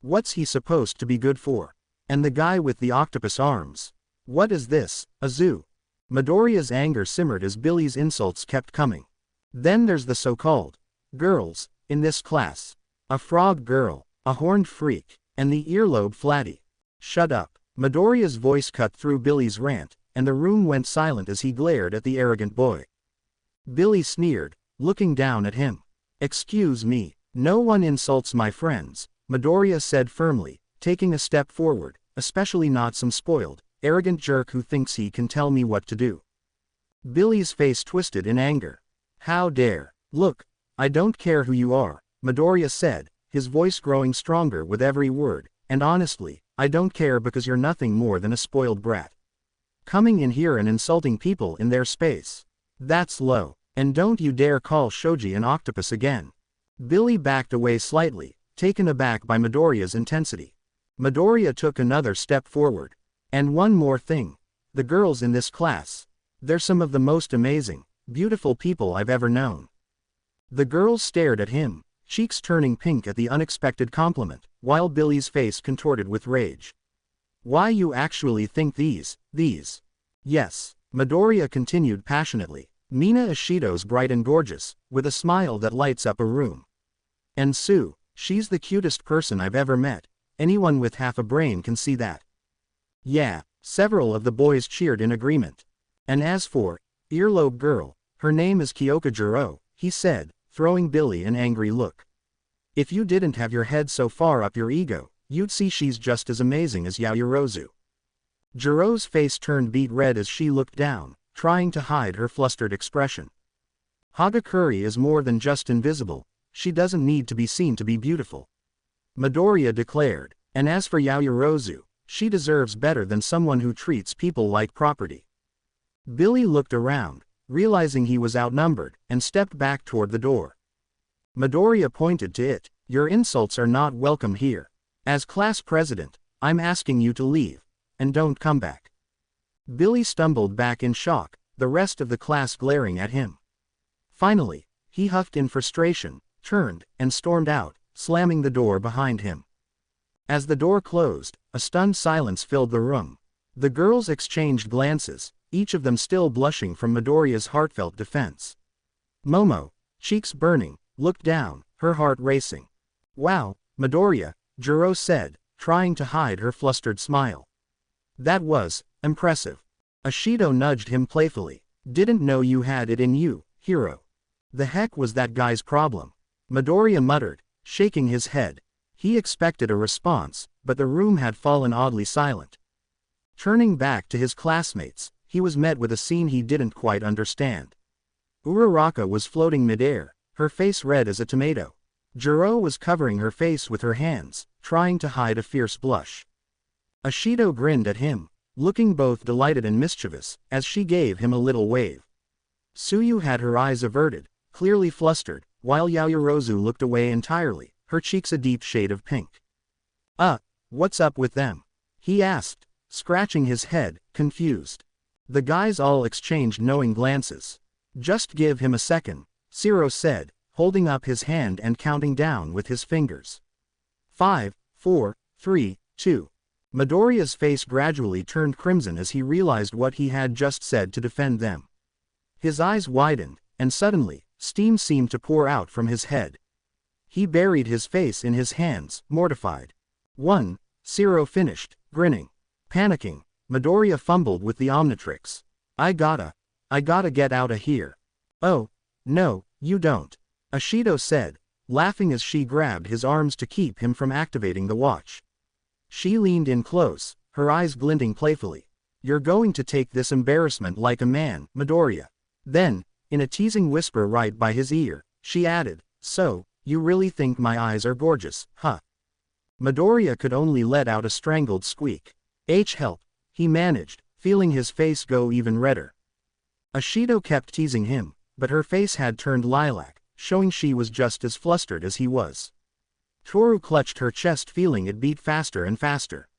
What's he supposed to be good for? And the guy with the octopus arms? What is this, a zoo? Midoriya's anger simmered as Billy's insults kept coming. Then there's the so-called girls in this class. A frog girl, a horned freak, and the earlobe flatty. Shut up. Midoriya's voice cut through Billy's rant, and the room went silent as he glared at the arrogant boy. Billy sneered, looking down at him. Excuse me, no one insults my friends, Midoriya said firmly, taking a step forward, especially not some spoiled, arrogant jerk who thinks he can tell me what to do. Billy's face twisted in anger. How dare. Look, I don't care who you are, Midoriya said, his voice growing stronger with every word, and honestly, I don't care because you're nothing more than a spoiled brat. Coming in here and insulting people in their space. That's low. And don't you dare call Shoji an octopus again. Billy backed away slightly, taken aback by Midoriya's intensity. Midoriya took another step forward. And one more thing. The girls in this class. They're some of the most amazing, beautiful people I've ever known. The girls stared at him, cheeks turning pink at the unexpected compliment, while Billy's face contorted with rage. Why you actually think these? Yes, Midoriya continued passionately. Mina Ishido's bright and gorgeous, with a smile that lights up a room. And Sue, she's the cutest person I've ever met. Anyone with half a brain can see that. Yeah, several of the boys cheered in agreement. And as for earlobe girl, her name is Kyokujiro, he said, throwing Billy an angry look. If you didn't have your head so far up your ego, you'd see she's just as amazing as Yaoyorozu. Jiro's face turned beet red as she looked down, trying to hide her flustered expression. Hagakure is more than just invisible, she doesn't need to be seen to be beautiful. Midoriya declared, and as for Yaoyorozu, she deserves better than someone who treats people like property. Billy looked around, realizing he was outnumbered, and stepped back toward the door. Midoriya pointed to it. Your insults are not welcome here. As class president, I'm asking you to leave, and don't come back. Billy stumbled back in shock, the rest of the class glaring at him. Finally, he huffed in frustration, turned, and stormed out, slamming the door behind him. As the door closed, a stunned silence filled the room. The girls exchanged glances, each of them still blushing from Midoriya's heartfelt defense. Momo, cheeks burning, looked down, her heart racing. Wow, Midoriya, Jiro said, trying to hide her flustered smile. That was impressive. Ashido nudged him playfully. Didn't know you had it in you, hero. The heck was that guy's problem? Midoriya muttered, shaking his head. He expected a response, but the room had fallen oddly silent. Turning back to his classmates, he was met with a scene he didn't quite understand. Uraraka was floating midair, her face red as a tomato. Jiro was covering her face with her hands, trying to hide a fierce blush. Ashido grinned at him, looking both delighted and mischievous, as she gave him a little wave. Tsuyu had her eyes averted, clearly flustered, while Yaoyorozu looked away entirely, her cheeks a deep shade of pink. What's up with them? He asked, scratching his head, confused. The guys all exchanged knowing glances. Just give him a second, Shiro said, holding up his hand and counting down with his fingers. 5, 4, 3, 2. Midoriya's face gradually turned crimson as he realized what he had just said to defend them. His eyes widened, and suddenly, steam seemed to pour out from his head. He buried his face in his hands, mortified. 1, Shiro finished, grinning. Panicking, Midoriya fumbled with the Omnitrix. I gotta get out of here. Oh, no, you don't. Ashido said, laughing as she grabbed his arms to keep him from activating the watch. She leaned in close, her eyes glinting playfully. You're going to take this embarrassment like a man, Midoriya. Then, in a teasing whisper right by his ear, she added, so, you really think my eyes are gorgeous, huh? Midoriya could only let out a strangled squeak. Help, he managed, feeling his face go even redder. Ashido kept teasing him, but her face had turned lilac, showing she was just as flustered as he was. Toru clutched her chest, feeling it beat faster and faster.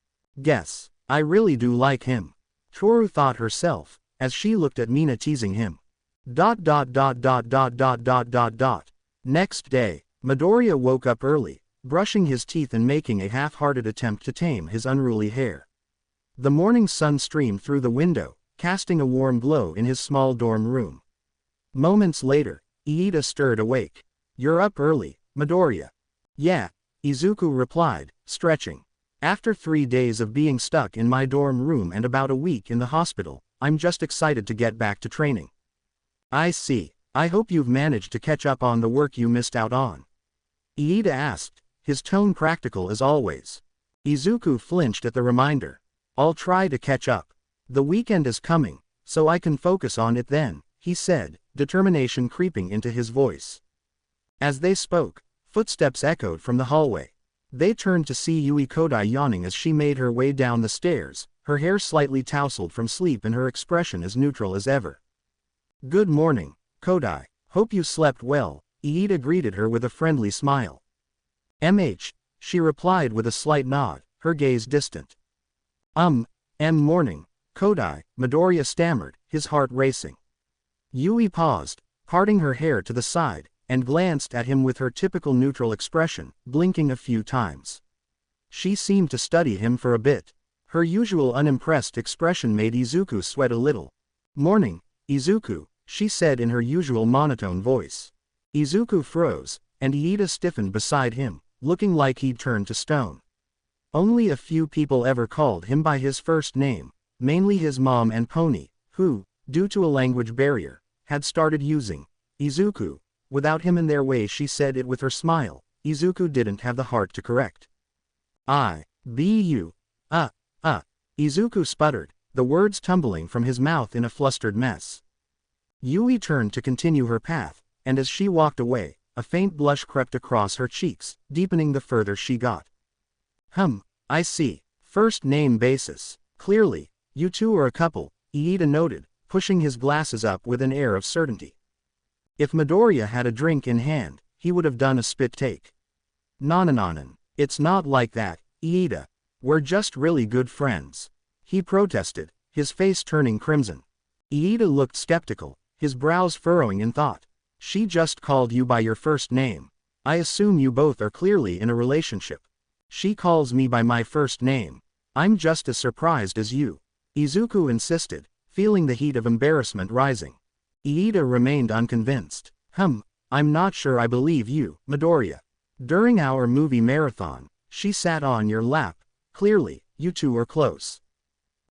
Guess, I really do like him. Toru thought herself, as she looked at Mina teasing him. Next day, Midoriya woke up early, brushing his teeth and making a half-hearted attempt to tame his unruly hair. The morning sun streamed through the window, casting a warm glow in his small dorm room. Moments later, Iida stirred awake. You're up early, Midoriya. Yeah, Izuku replied, stretching. After 3 days of being stuck in my dorm room and about a week in the hospital, I'm just excited to get back to training. I see. I hope you've managed to catch up on the work you missed out on. Iida asked, his tone practical as always. Izuku flinched at the reminder. I'll try to catch up. The weekend is coming, so I can focus on it then, he said, determination creeping into his voice. As they spoke, footsteps echoed from the hallway. They turned to see Yui Kodai yawning as she made her way down the stairs, her hair slightly tousled from sleep and her expression as neutral as ever. Good morning, Kodai. Hope you slept well, Iida greeted her with a friendly smile. She replied with a slight nod, her gaze distant. Morning, Kodai, Midoriya stammered, his heart racing. Yui paused, parting her hair to the side, and glanced at him with her typical neutral expression, blinking a few times. She seemed to study him for a bit. Her usual unimpressed expression made Izuku sweat a little. Morning, Izuku, she said in her usual monotone voice. Izuku froze, and Iida stiffened beside him, looking like he'd turned to stone. Only a few people ever called him by his first name, mainly his mom and Pony, who, due to a language barrier, had started using Izuku. Without him in their way, she said it with her smile. Izuku didn't have the heart to correct. Izuku sputtered, the words tumbling from his mouth in a flustered mess. Yui turned to continue her path, and as she walked away, a faint blush crept across her cheeks, deepening the further she got. I see. First name basis. Clearly, you two are a couple, Iida noted, pushing his glasses up with an air of certainty. If Midoriya had a drink in hand, he would have done a spit take. Nonanon. It's not like that, Iida. We're just really good friends. He protested, his face turning crimson. Iida looked skeptical, his brows furrowing in thought. She just called you by your first name. I assume you both are clearly in a relationship. She calls me by my first name. I'm just as surprised as you. Izuku insisted, feeling the heat of embarrassment rising. Iida remained unconvinced. I'm not sure I believe you, Midoriya. During our movie marathon, she sat on your lap. Clearly, you two are close.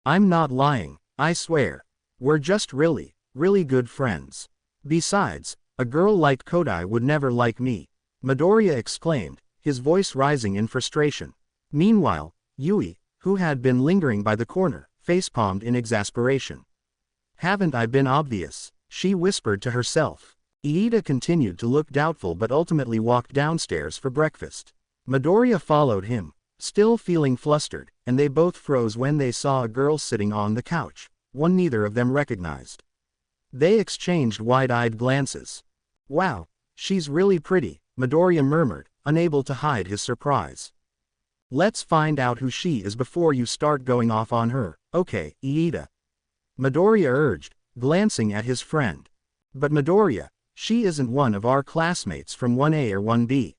I'm not lying, I swear. We're just really, really good friends. Besides, a girl like Kodai would never like me, Midoriya exclaimed, his voice rising in frustration. Meanwhile, Yui, who had been lingering by the corner, facepalmed in exasperation. Haven't I been obvious? She whispered to herself. Iida continued to look doubtful but ultimately walked downstairs for breakfast. Midoriya followed him, still feeling flustered, and they both froze when they saw a girl sitting on the couch, one neither of them recognized. They exchanged wide-eyed glances. Wow, she's really pretty, Midoriya murmured, unable to hide his surprise. Let's find out who she is before you start going off on her, okay, Iida? Midoriya urged, glancing at his friend. But Midoriya, she isn't one of our classmates from 1A or 1B.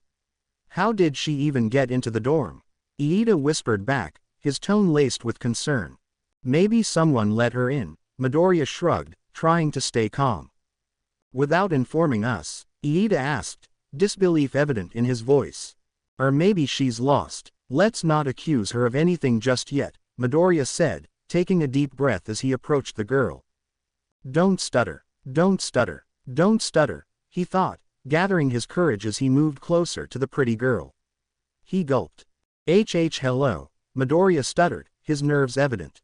How did she even get into the dorm? Iida whispered back, his tone laced with concern. Maybe someone let her in, Midoriya shrugged, trying to stay calm. Without informing us, Iida asked, disbelief evident in his voice. Or maybe she's lost. Let's not accuse her of anything just yet, Midoriya said, taking a deep breath as he approached the girl. Don't stutter, don't stutter, don't stutter, he thought, gathering his courage as he moved closer to the pretty girl. He gulped. Hello, Midoriya stuttered, his nerves evident.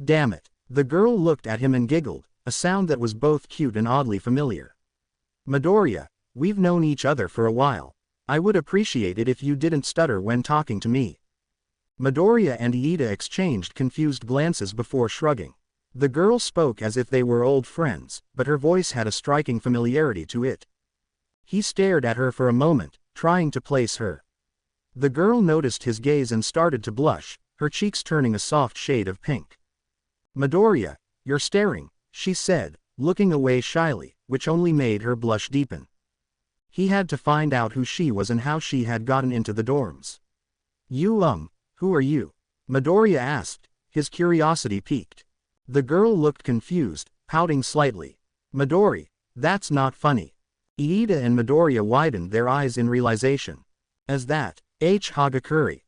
Damn it. The girl looked at him and giggled, a sound that was both cute and oddly familiar. Midoriya, we've known each other for a while. I would appreciate it if you didn't stutter when talking to me. Midoriya and Iida exchanged confused glances before shrugging. The girl spoke as if they were old friends, but her voice had a striking familiarity to it. He stared at her for a moment, trying to place her. The girl noticed his gaze and started to blush, her cheeks turning a soft shade of pink. Midoriya, you're staring, she said, looking away shyly, which only made her blush deepen. He had to find out who she was and how she had gotten into the dorms. Who are you? Midoriya asked, his curiosity piqued. The girl looked confused, pouting slightly. Midori, that's not funny. Iida and Midoriya widened their eyes in realization. As that, Hagakure.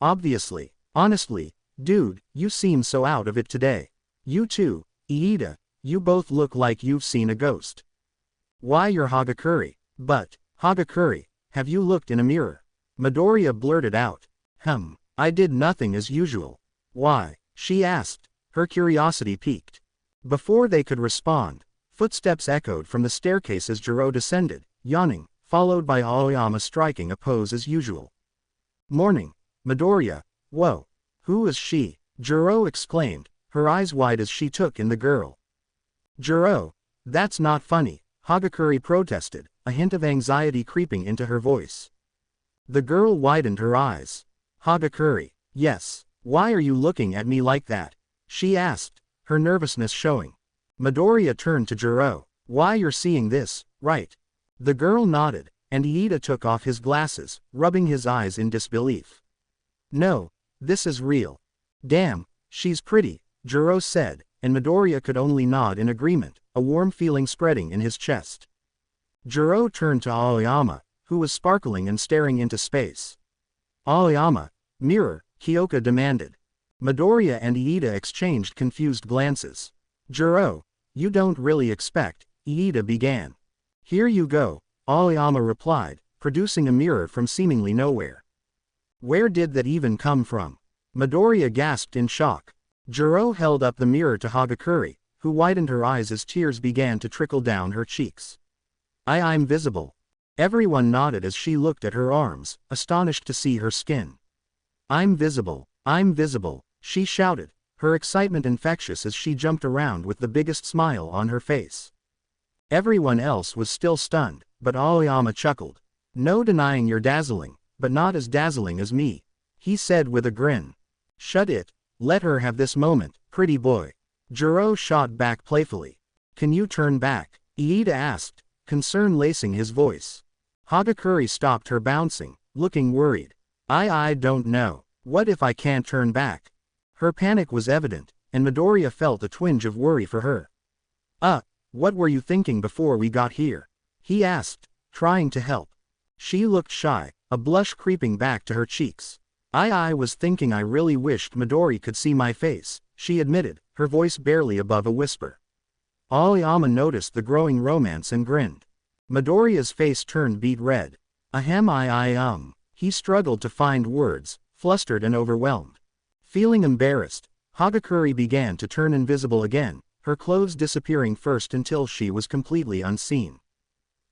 Obviously. Honestly, dude, you seem so out of it today. You too, Iida, you both look like you've seen a ghost. Why you're Hagakure, but, Hagakure, have you looked in a mirror? Midoriya blurted out. I did nothing as usual. Why? She asked, her curiosity piqued. Before they could respond, footsteps echoed from the staircase as Jiro descended, yawning, followed by Aoyama striking a pose as usual. Morning, Midoriya. Whoa. Who is she? Jiro exclaimed, her eyes wide as she took in the girl. Jiro, that's not funny, Hagakure protested, a hint of anxiety creeping into her voice. The girl widened her eyes. Hagakure, yes, why are you looking at me like that? She asked, her nervousness showing. Midoriya turned to Jiro. Why you're seeing this, right? The girl nodded, and Iida took off his glasses, rubbing his eyes in disbelief. No, this is real. Damn, she's pretty, Jiro said, and Midoriya could only nod in agreement, a warm feeling spreading in his chest. Jiro turned to Aoyama, who was sparkling and staring into space. Aoyama, mirror, Kyoka demanded. Midoriya and Iida exchanged confused glances. Juro, you don't really expect, Iida began. Here you go, Aoyama replied, producing a mirror from seemingly nowhere. Where did that even come from? Midoriya gasped in shock. Juro held up the mirror to Hagakure, who widened her eyes as tears began to trickle down her cheeks. I'm visible. Everyone nodded as she looked at her arms, astonished to see her skin. I'm visible, she shouted, her excitement infectious as she jumped around with the biggest smile on her face. Everyone else was still stunned, but Aoyama chuckled. No denying you're dazzling, but not as dazzling as me, he said with a grin. Shut it, let her have this moment, pretty boy. Juro shot back playfully. Can you turn back? Iida asked, concern lacing his voice. Hagakure stopped her bouncing, looking worried. I don't know. What if I can't turn back? Her panic was evident, and Midoriya felt a twinge of worry for her. What were you thinking before we got here? He asked, trying to help. She looked shy, a blush creeping back to her cheeks. I was thinking I really wished Midori could see my face, she admitted, her voice barely above a whisper. Aoyama noticed the growing romance and grinned. Midoriya's face turned beet red. Ahem. He struggled to find words, flustered and overwhelmed. Feeling embarrassed, Hagakure began to turn invisible again, her clothes disappearing first until she was completely unseen.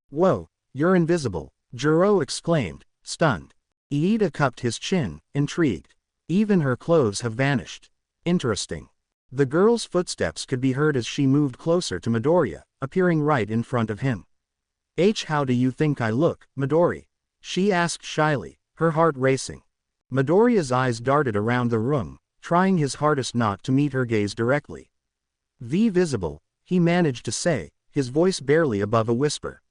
Whoa, you're invisible, Juro exclaimed, stunned. Iida cupped his chin, intrigued. Even her clothes have vanished. Interesting. The girl's footsteps could be heard as she moved closer to Midoriya, appearing right in front of him. How do you think I look, Midori? She asked shyly, her heart racing. Midoriya's eyes darted around the room, trying his hardest not to meet her gaze directly. Visible, he managed to say, his voice barely above a whisper.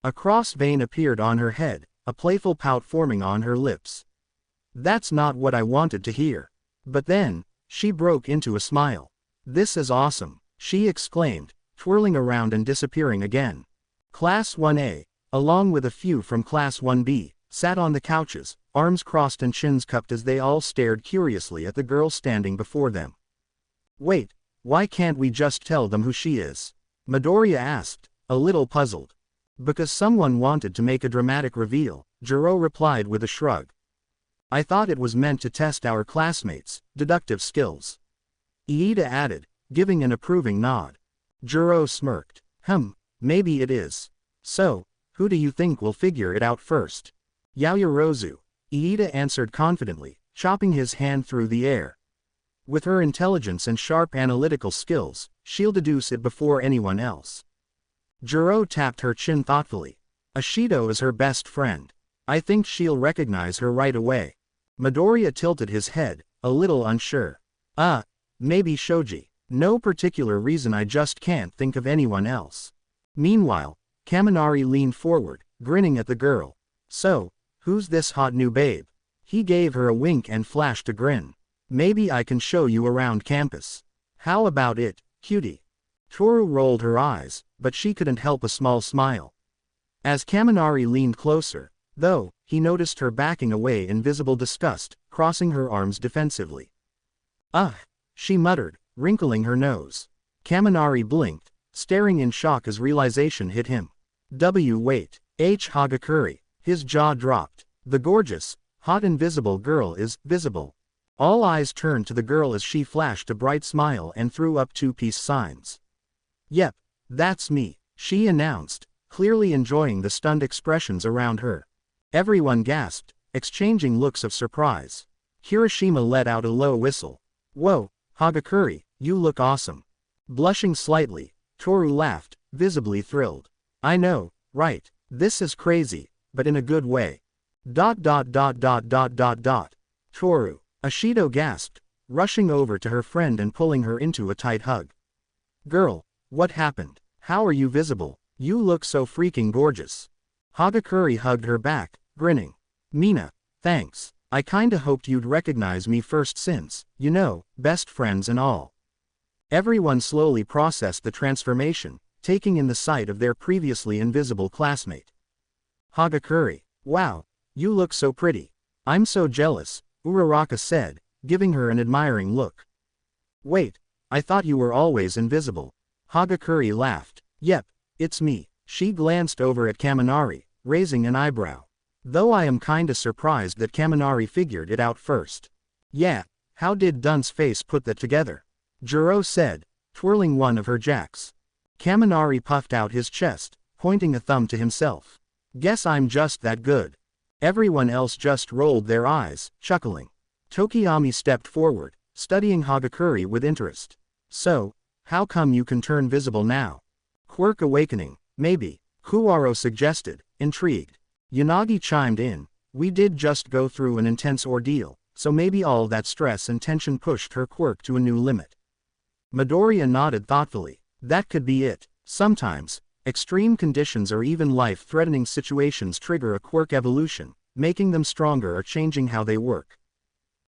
A cross vein appeared on her head, a playful pout forming on her lips. That's not what I wanted to hear. But then, she broke into a smile. This is awesome, she exclaimed, twirling around and disappearing again. Class 1A, along with a few from Class 1B, sat on the couches, arms crossed and chins cupped as they all stared curiously at the girl standing before them. Wait, why can't we just tell them who she is? Midoriya asked, a little puzzled. Because someone wanted to make a dramatic reveal, Juro replied with a shrug. I thought it was meant to test our classmates' deductive skills. Iida added, giving an approving nod. Juro smirked. Maybe it is. So, who do you think will figure it out first? Yaoyorozu, Iida answered confidently, chopping his hand through the air. With her intelligence and sharp analytical skills, she'll deduce it before anyone else. Juro tapped her chin thoughtfully. Ashido is her best friend. I think she'll recognize her right away. Midoriya tilted his head, a little unsure. Maybe Shoji. No particular reason, I just can't think of anyone else. Meanwhile, Kaminari leaned forward, grinning at the girl. So, who's this hot new babe? He gave her a wink and flashed a grin. Maybe I can show you around campus. How about it, cutie? Toru rolled her eyes, but she couldn't help a small smile. As Kaminari leaned closer, though, he noticed her backing away in visible disgust, crossing her arms defensively. She muttered, wrinkling her nose. Kaminari blinked, staring in shock as realization hit him. Wait, Hagakure, his jaw dropped. The gorgeous, hot invisible girl is visible. All eyes turned to the girl as she flashed a bright smile and threw up two peace signs. Yep, that's me, she announced, clearly enjoying the stunned expressions around her. Everyone gasped, exchanging looks of surprise. Kirishima let out a low whistle. Whoa, Hagakure, you look awesome. Blushing slightly, Toru laughed, visibly thrilled. I know, right, this is crazy, but in a good way. Toru, Ashido gasped, rushing over to her friend and pulling her into a tight hug. Girl, what happened? How are you visible? You look so freaking gorgeous. Hagakure hugged her back, grinning. Mina, thanks. I kinda hoped you'd recognize me first since, you know, best friends and all. Everyone slowly processed the transformation, taking in the sight of their previously invisible classmate. Hagakure. Wow, you look so pretty. I'm so jealous, Uraraka said, giving her an admiring look. Wait, I thought you were always invisible. Hagakure laughed. Yep, it's me. She glanced over at Kaminari, raising an eyebrow. Though I am kinda surprised that Kaminari figured it out first. Yeah, how did Dunce Face put that together? Jiro said, twirling one of her jacks. Kaminari puffed out his chest, pointing a thumb to himself. Guess I'm just that good. Everyone else just rolled their eyes, chuckling. Tokiyami stepped forward, studying Hagakure with interest. So, how come you can turn visible now? Quirk awakening, maybe, Kuwaro suggested, intrigued. Yanagi chimed in, we did just go through an intense ordeal, so maybe all that stress and tension pushed her quirk to a new limit. Midoriya nodded thoughtfully. That could be it. Sometimes, extreme conditions or even life-threatening situations trigger a quirk evolution, making them stronger or changing how they work.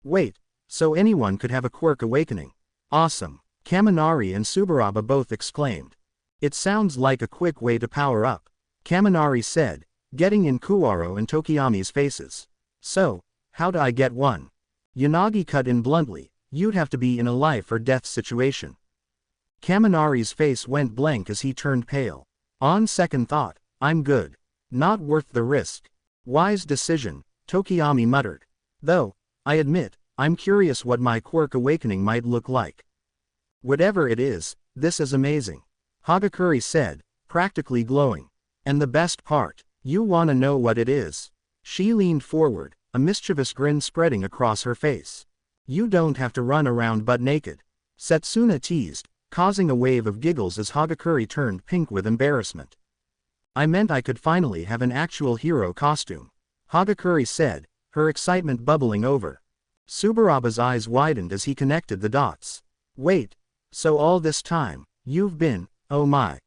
Wait, so anyone could have a quirk awakening? Awesome. Kaminari and Subaraba both exclaimed. It sounds like a quick way to power up, Kaminari said, getting in Kuwaro and Tokiyami's faces. So, how do I get one? Yanagi cut in bluntly, you'd have to be in a life or death situation. Kaminari's face went blank as he turned pale. On second thought, I'm good. Not worth the risk. Wise decision, Tokiyami muttered. Though, I admit, I'm curious what my quirk awakening might look like. Whatever it is, this is amazing, Hagakure said, practically glowing. And the best part, you wanna know what it is? She leaned forward, a mischievous grin spreading across her face. You don't have to run around butt naked, Setsuna teased, causing a wave of giggles as Hagakure turned pink with embarrassment. I meant I could finally have an actual hero costume, Hagakure said, her excitement bubbling over. Subaraba's eyes widened as he connected the dots. Wait, so all this time, you've been, oh my.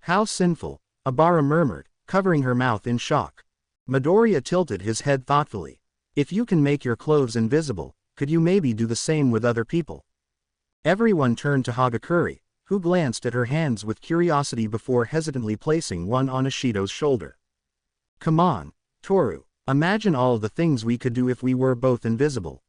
How sinful, Abara murmured, covering her mouth in shock. Midoriya tilted his head thoughtfully. If you can make your clothes invisible, could you maybe do the same with other people? Everyone turned to Hagakure, who glanced at her hands with curiosity before hesitantly placing one on Ishido's shoulder. Come on, Toru, imagine all the things we could do if we were both invisible.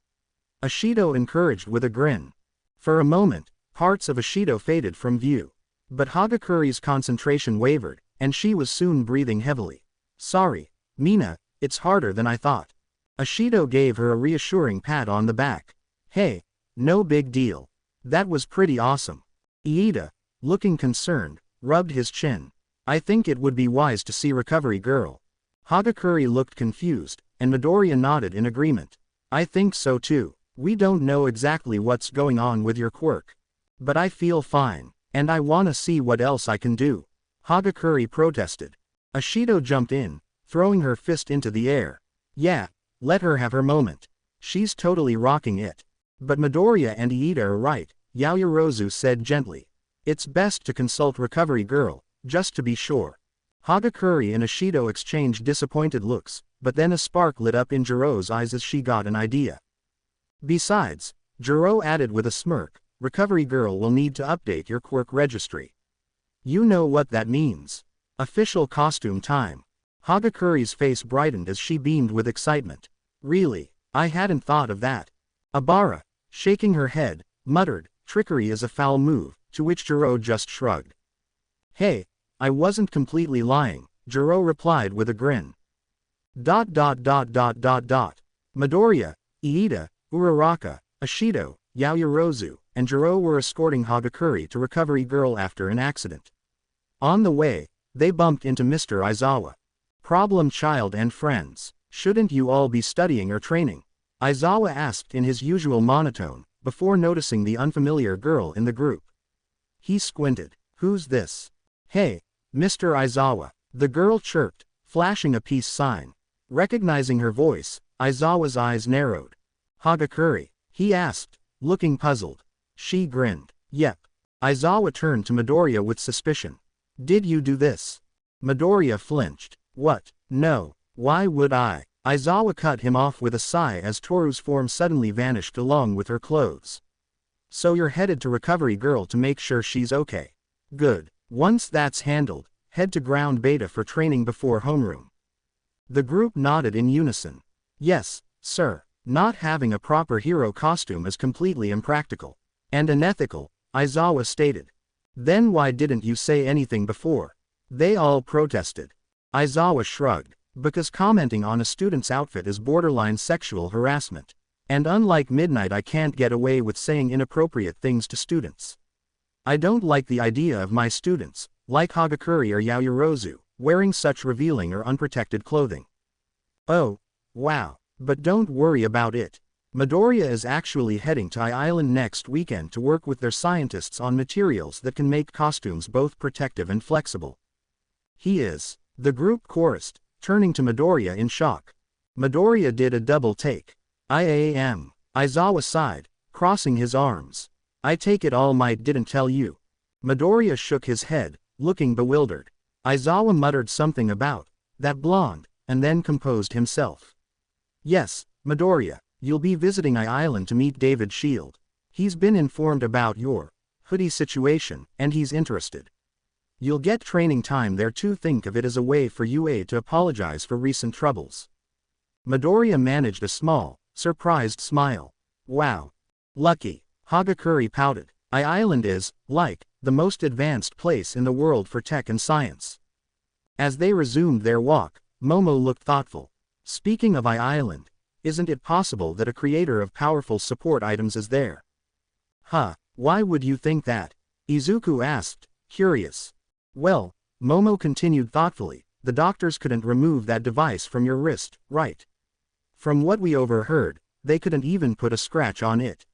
Ishido encouraged with a grin. For a moment, parts of Ishido faded from view. But Hagakure's concentration wavered, and she was soon breathing heavily. Sorry, Mina, it's harder than I thought. Ishido gave her a reassuring pat on the back. Hey, no big deal. That was pretty awesome. Iida, looking concerned, rubbed his chin. I think it would be wise to see Recovery Girl. Hagakure looked confused, and Midoriya nodded in agreement. I think so too. We don't know exactly what's going on with your quirk. But I feel fine, and I wanna see what else I can do. Hagakure protested. Ishido jumped in, throwing her fist into the air. Yeah, let her have her moment. She's totally rocking it. But Midoriya and Iida are right, Yaoyorozu said gently. It's best to consult Recovery Girl, just to be sure. Hagakure and Ishido exchanged disappointed looks, but then a spark lit up in Jiro's eyes as she got an idea. Besides, Jiro added with a smirk, Recovery Girl will need to update your quirk registry. You know what that means. Official costume time. Hagakure's face brightened as she beamed with excitement. Really, I hadn't thought of that. Abara, shaking her head, muttered, trickery is a foul move, to which Jiro just shrugged. Hey, I wasn't completely lying, Jiro replied with a grin. Midoriya, Iida, Uraraka, Ishido, Yaoyorozu, and Jiro were escorting Hagakure to Recovery Girl after an accident. On the way, they bumped into Mr. Aizawa. Problem child and friends, shouldn't you all be studying or training? Aizawa asked in his usual monotone, before noticing the unfamiliar girl in the group. He squinted. Who's this? Hey, Mr. Aizawa, the girl chirped, flashing a peace sign. Recognizing her voice, Aizawa's eyes narrowed. Hagakure, he asked, looking puzzled. She grinned. Yep. Aizawa turned to Midoriya with suspicion. Did you do this? Midoriya flinched. What? No. Why would I? Aizawa cut him off with a sigh as Toru's form suddenly vanished along with her clothes. So you're headed to Recovery Girl to make sure she's okay. Good. Once that's handled, head to Ground Beta for training before homeroom. The group nodded in unison. Yes, sir. Not having a proper hero costume is completely impractical. And unethical, Aizawa stated. Then why didn't you say anything before? They all protested. Aizawa shrugged. Because commenting on a student's outfit is borderline sexual harassment. And unlike Midnight, I can't get away with saying inappropriate things to students. I don't like the idea of my students, like Hagakure or Yaoyorozu, wearing such revealing or unprotected clothing. Oh, wow. But don't worry about it. Midoriya is actually heading to Island next weekend to work with their scientists on materials that can make costumes both protective and flexible. He is. The group chorused, turning to Midoriya in shock. Midoriya did a double take. I am. Aizawa sighed, crossing his arms. I take it All Might didn't tell you. Midoriya shook his head, looking bewildered. Aizawa muttered something about that blonde, and then composed himself. Yes, Midoriya, you'll be visiting Island to meet David Shield. He's been informed about your hoodie situation, and he's interested. You'll get training time there too. Think of it as a way for UA to apologize for recent troubles. Midoriya managed a small, surprised smile. Wow. Lucky. Hagakure pouted. Island is, like, the most advanced place in the world for tech and science. As they resumed their walk, Momo looked thoughtful. Speaking of Island, isn't it possible that a creator of powerful support items is there? Huh, why would you think that? Izuku asked, curious. Well, Momo continued thoughtfully, the doctors couldn't remove that device from your wrist, right? From what we overheard, they couldn't even put a scratch on it.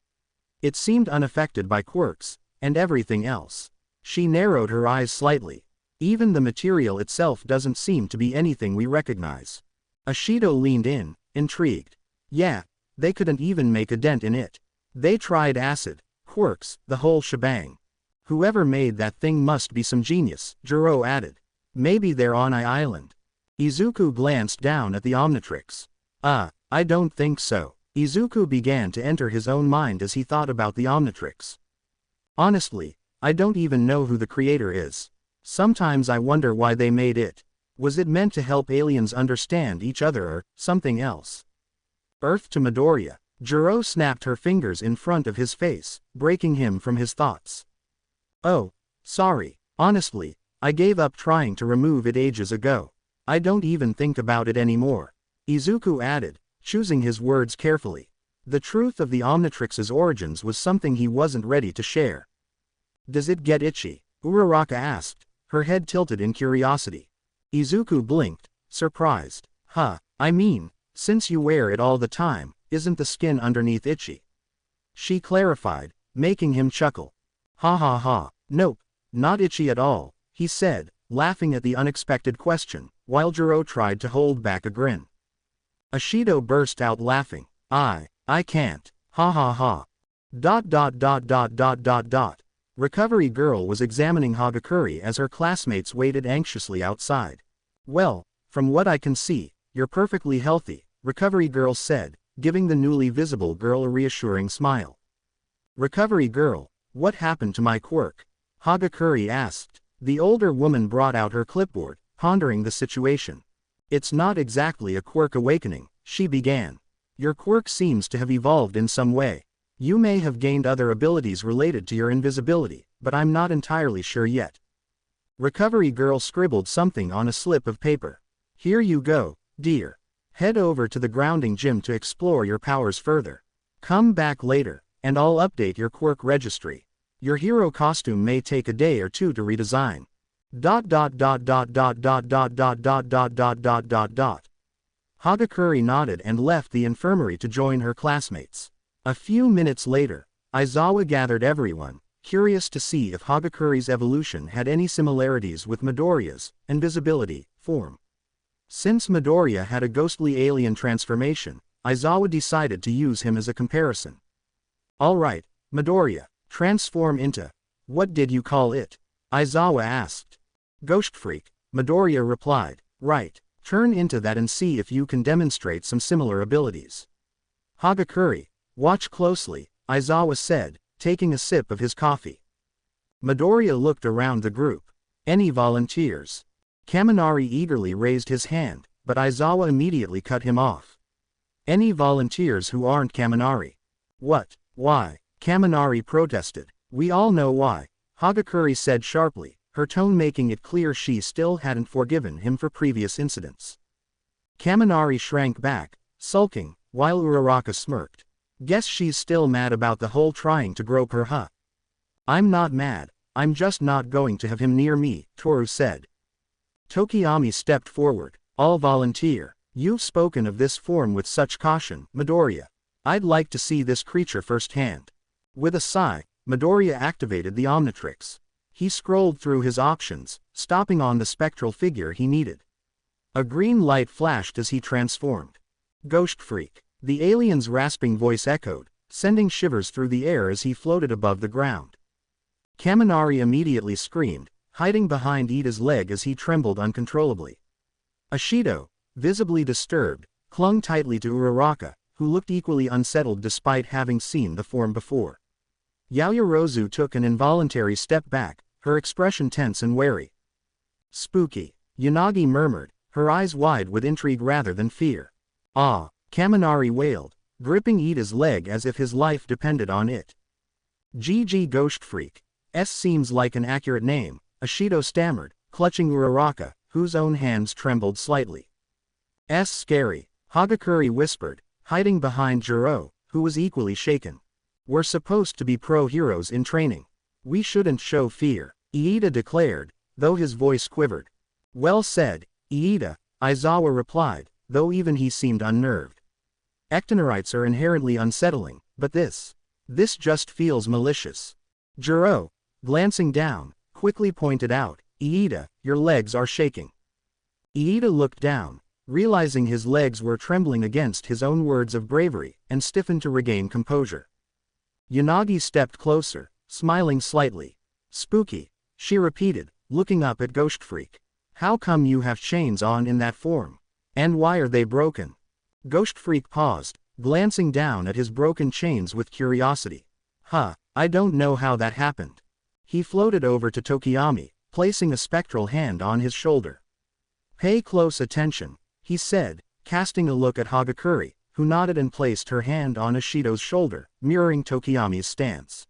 It seemed unaffected by quirks, and everything else. She narrowed her eyes slightly. Even the material itself doesn't seem to be anything we recognize. Ashido leaned in, intrigued. Yeah, they couldn't even make a dent in it. They tried acid, quirks, the whole shebang. Whoever made that thing must be some genius, Jiro added. Maybe they're on Island. Izuku glanced down at the Omnitrix. I don't think so. Izuku began to enter his own mind as he thought about the Omnitrix. Honestly, I don't even know who the creator is. Sometimes I wonder why they made it. Was it meant to help aliens understand each other or something else? Earth to Midoriya. Jiro snapped her fingers in front of his face, breaking him from his thoughts. Oh, sorry. Honestly, I gave up trying to remove it ages ago. I don't even think about it anymore. Izuku added, choosing his words carefully. The truth of the Omnitrix's origins was something he wasn't ready to share. Does it get itchy? Uraraka asked, her head tilted in curiosity. Izuku blinked, surprised. I mean, since you wear it all the time, isn't the skin underneath itchy? She clarified, making him chuckle. Ha ha ha, nope, not itchy at all, he said, laughing at the unexpected question, while Jiro tried to hold back a grin. Ashido burst out laughing. I can't. Ha ha ha. ... Recovery Girl was examining Hagakure as her classmates waited anxiously outside. Well, from what I can see, you're perfectly healthy, Recovery Girl said, giving the newly visible girl a reassuring smile. Recovery Girl, what happened to my quirk? Hagakure asked. The older woman brought out her clipboard, pondering the situation. It's not exactly a quirk awakening, she began. Your quirk seems to have evolved in some way. You may have gained other abilities related to your invisibility, but I'm not entirely sure yet. Recovery Girl scribbled something on a slip of paper. Here you go, dear. Head over to the grounding gym to explore your powers further. Come back later, and I'll update your quirk registry. Your hero costume may take a day or two to redesign. ... Hagakure nodded and left the infirmary to join her classmates. A few minutes later, Aizawa gathered everyone, curious to see if Hagakure's evolution had any similarities with Midoriya's invisibility form. Since Midoriya had a ghostly alien transformation, Aizawa decided to use him as a comparison. Alright, Midoriya, transform into, what did you call it? Aizawa asked. Ghost Freak, Midoriya replied. Right, turn into that and see if you can demonstrate some similar abilities. Hagakure, watch closely, Aizawa said, taking a sip of his coffee. Midoriya looked around the group. Any volunteers? Kaminari eagerly raised his hand, but Aizawa immediately cut him off. Any volunteers who aren't Kaminari? What? Why? Kaminari protested. We all know why, Hagakure said sharply, her tone making it clear she still hadn't forgiven him for previous incidents. Kaminari shrank back, sulking, while Uraraka smirked. Guess she's still mad about the whole trying to grope her, huh? I'm not mad, I'm just not going to have him near me, Toru said. Tokiyami stepped forward. All volunteer. You've spoken of this form with such caution, Midoriya. I'd like to see this creature firsthand. With a sigh, Midoriya activated the Omnitrix. He scrolled through his options, stopping on the spectral figure he needed. A green light flashed as he transformed. Ghost Freak. The alien's rasping voice echoed, sending shivers through the air as he floated above the ground. Kaminari immediately screamed, hiding behind Ida's leg as he trembled uncontrollably. Ashido, visibly disturbed, clung tightly to Uraraka, who looked equally unsettled despite having seen the form before. Yaoyorozu took an involuntary step back, her expression tense and wary. Spooky, Yanagi murmured, her eyes wide with intrigue rather than fear. Ah, Kaminari wailed, gripping Ida's leg as if his life depended on it. GG Ghost Freak. Seems like an accurate name, Ashido stammered, clutching Uraraka, whose own hands trembled slightly. Scary, Hagakure whispered, hiding behind Jiro, who was equally shaken. We're supposed to be pro-heroes in training. We shouldn't show fear, Iida declared, though his voice quivered. Well said, Iida, Aizawa replied, though even he seemed unnerved. Ectonerites are inherently unsettling, but this just feels malicious. Jiro, glancing down, quickly pointed out, Iida, your legs are shaking. Iida looked down, realizing his legs were trembling against his own words of bravery, and stiffened to regain composure. Yanagi stepped closer, smiling slightly. Spooky, she repeated, looking up at Ghost Freak. How come you have chains on in that form? And why are they broken? Ghost Freak paused, glancing down at his broken chains with curiosity. I don't know how that happened. He floated over to Tokiyami, placing a spectral hand on his shoulder. Pay close attention, he said, casting a look at Hagakure, who nodded and placed her hand on Ashido's shoulder, mirroring Tokiyami's stance.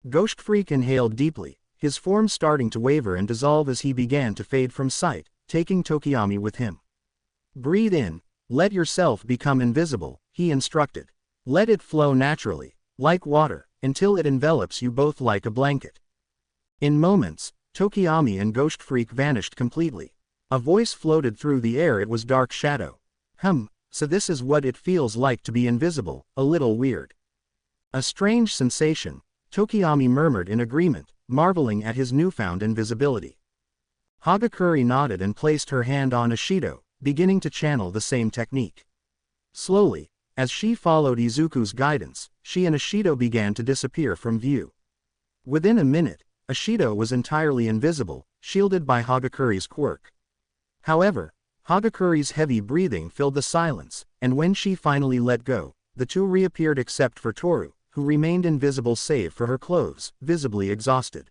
Ghost Freak inhaled deeply, his form starting to waver and dissolve as he began to fade from sight, taking Tokiyami with him. Breathe in, let yourself become invisible, he instructed. Let it flow naturally, like water, until it envelops you both like a blanket. In moments, Tokiyami and Ghost Freak vanished completely. A voice floated through the air. It was Dark Shadow. So this is what it feels like to be invisible, a little weird. A strange sensation, Tokiyami murmured in agreement, marveling at his newfound invisibility. Hagakure nodded and placed her hand on Ashido, beginning to channel the same technique. Slowly, as she followed Izuku's guidance, she and Ashido began to disappear from view. Within a minute, Ashido was entirely invisible, shielded by Hagakure's quirk. However, Hagakure's heavy breathing filled the silence, and when she finally let go, the two reappeared except for Toru, who remained invisible save for her clothes, visibly exhausted.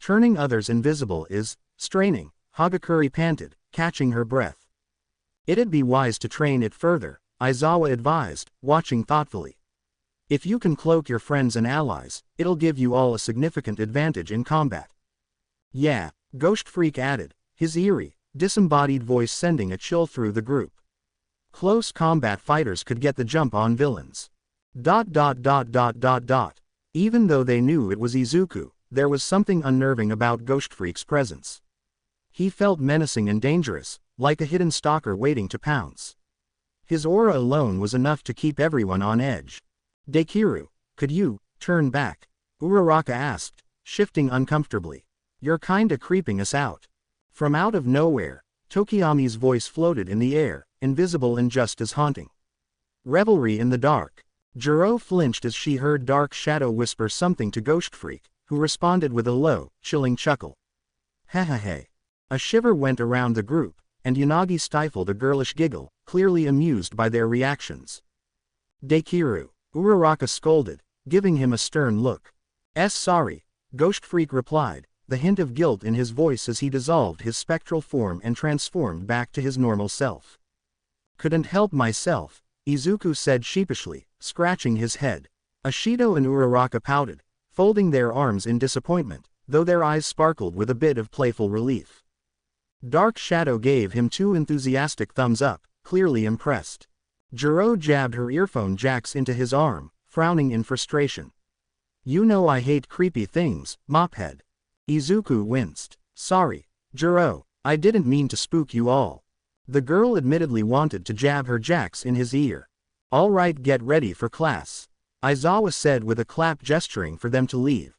Turning others invisible is straining, Hagakure panted, catching her breath. It'd be wise to train it further, Aizawa advised, watching thoughtfully. If you can cloak your friends and allies, it'll give you all a significant advantage in combat. Yeah, Ghost Freak added, his eerie, disembodied voice sending a chill through the group. Close combat fighters could get the jump on villains. Even though they knew it was Izuku, there was something unnerving about Ghost Freak's presence. He felt menacing and dangerous, like a hidden stalker waiting to pounce. His aura alone was enough to keep everyone on edge. Dekiru, could you turn back? Uraraka asked, shifting uncomfortably. You're kinda creeping us out. From out of nowhere, Tokiyami's voice floated in the air, invisible and just as haunting. Revelry in the dark. Jiro flinched as she heard Dark Shadow whisper something to Ghost Freak, who responded with a low, chilling chuckle. Hehehe. A shiver went around the group, and Yanagi stifled a girlish giggle, clearly amused by their reactions. Dekiru, Uraraka scolded, giving him a stern look. Sorry, Ghost Freak replied, the hint of guilt in his voice as he dissolved his spectral form and transformed back to his normal self. "Couldn't help myself," Izuku said sheepishly, scratching his head. Ashido and Uraraka pouted, folding their arms in disappointment, though their eyes sparkled with a bit of playful relief. Dark Shadow gave him 2 enthusiastic thumbs up, clearly impressed. Jiro jabbed her earphone jacks into his arm, frowning in frustration. "You know I hate creepy things, mophead." Izuku winced. "Sorry, Jiro, I didn't mean to spook you all." The girl admittedly wanted to jab her jacks in his ear. "All right, get ready for class," Aizawa said with a clap gesturing for them to leave.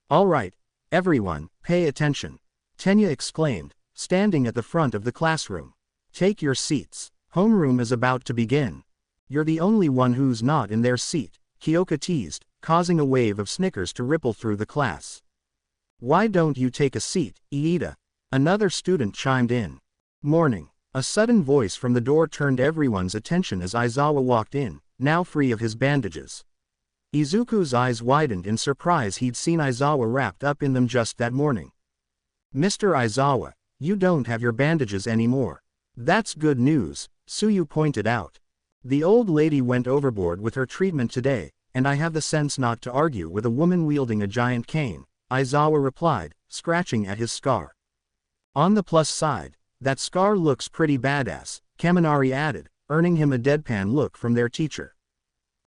"All right, everyone, pay attention," Tenya exclaimed, standing at the front of the classroom. "Take your seats, homeroom is about to begin." "You're the only one who's not in their seat," Kyoka teased, causing a wave of snickers to ripple through the class. "Why don't you take a seat, Iida?" Another student chimed in. "Morning." A sudden voice from the door turned everyone's attention as Aizawa walked in, now free of his bandages. Izuku's eyes widened in surprise. He'd seen Aizawa wrapped up in them just that morning. "Mr. Aizawa, you don't have your bandages anymore." "That's good news," Tsuyu pointed out. "The old lady went overboard with her treatment today, and I have the sense not to argue with a woman wielding a giant cane," Aizawa replied, scratching at his scar. "On the plus side, that scar looks pretty badass," Kaminari added, earning him a deadpan look from their teacher.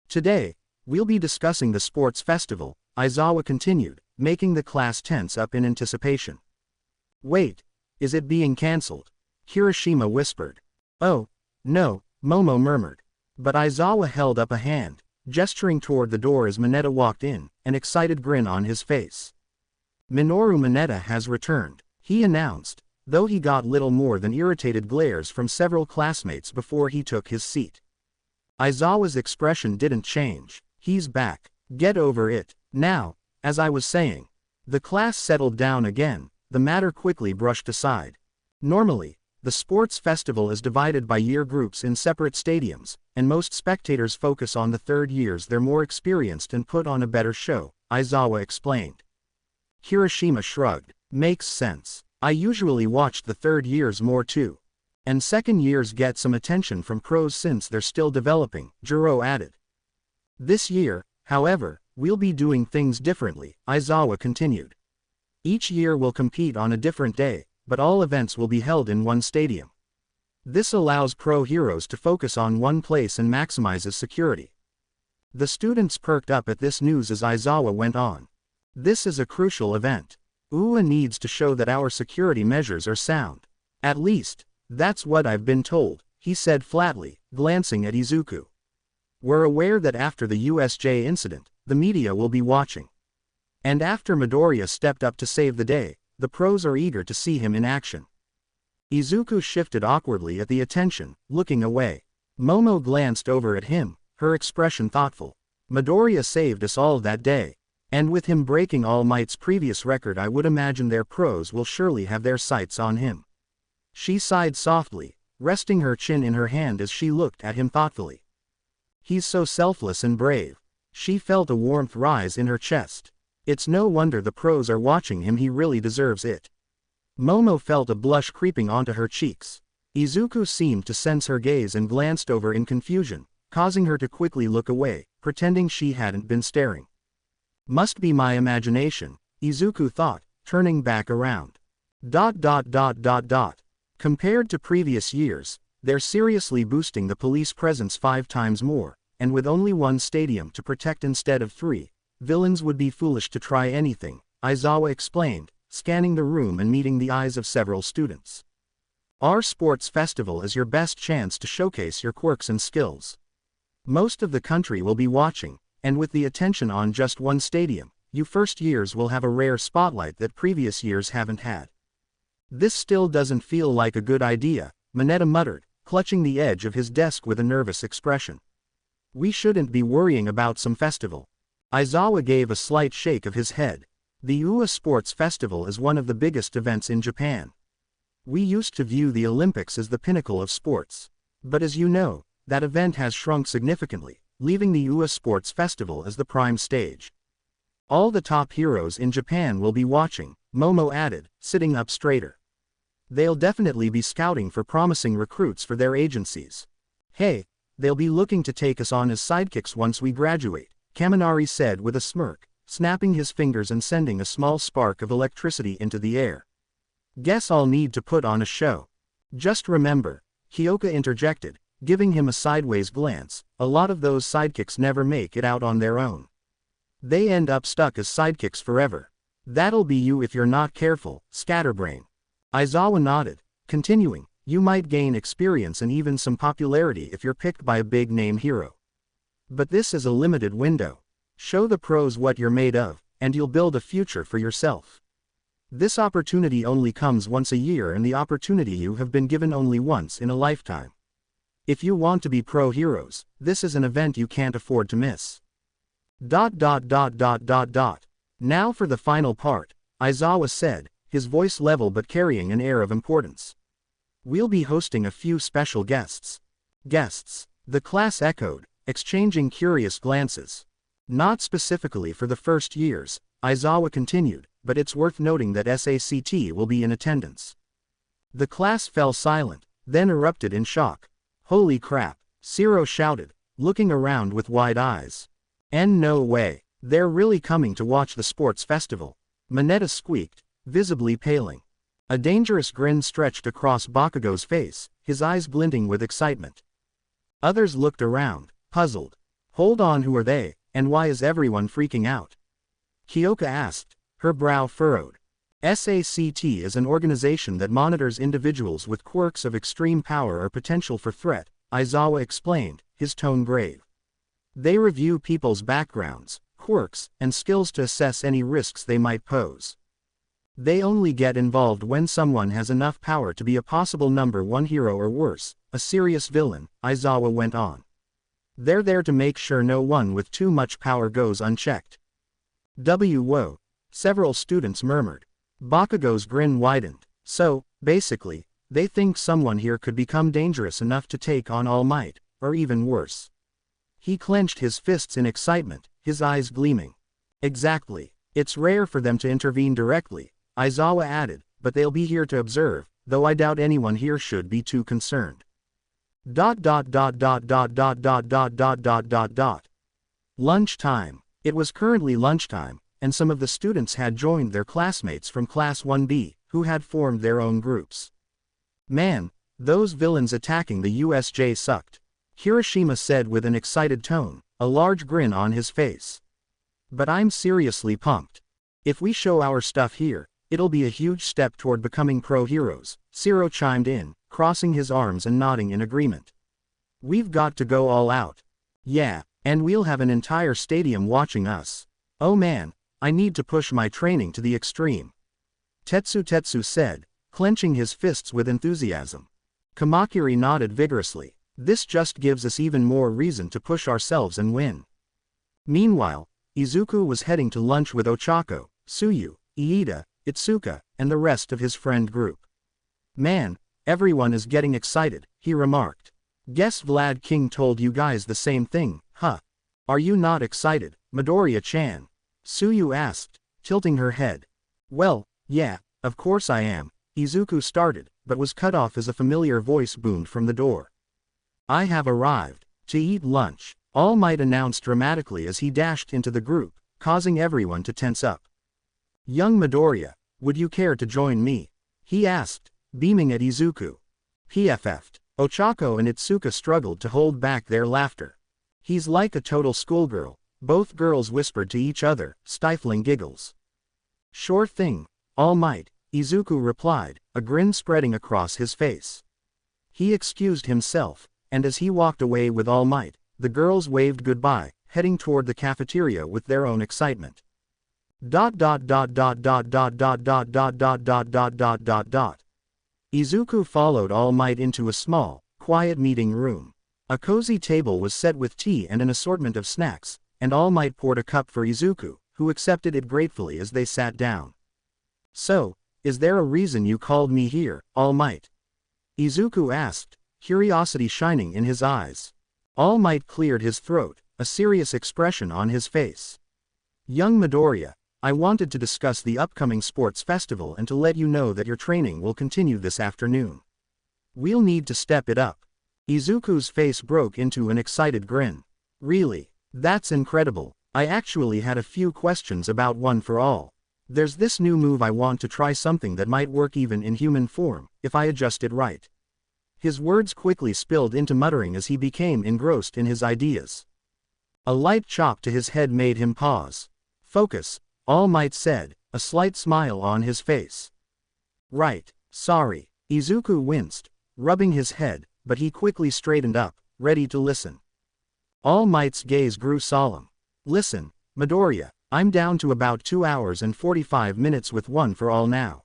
"Today, we'll be discussing the sports festival," Aizawa continued, making the class tense up in anticipation. "Wait, is it being cancelled?" Kirishima whispered. "Oh, no," Momo murmured. But Aizawa held up a hand, gesturing toward the door as Mineta walked in, an excited grin on his face. "Minoru Mineta has returned," he announced, though he got little more than irritated glares from several classmates before he took his seat. Aizawa's expression didn't change. "He's back. Get over it." Now, as I was saying, the class settled down again, the matter quickly brushed aside. Normally, the sports festival is divided by year groups in separate stadiums, and most spectators focus on the third years. They're more experienced and put on a better show, Aizawa explained. Kirishima shrugged. "Makes sense. I usually watch the third years more too. And second years get some attention from pros since they're still developing," Jiro added. "This year, however, we'll be doing things differently," Aizawa continued. "Each year we'll compete on a different day, but all events will be held in one stadium. This allows pro heroes to focus on one place and maximizes security." The students perked up at this news as Aizawa went on. "This is a crucial event. UA needs to show that our security measures are sound. At least, that's what I've been told," he said flatly, glancing at Izuku. "We're aware that after the USJ incident, the media will be watching. And after Midoriya stepped up to save the day, the pros are eager to see him in action." Izuku shifted awkwardly at the attention, looking away. Momo glanced over at him, her expression thoughtful. "Midoriya saved us all that day. And with him breaking All Might's previous record, I would imagine their pros will surely have their sights on him." She sighed softly, resting her chin in her hand as she looked at him thoughtfully. "He's so selfless and brave." She felt a warmth rise in her chest. "It's no wonder the pros are watching him. He really deserves it." Momo felt a blush creeping onto her cheeks. Izuku seemed to sense her gaze and glanced over in confusion, causing her to quickly look away, pretending she hadn't been staring. "Must be my imagination," Izuku thought, turning back around. Compared to previous years, they're seriously boosting the police presence 5 times more, and with only one stadium to protect instead of 3, villains would be foolish to try anything, Aizawa explained, scanning the room and meeting the eyes of several students. "Our sports festival is your best chance to showcase your quirks and skills. Most of the country will be watching, and with the attention on just one stadium, you first years will have a rare spotlight that previous years haven't had." "This still doesn't feel like a good idea," Mineta muttered, clutching the edge of his desk with a nervous expression. "We shouldn't be worrying about some festival." Aizawa gave a slight shake of his head. "The UA Sports Festival is one of the biggest events in Japan. We used to view the Olympics as the pinnacle of sports. But as you know, that event has shrunk significantly, leaving the UA Sports Festival as the prime stage. All the top heroes in Japan will be watching, Momo added, sitting up straighter. They'll definitely be scouting for promising recruits for their agencies. Hey, they'll be looking to take us on as sidekicks once we graduate, Kaminari said with a smirk, snapping his fingers and sending a small spark of electricity into the air. Guess I'll need to put on a show. Just remember, Hyoka interjected, giving him a sideways glance, a lot of those sidekicks never make it out on their own. They end up stuck as sidekicks forever. That'll be you if you're not careful, Scatterbrain. Aizawa nodded, continuing, you might gain experience and even some popularity if you're picked by a big-name hero. But this is a limited window. Show the pros what you're made of, and you'll build a future for yourself. This opportunity only comes once a year, and the opportunity you have been given only once in a lifetime. If you want to be pro heroes, this is an event you can't afford to miss. Now for the final part, Aizawa said, his voice level but carrying an air of importance. We'll be hosting a few special guests. Guests, the class echoed, exchanging curious glances. Not specifically for the first years, Aizawa continued, but it's worth noting that SACT will be in attendance. The class fell silent, then erupted in shock. Holy crap, Zero shouted, looking around with wide eyes. No way, they're really coming to watch the sports festival. Mineta squeaked, visibly paling. A dangerous grin stretched across Bakugo's face, his eyes glinting with excitement. Others looked around, puzzled. Hold on, who are they, and why is everyone freaking out? Hyoka asked, her brow furrowed. SACT is an organization that monitors individuals with quirks of extreme power or potential for threat, Aizawa explained, his tone grave. They review people's backgrounds, quirks, and skills to assess any risks they might pose. They only get involved when someone has enough power to be a possible number one hero or worse, a serious villain, Aizawa went on. They're there to make sure no one with too much power goes unchecked. Whoa, several students murmured. Bakugo's grin widened. So, basically, they think someone here could become dangerous enough to take on All Might, or even worse. He clenched his fists in excitement, his eyes gleaming. Exactly. It's rare for them to intervene directly, Aizawa added, but they'll be here to observe, though I doubt anyone here should be too concerned. Lunchtime. It was currently lunchtime, and some of the students had joined their classmates from Class 1B, who had formed their own groups. Man, those villains attacking the USJ sucked, Hiroshima said with an excited tone, a large grin on his face. But I'm seriously pumped. If we show our stuff here, it'll be a huge step toward becoming pro heroes, Zero chimed in, crossing his arms and nodding in agreement. We've got to go all out. Yeah, and we'll have an entire stadium watching us. Oh man, I need to push my training to the extreme. Tetsu said, clenching his fists with enthusiasm. Kamakiri nodded vigorously. This just gives us even more reason to push ourselves and win. Meanwhile, Izuku was heading to lunch with Ochako, Tsuyu, Iida, Itsuka, and the rest of his friend group. Man, everyone is getting excited, he remarked. Guess Vlad King told you guys the same thing, huh? Are you not excited, Midoriya-chan? Tsuyu asked, tilting her head. Well, yeah, of course I am, Izuku started, but was cut off as a familiar voice boomed from the door. I have arrived. To eat lunch, All Might announced dramatically as he dashed into the group, causing everyone to tense up. Young Midoriya, would you care to join me? He asked, beaming at Izuku. PFF'd. Ochako and Itsuka struggled to hold back their laughter. He's like a total schoolgirl, both girls whispered to each other, stifling giggles. Sure thing, All Might, Izuku replied, a grin spreading across his face. He excused himself, and as he walked away with All Might, the girls waved goodbye, heading toward the cafeteria with their own excitement. Izuku followed All Might into a small, quiet meeting room. A cozy table was set with tea and an assortment of snacks, and All Might poured a cup for Izuku, who accepted it gratefully as they sat down. So, is there a reason you called me here, All Might? Izuku asked, curiosity shining in his eyes. All Might cleared his throat, a serious expression on his face. Young Midoriya, I wanted to discuss the upcoming sports festival and to let you know that your training will continue this afternoon. We'll need to step it up. Izuku's face broke into an excited grin. Really? That's incredible. I actually had a few questions about One for All. There's this new move I want to try, something that might work even in human form, if I adjust it right. His words quickly spilled into muttering as he became engrossed in his ideas. A light chop to his head made him pause. Focus, All Might said, a slight smile on his face. Right, sorry. Izuku winced, rubbing his head, but he quickly straightened up, ready to listen. All Might's gaze grew solemn. Listen, Midoriya, I'm down to about 2 hours and 45 minutes with One for All now.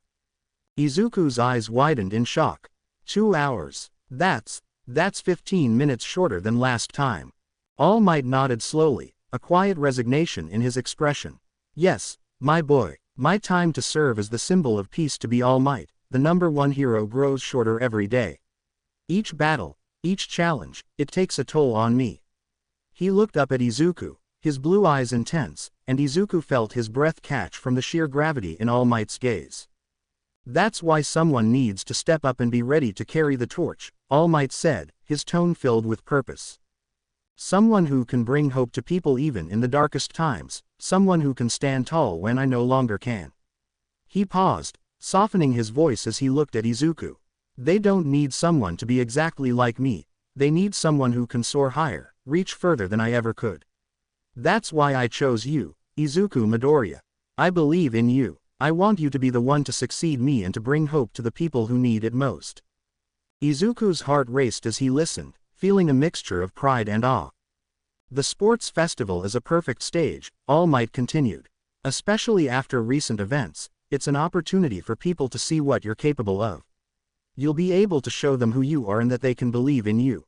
Izuku's eyes widened in shock. 2 hours. That's 15 minutes shorter than last time. All Might nodded slowly, a quiet resignation in his expression. Yes, my boy, my time to serve as the symbol of peace to be All Might, the #1 hero, grows shorter every day. Each battle, each challenge, it takes a toll on me. He looked up at Izuku, his blue eyes intense, and Izuku felt his breath catch from the sheer gravity in All Might's gaze. That's why someone needs to step up and be ready to carry the torch, All Might said, his tone filled with purpose. Someone who can bring hope to people even in the darkest times, someone who can stand tall when I no longer can. He paused, softening his voice as he looked at Izuku. They don't need someone to be exactly like me, they need someone who can soar higher, reach further than I ever could. That's why I chose you, Izuku Midoriya. I believe in you. I want you to be the one to succeed me and to bring hope to the people who need it most. Izuku's heart raced as he listened, feeling a mixture of pride and awe. The sports festival is a perfect stage, All Might continued. Especially after recent events, it's an opportunity for people to see what you're capable of. You'll be able to show them who you are and that they can believe in you.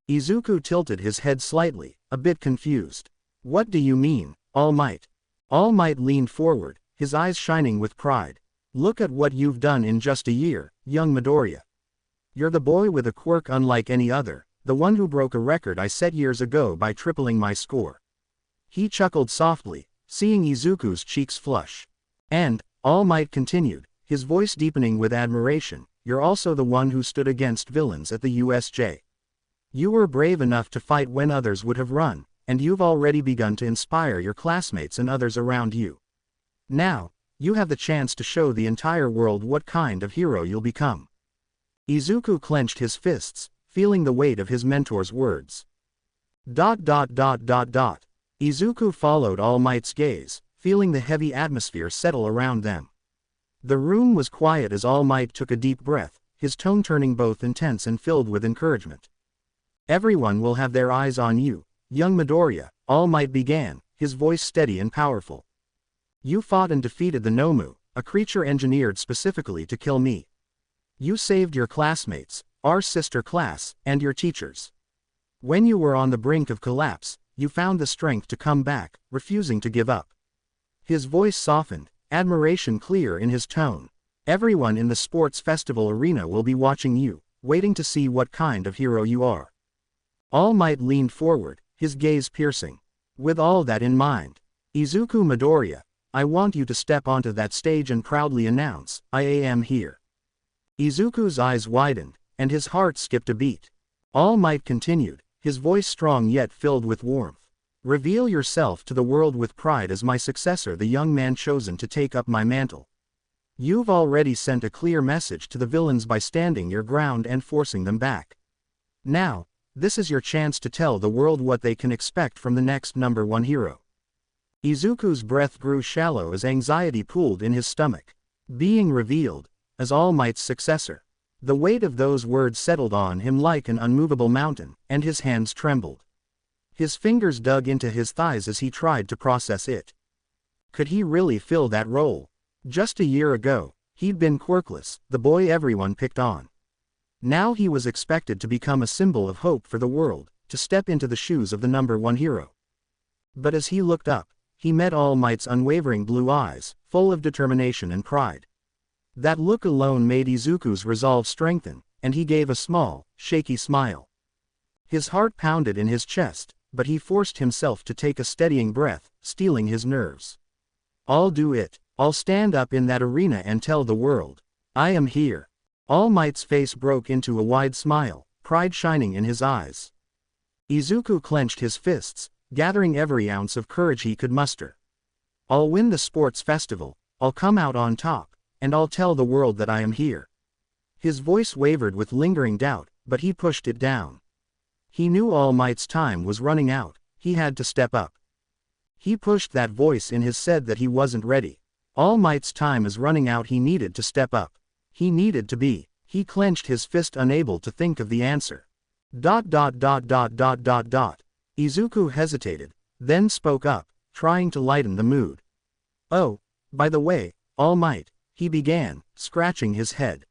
Izuku tilted his head slightly, a bit confused. What do you mean, All Might? All Might leaned forward, his eyes shining with pride. Look at what you've done in just a year, young Midoriya. You're the boy with a quirk unlike any other, the one who broke a record I set years ago by tripling my score. He chuckled softly, seeing Izuku's cheeks flush. And, All Might continued, his voice deepening with admiration, you're also the one who stood against villains at the USJ. You were brave enough to fight when others would have run, and you've already begun to inspire your classmates and others around you. Now, you have the chance to show the entire world what kind of hero you'll become. Izuku clenched his fists, feeling the weight of his mentor's words. ... Izuku followed All Might's gaze, feeling the heavy atmosphere settle around them. The room was quiet as All Might took a deep breath, his tone turning both intense and filled with encouragement. Everyone will have their eyes on you, young Midoriya, All Might began, his voice steady and powerful. You fought and defeated the Nomu, a creature engineered specifically to kill me. You saved your classmates, our sister class, and your teachers. When you were on the brink of collapse, you found the strength to come back, refusing to give up. His voice softened, admiration clear in his tone. Everyone in the sports festival arena will be watching you, waiting to see what kind of hero you are. All Might leaned forward, his gaze piercing. With all that in mind, Izuku Midoriya, I want you to step onto that stage and proudly announce, I am here. Izuku's eyes widened, and his heart skipped a beat. All Might continued, his voice strong yet filled with warmth. Reveal yourself to the world with pride as my successor, the young man chosen to take up my mantle. You've already sent a clear message to the villains by standing your ground and forcing them back. Now, this is your chance to tell the world what they can expect from the next #1 hero. Izuku's breath grew shallow as anxiety pooled in his stomach. Being revealed, as All Might's successor. The weight of those words settled on him like an unmovable mountain, and his hands trembled. His fingers dug into his thighs as he tried to process it. Could he really fill that role? Just a year ago, he'd been quirkless, the boy everyone picked on. Now he was expected to become a symbol of hope for the world, to step into the shoes of the #1 hero. But as he looked up, he met All Might's unwavering blue eyes, full of determination and pride. That look alone made Izuku's resolve strengthen, and he gave a small, shaky smile. His heart pounded in his chest, but he forced himself to take a steadying breath, stealing his nerves. I'll do it. I'll stand up in that arena and tell the world. I am here. All Might's face broke into a wide smile, pride shining in his eyes. Izuku clenched his fists, gathering every ounce of courage he could muster. I'll win the sports festival, I'll come out on top, and I'll tell the world that I am here. His voice wavered with lingering doubt, but he pushed it down. He knew All Might's time was running out, he had to step up. He pushed that voice in his head that he wasn't ready. All Might's time is running out, he needed to step up. He needed to be. He clenched his fist, unable to think of the answer. ... Izuku hesitated, then spoke up, trying to lighten the mood. Oh, by the way, All Might, he began, scratching his head.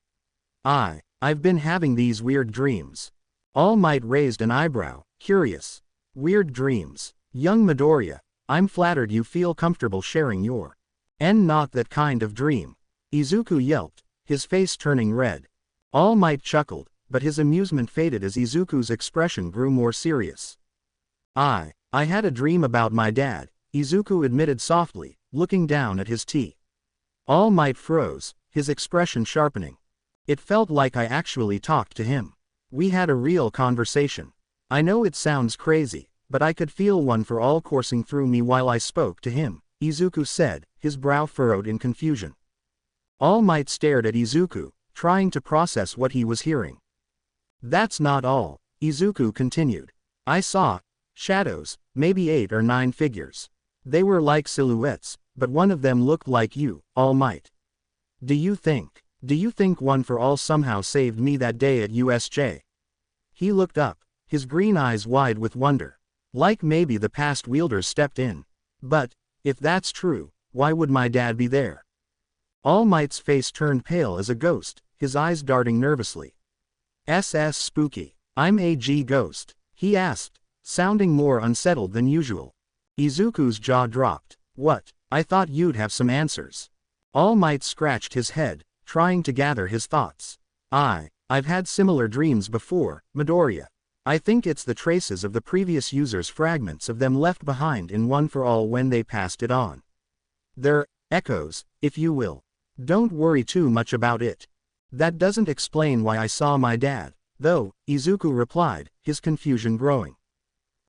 I've been having these weird dreams. All Might raised an eyebrow, curious. Weird dreams. Young Midoriya, I'm flattered you feel comfortable sharing your not that kind of dream. Izuku yelped, his face turning red. All Might chuckled, but his amusement faded as Izuku's expression grew more serious. I had a dream about my dad, Izuku admitted softly, looking down at his tea. All Might froze, his expression sharpening. It felt like I actually talked to him. We had a real conversation. I know it sounds crazy, but I could feel one for all coursing through me while I spoke to him, Izuku said, his brow furrowed in confusion. All Might stared at Izuku, trying to process what he was hearing. That's not all, Izuku continued. I saw shadows, maybe 8 or 9 figures. They were like silhouettes, but one of them looked like you, All Might. Do you think One for All somehow saved me that day at USJ? He looked up, his green eyes wide with wonder. Like maybe the past wielders stepped in. But, if that's true, why would my dad be there? All Might's face turned pale as a ghost, his eyes darting nervously. SS spooky. I'm a ghost, he asked, sounding more unsettled than usual. Izuku's jaw dropped. What? I thought you'd have some answers. All Might scratched his head, trying to gather his thoughts. I've had similar dreams before, Midoriya. I think it's the traces of the previous user's fragments of them left behind in One for All when they passed it on. They're echoes, if you will. Don't worry too much about it. That doesn't explain why I saw my dad, though, Izuku replied, his confusion growing.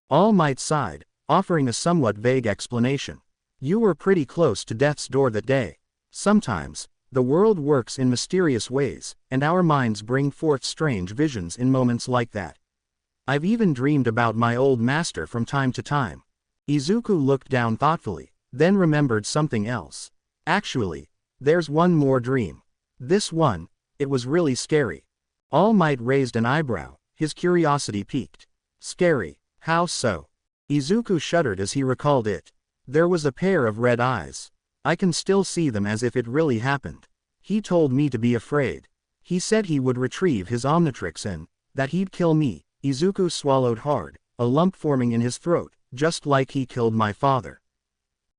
All Might sighed, offering a somewhat vague explanation. You were pretty close to death's door that day. Sometimes, the world works in mysterious ways, and our minds bring forth strange visions in moments like that. I've even dreamed about my old master from time to time. Izuku looked down thoughtfully, then remembered something else. Actually, there's one more dream. This one, it was really scary. All Might raised an eyebrow, his curiosity piqued. Scary, how so? Izuku shuddered as he recalled it. There was a pair of red eyes. I can still see them as if it really happened. He told me to be afraid. He said he would retrieve his Omnitrix and that he'd kill me. Izuku swallowed hard, a lump forming in his throat, just like he killed my father.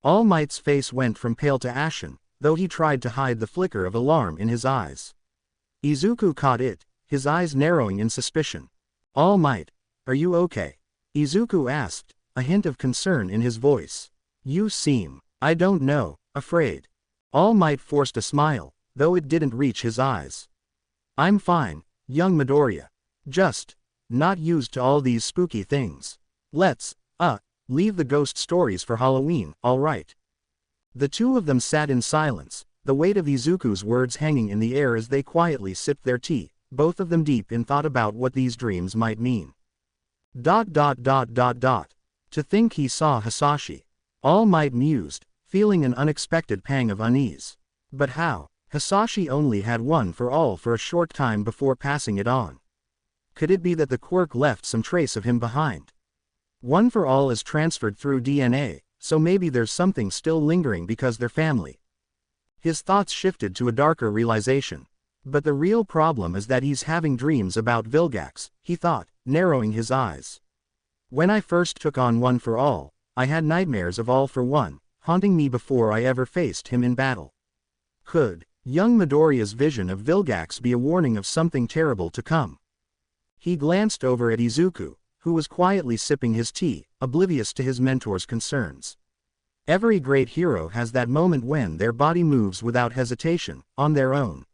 All Might's face went from pale to ashen, though he tried to hide the flicker of alarm in his eyes. Izuku caught it, his eyes narrowing in suspicion. All Might, are you okay? Izuku asked, a hint of concern in his voice. You seem, I don't know, afraid. All Might forced a smile, though it didn't reach his eyes. I'm fine, young Midoriya. Just not used to all these spooky things. Let's, leave the ghost stories for Halloween, alright? The two of them sat in silence, the weight of Izuku's words hanging in the air as they quietly sipped their tea, both of them deep in thought about what these dreams might mean. To think he saw Hisashi. All Might mused, feeling an unexpected pang of unease. But how? Hisashi only had One for All for a short time before passing it on. Could it be that the quirk left some trace of him behind? One for All is transferred through DNA, so maybe there's something still lingering because they're family. His thoughts shifted to a darker realization. But the real problem is that he's having dreams about Vilgax, he thought, narrowing his eyes. When I first took on One for All, I had nightmares of All for One, haunting me before I ever faced him in battle. Could young Midoriya's vision of Vilgax be a warning of something terrible to come? He glanced over at Izuku, who was quietly sipping his tea, oblivious to his mentor's concerns. Every great hero has that moment when their body moves without hesitation, on their own.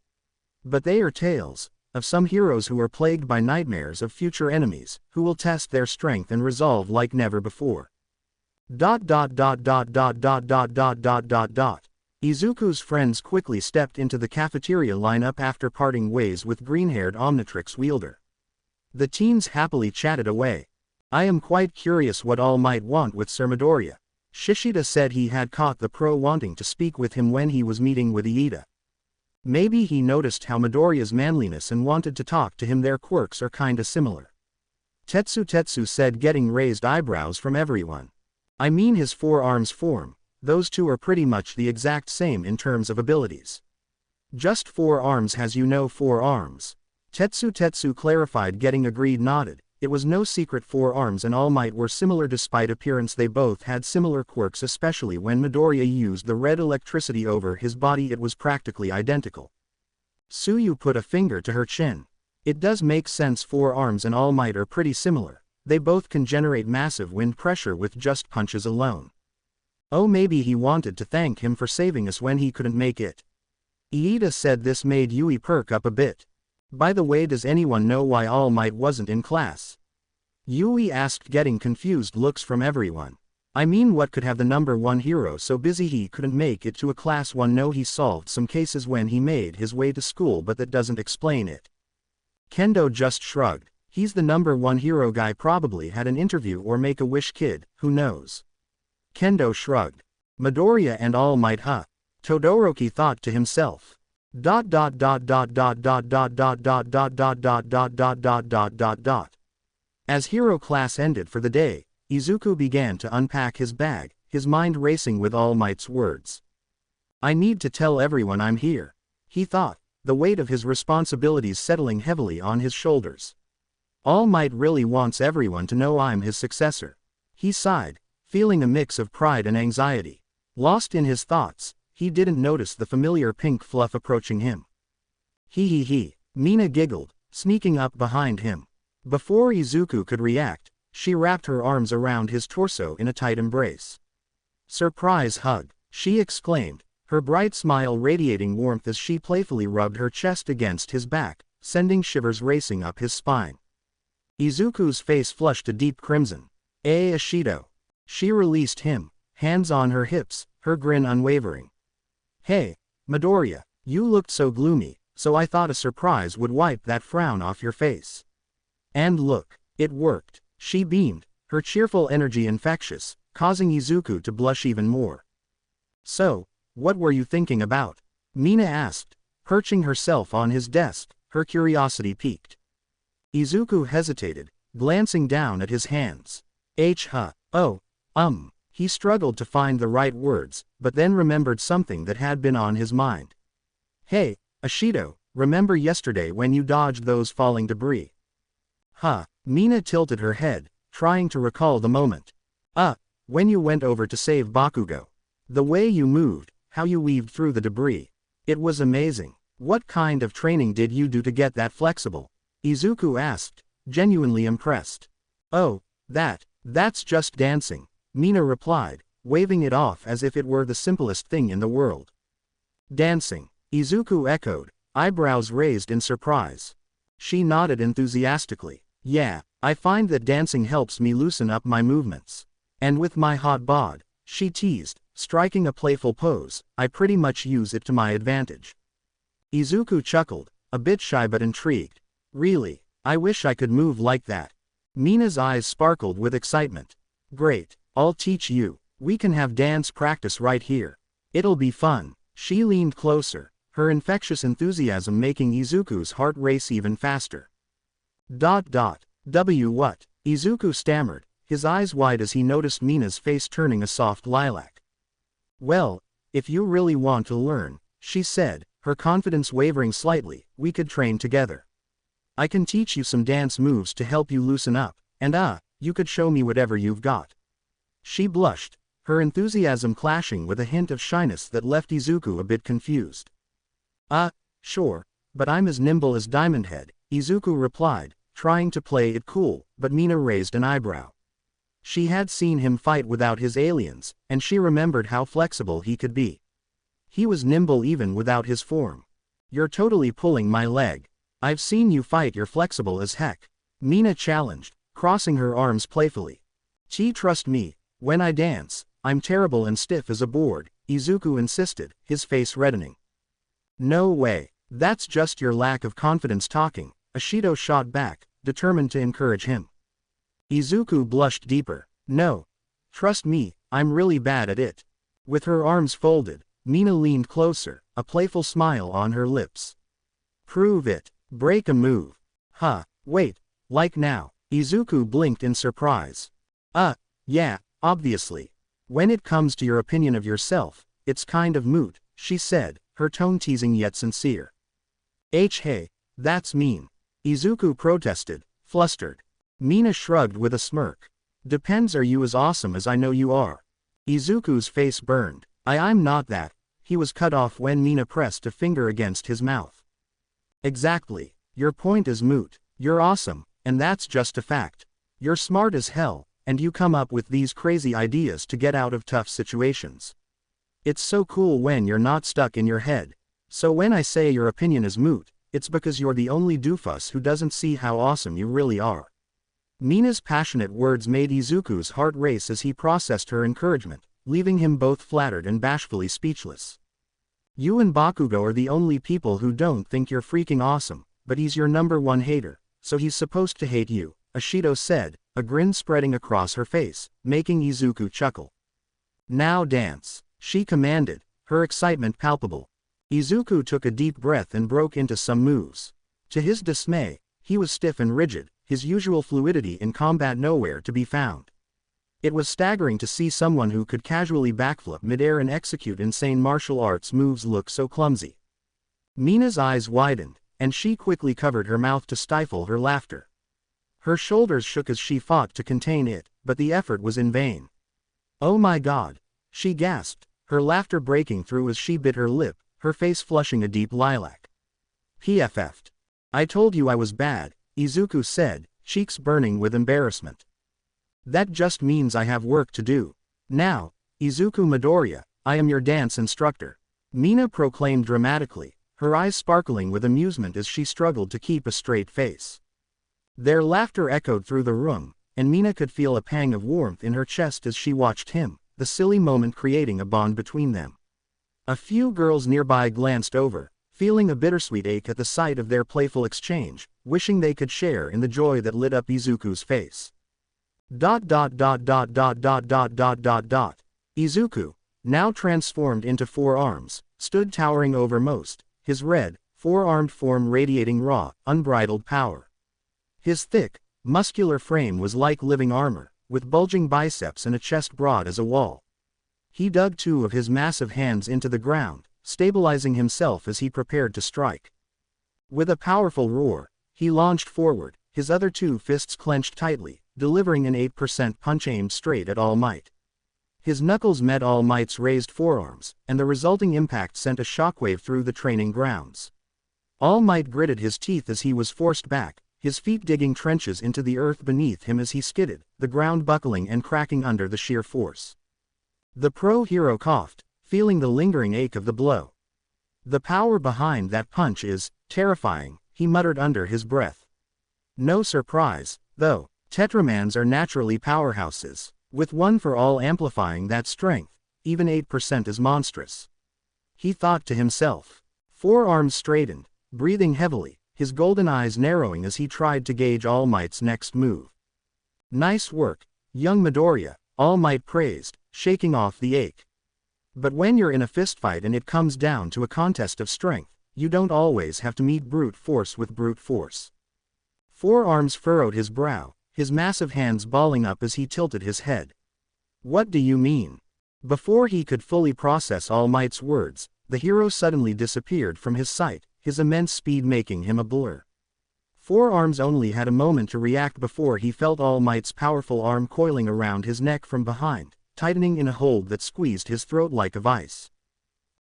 But they are tales of some heroes who are plagued by nightmares of future enemies, who will test their strength and resolve like never before. Izuku's friends quickly stepped into the cafeteria lineup after parting ways with green-haired Omnitrix wielder. The teens happily chatted away. I am quite curious what All Might want with Sir Midoriya. Shishida said he had caught the pro wanting to speak with him when he was meeting with Iida. Maybe he noticed how Midoriya's manliness and wanted to talk to him. Their quirks are kinda similar. Tetsu said, getting raised eyebrows from everyone. I mean his forearms form, those two are pretty much the exact same in terms of abilities. Just 4 arms, has 4 arms. Tetsu clarified, getting agreed nodded. It was no secret 4 arms and All Might were similar despite appearance. They both had similar quirks, especially when Midoriya used the red electricity over his body. It was practically identical. Suyu put a finger to her chin. It does make sense, 4 arms and All Might are pretty similar. They both can generate massive wind pressure with just punches alone. Oh, maybe he wanted to thank him for saving us when he couldn't make it. Iida said. This made Yui perk up a bit. By the way, does anyone know why All Might wasn't in class? Yui asked, getting confused looks from everyone. I mean, what could have the number 1 hero so busy he couldn't make it to a class 1? No, he solved some cases when he made his way to school, but that doesn't explain it. Kendo just shrugged. He's the number 1 hero guy, probably had an interview or Make-A-Wish kid, who knows? Kendo shrugged. Midoriya and All Might, huh? Todoroki thought to himself. As hero class ended for the day, Izuku began to unpack his bag, his mind racing with All Might's words. I need to tell everyone I'm here, he thought, the weight of his responsibilities settling heavily on his shoulders. All Might really wants everyone to know I'm his successor. He sighed, feeling a mix of pride and anxiety. Lost in his thoughts, he didn't notice the familiar pink fluff approaching him. He. Mina giggled, sneaking up behind him. Before Izuku could react, she wrapped her arms around his torso in a tight embrace. Surprise hug, she exclaimed, her bright smile radiating warmth as she playfully rubbed her chest against his back, sending shivers racing up his spine. Izuku's face flushed a deep crimson. Ashido. She released him, hands on her hips, her grin unwavering. Hey, Midoriya, you looked so gloomy, so I thought a surprise would wipe that frown off your face. And look, it worked, she beamed, her cheerful energy infectious, causing Izuku to blush even more. So, what were you thinking about? Mina asked, perching herself on his desk, her curiosity piqued. Izuku hesitated, glancing down at his hands. He struggled to find the right words, but then remembered something that had been on his mind. Hey, Ashido, remember yesterday when you dodged those falling debris? Mina tilted her head, trying to recall the moment. When you went over to save Bakugo. The way you moved, how you weaved through the debris. It was amazing. What kind of training did you do to get that flexible? Izuku asked, genuinely impressed. Oh, that's just dancing, Mina replied, waving it off as if it were the simplest thing in the world. Dancing, Izuku echoed, eyebrows raised in surprise. She nodded enthusiastically. Yeah, I find that dancing helps me loosen up my movements. And with my hot bod, she teased, striking a playful pose, I pretty much use it to my advantage. Izuku chuckled, a bit shy but intrigued. Really, I wish I could move like that. Mina's eyes sparkled with excitement. Great, I'll teach you. We can have dance practice right here. It'll be fun. She leaned closer, her infectious enthusiasm making Izuku's heart race even faster. What? Izuku stammered, his eyes wide as he noticed Mina's face turning a soft lilac. Well, if you really want to learn, she said, her confidence wavering slightly, we could train together. I can teach you some dance moves to help you loosen up, and you could show me whatever you've got. She blushed, her enthusiasm clashing with a hint of shyness that left Izuku a bit confused. Sure, but I'm as nimble as Diamond Head, Izuku replied, trying to play it cool, but Mina raised an eyebrow. She had seen him fight without his aliens, and she remembered how flexible he could be. He was nimble even without his form. "You're totally pulling my leg. I've seen you fight, you're flexible as heck," Mina challenged, crossing her arms playfully. Trust me, when I dance, I'm terrible and stiff as a board," Izuku insisted, his face reddening. "No way, that's just your lack of confidence talking," Ashido shot back, determined to encourage him. Izuku blushed deeper. "No. Trust me, I'm really bad at it." With her arms folded, Mina leaned closer, a playful smile on her lips. "Prove it. Break a move." "Huh, wait, like now?" Izuku blinked in surprise. Yeah, obviously. "When it comes to your opinion of yourself, it's kind of moot," she said, her tone teasing yet sincere. Hey, that's mean," Izuku protested, flustered. Mina shrugged with a smirk. "Depends, are you as awesome as I know you are?" Izuku's face burned. I'm not that." He was cut off when Mina pressed a finger against his mouth. "Exactly. Your point is moot. You're awesome, and that's just a fact. You're smart as hell, and you come up with these crazy ideas to get out of tough situations. It's so cool when you're not stuck in your head. So when I say your opinion is moot, it's because you're the only doofus who doesn't see how awesome you really are." Mina's passionate words made Izuku's heart race as he processed her encouragement, leaving him both flattered and bashfully speechless. "You and Bakugo are the only people who don't think you're freaking awesome, but he's your #1 hater, so he's supposed to hate you," Ashido said, a grin spreading across her face, making Izuku chuckle. "Now dance," she commanded, her excitement palpable. Izuku took a deep breath and broke into some moves. To his dismay, he was stiff and rigid, his usual fluidity in combat nowhere to be found. It was staggering to see someone who could casually backflip midair and execute insane martial arts moves look so clumsy. Mina's eyes widened, and she quickly covered her mouth to stifle her laughter. Her shoulders shook as she fought to contain it, but the effort was in vain. "Oh my god," she gasped, her laughter breaking through as she bit her lip, her face flushing a deep lilac. "PFF'd. I told you I was bad," Izuku said, cheeks burning with embarrassment. "That just means I have work to do. Now, Izuku Midoriya, I am your dance instructor," Mina proclaimed dramatically, her eyes sparkling with amusement as she struggled to keep a straight face. Their laughter echoed through the room, and Mina could feel a pang of warmth in her chest as she watched him, the silly moment creating a bond between them. A few girls nearby glanced over, feeling a bittersweet ache at the sight of their playful exchange, wishing they could share in the joy that lit up Izuku's face. Izuku, now transformed into 4 arms, stood towering over most, his red, 4-armed form radiating raw, unbridled power. His thick, muscular frame was like living armor, with bulging biceps and a chest broad as a wall. He dug 2 of his massive hands into the ground, stabilizing himself as he prepared to strike. With a powerful roar, he launched forward, his other 2 fists clenched tightly, delivering an 8% punch aimed straight at All Might. His knuckles met All Might's raised forearms, and the resulting impact sent a shockwave through the training grounds. All Might gritted his teeth as he was forced back, his feet digging trenches into the earth beneath him as he skidded, the ground buckling and cracking under the sheer force. The pro-hero coughed, feeling the lingering ache of the blow. "The power behind that punch is terrifying," he muttered under his breath. No surprise, though, Tetramans are naturally powerhouses, with 1 for all amplifying that strength, even 8% is monstrous. He thought to himself. 4 arms straightened, breathing heavily, his golden eyes narrowing as he tried to gauge All Might's next move. "Nice work, young Midoriya," All Might praised, shaking off the ache. "But when you're in a fistfight and it comes down to a contest of strength, you don't always have to meet brute force with brute force." 4 arms furrowed his brow, his massive hands balling up as he tilted his head. "What do you mean?" Before he could fully process All Might's words, the hero suddenly disappeared from his sight, his immense speed making him a blur. 4 arms only had a moment to react before he felt All Might's powerful arm coiling around his neck from behind, tightening in a hold that squeezed his throat like a vice.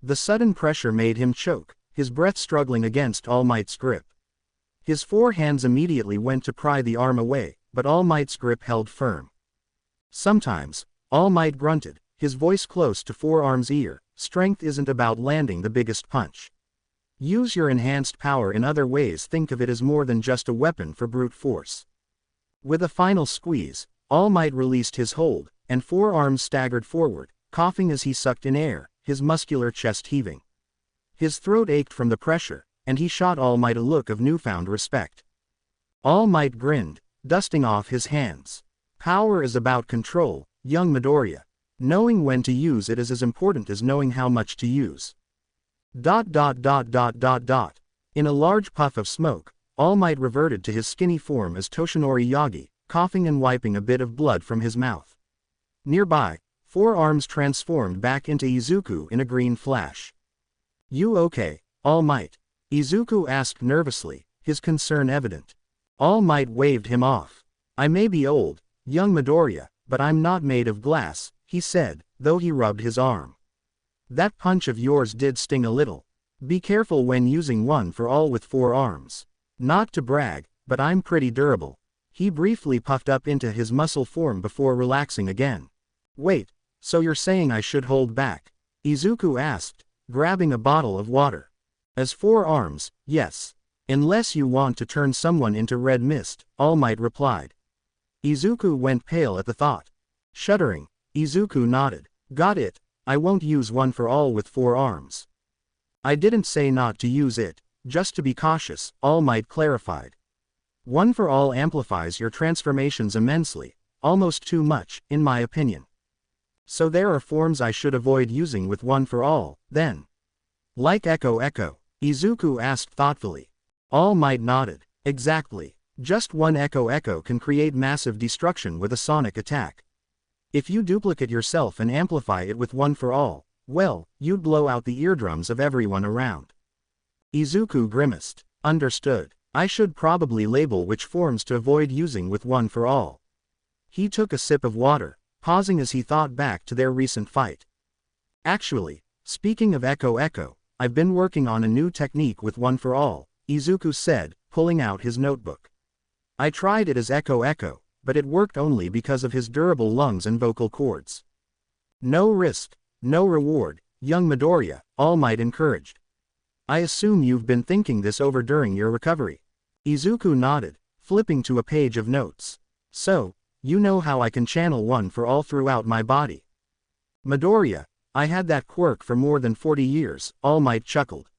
The sudden pressure made him choke, his breath struggling against All Might's grip. His 4 hands immediately went to pry the arm away, but All Might's grip held firm. Sometimes, All Might grunted, his voice close to Forearm's ear. Strength isn't about landing the biggest punch. Use your enhanced power in other ways. Think of it as more than just a weapon for brute force. With a final squeeze, All Might released his hold, and Forearm staggered forward, coughing as he sucked in air, his muscular chest heaving. His throat ached from the pressure, and he shot All Might a look of newfound respect. All Might grinned, dusting off his hands. Power is about control, young Midoriya. Knowing when to use it is as important as knowing how much to use. In a large puff of smoke, All Might reverted to his skinny form as Toshinori Yagi, coughing and wiping a bit of blood from his mouth. Nearby, Forearms transformed back into Izuku in a green flash. You okay, All Might? Izuku asked nervously, his concern evident. All Might waved him off. I may be old, young Midoriya, but I'm not made of glass, he said, though he rubbed his arm. That punch of yours did sting a little. Be careful when using one for all with Forearms. Not to brag, but I'm pretty durable. He briefly puffed up into his muscle form before relaxing again. Wait, so you're saying I should hold back? Izuku asked, grabbing a bottle of water. As Forearms, yes. Unless you want to turn someone into red mist, All Might replied. Izuku went pale at the thought. Shuddering, Izuku nodded. Got it, I won't use one for all with Forearms. I didn't say not to use it, just to be cautious, All Might clarified. One for all amplifies your transformations immensely, almost too much, in my opinion. So there are forms I should avoid using with one for all, then. Like Echo, Izuku asked thoughtfully. All Might nodded. Exactly. Just one Echo can create massive destruction with a sonic attack. If you duplicate yourself and amplify it with one for all, well, you'd blow out the eardrums of everyone around. Izuku grimaced. Understood. I should probably label which forms to avoid using with one for all. He took a sip of water, pausing as he thought back to their recent fight. Actually, speaking of Echo, I've been working on a new technique with one for all, Izuku said, pulling out his notebook. I tried it as Echo, but it worked only because of his durable lungs and vocal cords. No risk, no reward, young Midoriya, All Might encouraged. I assume you've been thinking this over during your recovery. Izuku nodded, flipping to a page of notes. So, you know how I can channel one for all throughout my body. Midoriya, I had that quirk for more than 40 years, All Might chuckled.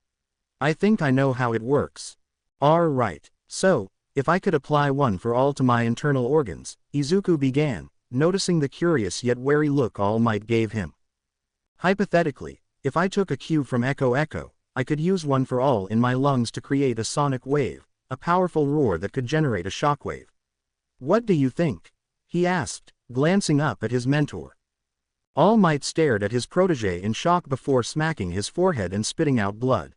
I think I know how it works. Right. So, if I could apply one for all to my internal organs, Izuku began, noticing the curious yet wary look All Might gave him. Hypothetically, if I took a cue from Echo, I could use one for all in my lungs to create a sonic wave, a powerful roar that could generate a shockwave. What do you think? He asked, glancing up at his mentor. All Might stared at his protege in shock before smacking his forehead and spitting out blood.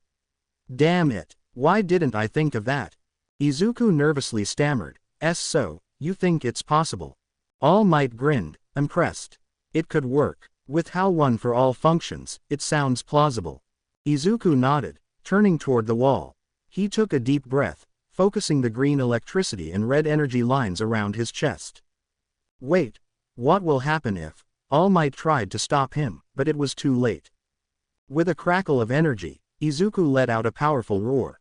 Damn it, why didn't I think of that? Izuku nervously stammered, So, you think it's possible? All Might grinned, impressed. It could work. With how one for all functions, it sounds plausible. Izuku nodded, turning toward the wall. He took a deep breath, focusing the green electricity and red energy lines around his chest. Wait, what will happen if? All Might tried to stop him, but it was too late. With a crackle of energy, Izuku let out a powerful roar.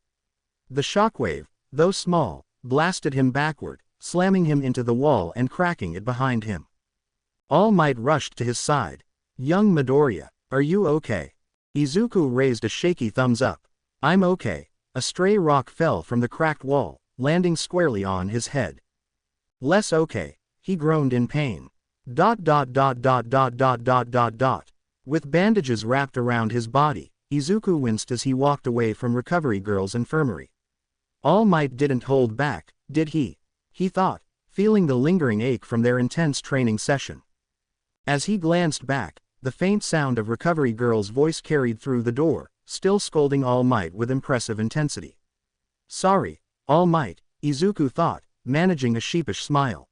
The shockwave, though small, blasted him backward, slamming him into the wall and cracking it behind him. All Might rushed to his side. Young Midoriya, are you okay? Izuku raised a shaky thumbs up. I'm okay. A stray rock fell from the cracked wall, landing squarely on his head. Less okay, he groaned in pain. With bandages wrapped around his body, Izuku winced as he walked away from Recovery Girl's infirmary. All Might didn't hold back, did he? He thought, feeling the lingering ache from their intense training session. As he glanced back, the faint sound of Recovery Girl's voice carried through the door, still scolding All Might with impressive intensity. Sorry, All Might, Izuku thought, managing a sheepish smile.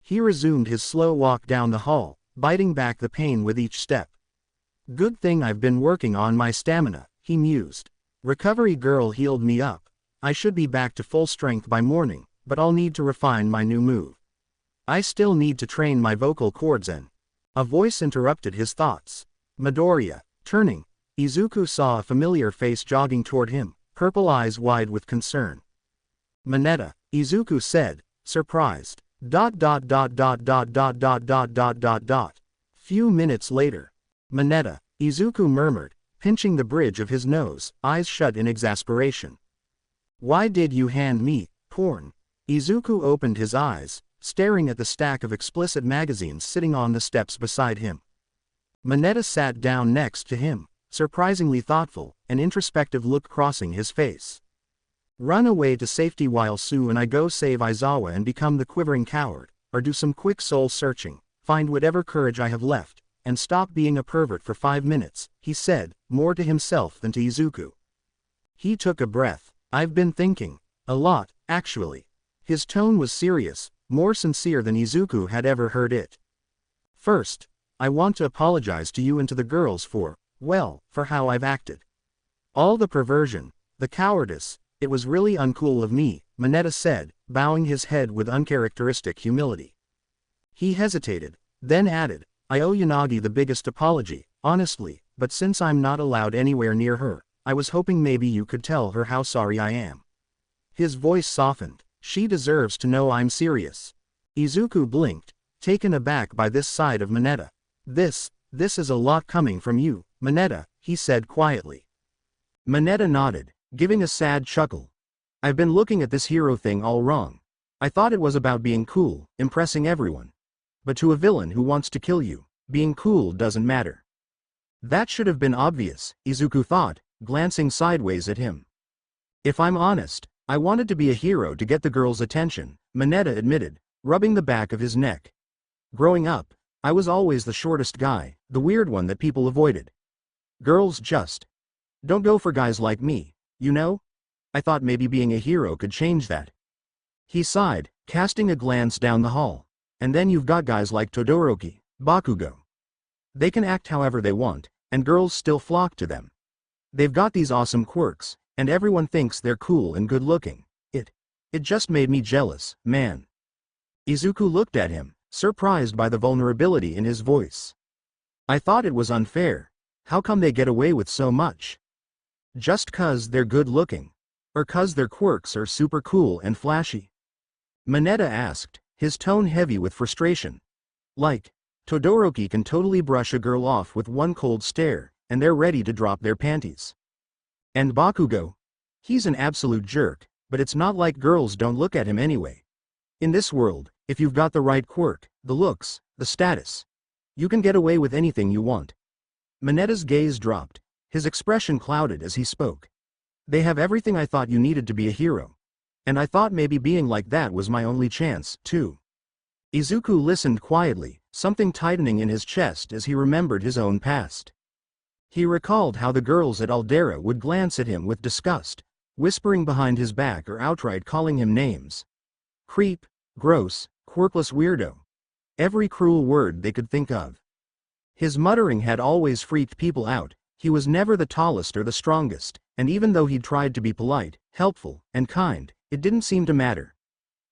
He resumed his slow walk down the hall, biting back the pain with each step. Good thing I've been working on my stamina, he mused. Recovery Girl healed me up. I should be back to full strength by morning, but I'll need to refine my new move. I still need to train my vocal cords and... A voice interrupted his thoughts. Midoriya. Turning, Izuku saw a familiar face jogging toward him, purple eyes wide with concern. Mineta, Izuku said, surprised. Few minutes later. Mineta, Izuku murmured, pinching the bridge of his nose, eyes shut in exasperation. Why did you hand me porn? Izuku opened his eyes, staring at the stack of explicit magazines sitting on the steps beside him. Mineta sat down next to him, surprisingly thoughtful, an introspective look crossing his face. Run away to safety while Sue and I go save Aizawa and become the quivering coward, or do some quick soul searching, find whatever courage I have left, and stop being a pervert for 5 minutes, he said, more to himself than to Izuku. He took a breath. I've been thinking. A lot, actually. His tone was serious, more sincere than Izuku had ever heard it. First, I want to apologize to you and to the girls for how I've acted. All the perversion, the cowardice, it was really uncool of me, Mineta said, bowing his head with uncharacteristic humility. He hesitated, then added, I owe Yanagi the biggest apology, honestly, but since I'm not allowed anywhere near her, I was hoping maybe you could tell her how sorry I am. His voice softened. She deserves to know I'm serious. Izuku blinked, taken aback by this side of Mineta. This is a lot coming from you, Mineta, he said quietly. Mineta nodded, giving a sad chuckle. I've been looking at this hero thing all wrong. I thought it was about being cool, impressing everyone. But to a villain who wants to kill you, being cool doesn't matter. That should have been obvious, Izuku thought, glancing sideways at him. If I'm honest, I wanted to be a hero to get the girl's attention, Mineta admitted, rubbing the back of his neck. Growing up, I was always the shortest guy, the weird one that people avoided. Girls just don't go for guys like me, you know? I thought maybe being a hero could change that. He sighed, casting a glance down the hall. And then you've got guys like Todoroki, Bakugo. They can act however they want, and girls still flock to them. They've got these awesome quirks, and everyone thinks they're cool and good looking. It just made me jealous, man. Izuku looked at him, surprised by the vulnerability in his voice. I thought it was unfair. How come they get away with so much? Just 'cause they're good looking? Or 'cause their quirks are super cool and flashy? Mineta asked, his tone heavy with frustration. Like, Todoroki can totally brush a girl off with one cold stare, and they're ready to drop their panties. And Bakugo? He's an absolute jerk, but it's not like girls don't look at him anyway. In this world, if you've got the right quirk, the looks, the status, you can get away with anything you want. Mineta's gaze dropped, his expression clouded as he spoke. They have everything I thought you needed to be a hero. And I thought maybe being like that was my only chance, too. Izuku listened quietly, something tightening in his chest as he remembered his own past. He recalled how the girls at Aldera would glance at him with disgust, whispering behind his back or outright calling him names. Creep, gross, quirkless weirdo. Every cruel word they could think of. His muttering had always freaked people out. He was never the tallest or the strongest, and even though he'd tried to be polite, helpful, and kind, it didn't seem to matter.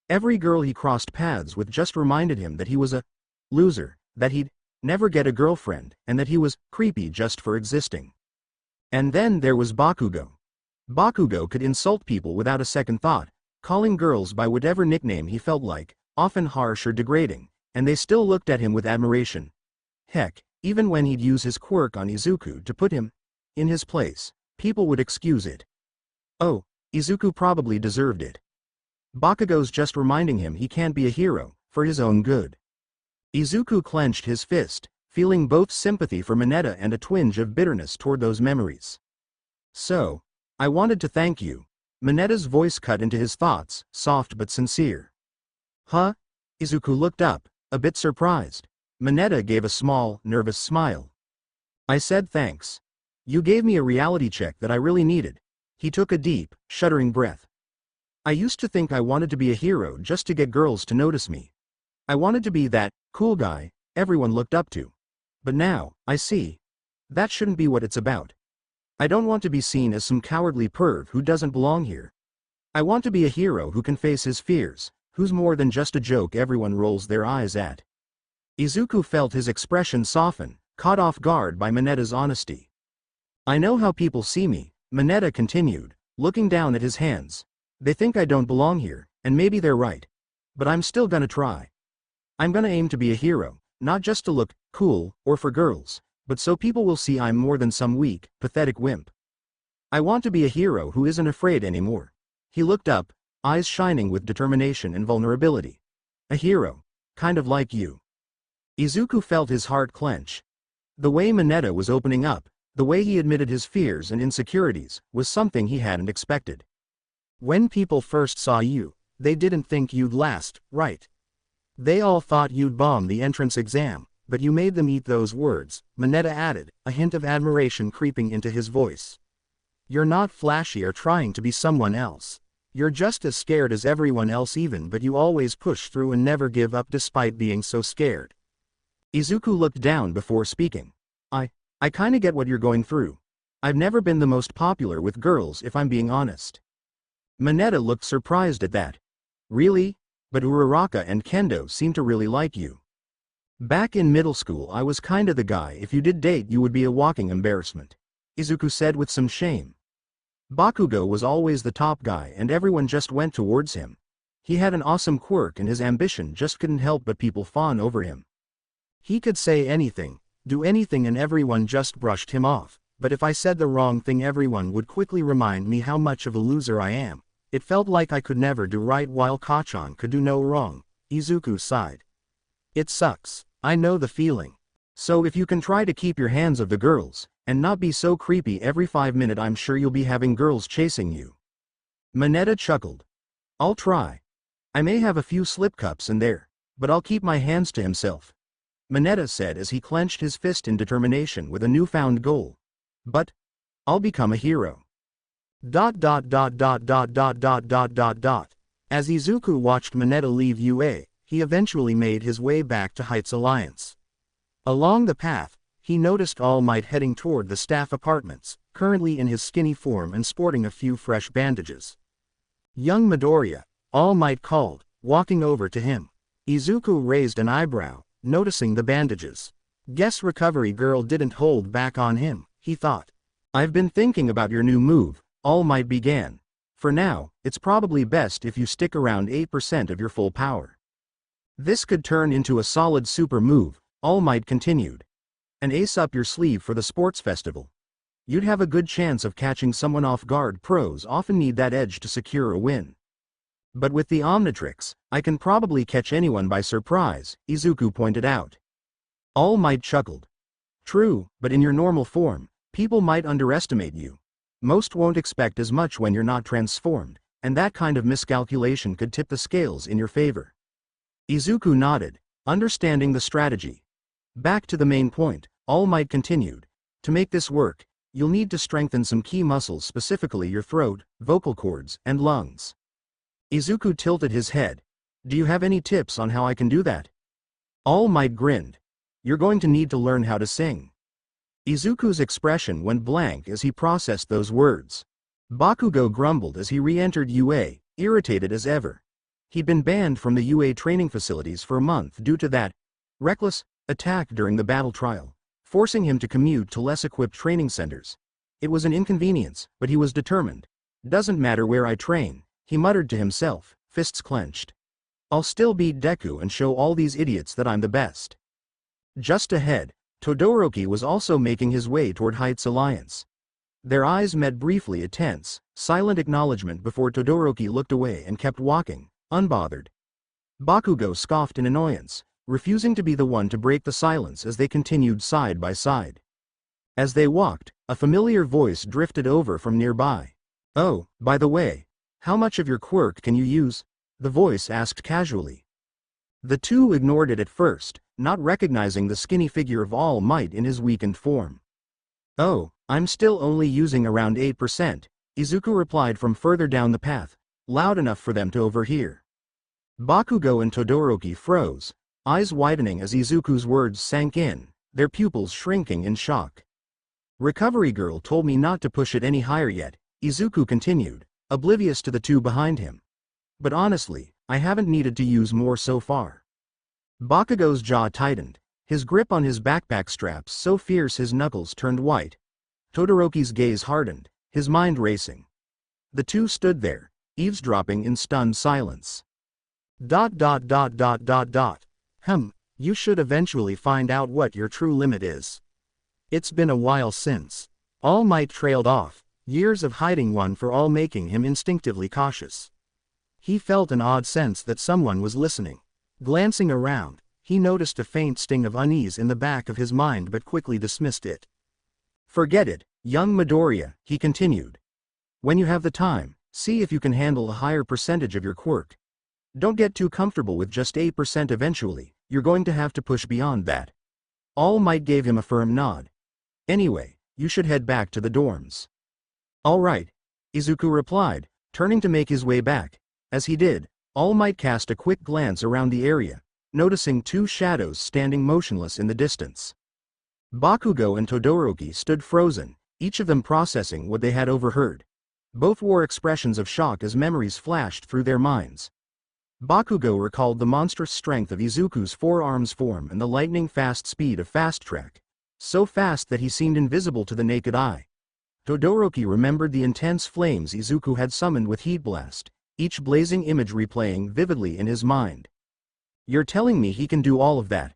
Every girl he crossed paths with just reminded him that he was a loser, that he'd never get a girlfriend, and that he was creepy just for existing. And then there was Bakugo. Bakugo could insult people without a second thought, calling girls by whatever nickname he felt like, often harsh or degrading, and they still looked at him with admiration. Heck, even when he'd use his quirk on Izuku to put him in his place, people would excuse it. Oh, Izuku probably deserved it. Bakugo's just reminding him he can't be a hero, for his own good. Izuku clenched his fist, feeling both sympathy for Mineta and a twinge of bitterness toward those memories. So, I wanted to thank you. Mineta's voice cut into his thoughts, soft but sincere. Huh? Izuku looked up, a bit surprised. Mineta gave a small, nervous smile. I said thanks. You gave me a reality check that I really needed. He took a deep, shuddering breath. I used to think I wanted to be a hero just to get girls to notice me. I wanted to be that cool guy everyone looked up to. But now, I see. That shouldn't be what it's about. I don't want to be seen as some cowardly perv who doesn't belong here. I want to be a hero who can face his fears, who's more than just a joke everyone rolls their eyes at. Izuku felt his expression soften, caught off guard by Mineta's honesty. I know how people see me, Mineta continued, looking down at his hands. They think I don't belong here, and maybe they're right. But I'm still gonna try. I'm gonna aim to be a hero, not just to look cool, or for girls, but so people will see I'm more than some weak, pathetic wimp. I want to be a hero who isn't afraid anymore. He looked up, eyes shining with determination and vulnerability. A hero, kind of like you. Izuku felt his heart clench. The way Mineta was opening up, the way he admitted his fears and insecurities, was something he hadn't expected. When people first saw you, they didn't think you'd last, right? They all thought you'd bomb the entrance exam, but you made them eat those words, Mineta added, a hint of admiration creeping into his voice. You're not flashy or trying to be someone else. You're just as scared as everyone else but you always push through and never give up despite being so scared. Izuku looked down before speaking. I kinda get what you're going through. I've never been the most popular with girls if I'm being honest. Mineta looked surprised at that. Really? But Uraraka and Kendo seem to really like you. Back in middle school I was kinda the guy if you did date you would be a walking embarrassment. Izuku said with some shame. Bakugo was always the top guy and everyone just went towards him. He had an awesome quirk and his ambition just couldn't help but people fawn over him. He could say anything, do anything and everyone just brushed him off, but if I said the wrong thing everyone would quickly remind me how much of a loser I am. It felt like I could never do right while Kachan could do no wrong, Izuku sighed. It sucks, I know the feeling. So if you can try to keep your hands off the girls, and not be so creepy every 5 minutes I'm sure you'll be having girls chasing you. Mineta chuckled. I'll try. I may have a few slip-ups in there, but I'll keep my hands to himself. Mineta said as he clenched his fist in determination with a newfound goal. But I'll become a hero. As Izuku watched Mineta leave UA, he eventually made his way back to Heights Alliance. Along the path, he noticed All Might heading toward the staff apartments, currently in his skinny form and sporting a few fresh bandages. Young Midoriya, All Might called, walking over to him. Izuku raised an eyebrow, noticing the bandages. Guess Recovery Girl didn't hold back on him, he thought. I've been thinking about your new move, All Might began. For now, it's probably best if you stick around 8% of your full power. This could turn into a solid super move, All Might continued. An ace up your sleeve for the sports festival. You'd have a good chance of catching someone off guard. Pros often need that edge to secure a win. But with the Omnitrix, I can probably catch anyone by surprise, Izuku pointed out. All Might chuckled. True, but in your normal form, people might underestimate you. Most won't expect as much when you're not transformed, and that kind of miscalculation could tip the scales in your favor. Izuku nodded, understanding the strategy. Back to the main point, All Might continued. To make this work, you'll need to strengthen some key muscles, specifically your throat, vocal cords, and lungs. Izuku tilted his head. Do you have any tips on how I can do that? All Might grinned. You're going to need to learn how to sing. Izuku's expression went blank as he processed those words. Bakugo grumbled as he re-entered UA, irritated as ever. He'd been banned from the UA training facilities for a month due to that reckless attack during the battle trial, forcing him to commute to less equipped training centers. It was an inconvenience, but he was determined. Doesn't matter where I train, he muttered to himself, fists clenched. I'll still beat Deku and show all these idiots that I'm the best. Just ahead, Todoroki was also making his way toward Heights Alliance. Their eyes met briefly, a tense, silent acknowledgement before Todoroki looked away and kept walking, unbothered. Bakugo scoffed in annoyance, refusing to be the one to break the silence as they continued side by side. As they walked, a familiar voice drifted over from nearby. Oh, by the way, how much of your quirk can you use? The voice asked casually. The two ignored it at first, not recognizing the skinny figure of All Might in his weakened form. Oh, I'm still only using around 8%, Izuku replied from further down the path, loud enough for them to overhear. Bakugo and Todoroki froze, eyes widening as Izuku's words sank in, their pupils shrinking in shock. Recovery Girl told me not to push it any higher yet, Izuku continued, oblivious to the two behind him. But honestly, I haven't needed to use more so far. Bakugo's jaw tightened, his grip on his backpack straps so fierce his knuckles turned white. Todoroki's gaze hardened, his mind racing. The two stood there, eavesdropping in stunned silence. You should eventually find out what your true limit is. It's been a while since. All Might trailed off, years of hiding one for all making him instinctively cautious. He felt an odd sense that someone was listening. Glancing around, he noticed a faint sting of unease in the back of his mind but quickly dismissed it. Forget it, young Midoriya, he continued. When you have the time, see if you can handle a higher percentage of your quirk. Don't get too comfortable with just 8% eventually, you're going to have to push beyond that. All Might gave him a firm nod. Anyway, you should head back to the dorms. All right, Izuku replied, turning to make his way back. As he did, All Might cast a quick glance around the area, noticing two shadows standing motionless in the distance. Bakugo and Todoroki stood frozen, each of them processing what they had overheard. Both wore expressions of shock as memories flashed through their minds. Bakugo recalled the monstrous strength of Izuku's forearms form and the lightning-fast speed of Fast Track, so fast that he seemed invisible to the naked eye. Todoroki remembered the intense flames Izuku had summoned with Heat Blast, each blazing image replaying vividly in his mind. You're telling me he can do all of that,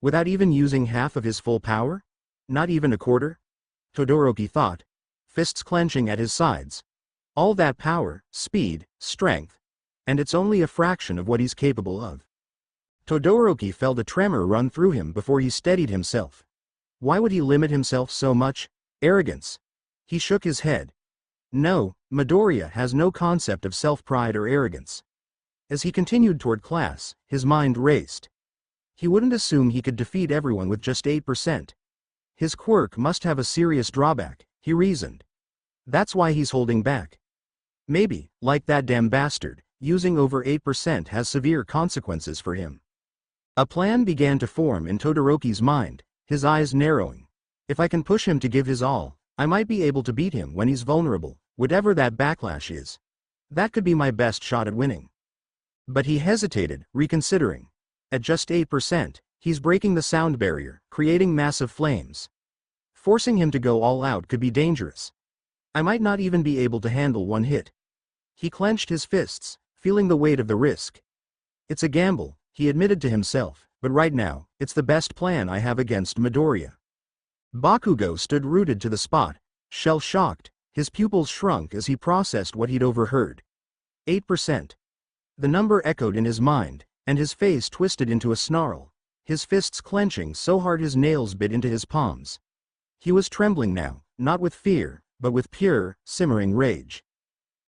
without even using half of his full power? Not even a quarter? Todoroki thought, fists clenching at his sides. All that power, speed, strength, and it's only a fraction of what he's capable of. Todoroki felt a tremor run through him before he steadied himself. Why would he limit himself so much? Arrogance. He shook his head. No, Midoriya has no concept of self-pride or arrogance. As he continued toward class, his mind raced. He wouldn't assume he could defeat everyone with just 8%. His quirk must have a serious drawback, he reasoned. That's why he's holding back. Maybe, like that damn bastard, using over 8% has severe consequences for him. A plan began to form in Todoroki's mind, his eyes narrowing. If I can push him to give his all, I might be able to beat him when he's vulnerable, whatever that backlash is. That could be my best shot at winning. But he hesitated, reconsidering. At just 8%, he's breaking the sound barrier, creating massive flames. Forcing him to go all out could be dangerous. I might not even be able to handle one hit. He clenched his fists, feeling the weight of the risk. It's a gamble, he admitted to himself, but right now, it's the best plan I have against Midoriya. Bakugo stood rooted to the spot, shell-shocked, his pupils shrunk as he processed what he'd overheard. 8%. The number echoed in his mind, and his face twisted into a snarl, his fists clenching so hard his nails bit into his palms. He was trembling now, not with fear, but with pure, simmering rage.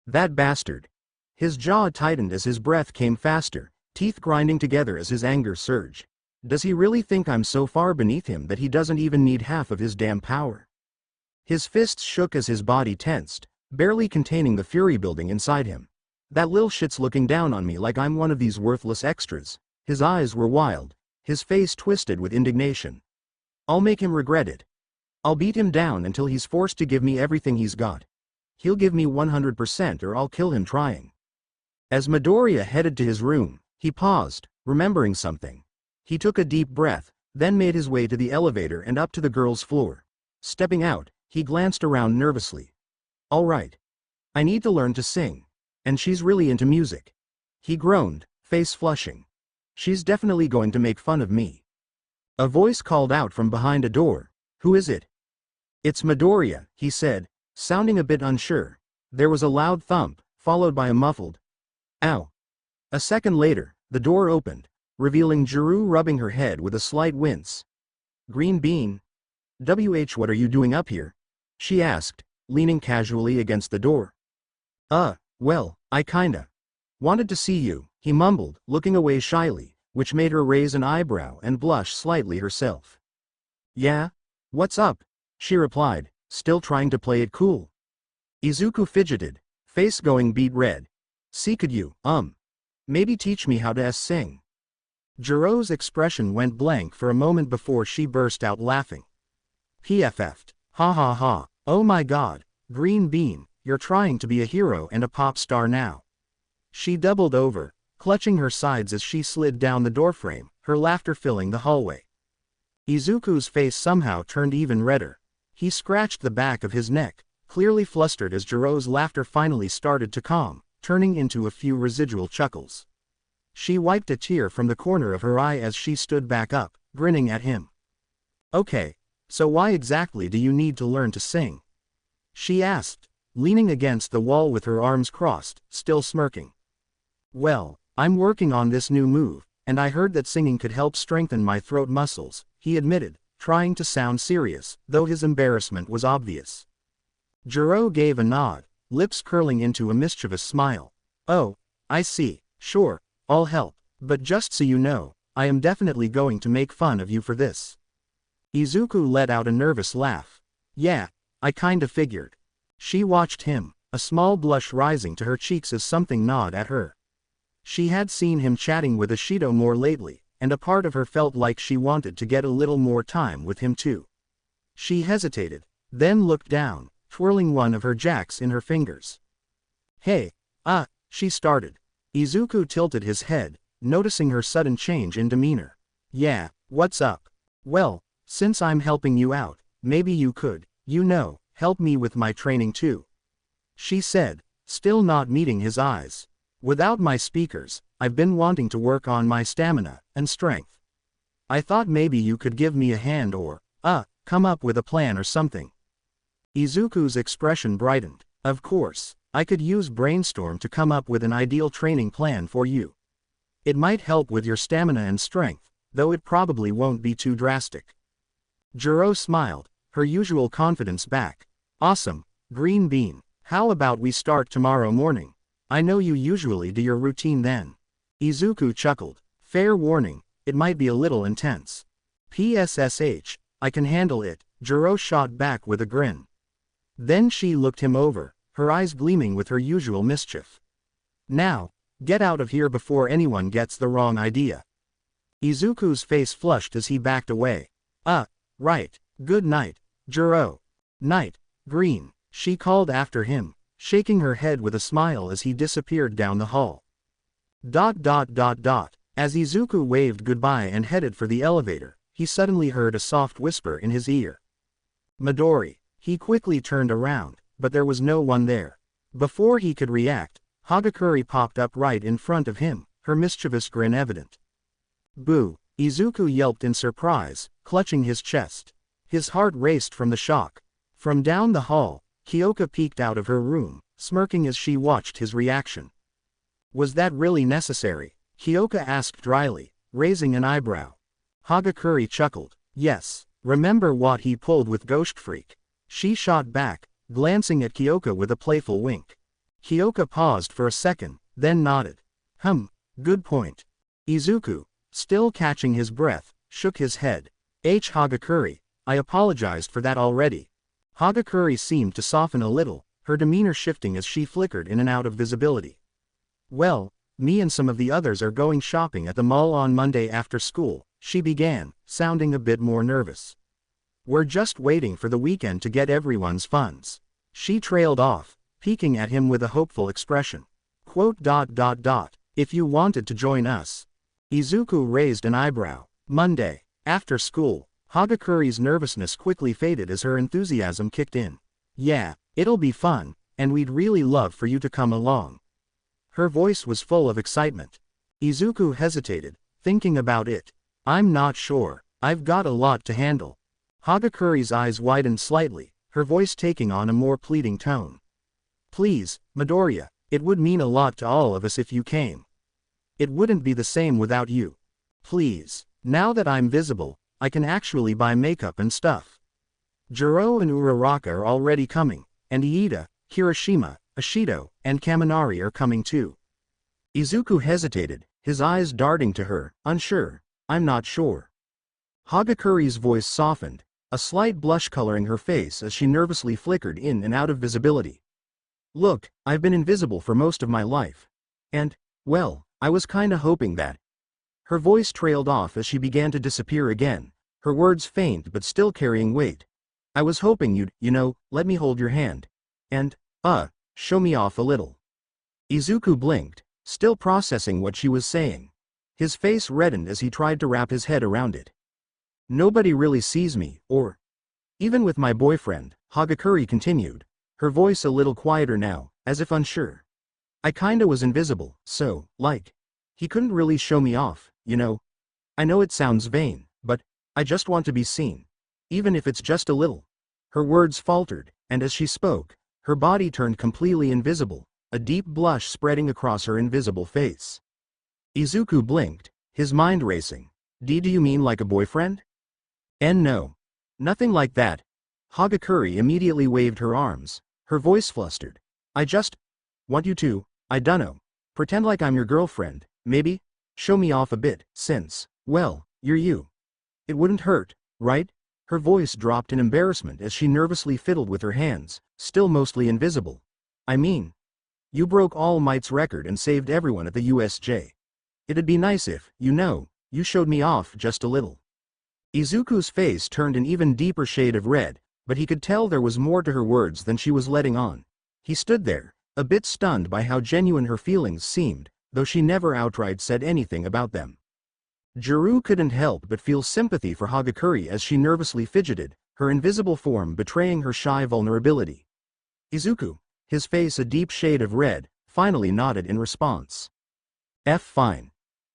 That bastard. His jaw tightened as his breath came faster, teeth grinding together as his anger surged. Does he really think I'm so far beneath him that he doesn't even need half of his damn power? His fists shook as his body tensed, barely containing the fury building inside him. That lil shit's looking down on me like I'm one of these worthless extras. His eyes were wild, his face twisted with indignation. I'll make him regret it. I'll beat him down until he's forced to give me everything he's got. He'll give me 100% or I'll kill him trying. As Midoriya headed to his room, he paused, remembering something. He took a deep breath, then made his way to the elevator and up to the girls' floor. Stepping out, he glanced around nervously. All right. I need to learn to sing. And she's really into music. He groaned, face flushing. She's definitely going to make fun of me. A voice called out from behind a door. Who is it? It's Midoriya, he said, sounding a bit unsure. There was a loud thump, followed by a muffled ow. A second later, the door opened, revealing Jiru rubbing her head with a slight wince. Green Bean? What are you doing up here? She asked, leaning casually against the door. Well, I kinda wanted to see you, he mumbled, looking away shyly, which made her raise an eyebrow and blush slightly herself. Yeah? What's up? She replied, still trying to play it cool. Izuku fidgeted, face going beet red. See, could you, maybe teach me how to sing? Jiro's expression went blank for a moment before she burst out laughing. PFF'd. Ha ha ha. Oh my god, Green Bean, you're trying to be a hero and a pop star now. She doubled over, clutching her sides as she slid down the doorframe, her laughter filling the hallway. Izuku's face somehow turned even redder. He scratched the back of his neck, clearly flustered as Jiro's laughter finally started to calm, turning into a few residual chuckles. She wiped a tear from the corner of her eye as she stood back up, grinning at him. "Okay, so why exactly do you need to learn to sing?" she asked, leaning against the wall with her arms crossed, still smirking. "Well, I'm working on this new move, and I heard that singing could help strengthen my throat muscles," he admitted, trying to sound serious, though his embarrassment was obvious. Jiro gave a nod, lips curling into a mischievous smile. "Oh, I see, sure, I'll help, but just so you know, I am definitely going to make fun of you for this." Izuku let out a nervous laugh. "Yeah, I kinda figured." She watched him, a small blush rising to her cheeks as something gnawed at her. She had seen him chatting with Ashido more lately, and a part of her felt like she wanted to get a little more time with him too. She hesitated, then looked down, twirling one of her jacks in her fingers. "Hey, she started. Izuku tilted his head, noticing her sudden change in demeanor. "Yeah, what's up?" "Well, since I'm helping you out, maybe you could, help me with my training too," she said, still not meeting his eyes. "Without my speakers, I've been wanting to work on my stamina and strength. I thought maybe you could give me a hand or, come up with a plan or something." Izuku's expression brightened. "Of course, I could use brainstorm to come up with an ideal training plan for you. It might help with your stamina and strength, though it probably won't be too drastic." Jiro smiled, her usual confidence back. "Awesome, Green Bean. How about we start tomorrow morning? I know you usually do your routine then." Izuku chuckled. "Fair warning, it might be a little intense." "PSSH, I can handle it," Jiro shot back with a grin. Then she looked him over, her eyes gleaming with her usual mischief. "Now, get out of here before anyone gets the wrong idea." Izuku's face flushed as he backed away. Right, good night, Jiro." "Night, Green," she called after him, shaking her head with a smile as he disappeared down the hall. As Izuku waved goodbye and headed for the elevator, he suddenly heard a soft whisper in his ear. "Midori." He quickly turned around, but there was no one there. Before he could react, Hagakure popped up right in front of him, her mischievous grin evident. "Boo," Izuku yelped in surprise, clutching his chest. His heart raced from the shock. From down the hall, Kyoka peeked out of her room, smirking as she watched his reaction. "Was that really necessary?" Kyoka asked dryly, raising an eyebrow. Hagakure chuckled. "Yes, remember what he pulled with Ghost Freak?" She shot back, glancing at Kyoka with a playful wink. Kyoka paused for a second, then nodded. Good point." Izuku, still catching his breath, shook his head. Hagakure, I apologized for that already." Hagakure seemed to soften a little, her demeanor shifting as she flickered in and out of visibility. "Well, me and some of the others are going shopping at the mall on Monday after school," she began, sounding a bit more nervous. "We're just waiting for the weekend to get everyone's funds." She trailed off, peeking at him with a hopeful expression. "If you wanted to join us." Izuku raised an eyebrow. "Monday, after school." Hagakure's nervousness quickly faded as her enthusiasm kicked in. "Yeah, it'll be fun, and we'd really love for you to come along." Her voice was full of excitement. Izuku hesitated, thinking about it. "I'm not sure, I've got a lot to handle." Hagakure's eyes widened slightly, her voice taking on a more pleading tone. "Please, Midoriya, it would mean a lot to all of us if you came. It wouldn't be the same without you. Please, now that I'm visible, I can actually buy makeup and stuff. Jiro and Uraraka are already coming, and Iida, Kirishima, Ashido, and Kaminari are coming too." Izuku hesitated, his eyes darting to her, unsure. "I'm not sure." Hagakure's voice softened, a slight blush coloring her face as she nervously flickered in and out of visibility. "Look, I've been invisible for most of my life. And, well, I was kinda hoping that." Her voice trailed off as she began to disappear again, her words faint but still carrying weight. "I was hoping you'd, let me hold your hand. And, show me off a little." Izuku blinked, still processing what she was saying. His face reddened as he tried to wrap his head around it. Nobody really sees me, or even with my boyfriend, Hagakure continued, her voice a little quieter now, as if unsure. I kinda was invisible, so, like, he couldn't really show me off, you know? I know it sounds vain, but I just want to be seen. Even if it's just a little. Her words faltered, and as she spoke, her body turned completely invisible, a deep blush spreading across her invisible face. Izuku blinked, his mind racing. Do you mean like a boyfriend? No. Nothing like that. Hagakure immediately waved her arms, her voice flustered. I just want you to, I dunno, pretend like I'm your girlfriend, maybe? Show me off a bit, since, well, you're you. It wouldn't hurt, right? Her voice dropped in embarrassment as she nervously fiddled with her hands, still mostly invisible. I mean, you broke All Might's record and saved everyone at the USJ. It'd be nice if, you showed me off just a little. Izuku's face turned an even deeper shade of red, but he could tell there was more to her words than she was letting on. He stood there, a bit stunned by how genuine her feelings seemed, though she never outright said anything about them. Juru couldn't help but feel sympathy for Hagakure as she nervously fidgeted, her invisible form betraying her shy vulnerability. Izuku, his face a deep shade of red, finally nodded in response. Fine.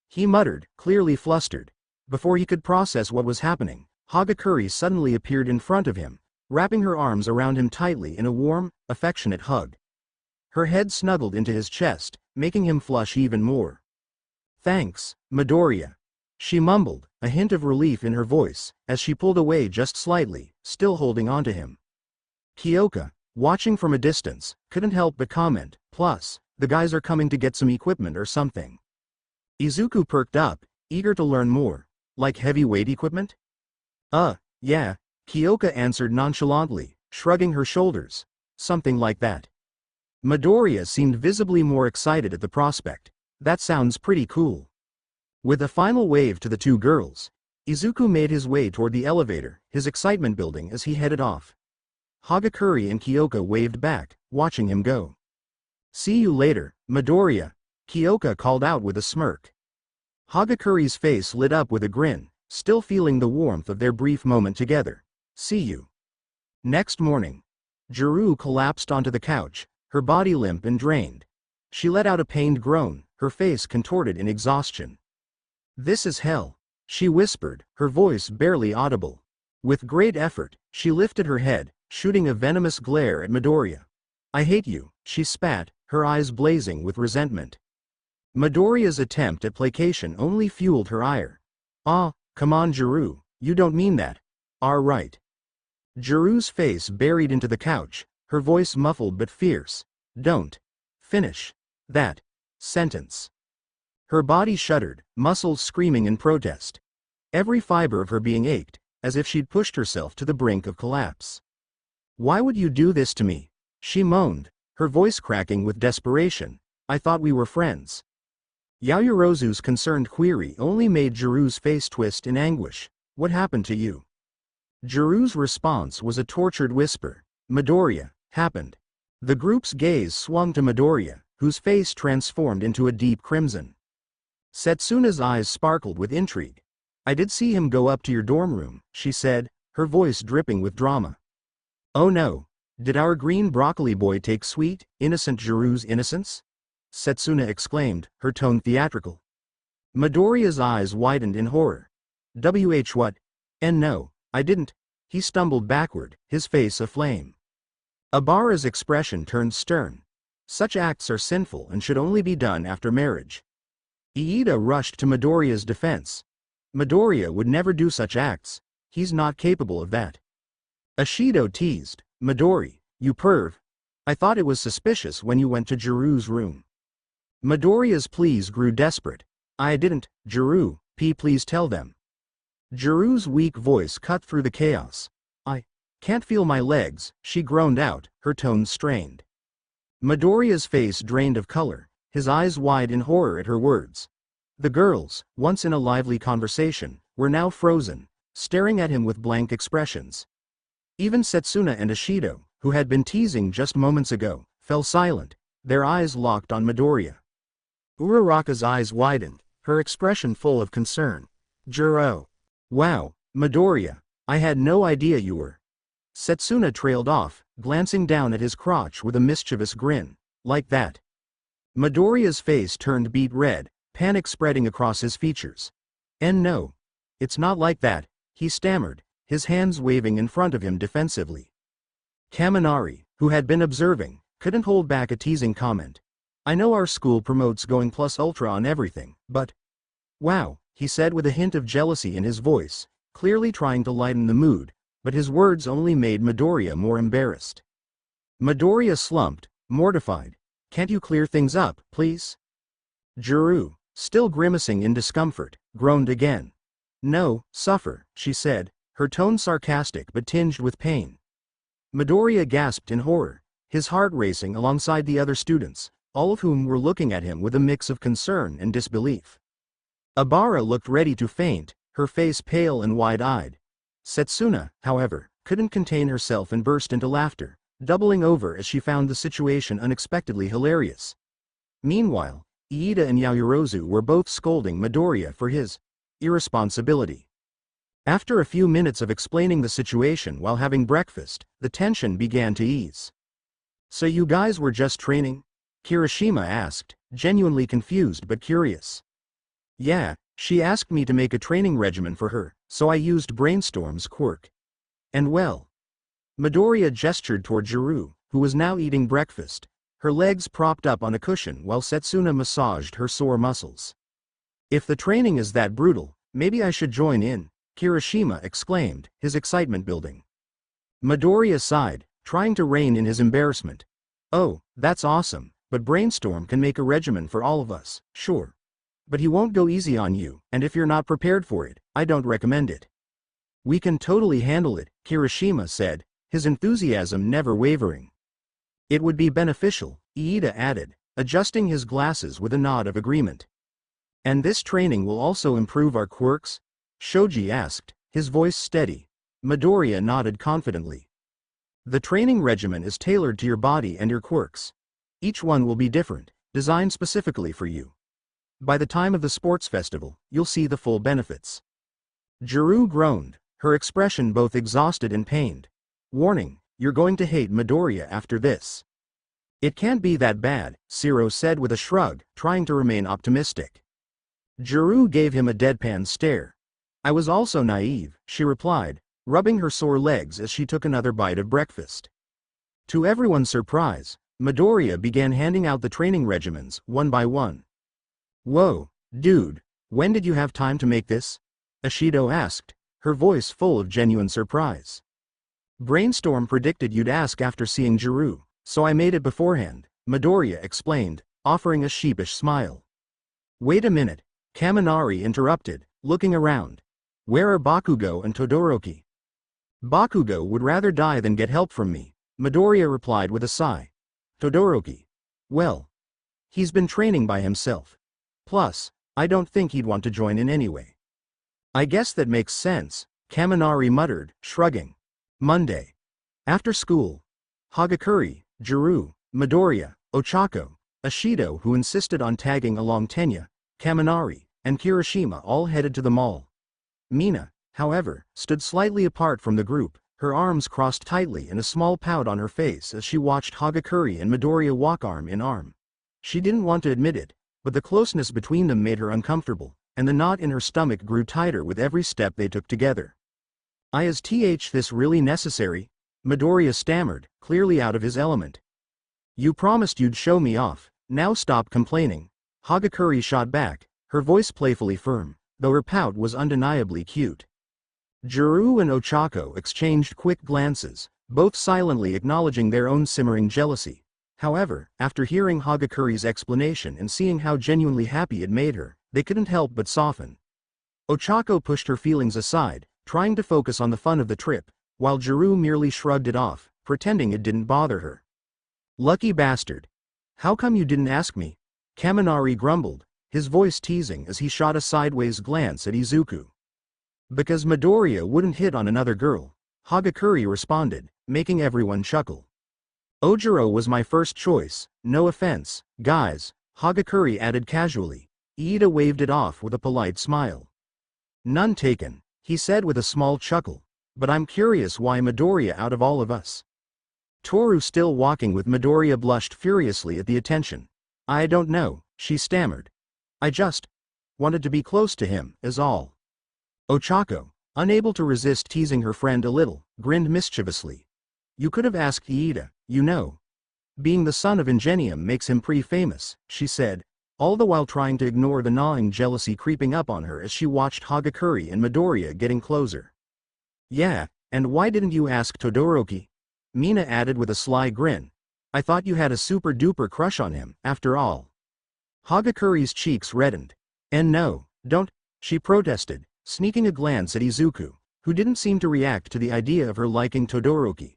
He muttered, clearly flustered. Before he could process what was happening, Hagakure suddenly appeared in front of him, wrapping her arms around him tightly in a warm, affectionate hug. Her head snuggled into his chest, making him flush even more. Thanks, Midoriya. She mumbled, a hint of relief in her voice, as she pulled away just slightly, still holding onto him. Kyoka, watching from a distance, couldn't help but comment, plus, the guys are coming to get some equipment or something. Izuku perked up, eager to learn more. Like heavyweight equipment? Yeah, Kyoka answered nonchalantly, shrugging her shoulders. Something like that. Midoriya seemed visibly more excited at the prospect. That sounds pretty cool. With a final wave to the two girls, Izuku made his way toward the elevator, his excitement building as he headed off. Hagakure and Kyoka waved back, watching him go. See you later, Midoriya, Kyoka called out with a smirk. Hagakure's face lit up with a grin, still feeling the warmth of their brief moment together. See you. Next morning, Juru collapsed onto the couch, her body limp and drained. She let out a pained groan, her face contorted in exhaustion. This is hell, she whispered, her voice barely audible. With great effort, she lifted her head, shooting a venomous glare at Midoriya. I hate you, she spat, her eyes blazing with resentment. Midoriya's attempt at placation only fueled her ire. Come on Juru, you don't mean that. Right. Juru's face buried into the couch, her voice muffled but fierce. Don't finish that sentence. Her body shuddered, muscles screaming in protest. Every fiber of her being ached, as if she'd pushed herself to the brink of collapse. Why would you do this to me? She moaned, her voice cracking with desperation. I thought we were friends. Yaoyorozu's concerned query only made Juru's face twist in anguish. What happened to you? Juru's response was a tortured whisper. Midoriya, happened. The group's gaze swung to Midoriya, whose face transformed into a deep crimson. Setsuna's eyes sparkled with intrigue. I did see him go up to your dorm room, she said, her voice dripping with drama. Oh no, did our green broccoli boy take sweet, innocent Juru's innocence? Setsuna exclaimed, her tone theatrical. Midoriya's eyes widened in horror. What? No, I didn't. He stumbled backward, his face aflame. Abara's expression turned stern. Such acts are sinful and should only be done after marriage. Iida rushed to Midoriya's defense. Midoriya would never do such acts. He's not capable of that. Ashido teased. Midori, you perv. I thought it was suspicious when you went to Juru's room. Midoriya's pleas grew desperate. I didn't, Juru, please tell them. Juru's weak voice cut through the chaos. I can't feel my legs, she groaned out, her tone strained. Midoriya's face drained of color, his eyes wide in horror at her words. The girls, once in a lively conversation, were now frozen, staring at him with blank expressions. Even Setsuna and Ashido, who had been teasing just moments ago, fell silent, their eyes locked on Midoriya. Uraraka's eyes widened, her expression full of concern. Juro. Wow, Midoriya, I had no idea you were. Setsuna trailed off, glancing down at his crotch with a mischievous grin. Like that. Midoriya's face turned beet red, panic spreading across his features. And no. It's not like that, he stammered, his hands waving in front of him defensively. Kaminari, who had been observing, couldn't hold back a teasing comment. I know our school promotes going plus ultra on everything, but... Wow, he said with a hint of jealousy in his voice, clearly trying to lighten the mood, but his words only made Midoriya more embarrassed. Midoriya slumped, mortified. Can't you clear things up, please? Juro, still grimacing in discomfort, groaned again. No, suffer, she said, her tone sarcastic but tinged with pain. Midoriya gasped in horror, his heart racing alongside the other students, all of whom were looking at him with a mix of concern and disbelief. Abara looked ready to faint, her face pale and wide-eyed. Setsuna, however, couldn't contain herself and burst into laughter, doubling over as she found the situation unexpectedly hilarious. Meanwhile, Iida and Yaoyorozu were both scolding Midoriya for his irresponsibility. After a few minutes of explaining the situation while having breakfast, the tension began to ease. So you guys were just training? Kirishima asked, genuinely confused but curious. Yeah, she asked me to make a training regimen for her, so I used Brainstorm's quirk. And well. Midoriya gestured toward Juro, who was now eating breakfast, her legs propped up on a cushion while Setsuna massaged her sore muscles. If the training is that brutal, maybe I should join in, Kirishima exclaimed, his excitement building. Midoriya sighed, trying to rein in his embarrassment. Oh, that's awesome. But Brainstorm can make a regimen for all of us, sure. But he won't go easy on you, and if you're not prepared for it, I don't recommend it. We can totally handle it, Kirishima said, his enthusiasm never wavering. It would be beneficial, Iida added, adjusting his glasses with a nod of agreement. And this training will also improve our quirks? Shoji asked, his voice steady. Midoriya nodded confidently. The training regimen is tailored to your body and your quirks. Each one will be different, designed specifically for you. By the time of the sports festival, you'll see the full benefits. Juro groaned, her expression both exhausted and pained. Warning, you're going to hate Midoriya after this. It can't be that bad, Siro said with a shrug, trying to remain optimistic. Juro gave him a deadpan stare. I was also naive, she replied, rubbing her sore legs as she took another bite of breakfast. To everyone's surprise, Midoriya began handing out the training regimens, one by one. Whoa, dude, when did you have time to make this? Ashido asked, her voice full of genuine surprise. Brainstorm predicted you'd ask after seeing Juro, so I made it beforehand, Midoriya explained, offering a sheepish smile. Wait a minute, Kaminari interrupted, looking around. Where are Bakugo and Todoroki? Bakugo would rather die than get help from me, Midoriya replied with a sigh. Todoroki. Well. He's been training by himself. Plus, I don't think he'd want to join in anyway. I guess that makes sense, Kaminari muttered, shrugging. Monday. After school. Hagakure, Juro, Midoriya, Ochako, Ashido who insisted on tagging along Tenya, Kaminari, and Kirishima all headed to the mall. Mina, however, stood slightly apart from the group, her arms crossed tightly and a small pout on her face as she watched Hagakure and Midoriya walk arm in arm. She didn't want to admit it, but the closeness between them made her uncomfortable, and the knot in her stomach grew tighter with every step they took together. Is this really necessary? Midoriya stammered, clearly out of his element. You promised you'd show me off, now stop complaining. Hagakure shot back, her voice playfully firm, though her pout was undeniably cute. Juro and Ochako exchanged quick glances, both silently acknowledging their own simmering jealousy. However, after hearing Hagakure's explanation and seeing how genuinely happy it made her, they couldn't help but soften. Ochako pushed her feelings aside, trying to focus on the fun of the trip, while Juro merely shrugged it off, pretending it didn't bother her. Lucky bastard. How come you didn't ask me? Kaminari grumbled, his voice teasing as he shot a sideways glance at Izuku. Because Midoriya wouldn't hit on another girl, Hagakure responded, making everyone chuckle. Ojiro was my first choice, no offense, guys, Hagakure added casually. Iida waved it off with a polite smile. None taken, he said with a small chuckle, but I'm curious why Midoriya out of all of us. Toru, still walking with Midoriya, blushed furiously at the attention. I don't know, she stammered. I just wanted to be close to him, is all. Ochako, unable to resist teasing her friend a little, grinned mischievously. You could have asked Iida, you know. Being the son of Ingenium makes him pretty famous, she said, all the while trying to ignore the gnawing jealousy creeping up on her as she watched Hagakure and Midoriya getting closer. Yeah, and why didn't you ask Todoroki? Mina added with a sly grin. I thought you had a super duper crush on him, after all. Hagakure's cheeks reddened. And no, don't, she protested, sneaking a glance at Izuku, who didn't seem to react to the idea of her liking Todoroki.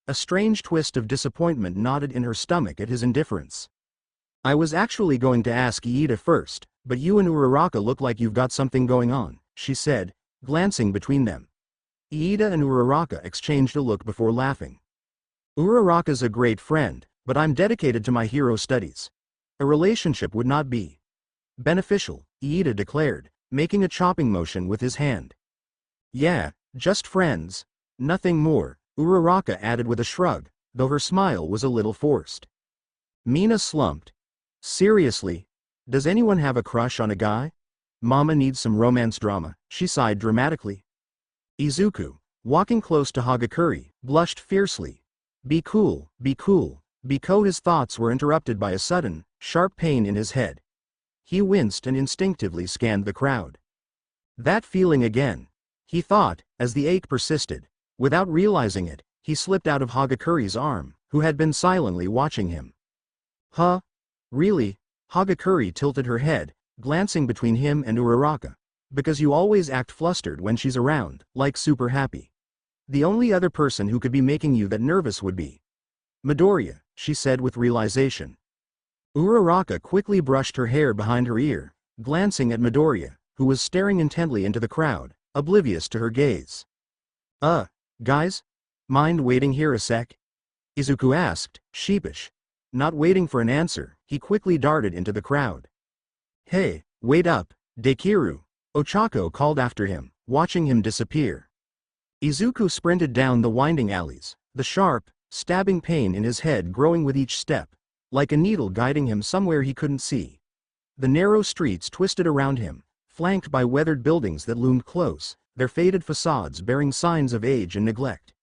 A strange twist of disappointment knotted in her stomach at his indifference. I was actually going to ask Iida first, but you and Uraraka look like you've got something going on, she said, glancing between them. Iida and Uraraka exchanged a look before laughing. Uraraka's a great friend, but I'm dedicated to my hero studies. A relationship would not be beneficial, Iida declared, making a chopping motion with his hand. Yeah, just friends. Nothing more, Uraraka added with a shrug, though her smile was a little forced. Mina slumped. Seriously? Does anyone have a crush on a guy? Mama needs some romance drama, she sighed dramatically. Izuku, walking close to Hagakure, blushed fiercely. Be cool, because his thoughts were interrupted by a sudden, sharp pain in his head. He winced and instinctively scanned the crowd. That feeling again, he thought, as the ache persisted. Without realizing it, he slipped out of Hagakure's arm, who had been silently watching him. Huh? Really? Hagakure tilted her head, glancing between him and Uraraka. Because you always act flustered when she's around, like super happy. The only other person who could be making you that nervous would be Midoriya, she said with realization. Uraraka quickly brushed her hair behind her ear, glancing at Midoriya, who was staring intently into the crowd, oblivious to her gaze. Guys? Mind waiting here a sec? Izuku asked, sheepish. Not waiting for an answer, he quickly darted into the crowd. Hey, wait up, Dekiru, Ochako called after him, watching him disappear. Izuku sprinted down the winding alleys, the sharp, stabbing pain in his head growing with each step, like a needle guiding him somewhere he couldn't see. The narrow streets twisted around him, flanked by weathered buildings that loomed close, their faded facades bearing signs of age and neglect.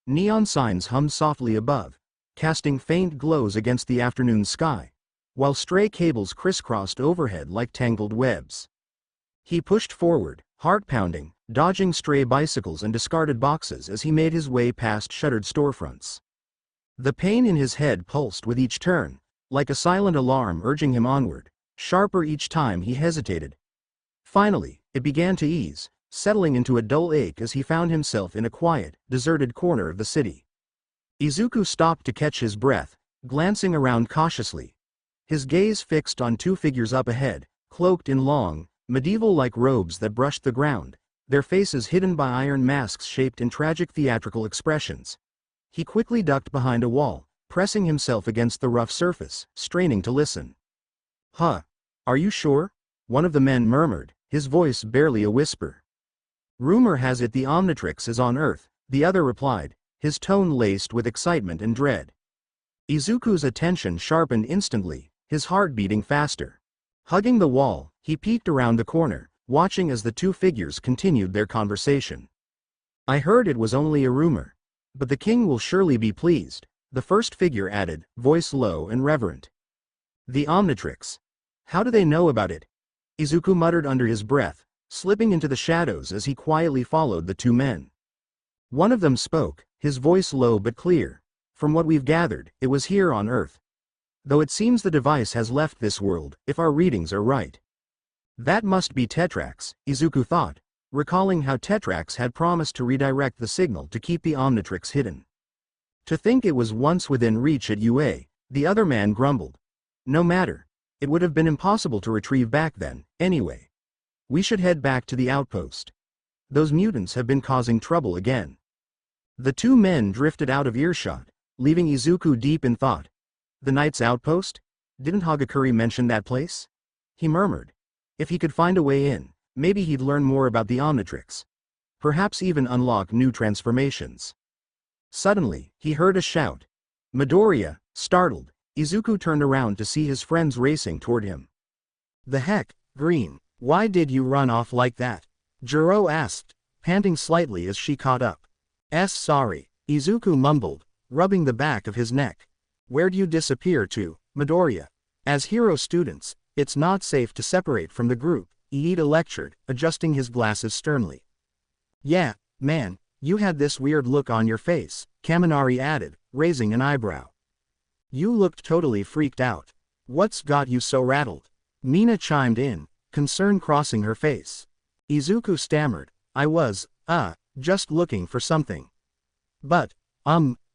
Neon signs hummed softly above, casting faint glows against the afternoon sky, while stray cables crisscrossed overhead like tangled webs. He pushed forward, heart-pounding, dodging stray bicycles and discarded boxes as he made his way past shuttered storefronts. The pain in his head pulsed with each turn, like a silent alarm urging him onward, sharper each time he hesitated. Finally, it began to ease, settling into a dull ache as he found himself in a quiet, deserted corner of the city. Izuku stopped to catch his breath, glancing around cautiously. His gaze fixed on two figures up ahead, cloaked in long, medieval-like robes that brushed the ground, their faces hidden by iron masks shaped in tragic theatrical expressions. He quickly ducked behind a wall, pressing himself against the rough surface, straining to listen. Huh? Are you sure? One of the men murmured, his voice barely a whisper. Rumor has it the Omnitrix is on Earth, the other replied, his tone laced with excitement and dread. Izuku's attention sharpened instantly, his heart beating faster. Hugging the wall, he peeked around the corner, watching as the two figures continued their conversation. I heard it was only a rumor. But the king will surely be pleased, the first figure added, voice low and reverent. The Omnitrix. How do they know about it? Izuku muttered under his breath, slipping into the shadows as he quietly followed the two men. One of them spoke, his voice low but clear. From what we've gathered, it was here on Earth. Though it seems the device has left this world, if our readings are right. That must be Tetrax, Izuku thought, recalling how Tetrax had promised to redirect the signal to keep the Omnitrix hidden. To think it was once within reach at UA, the other man grumbled. No matter. It would have been impossible to retrieve back then, anyway. We should head back to the outpost. Those mutants have been causing trouble again. The two men drifted out of earshot, leaving Izuku deep in thought. The Knight's outpost? Didn't Hagakure mention that place? He murmured. If he could find a way in, maybe he'd learn more about the Omnitrix. Perhaps even unlock new transformations. Suddenly, he heard a shout. Midoriya, startled, Izuku turned around to see his friends racing toward him. The heck, Green, why did you run off like that? Jiro asked, panting slightly as she caught up. Sorry, Izuku mumbled, rubbing the back of his neck. Where'd you disappear to, Midoriya? As hero students, it's not safe to separate from the group, Iida lectured, adjusting his glasses sternly. Yeah, man, you had this weird look on your face, Kaminari added, raising an eyebrow. You looked totally freaked out. What's got you so rattled? Mina chimed in, concern crossing her face. Izuku stammered, I was, just looking for something. But,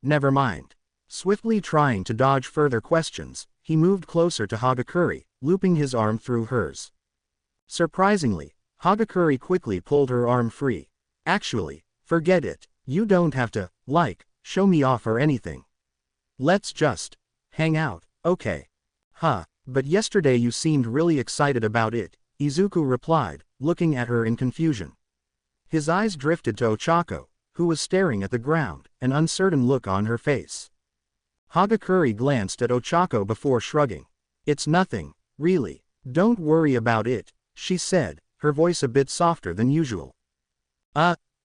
never mind. Swiftly trying to dodge further questions, he moved closer to Hagakure, looping his arm through hers. Surprisingly, Hagakure quickly pulled her arm free. Actually, forget it, you don't have to, show me off or anything. Let's just hang out, okay? But yesterday you seemed really excited about it, Izuku replied, looking at her in confusion. His eyes drifted to Ochako, who was staring at the ground, an uncertain look on her face. Hagakure glanced at Ochako before shrugging. It's nothing, really, don't worry about it, she said, her voice a bit softer than usual.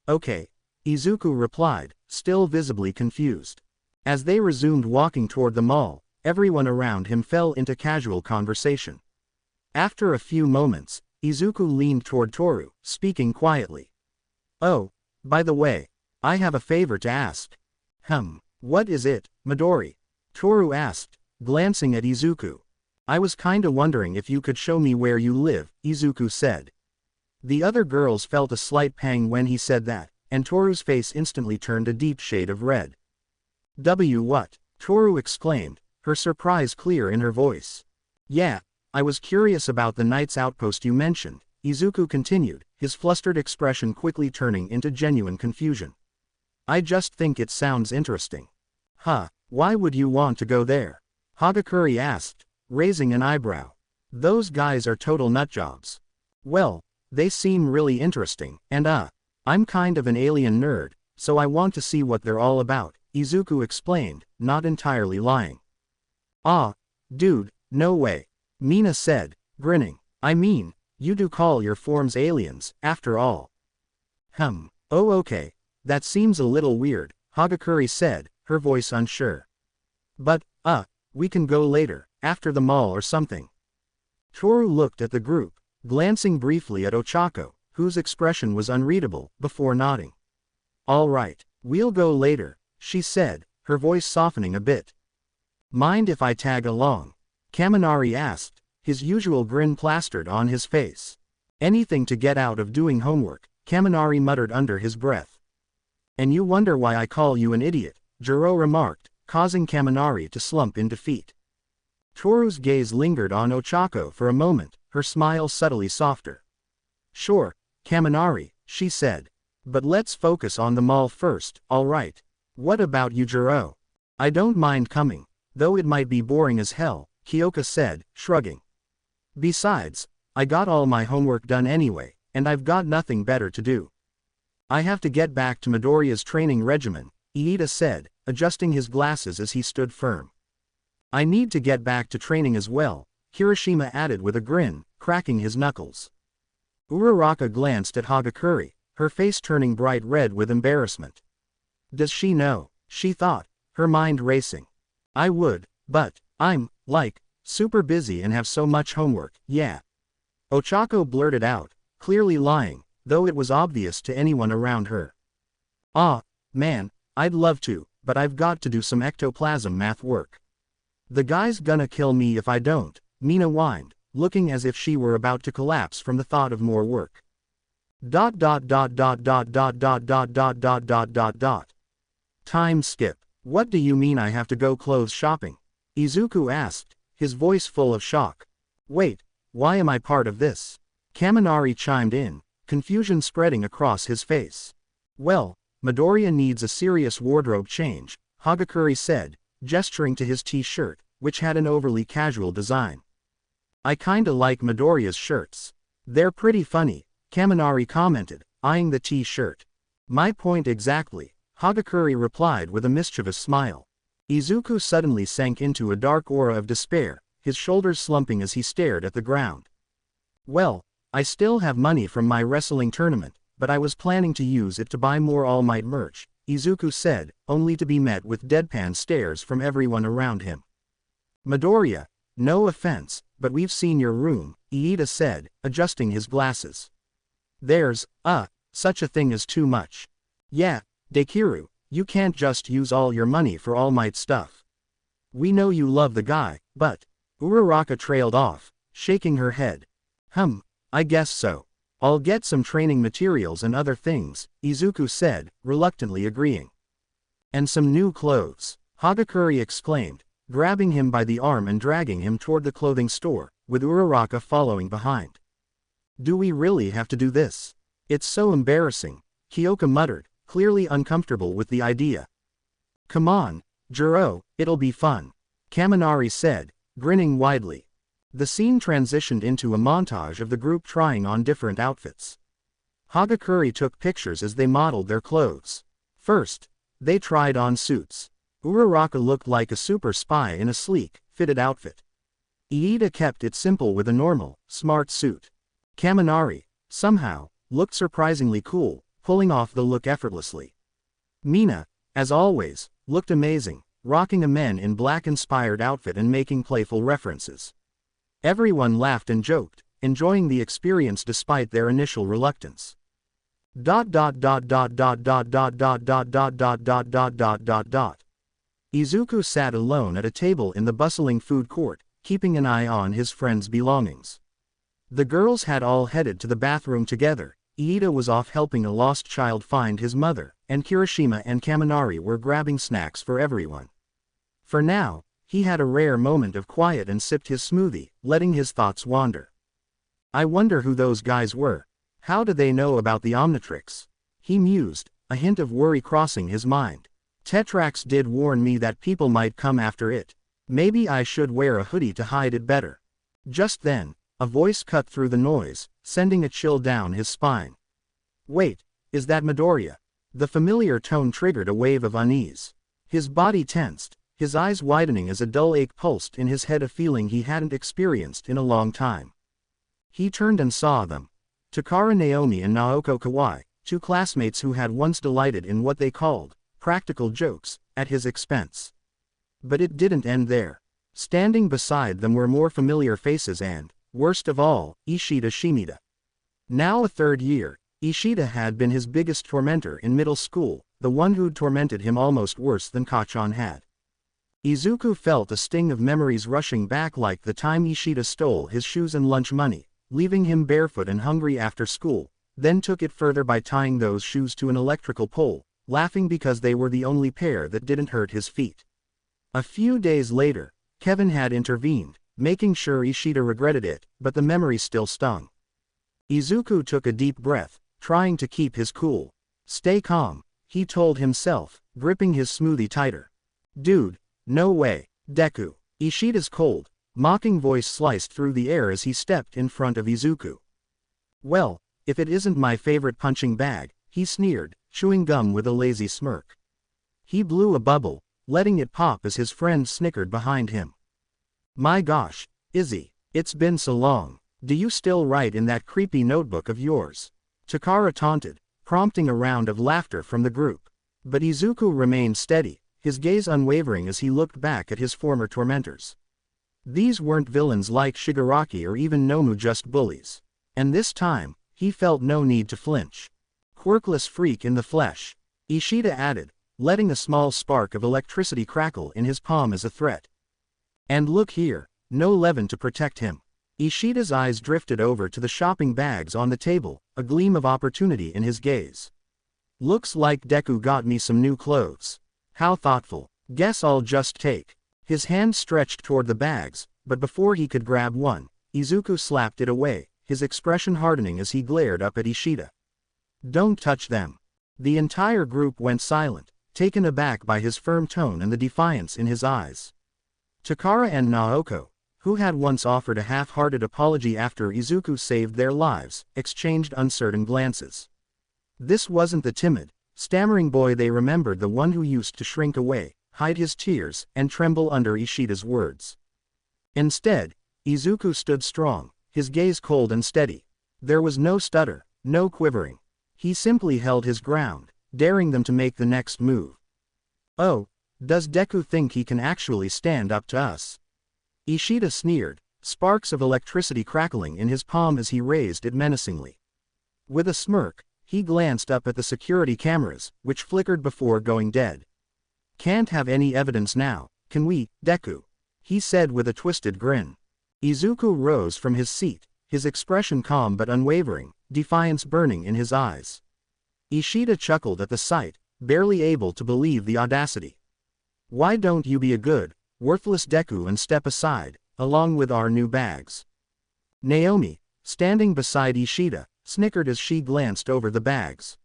Okay, Izuku replied, still visibly confused. As they resumed walking toward the mall, everyone around him fell into casual conversation. After a few moments, Izuku leaned toward Toru, speaking quietly. Oh, by the way, I have a favor to ask. What is it, Midori? Toru asked, glancing at Izuku. I was kinda wondering if you could show me where you live, Izuku said. The other girls felt a slight pang when he said that, and Toru's face instantly turned a deep shade of red. What? Toru exclaimed, her surprise clear in her voice. Yeah, I was curious about the Knight's outpost you mentioned, Izuku continued, his flustered expression quickly turning into genuine confusion. I just think it sounds interesting. Why would you want to go there? Hagakure asked, raising an eyebrow. Those guys are total nutjobs. Well, they seem really interesting, and I'm kind of an alien nerd, so I want to see what they're all about, Izuku explained, not entirely lying. Dude, no way. Mina said, grinning. I mean, you do call your forms aliens, after all. Oh okay, that seems a little weird, Hagakure said, her voice unsure. But, we can go later, after the mall or something. Toru looked at the group, glancing briefly at Ochako, whose expression was unreadable, before nodding. All right, we'll go later, she said, her voice softening a bit. Mind if I tag along? Kaminari asked, his usual grin plastered on his face. Anything to get out of doing homework, Kaminari muttered under his breath. And you wonder why I call you an idiot, Jiro remarked, causing Kaminari to slump in defeat. Toru's gaze lingered on Ochako for a moment, her smile subtly softer. Sure, Kaminari, she said. But let's focus on the mall first, alright? What about you, Jiro? I don't mind coming, though it might be boring as hell, Kyoka said, shrugging. Besides, I got all my homework done anyway, and I've got nothing better to do. I have to get back to Midoriya's training regimen, Iida said, adjusting his glasses as he stood firm. I need to get back to training as well, Kirishima added with a grin, cracking his knuckles. Uraraka glanced at Hagakure, her face turning bright red with embarrassment. Does she know? She thought, her mind racing. I would, but I'm, super busy and have so much homework, yeah. Ochako blurted out, clearly lying, though it was obvious to anyone around her. Man, I'd love to, but I've got to do some ectoplasm math work. The guy's gonna kill me if I don't, Mina whined, looking as if she were about to collapse from the thought of more work. Time skip. What do you mean I have to go clothes shopping? Izuku asked, his voice full of shock. Wait, why am I part of this? Kaminari chimed in, confusion spreading across his face. Well, Midoriya needs a serious wardrobe change, Hagakure said, gesturing to his t-shirt, which had an overly casual design. I kinda like Midoriya's shirts. They're pretty funny, Kaminari commented, eyeing the t-shirt. My point exactly, Hagakure replied with a mischievous smile. Izuku suddenly sank into a dark aura of despair, his shoulders slumping as he stared at the ground. Well, I still have money from my wrestling tournament, but I was planning to use it to buy more All Might merch, Izuku said, only to be met with deadpan stares from everyone around him. Midoriya, no offense, but we've seen your room, Iida said, adjusting his glasses. There's, such a thing as too much. Yeah, Dekiru, you can't just use all your money for All Might stuff. We know you love the guy, but, Uraraka trailed off, shaking her head. I guess so. I'll get some training materials and other things, Izuku said, reluctantly agreeing. And some new clothes, Hagakure exclaimed, grabbing him by the arm and dragging him toward the clothing store, with Uraraka following behind. Do we really have to do this? It's so embarrassing, Kyoka muttered, clearly uncomfortable with the idea. Come on, Jiro, it'll be fun, Kaminari said, grinning widely. The scene transitioned into a montage of the group trying on different outfits. Hagakure took pictures as they modeled their clothes. First, they tried on suits. Uraraka looked like a super spy in a sleek, fitted outfit. Iida kept it simple with a normal, smart suit. Kaminari, somehow, looked surprisingly cool, pulling off the look effortlessly. Mina, as always, looked amazing, rocking a Men in Black-inspired outfit and making playful references. Everyone laughed and joked, enjoying the experience despite their initial reluctance. Izuku sat alone at a table in the bustling food court, keeping an eye on his friend's belongings. The girls had all headed to the bathroom together, Iida was off helping a lost child find his mother, and Kirishima and Kaminari were grabbing snacks for everyone. For now, he had a rare moment of quiet and sipped his smoothie, letting his thoughts wander. I wonder who those guys were. How did they know about the Omnitrix? He mused, a hint of worry crossing his mind. Tetrax did warn me that people might come after it. Maybe I should wear a hoodie to hide it better. Just then, a voice cut through the noise, sending a chill down his spine. Wait, is that Midoriya? The familiar tone triggered a wave of unease. His body tensed, his eyes widening as a dull ache pulsed in his head, a feeling he hadn't experienced in a long time. He turned and saw them. Takara Naomi and Naoko Kawai, two classmates who had once delighted in what they called practical jokes at his expense. But it didn't end there. Standing beside them were more familiar faces and, worst of all, Ishida Shimida. Now a third year, Ishida had been his biggest tormentor in middle school, the one who'd tormented him almost worse than Kachan had. Izuku felt a sting of memories rushing back, like the time Ishida stole his shoes and lunch money, leaving him barefoot and hungry after school, then took it further by tying those shoes to an electrical pole, laughing because they were the only pair that didn't hurt his feet. A few days later, Kevin had intervened, making sure Ishida regretted it, but the memory still stung. Izuku took a deep breath, trying to keep his cool. Stay calm, he told himself, gripping his smoothie tighter. Dude, no way, Deku. Ishida's cold, mocking voice sliced through the air as he stepped in front of Izuku. Well, if it isn't my favorite punching bag, he sneered, chewing gum with a lazy smirk. He blew a bubble, letting it pop as his friend snickered behind him. My gosh, Izzy, it's been so long. Do you still write in that creepy notebook of yours? Takara taunted, prompting a round of laughter from the group. But Izuku remained steady, his gaze unwavering as he looked back at his former tormentors. These weren't villains like Shigaraki or even Nomu, just bullies. And this time, he felt no need to flinch. Quirkless freak in the flesh, Ishida added, letting a small spark of electricity crackle in his palm as a threat. And look here, no leaven to protect him. Ishida's eyes drifted over to the shopping bags on the table, a gleam of opportunity in his gaze. Looks like Deku got me some new clothes. How thoughtful. Guess I'll just take. His hand stretched toward the bags, but before he could grab one, Izuku slapped it away, his expression hardening as he glared up at Ishida. Don't touch them. The entire group went silent, taken aback by his firm tone and the defiance in his eyes. Takara and Naoko, who had once offered a half-hearted apology after Izuku saved their lives, exchanged uncertain glances. This wasn't the timid, stammering boy they remembered, the one who used to shrink away, hide his tears, and tremble under Ishida's words. Instead, Izuku stood strong, his gaze cold and steady. There was no stutter, no quivering. He simply held his ground, daring them to make the next move. "Oh, does Deku think he can actually stand up to us?" Ishida sneered, sparks of electricity crackling in his palm as he raised it menacingly. With a smirk, he glanced up at the security cameras, which flickered before going dead. "Can't have any evidence now, can we, Deku?" he said with a twisted grin. Izuku rose from his seat, his expression calm but unwavering, defiance burning in his eyes. Ishida chuckled at the sight, barely able to believe the audacity. "Why don't you be a good, worthless Deku and step aside, along with our new bags?" Naomi, standing beside Ishida, snickered as she glanced over the bags.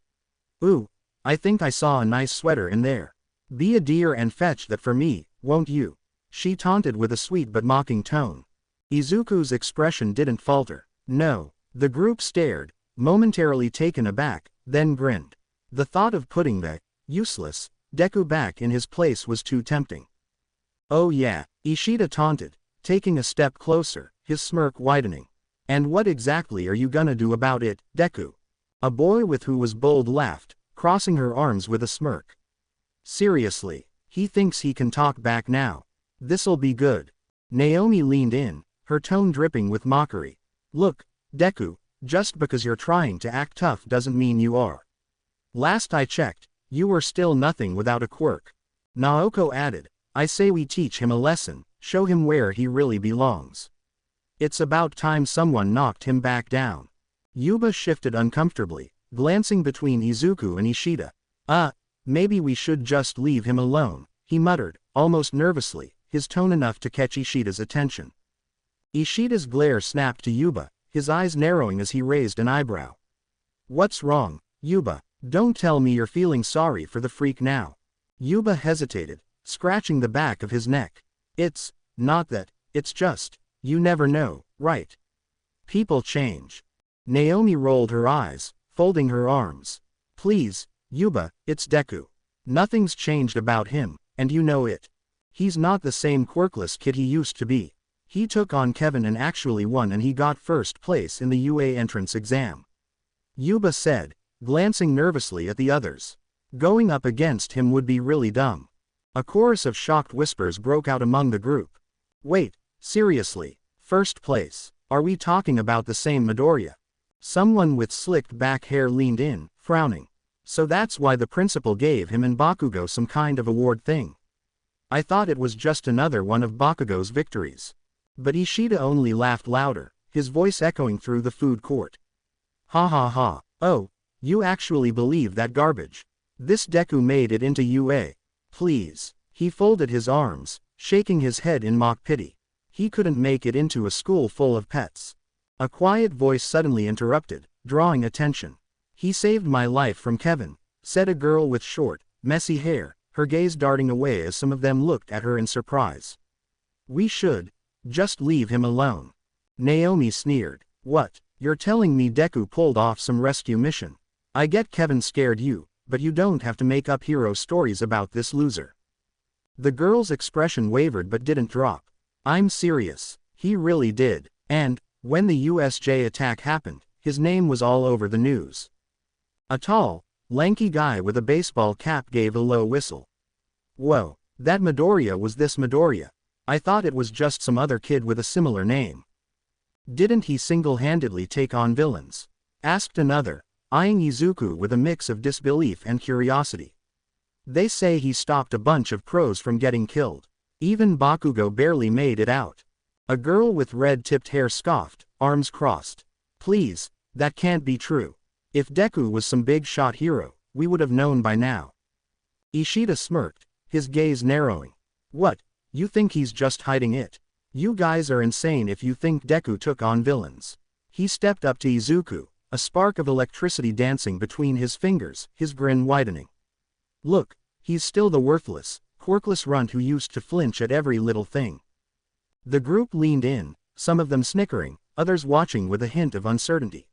"Ooh, I think I saw a nice sweater in there. Be a dear and fetch that for me, won't you?" she taunted with a sweet but mocking tone. Izuku's expression didn't falter. No. The group stared, momentarily taken aback, then grinned. The thought of putting the useless Deku back in his place was too tempting. "Oh yeah," Ishida taunted, taking a step closer, his smirk widening. "And what exactly are you gonna do about it, Deku?" A boy with who was bold laughed, crossing her arms with a smirk. "Seriously, he thinks he can talk back now. This'll be good." Naomi leaned in, her tone dripping with mockery. "Look, Deku, just because you're trying to act tough doesn't mean you are. Last I checked, you were still nothing without a quirk." Naoko added, "I say we teach him a lesson, show him where he really belongs. It's about time someone knocked him back down." Yuba shifted uncomfortably, glancing between Izuku and Ishida. Maybe we should just leave him alone," he muttered, almost nervously, his tone enough to catch Ishida's attention. Ishida's glare snapped to Yuba, his eyes narrowing as he raised an eyebrow. "What's wrong, Yuba? Don't tell me you're feeling sorry for the freak now." Yuba hesitated, scratching the back of his neck. "It's not that, it's just, you never know, right? People change." Naomi rolled her eyes, folding her arms. "Please, Yuba, it's Deku. Nothing's changed about him, and you know it. He's not the same quirkless kid he used to be. He took on Kevin and actually won, and he got first place in the UA entrance exam," Yuba said, glancing nervously at the others. "Going up against him would be really dumb." A chorus of shocked whispers broke out among the group. "Wait, seriously, first place? Are we talking about the same Midoriya?" Someone with slicked back hair leaned in, frowning. "So that's why the principal gave him and Bakugo some kind of award thing. I thought it was just another one of Bakugo's victories." But Ishida only laughed louder, his voice echoing through the food court. "Ha ha ha, oh, you actually believe that garbage? This Deku made it into UA. Please." He folded his arms, shaking his head in mock pity. He couldn't make it into a school full of pets. A quiet voice suddenly interrupted, drawing attention. "He saved my life from Kevin," said a girl with short, messy hair, her gaze darting away as some of them looked at her in surprise. "We should just leave him alone." Naomi sneered. "What, you're telling me Deku pulled off some rescue mission? I get Kevin scared you, but you don't have to make up hero stories about this loser." The girl's expression wavered but didn't drop. "I'm serious, he really did, and, when the USJ attack happened, his name was all over the news." A tall, lanky guy with a baseball cap gave a low whistle. "Whoa, that Midoriya was this Midoriya. I thought it was just some other kid with a similar name. Didn't he single-handedly take on villains?" asked another, eyeing Izuku with a mix of disbelief and curiosity. "They say he stopped a bunch of pros from getting killed. Even Bakugo barely made it out." A girl with red-tipped hair scoffed, arms crossed. "Please, that can't be true. If Deku was some big-shot hero, we would have known by now." Ishida smirked, his gaze narrowing. "What, you think he's just hiding it? You guys are insane if you think Deku took on villains." He stepped up to Izuku, a spark of electricity dancing between his fingers, his grin widening. "Look, he's still the worthless, quirkless runt who used to flinch at every little thing. The group leaned in, some of them snickering, others watching with a hint of uncertainty.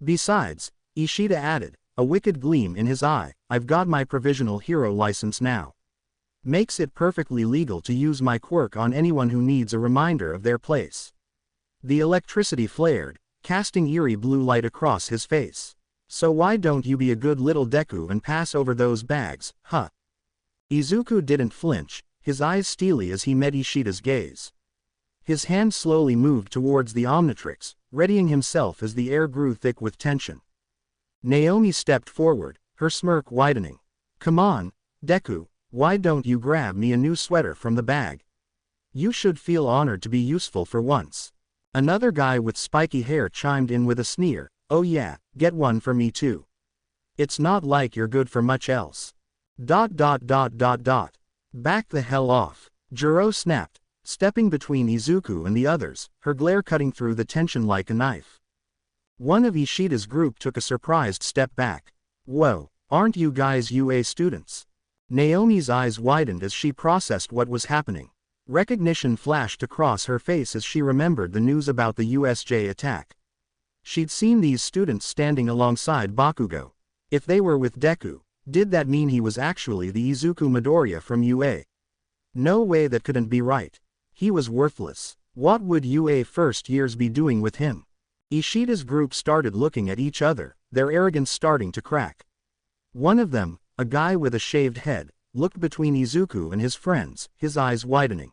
Besides, Ishida added, a wicked gleam in his eye, I've got my provisional hero license now. Makes it perfectly legal to use my quirk on anyone who needs a reminder of their place. The electricity flared, casting eerie blue light across his face. So why don't you be a good little Deku and pass over those bags, huh? Izuku didn't flinch, his eyes steely as he met Ishida's gaze. His hand slowly moved towards the Omnitrix, readying himself as the air grew thick with tension. Naomi stepped forward, her smirk widening. Come on, Deku, why don't you grab me a new sweater from the bag? You should feel honored to be useful for once. Another guy with spiky hair chimed in with a sneer, oh yeah, get one for me too. It's not like you're good for much else. ... Back the hell off. Jiro snapped, stepping between Izuku and the others, her glare cutting through the tension like a knife. One of Ishida's group took a surprised step back. Whoa, aren't you guys UA students? Naomi's eyes widened as she processed what was happening. Recognition flashed across her face as she remembered the news about the USJ attack. She'd seen these students standing alongside Bakugo. If they were with Deku, did that mean he was actually the Izuku Midoriya from UA? No way, that couldn't be right. He was worthless. What would UA first years be doing with him? Ishida's group started looking at each other, their arrogance starting to crack. One of them, a guy with a shaved head, looked between Izuku and his friends, his eyes widening.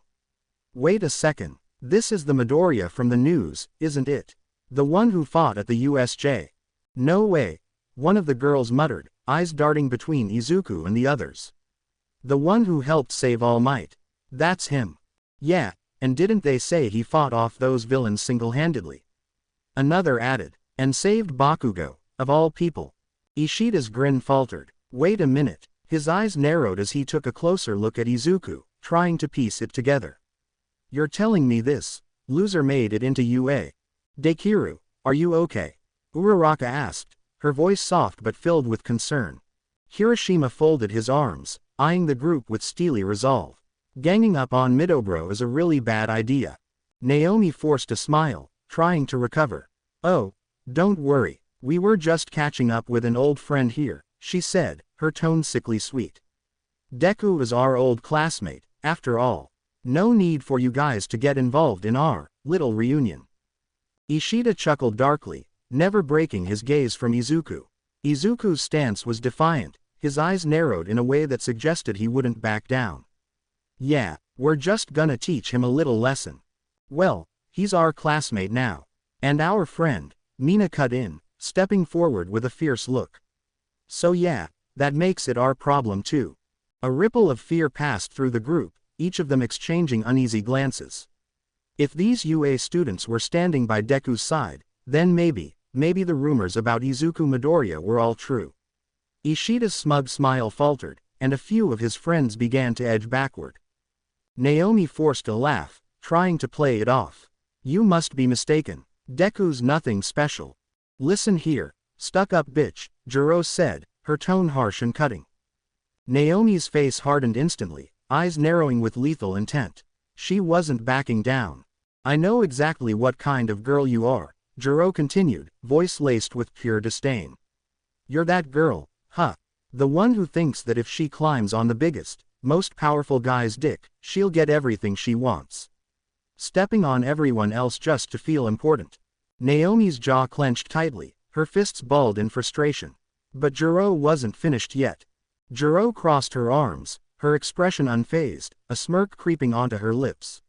Wait a second, this is the Midoriya from the news, isn't it? The one who fought at the USJ. No way, one of the girls muttered, eyes darting between Izuku and the others. The one who helped save All Might. That's him. Yeah, and didn't they say he fought off those villains single-handedly? Another added, and saved Bakugo, of all people. Ishida's grin faltered. Wait a minute, his eyes narrowed as he took a closer look at Izuku, trying to piece it together. You're telling me this loser made it into UA? Dekiru, are you okay? Uraraka asked, her voice soft but filled with concern. Hiroshima folded his arms, eyeing the group with steely resolve. Ganging up on Midobro is a really bad idea. Naomi forced a smile, trying to recover. Oh, don't worry, we were just catching up with an old friend here, she said, her tone sickly sweet. Deku is our old classmate, after all. No need for you guys to get involved in our little reunion. Ishida chuckled darkly, never breaking his gaze from Izuku. Izuku's stance was defiant, his eyes narrowed in a way that suggested he wouldn't back down. Yeah, we're just gonna teach him a little lesson. Well, he's our classmate now. And our friend, Mina cut in, stepping forward with a fierce look. So yeah, that makes it our problem too. A ripple of fear passed through the group, each of them exchanging uneasy glances. If these UA students were standing by Deku's side, then maybe the rumors about Izuku Midoriya were all true. Ishida's smug smile faltered, and a few of his friends began to edge backward. Naomi forced a laugh, trying to play it off. You must be mistaken. Deku's nothing special. Listen here, stuck-up bitch, Jiro said, her tone harsh and cutting. Naomi's face hardened instantly, eyes narrowing with lethal intent. She wasn't backing down. I know exactly what kind of girl you are, Jiro continued, voice laced with pure disdain. You're that girl, huh? The one who thinks that if she climbs on the biggest, most powerful guy's dick, she'll get everything she wants. Stepping on everyone else just to feel important. Naomi's jaw clenched tightly, her fists balled in frustration. But Jiro wasn't finished yet. Jiro crossed her arms, her expression unfazed, a smirk creeping onto her lips.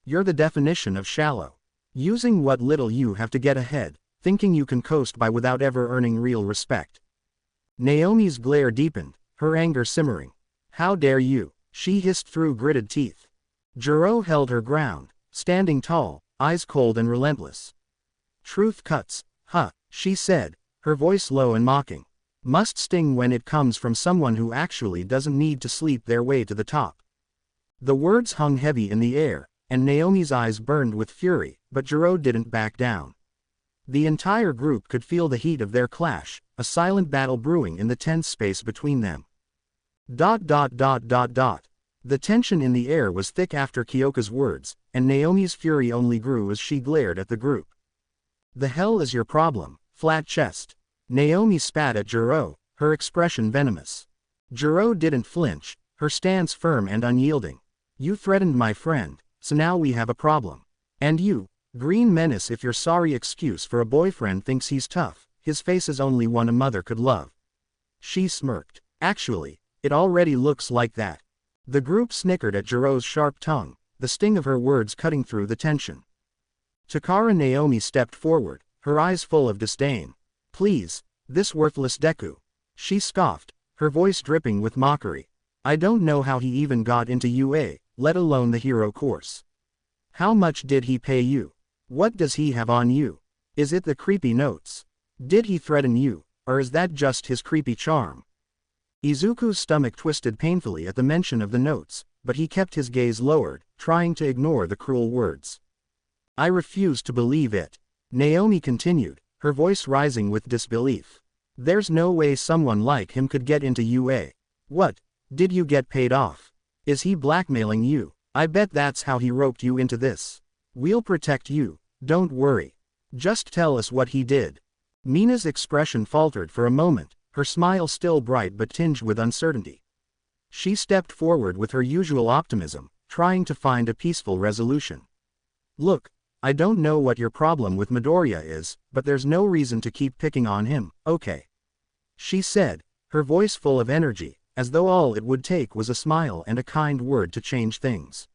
You're the definition of shallow. Using what little you have to get ahead, thinking you can coast by without ever earning real respect. Naomi's glare deepened, her anger simmering. How dare you, she hissed through gritted teeth. Jiro held her ground, standing tall, eyes cold and relentless. Truth cuts, huh, she said, her voice low and mocking. Must sting when it comes from someone who actually doesn't need to sleep their way to the top. The words hung heavy in the air, and Naomi's eyes burned with fury, but Jiro didn't back down. The entire group could feel the heat of their clash, a silent battle brewing in the tense space between them. The tension in the air was thick after Kyoka's words, and Naomi's fury only grew as she glared at the group. The hell is your problem, flat chest? Naomi spat at Jiro, her expression venomous. Jiro didn't flinch, her stance firm and unyielding. You threatened my friend, so now we have a problem. And you, green menace, if your sorry excuse for a boyfriend thinks he's tough, his face is only one a mother could love. She smirked. Actually, it already looks like that. The group snickered at Jiro's sharp tongue, the sting of her words cutting through the tension. Takara Naomi stepped forward, her eyes full of disdain. Please, this worthless Deku. She scoffed, her voice dripping with mockery. I don't know how he even got into UA, let alone the hero course. How much did he pay you? What does he have on you? Is it the creepy notes? Did he threaten you, or is that just his creepy charm? Izuku's stomach twisted painfully at the mention of the notes, but he kept his gaze lowered, trying to ignore the cruel words. I refuse to believe it. Naomi continued, her voice rising with disbelief. There's no way someone like him could get into UA. What? Did you get paid off? Is he blackmailing you? I bet that's how he roped you into this. We'll protect you, don't worry. Just tell us what he did. Mina's expression faltered for a moment, her smile still bright but tinged with uncertainty. She stepped forward with her usual optimism, trying to find a peaceful resolution. Look, I don't know what your problem with Midoriya is, but there's no reason to keep picking on him, okay? She said, her voice full of energy, as though all it would take was a smile and a kind word to change things.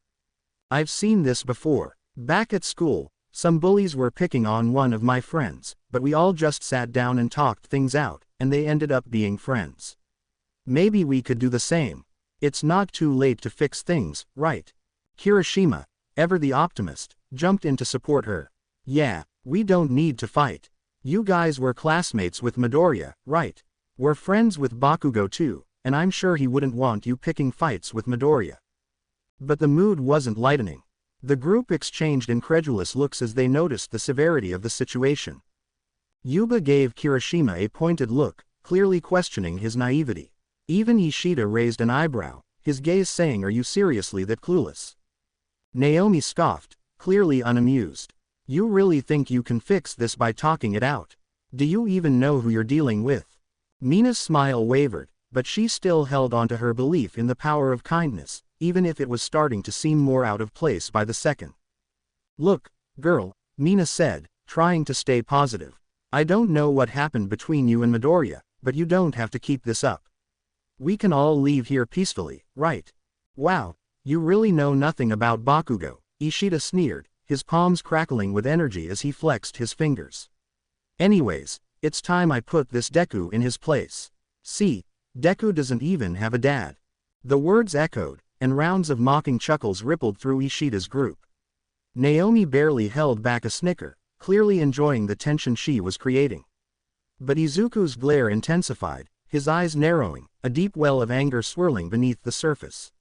I've seen this before. Back at school, some bullies were picking on one of my friends, but we all just sat down and talked things out, and they ended up being friends. Maybe we could do the same. It's not too late to fix things, right? Kirishima, ever the optimist, jumped in to support her. Yeah, we don't need to fight. You guys were classmates with Midoriya, right? We're friends with Bakugo too, and I'm sure he wouldn't want you picking fights with Midoriya. But the mood wasn't lightening. The group exchanged incredulous looks as they noticed the severity of the situation. Yuba gave Kirishima a pointed look, clearly questioning his naivety. Even Ishida raised an eyebrow, his gaze saying, "Are you seriously that clueless?" Naomi scoffed, clearly unamused. You really think you can fix this by talking it out? Do you even know who you're dealing with? Mina's smile wavered, but she still held on to her belief in the power of kindness, even if it was starting to seem more out of place by the second. Look, girl, Mina said, trying to stay positive. I don't know what happened between you and Midoriya, but you don't have to keep this up. We can all leave here peacefully, right? Wow, you really know nothing about Bakugo, Ishida sneered, his palms crackling with energy as he flexed his fingers. Anyways, it's time I put this Deku in his place. See, Deku doesn't even have a dad. The words echoed, and rounds of mocking chuckles rippled through Ishida's group. Naomi barely held back a snicker, clearly enjoying the tension she was creating. But Izuku's glare intensified, his eyes narrowing, a deep well of anger swirling beneath the surface.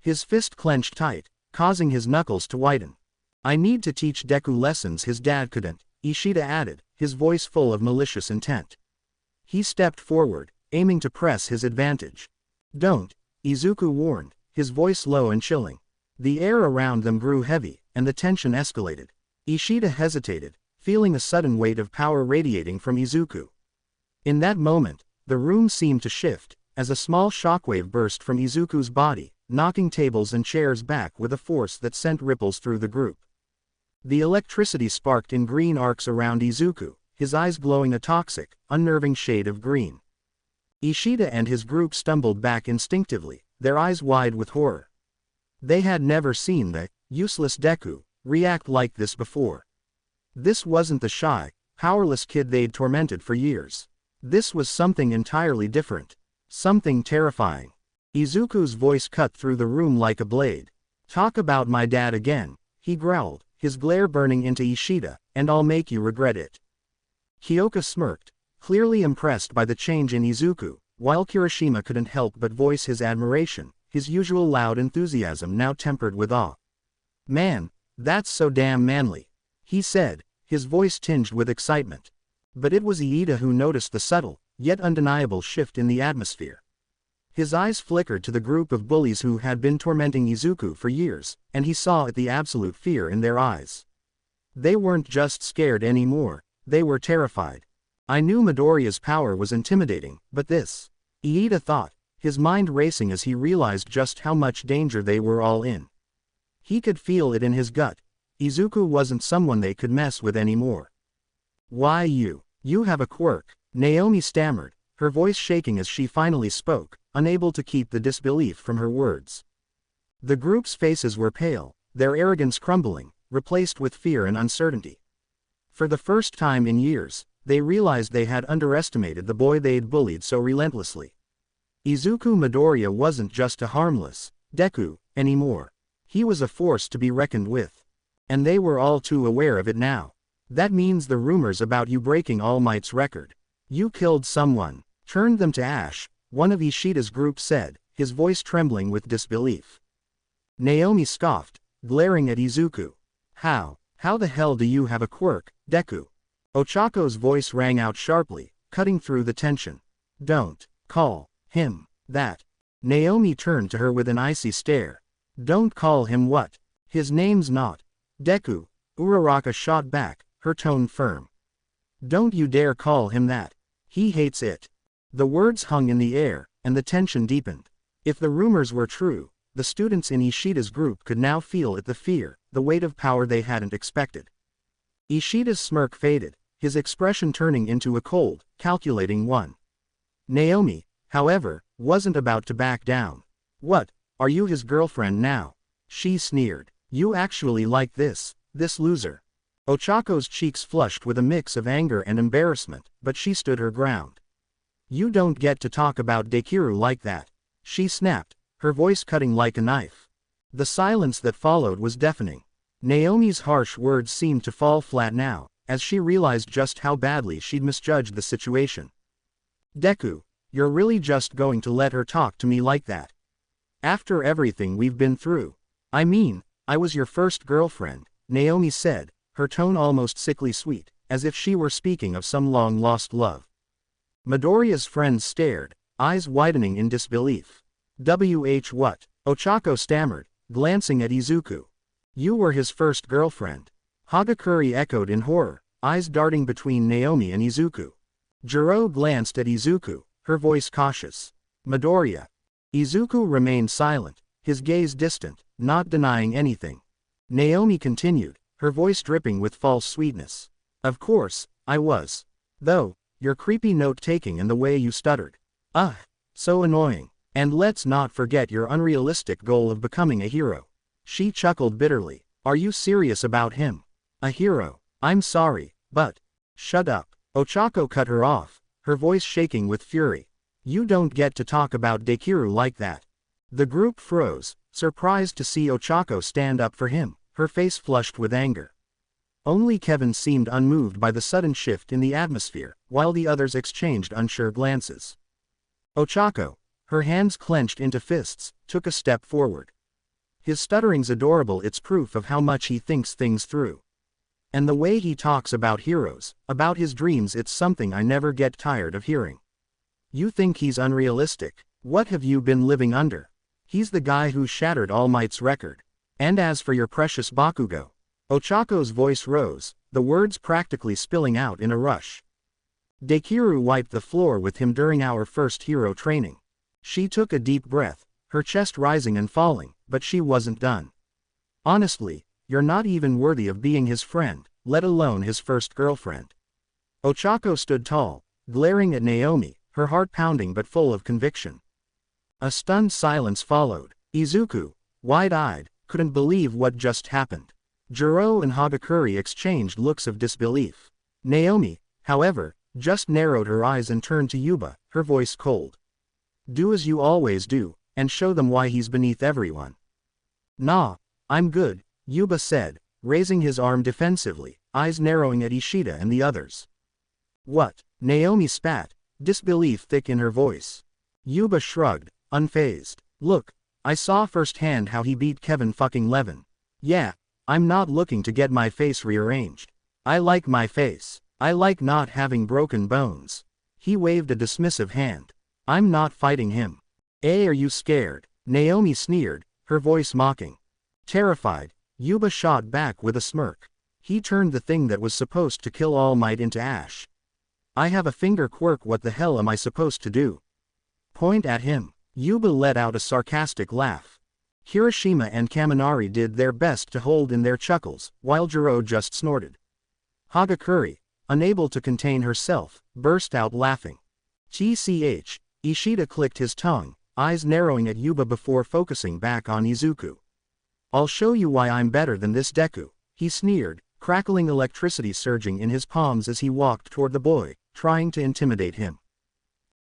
His fist clenched tight, causing his knuckles to whiten. I need to teach Deku lessons his dad couldn't, Ishida added, his voice full of malicious intent. He stepped forward, aiming to press his advantage. Don't, Izuku warned, his voice low and chilling. The air around them grew heavy, and the tension escalated. Ishida hesitated, feeling a sudden weight of power radiating from Izuku. In that moment, the room seemed to shift, as a small shockwave burst from Izuku's body, knocking tables and chairs back with a force that sent ripples through the group. The electricity sparked in green arcs around Izuku, his eyes glowing a toxic, unnerving shade of green. Ishida and his group stumbled back instinctively, their eyes wide with horror. They had never seen the useless Deku react like this before. This wasn't the shy, powerless kid they'd tormented for years. This was something entirely different. Something terrifying. Izuku's voice cut through the room like a blade. Talk about my dad again, he growled, his glare burning into Ishida, and I'll make you regret it. Kyoka smirked, clearly impressed by the change in Izuku, while Kirishima couldn't help but voice his admiration, his usual loud enthusiasm now tempered with awe. Man, that's so damn manly, he said, his voice tinged with excitement. But it was Iida who noticed the subtle, yet undeniable shift in the atmosphere. His eyes flickered to the group of bullies who had been tormenting Izuku for years, and he saw the absolute fear in their eyes. They weren't just scared anymore, they were terrified. I knew Midoriya's power was intimidating, but this, Iida thought, his mind racing as he realized just how much danger they were all in. He could feel it in his gut. Izuku wasn't someone they could mess with anymore. Why you have a quirk, Naomi stammered, her voice shaking as she finally spoke, unable to keep the disbelief from her words. The group's faces were pale, their arrogance crumbling, replaced with fear and uncertainty. For the first time in years, they realized they had underestimated the boy they'd bullied so relentlessly. Izuku Midoriya wasn't just a harmless Deku anymore. He was a force to be reckoned with. And they were all too aware of it now. That means the rumors about you breaking All Might's record. You killed someone, turned them to ash, one of Ishida's group said, his voice trembling with disbelief. Naomi scoffed, glaring at Izuku. How the hell do you have a quirk, Deku? Ochako's voice rang out sharply, cutting through the tension. Don't call him that. Naomi turned to her with an icy stare. Don't call him what? His name's not Deku, Uraraka shot back, her tone firm. Don't you dare call him that. He hates it. The words hung in the air, and the tension deepened. If the rumors were true, the students in Ishida's group could now feel the fear, the weight of power they hadn't expected. Ishida's smirk faded, his expression turning into a cold, calculating one. Naomi, however, wasn't about to back down. What, are you his girlfriend now? She sneered. You actually like this loser. Ochako's cheeks flushed with a mix of anger and embarrassment, but she stood her ground. You don't get to talk about Dekiru like that. She snapped, her voice cutting like a knife. The silence that followed was deafening. Naomi's harsh words seemed to fall flat now, as she realized just how badly she'd misjudged the situation. Deku, you're really just going to let her talk to me like that? After everything we've been through. I mean, I was your first girlfriend, Naomi said, her tone almost sickly sweet, as if she were speaking of some long-lost love. Midoriya's friends stared, eyes widening in disbelief. What? Ochako stammered, glancing at Izuku. You were his first girlfriend. Hagakure echoed in horror, eyes darting between Naomi and Izuku. Jiro glanced at Izuku, her voice cautious. Midoriya. Izuku remained silent, his gaze distant, not denying anything. Naomi continued, her voice dripping with false sweetness. Of course, I was. Though, your creepy note-taking and the way you stuttered. So annoying. And let's not forget your unrealistic goal of becoming a hero. She chuckled bitterly. Are you serious about him? A hero? I'm sorry, but... Shut up. Ochako cut her off, her voice shaking with fury. You don't get to talk about Dekiru like that. The group froze, surprised to see Ochako stand up for him, her face flushed with anger. Only Kevin seemed unmoved by the sudden shift in the atmosphere, while the others exchanged unsure glances. Ochako, her hands clenched into fists, took a step forward. His stuttering's adorable, it's proof of how much he thinks things through. And the way he talks about heroes, about his dreams, it's something I never get tired of hearing. You think he's unrealistic? What have you been living under? He's the guy who shattered All Might's record. And as for your precious Bakugo... Ochako's voice rose, the words practically spilling out in a rush. Dekiru wiped the floor with him during our first hero training. She took a deep breath, her chest rising and falling, but she wasn't done. Honestly, you're not even worthy of being his friend, let alone his first girlfriend. Ochako stood tall, glaring at Naomi, her heart pounding but full of conviction. A stunned silence followed. Izuku, wide-eyed, couldn't believe what just happened. Jiro and Hagakure exchanged looks of disbelief. Naomi, however, just narrowed her eyes and turned to Yuba, her voice cold. Do as you always do, and show them why he's beneath everyone. Nah, I'm good, Yuba said, raising his arm defensively, eyes narrowing at Ishida and the others. What? Naomi spat, disbelief thick in her voice. Yuba shrugged, unfazed. Look, I saw firsthand how he beat Kevin fucking Levin. Yeah. I'm not looking to get my face rearranged. I like my face. I like not having broken bones. He waved a dismissive hand. I'm not fighting him. Are you scared? Naomi sneered, her voice mocking. Terrified, Yuba shot back with a smirk. He turned the thing that was supposed to kill All Might into ash. I have a finger quirk, what the hell am I supposed to do? Point at him. Yuba let out a sarcastic laugh. Kirishima and Kaminari did their best to hold in their chuckles, while Jiro just snorted. Hagakure, unable to contain herself, burst out laughing. TCH, Ishida clicked his tongue, eyes narrowing at Yuba before focusing back on Izuku. I'll show you why I'm better than this Deku, he sneered, crackling electricity surging in his palms as he walked toward the boy, trying to intimidate him.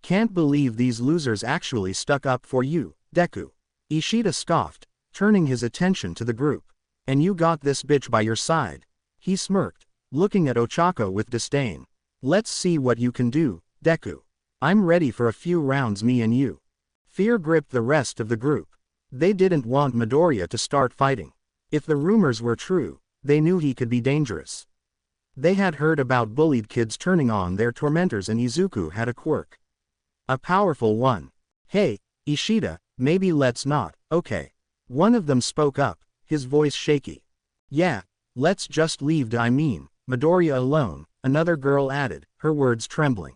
Can't believe these losers actually stuck up for you, Deku. Ishida scoffed, turning his attention to the group. And you got this bitch by your side. He smirked, looking at Ochako with disdain. Let's see what you can do, Deku. I'm ready for a few rounds, me and you. Fear gripped the rest of the group. They didn't want Midoriya to start fighting. If the rumors were true, they knew he could be dangerous. They had heard about bullied kids turning on their tormentors, and Izuku had a quirk. A powerful one. Hey, Ishida, maybe let's not, okay. One of them spoke up, his voice shaky. Yeah, let's just leave Midoriya alone, another girl added, her words trembling.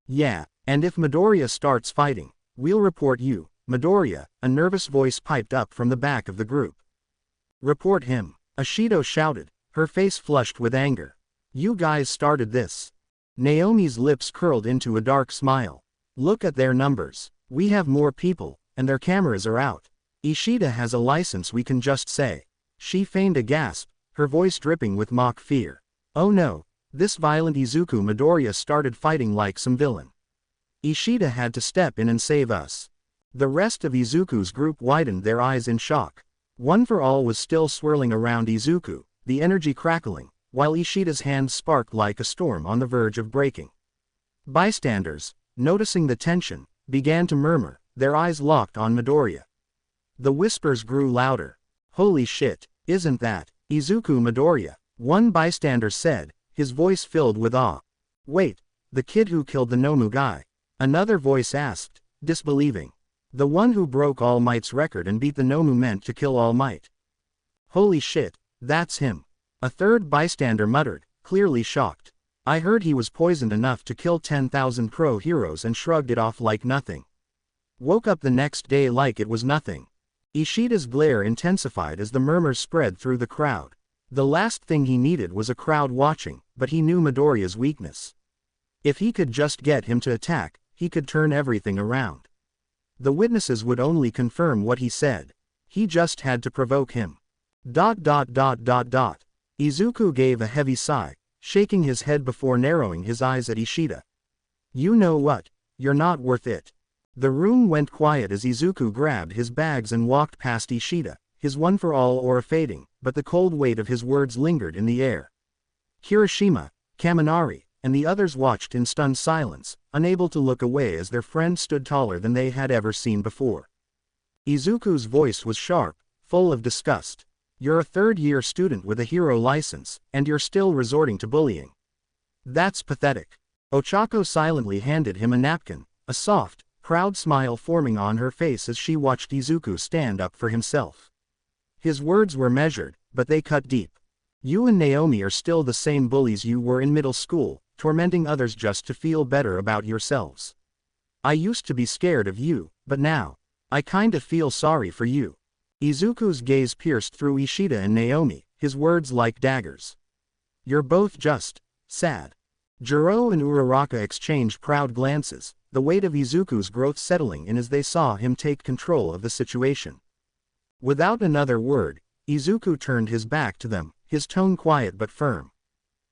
Yeah, and if Midoriya starts fighting, we'll report you, Midoriya, a nervous voice piped up from the back of the group. Report him, Ashido shouted, her face flushed with anger. You guys started this. Naomi's lips curled into a dark smile. Look at their numbers. We have more people, and their cameras are out. Ishida has a license, we can just say. She feigned a gasp, her voice dripping with mock fear. Oh no, this violent Izuku Midoriya started fighting like some villain. Ishida had to step in and save us. The rest of Izuku's group widened their eyes in shock. One for All was still swirling around Izuku, the energy crackling, while Ishida's hands sparked like a storm on the verge of breaking. Bystanders, noticing the tension, began to murmur, their eyes locked on Midoriya. The whispers grew louder. Holy shit, isn't that Izuku Midoriya? One bystander said, his voice filled with awe. Wait, the kid who killed the Nomu guy? Another voice asked, disbelieving. The one who broke All Might's record and beat the Nomu meant to kill All Might. Holy shit, that's him. A third bystander muttered, clearly shocked. I heard he was poisoned enough to kill 10,000 pro heroes and shrugged it off like nothing. Woke up the next day like it was nothing. Ishida's glare intensified as the murmurs spread through the crowd. The last thing he needed was a crowd watching, but he knew Midoriya's weakness. If he could just get him to attack, he could turn everything around. The witnesses would only confirm what he said. He just had to provoke him. ... Izuku gave a heavy sigh, shaking his head before narrowing his eyes at Ishida. You know what? You're not worth it. The room went quiet as Izuku grabbed his bags and walked past Ishida, his one for all aura fading, but the cold weight of his words lingered in the air. Kirishima, Kaminari, and the others watched in stunned silence, unable to look away as their friend stood taller than they had ever seen before. Izuku's voice was sharp, full of disgust. You're a third-year student with a hero license, and you're still resorting to bullying. That's pathetic. Ochako silently handed him a napkin, a soft, proud smile forming on her face as she watched Izuku stand up for himself. His words were measured, but they cut deep. You and Naomi are still the same bullies you were in middle school, tormenting others just to feel better about yourselves. I used to be scared of you, but now, I kinda feel sorry for you. Izuku's gaze pierced through Ishida and Naomi, his words like daggers. You're both just sad. Jiro and Uraraka exchanged proud glances, the weight of Izuku's growth settling in as they saw him take control of the situation. Without another word, Izuku turned his back to them, his tone quiet but firm.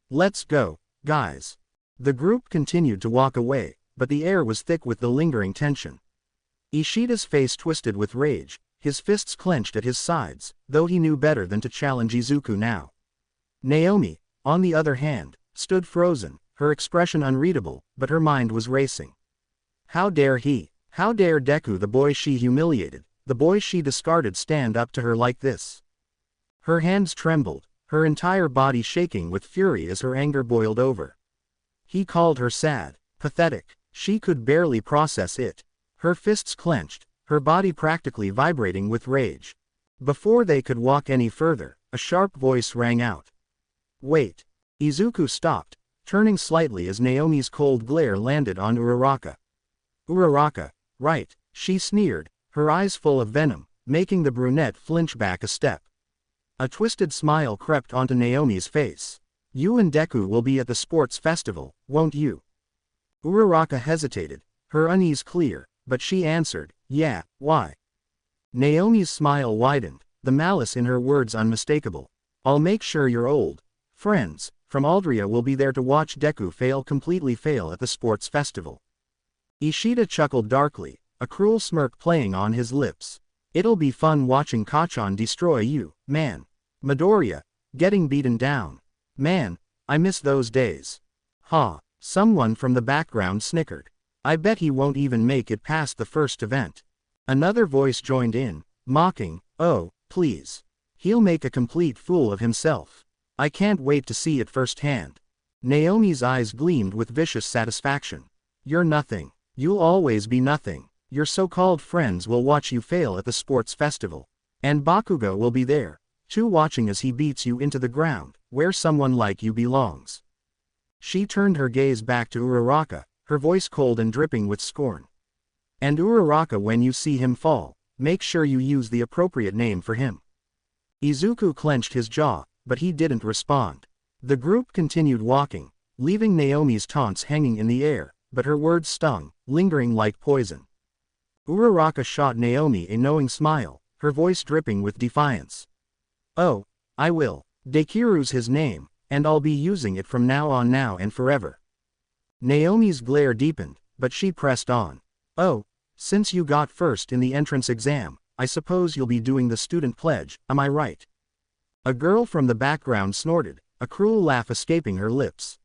Let's go, guys. The group continued to walk away, but the air was thick with the lingering tension. Ishida's face twisted with rage, his fists clenched at his sides, though he knew better than to challenge Izuku now. Naomi, on the other hand, stood frozen, her expression unreadable, but her mind was racing. How dare he? How dare Deku, the boy she humiliated, the boy she discarded, stand up to her like this? Her hands trembled, her entire body shaking with fury as her anger boiled over. He called her sad, pathetic. She could barely process it. Her fists clenched, her body practically vibrating with rage. Before they could walk any further, a sharp voice rang out. Wait. Izuku stopped, turning slightly as Naomi's cold glare landed on Uraraka. Uraraka, right, she sneered, her eyes full of venom, making the brunette flinch back a step. A twisted smile crept onto Naomi's face. You and Deku will be at the sports festival, won't you? Uraraka hesitated, her unease clear, but she answered, yeah, why? Naomi's smile widened, the malice in her words unmistakable. I'll make sure your old friends from Aldria will be there to watch Deku completely fail at the sports festival. Ishida chuckled darkly, a cruel smirk playing on his lips. It'll be fun watching Kacchan destroy you, man. Midoriya, getting beaten down. Man, I miss those days. Ha, someone from the background snickered. I bet he won't even make it past the first event. Another voice joined in, mocking, oh, please. He'll make a complete fool of himself. I can't wait to see it firsthand. Naomi's eyes gleamed with vicious satisfaction. You're nothing. You'll always be nothing. Your so-called friends will watch you fail at the sports festival. And Bakugo will be there, too, watching as he beats you into the ground, where someone like you belongs. She turned her gaze back to Uraraka, her voice cold and dripping with scorn. And Uraraka, when you see him fall, make sure you use the appropriate name for him. Izuku clenched his jaw, but he didn't respond. The group continued walking, leaving Naomi's taunts hanging in the air, but her words stung, lingering like poison. Uraraka shot Naomi a knowing smile, her voice dripping with defiance. Oh, I will. Dekiru's his name, and I'll be using it from now on, now and forever. Naomi's glare deepened, but she pressed on. Oh, since you got first in the entrance exam, I suppose you'll be doing the student pledge, am I right? A girl from the background snorted, a cruel laugh escaping her lips.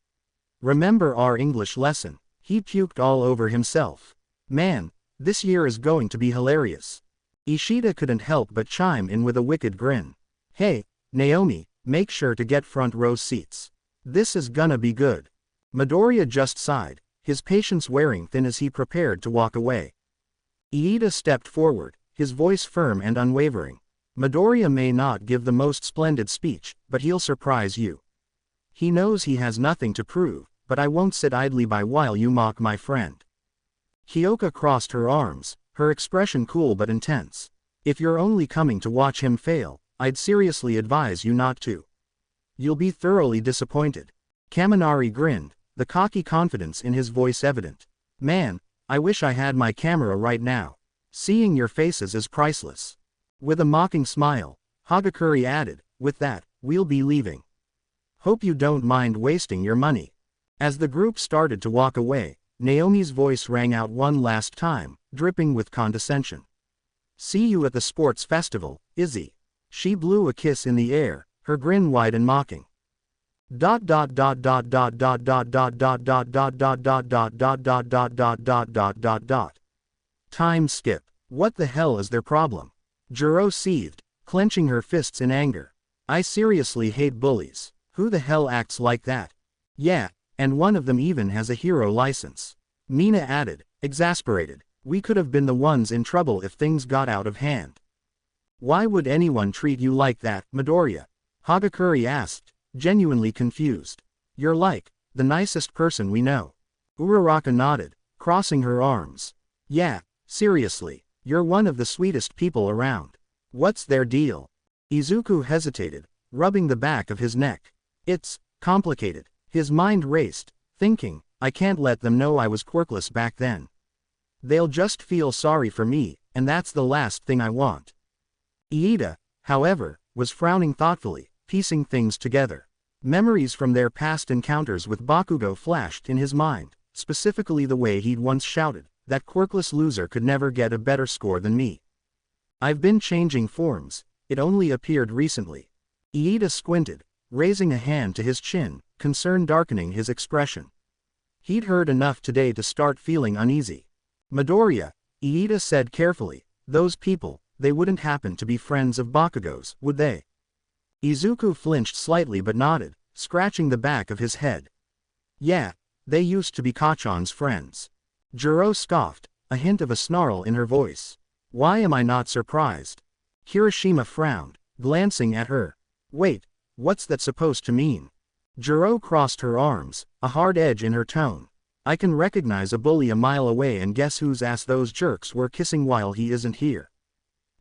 Remember our English lesson? He puked all over himself. Man, this year is going to be hilarious. Ishida couldn't help but chime in with a wicked grin. Hey, Naomi, make sure to get front row seats. This is gonna be good. Midoriya just sighed, his patience wearing thin as he prepared to walk away. Iida stepped forward, his voice firm and unwavering. Midoriya may not give the most splendid speech, but he'll surprise you. He knows he has nothing to prove, but I won't sit idly by while you mock my friend. Hyoka crossed her arms, her expression cool but intense. If you're only coming to watch him fail, I'd seriously advise you not to. You'll be thoroughly disappointed. Kaminari grinned, the cocky confidence in his voice evident. Man, I wish I had my camera right now. Seeing your faces is priceless. With a mocking smile, Hagakure added, with that, we'll be leaving. Hope you don't mind wasting your money. As the group started to walk away, Naomi's voice rang out one last time, dripping with condescension. See you at the sports festival, Izzy. She blew a kiss in the air, her grin wide and mocking. Time skip. What the hell is their problem? Juro seethed, clenching her fists in anger. I seriously hate bullies. Who the hell acts like that? Yeah, and one of them even has a hero license. Mina added, exasperated. We could have been the ones in trouble if things got out of hand. Why would anyone treat you like that, Midoriya? Hagakure asked, genuinely confused. You're like the nicest person we know. Uraraka nodded, crossing her arms. Yeah, seriously, you're one of the sweetest people around. What's their deal? Izuku hesitated, rubbing the back of his neck. It's complicated. His mind raced, thinking, I can't let them know I was quirkless back then. They'll just feel sorry for me, and that's the last thing I want. Iida, however, was frowning thoughtfully, piecing things together. Memories from their past encounters with Bakugo flashed in his mind, specifically the way he'd once shouted, that quirkless loser could never get a better score than me. I've been changing forms, it only appeared recently. Iida squinted, raising a hand to his chin, concern darkening his expression. He'd heard enough today to start feeling uneasy. Midoriya, Iida said carefully, those people, they wouldn't happen to be friends of Bakugo's, would they? Izuku flinched slightly but nodded, scratching the back of his head. Yeah, they used to be Kacchan's friends. Juro scoffed, a hint of a snarl in her voice. Why am I not surprised? Kirishima frowned, glancing at her. Wait, what's that supposed to mean? Juro crossed her arms, a hard edge in her tone. I can recognize a bully a mile away and guess whose ass those jerks were kissing while he isn't here.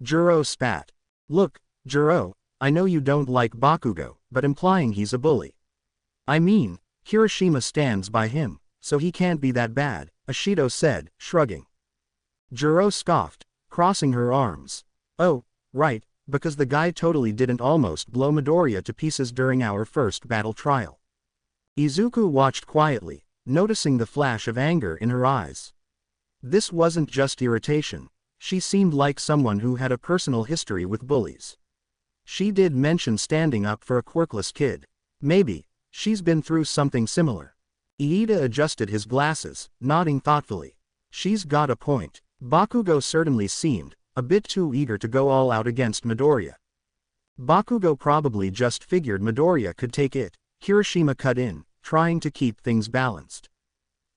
Juro spat. Look, Juro, I know you don't like Bakugo, but implying he's a bully. I mean, Kirishima stands by him, so he can't be that bad, Ashido said, shrugging. Juro scoffed, crossing her arms. Oh, right, because the guy totally didn't almost blow Midoriya to pieces during our first battle trial. Izuku watched quietly, noticing the flash of anger in her eyes. This wasn't just irritation, she seemed like someone who had a personal history with bullies. She did mention standing up for a quirkless kid. Maybe, she's been through something similar. Iida adjusted his glasses, nodding thoughtfully. She's got a point. Bakugo certainly seemed a bit too eager to go all out against Midoriya. Bakugo probably just figured Midoriya could take it, Kirishima cut in, trying to keep things balanced.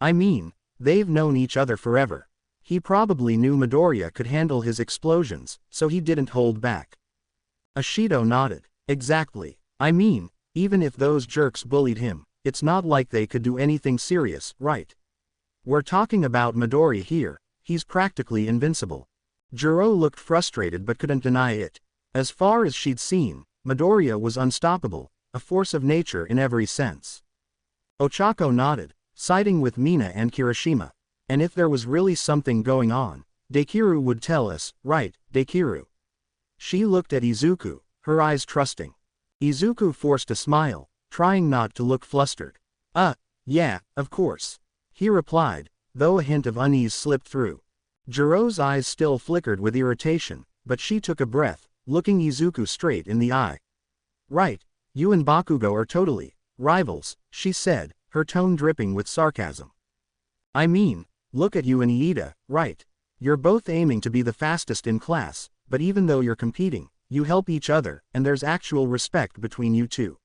I mean, they've known each other forever. He probably knew Midoriya could handle his explosions, so he didn't hold back. Ashido nodded. Exactly. I mean, even if those jerks bullied him, it's not like they could do anything serious, right? We're talking about Midoriya here, he's practically invincible. Juro looked frustrated but couldn't deny it. As far as she'd seen, Midoriya was unstoppable, a force of nature in every sense. Ochako nodded, siding with Mina and Kirishima. And if there was really something going on, Dekiru would tell us, right, Dekiru? She looked at Izuku, her eyes trusting. Izuku forced a smile, trying not to look flustered. Yeah, of course. He replied, though a hint of unease slipped through. Juro's eyes still flickered with irritation, but she took a breath, looking Izuku straight in the eye. Right, you and Bakugo are totally rivals, she said, her tone dripping with sarcasm. I mean, look at you and Iida, right? You're both aiming to be the fastest in class, but even though you're competing, you help each other, and there's actual respect between you two.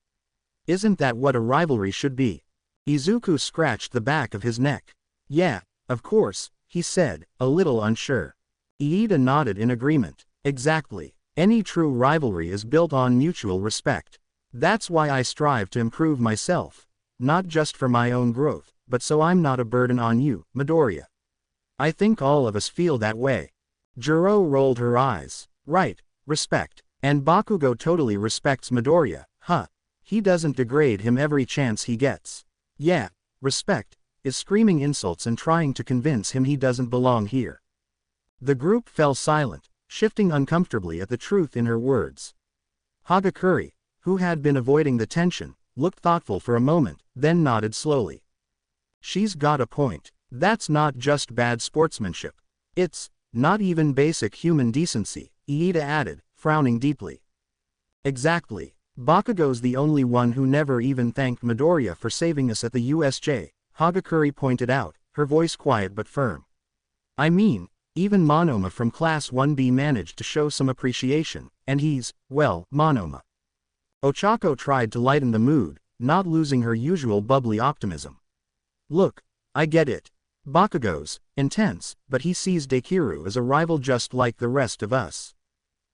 Isn't that what a rivalry should be? Izuku scratched the back of his neck. Yeah, of course, he said, a little unsure. Iida nodded in agreement. Exactly. Any true rivalry is built on mutual respect. That's why I strive to improve myself. Not just for my own growth, but so I'm not a burden on you, Midoriya. I think all of us feel that way. Juro rolled her eyes. Right, respect. And Bakugo totally respects Midoriya, huh? He doesn't degrade him every chance he gets. Yeah, respect is screaming insults and trying to convince him he doesn't belong here. The group fell silent, shifting uncomfortably at the truth in her words. Hagakure, who had been avoiding the tension, looked thoughtful for a moment, then nodded slowly. She's got a point. That's not just bad sportsmanship. It's not even basic human decency, Iida added, frowning deeply. Exactly. Bakugo's the only one who never even thanked Midoriya for saving us at the USJ, Hagakure pointed out, her voice quiet but firm. I mean, even Monoma from Class 1B managed to show some appreciation, and he's, well, Monoma. Ochako tried to lighten the mood, not losing her usual bubbly optimism. Look, I get it. Bakugo's intense, but he sees Dekiru as a rival just like the rest of us.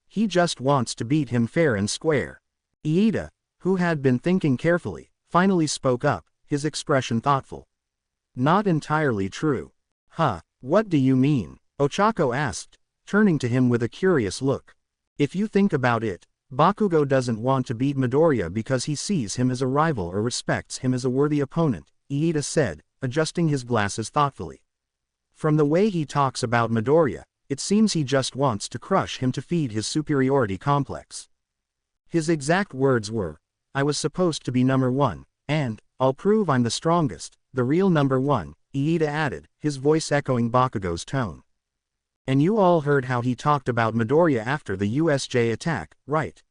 He just wants to beat him fair and square. Iida, who had been thinking carefully, finally spoke up, his expression thoughtful. Not entirely true. Huh, what do you mean? Ochako asked, turning to him with a curious look. If you think about it, Bakugo doesn't want to beat Midoriya because he sees him as a rival or respects him as a worthy opponent, Iida said, adjusting his glasses thoughtfully. From the way he talks about Midoriya, it seems he just wants to crush him to feed his superiority complex. His exact words were, I was supposed to be number one, and I'll prove I'm the strongest, the real number one, Iida added, his voice echoing Bakugo's tone. And you all heard how he talked about Midoriya after the USJ attack, right?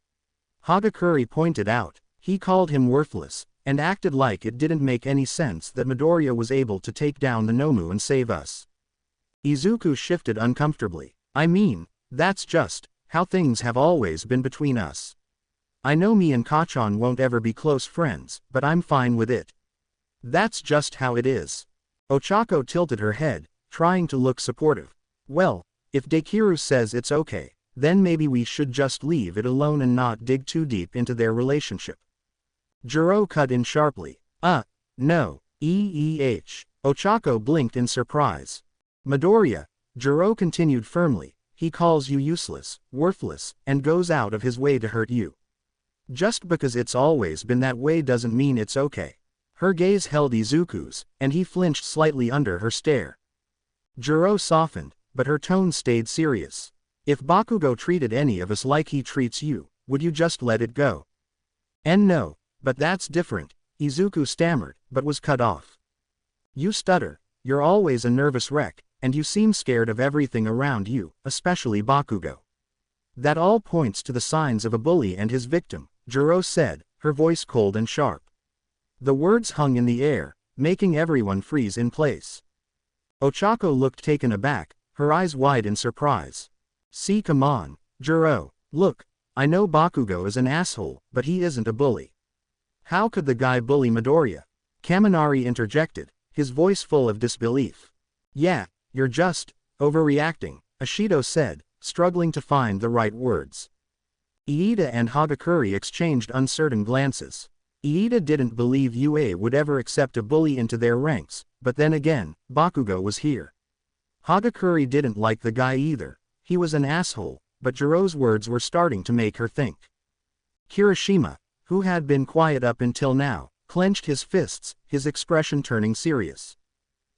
Hagakure pointed out, he called him worthless, and acted like it didn't make any sense that Midoriya was able to take down the Nomu and save us. Izuku shifted uncomfortably. I mean, that's just how things have always been between us. I know me and Kachan won't ever be close friends, but I'm fine with it. That's just how it is. Ochako tilted her head, trying to look supportive. Well, If Dekiru says it's okay, then maybe we should just leave it alone and not dig too deep into their relationship. Jiro cut in sharply. No. Ochako blinked in surprise. Midoriya, Jiro continued firmly, he calls you useless, worthless, and goes out of his way to hurt you. Just because it's always been that way doesn't mean it's okay. Her gaze held Izuku's, and he flinched slightly under her stare. Jiro softened, but her tone stayed serious. If Bakugo treated any of us like he treats you, would you just let it go? And no, but that's different, Izuku stammered, but was cut off. You stutter, you're always a nervous wreck, and you seem scared of everything around you, especially Bakugo. That all points to the signs of a bully and his victim, Jiro said, her voice cold and sharp. The words hung in the air, making everyone freeze in place. Ochako looked taken aback, her eyes wide in surprise. See, come on, Jiro, look, I know Bakugo is an asshole, but he isn't a bully. How could the guy bully Midoriya? Kaminari interjected, his voice full of disbelief. Yeah, you're just overreacting, Ashido said, struggling to find the right words. Iida and Hagakure exchanged uncertain glances. Iida didn't believe UA would ever accept a bully into their ranks, but then again, Bakugo was here. Hagakure didn't like the guy either, he was an asshole, but Jiro's words were starting to make her think. Kirishima, who had been quiet up until now, clenched his fists, his expression turning serious.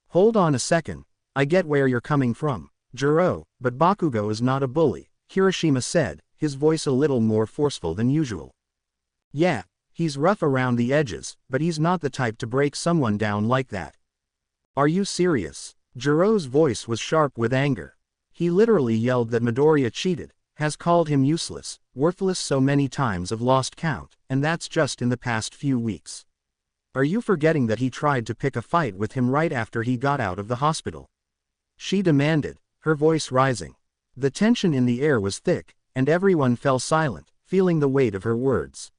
Hold on a second, I get where you're coming from, Jiro, but Bakugo is not a bully, Kirishima said, his voice a little more forceful than usual. Yeah, he's rough around the edges, but he's not the type to break someone down like that. Are you serious? Jiro's voice was sharp with anger. He literally yelled that Midoriya cheated, has called him useless, worthless so many times I've lost count, and that's just in the past few weeks. Are you forgetting that he tried to pick a fight with him right after he got out of the hospital? She demanded, her voice rising. The tension in the air was thick, and everyone fell silent, feeling the weight of her words.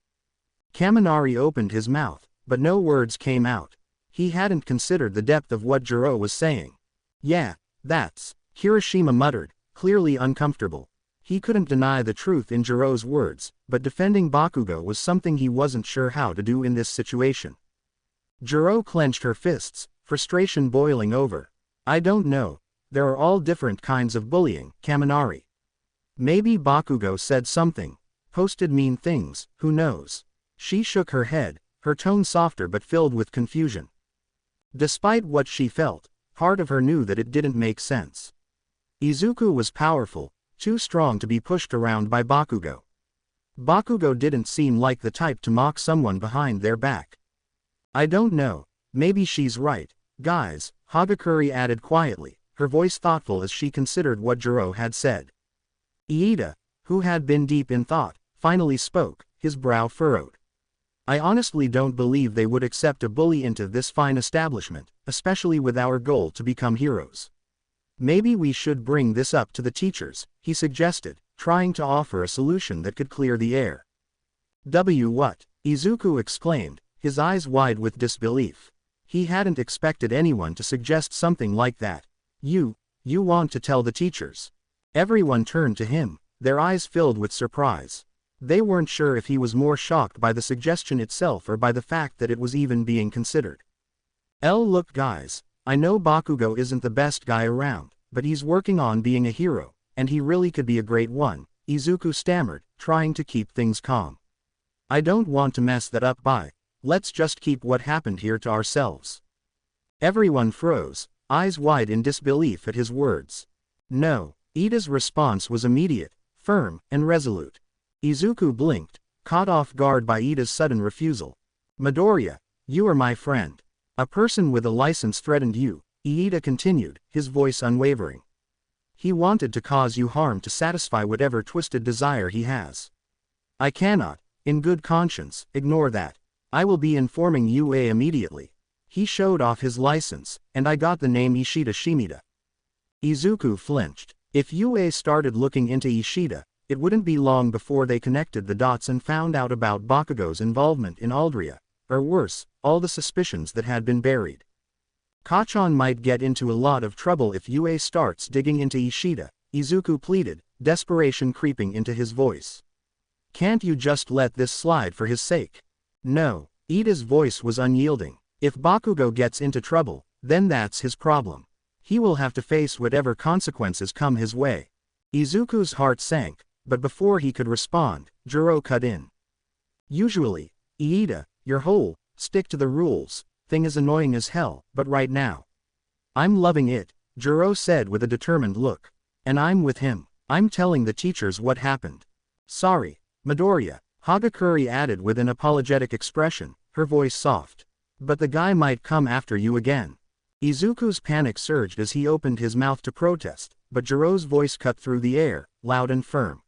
Kaminari opened his mouth, but no words came out. He hadn't considered the depth of what Jiro was saying. Yeah, that's, Kirishima muttered, clearly uncomfortable. He couldn't deny the truth in Jiro's words, but defending Bakugo was something he wasn't sure how to do in this situation. Jiro clenched her fists, frustration boiling over. I don't know. There are all different kinds of bullying, Kaminari. Maybe Bakugo said something, posted mean things, who knows? She shook her head, her tone softer but filled with confusion. Despite what she felt, part of her knew that it didn't make sense. Izuku was powerful, too strong to be pushed around by Bakugo. Bakugo didn't seem like the type to mock someone behind their back. I don't know, maybe she's right, guys, Hagakure added quietly, her voice thoughtful as she considered what Jiro had said. Iida, who had been deep in thought, finally spoke, his brow furrowed. I honestly don't believe they would accept a bully into this fine establishment, especially with our goal to become heroes. Maybe we should bring this up to the teachers, he suggested, trying to offer a solution that could clear the air. What? Izuku exclaimed, his eyes wide with disbelief. He hadn't expected anyone to suggest something like that. You want to tell the teachers? Everyone turned to him, their eyes filled with surprise. They weren't sure if he was more shocked by the suggestion itself or by the fact that it was even being considered. Look guys, I know Bakugo isn't the best guy around, but he's working on being a hero, and he really could be a great one, Izuku stammered, trying to keep things calm. I don't want to mess that up let's just keep what happened here to ourselves. Everyone froze, eyes wide in disbelief at his words. No, Iida's response was immediate, firm, and resolute. Izuku blinked, caught off guard by Iida's sudden refusal. Midoriya, you are my friend. A person with a license threatened you, Iida continued, his voice unwavering. He wanted to cause you harm to satisfy whatever twisted desire he has. I cannot, in good conscience, ignore that. I will be informing UA immediately. He showed off his license, and I got the name Ishida Shimida. Izuku flinched. If UA started looking into Ishida, it wouldn't be long before they connected the dots and found out about Bakugo's involvement in Aldria, or worse, all the suspicions that had been buried. Kachan might get into a lot of trouble if UA starts digging into Ishida, Izuku pleaded, desperation creeping into his voice. Can't you just let this slide for his sake? No. Iida's voice was unyielding. If Bakugo gets into trouble, then that's his problem. He will have to face whatever consequences come his way. Izuku's heart sank, but before he could respond, Jiro cut in. Usually, Iida, your whole stick to the rules thing is annoying as hell, but right now, I'm loving it, Jiro said with a determined look. And I'm with him. I'm telling the teachers what happened. Sorry, Midoriya, Hagakure added with an apologetic expression, her voice soft. But the guy might come after you again. Izuku's panic surged as he opened his mouth to protest, but Jiro's voice cut through the air, loud and firm.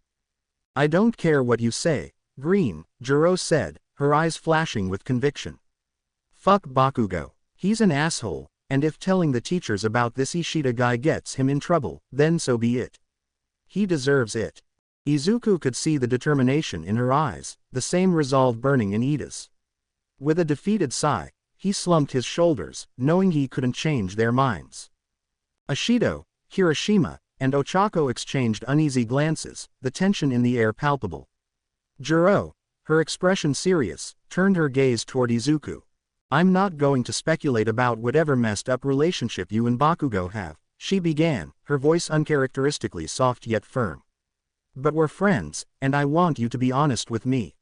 I don't care what you say, Green, Jiro said, her eyes flashing with conviction. Fuck Bakugo. He's an asshole, and if telling the teachers about this Ishida guy gets him in trouble, then so be it. He deserves it. Izuku could see the determination in her eyes, the same resolve burning in Iida's. With a defeated sigh, he slumped his shoulders, knowing he couldn't change their minds. Ashido, Kirishima, and Ochako exchanged uneasy glances, the tension in the air palpable. Jiro, her expression serious, turned her gaze toward Izuku. I'm not going to speculate about whatever messed up relationship you and Bakugo have, she began, her voice uncharacteristically soft yet firm. But we're friends, and I want you to be honest with me.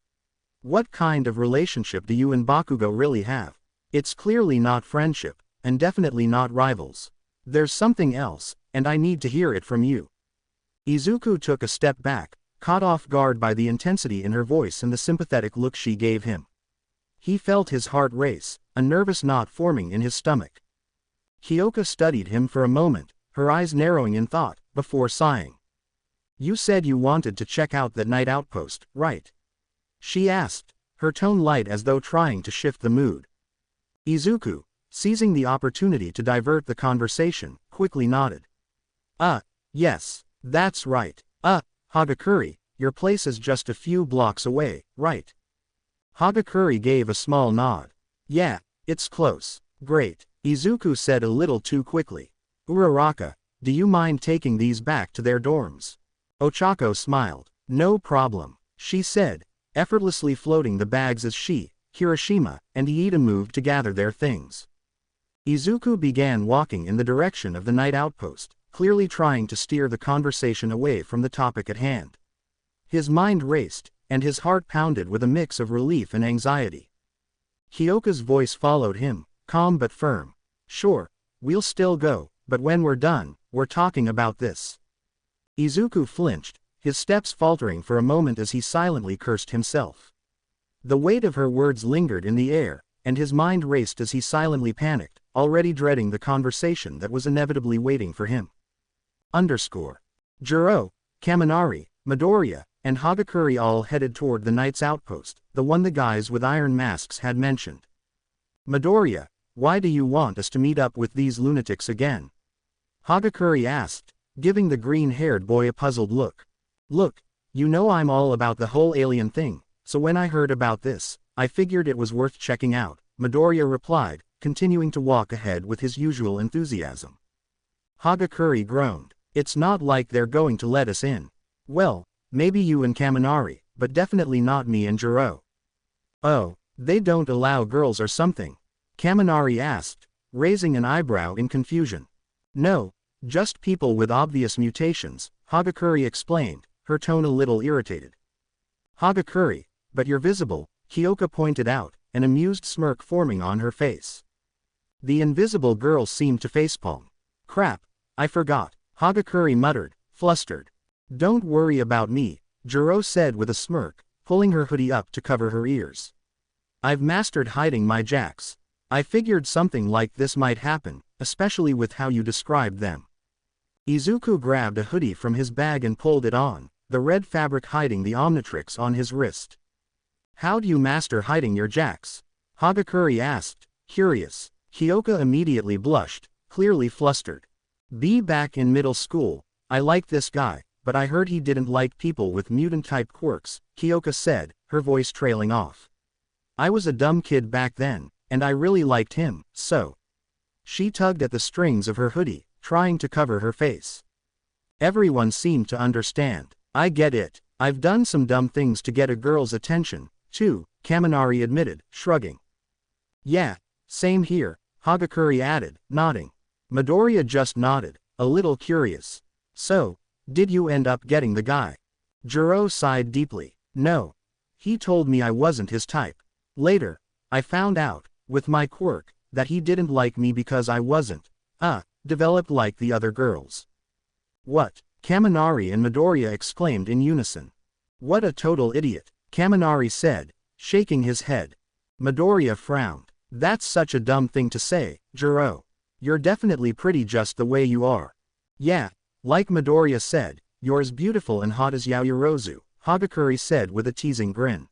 What kind of relationship do you and Bakugo really have? It's clearly not friendship, and definitely not rivals. There's something else, and I need to hear it from you. Izuku took a step back, caught off guard by the intensity in her voice and the sympathetic look she gave him. He felt his heart race, a nervous knot forming in his stomach. Hyoka studied him for a moment, her eyes narrowing in thought, before sighing. You said you wanted to check out that night outpost, right? She asked, her tone light as though trying to shift the mood. Izuku, seizing the opportunity to divert the conversation, quickly nodded. Yes, that's right. Hagakure, your place is just a few blocks away, right? Hagakure gave a small nod. Yeah, it's close. Great, Izuku said a little too quickly. Uraraka, do you mind taking these back to their dorms? Ochako smiled. No problem, she said, effortlessly floating the bags as she, Kirishima, and Iida moved to gather their things. Izuku began walking in the direction of the night outpost, clearly trying to steer the conversation away from the topic at hand. His mind raced, and his heart pounded with a mix of relief and anxiety. Hyoka's voice followed him, calm but firm. Sure, we'll still go, but when we're done, we're talking about this. Izuku flinched, his steps faltering for a moment as he silently cursed himself. The weight of her words lingered in the air, and his mind raced as he silently panicked, already dreading the conversation that was inevitably waiting for him. Jiro, Kaminari, Midoriya, and Hagakure all headed toward the knight's outpost, the one the guys with iron masks had mentioned. Midoriya, why do you want us to meet up with these lunatics again? Hagakure asked, giving the green-haired boy a puzzled look. Look, you know I'm all about the whole alien thing, so when I heard about this, I figured it was worth checking out, Midoriya replied, continuing to walk ahead with his usual enthusiasm. Hagakure groaned. It's not like they're going to let us in. Well, maybe you and Kaminari, but definitely not me and Jiro. Oh, they don't allow girls or something? Kaminari asked, raising an eyebrow in confusion. No, just people with obvious mutations, Hagakure explained, her tone a little irritated. Hagakure, but you're visible, Hyoka pointed out, an amused smirk forming on her face. The invisible girl seemed to facepalm. Crap, I forgot, Hagakure muttered, flustered. Don't worry about me, Jiro said with a smirk, pulling her hoodie up to cover her ears. I've mastered hiding my jacks. I figured something like this might happen, especially with how you described them. Izuku grabbed a hoodie from his bag and pulled it on, the red fabric hiding the Omnitrix on his wrist. How do you master hiding your jacks? Hagakure asked, curious. Hyoka immediately blushed, clearly flustered. Be back in middle school, I like this guy, but I heard he didn't like people with mutant-type quirks, Hyoka said, her voice trailing off. I was a dumb kid back then, and I really liked him, so. She tugged at the strings of her hoodie, trying to cover her face. Everyone seemed to understand. I get it. I've done some dumb things to get a girl's attention, too, Kaminari admitted, shrugging. Yeah, same here, Hagakure added, nodding. Midoriya just nodded, a little curious. So, did you end up getting the guy? Jiro sighed deeply. No. He told me I wasn't his type. Later, I found out, with my quirk, that he didn't like me because I wasn't, developed like the other girls. What? Kaminari and Midoriya exclaimed in unison. What a total idiot, Kaminari said, shaking his head. Midoriya frowned. That's such a dumb thing to say, Jiro. You're definitely pretty just the way you are. Yeah, like Midoriya said, you're as beautiful and hot as Yaoyorozu, Hagakure said with a teasing grin.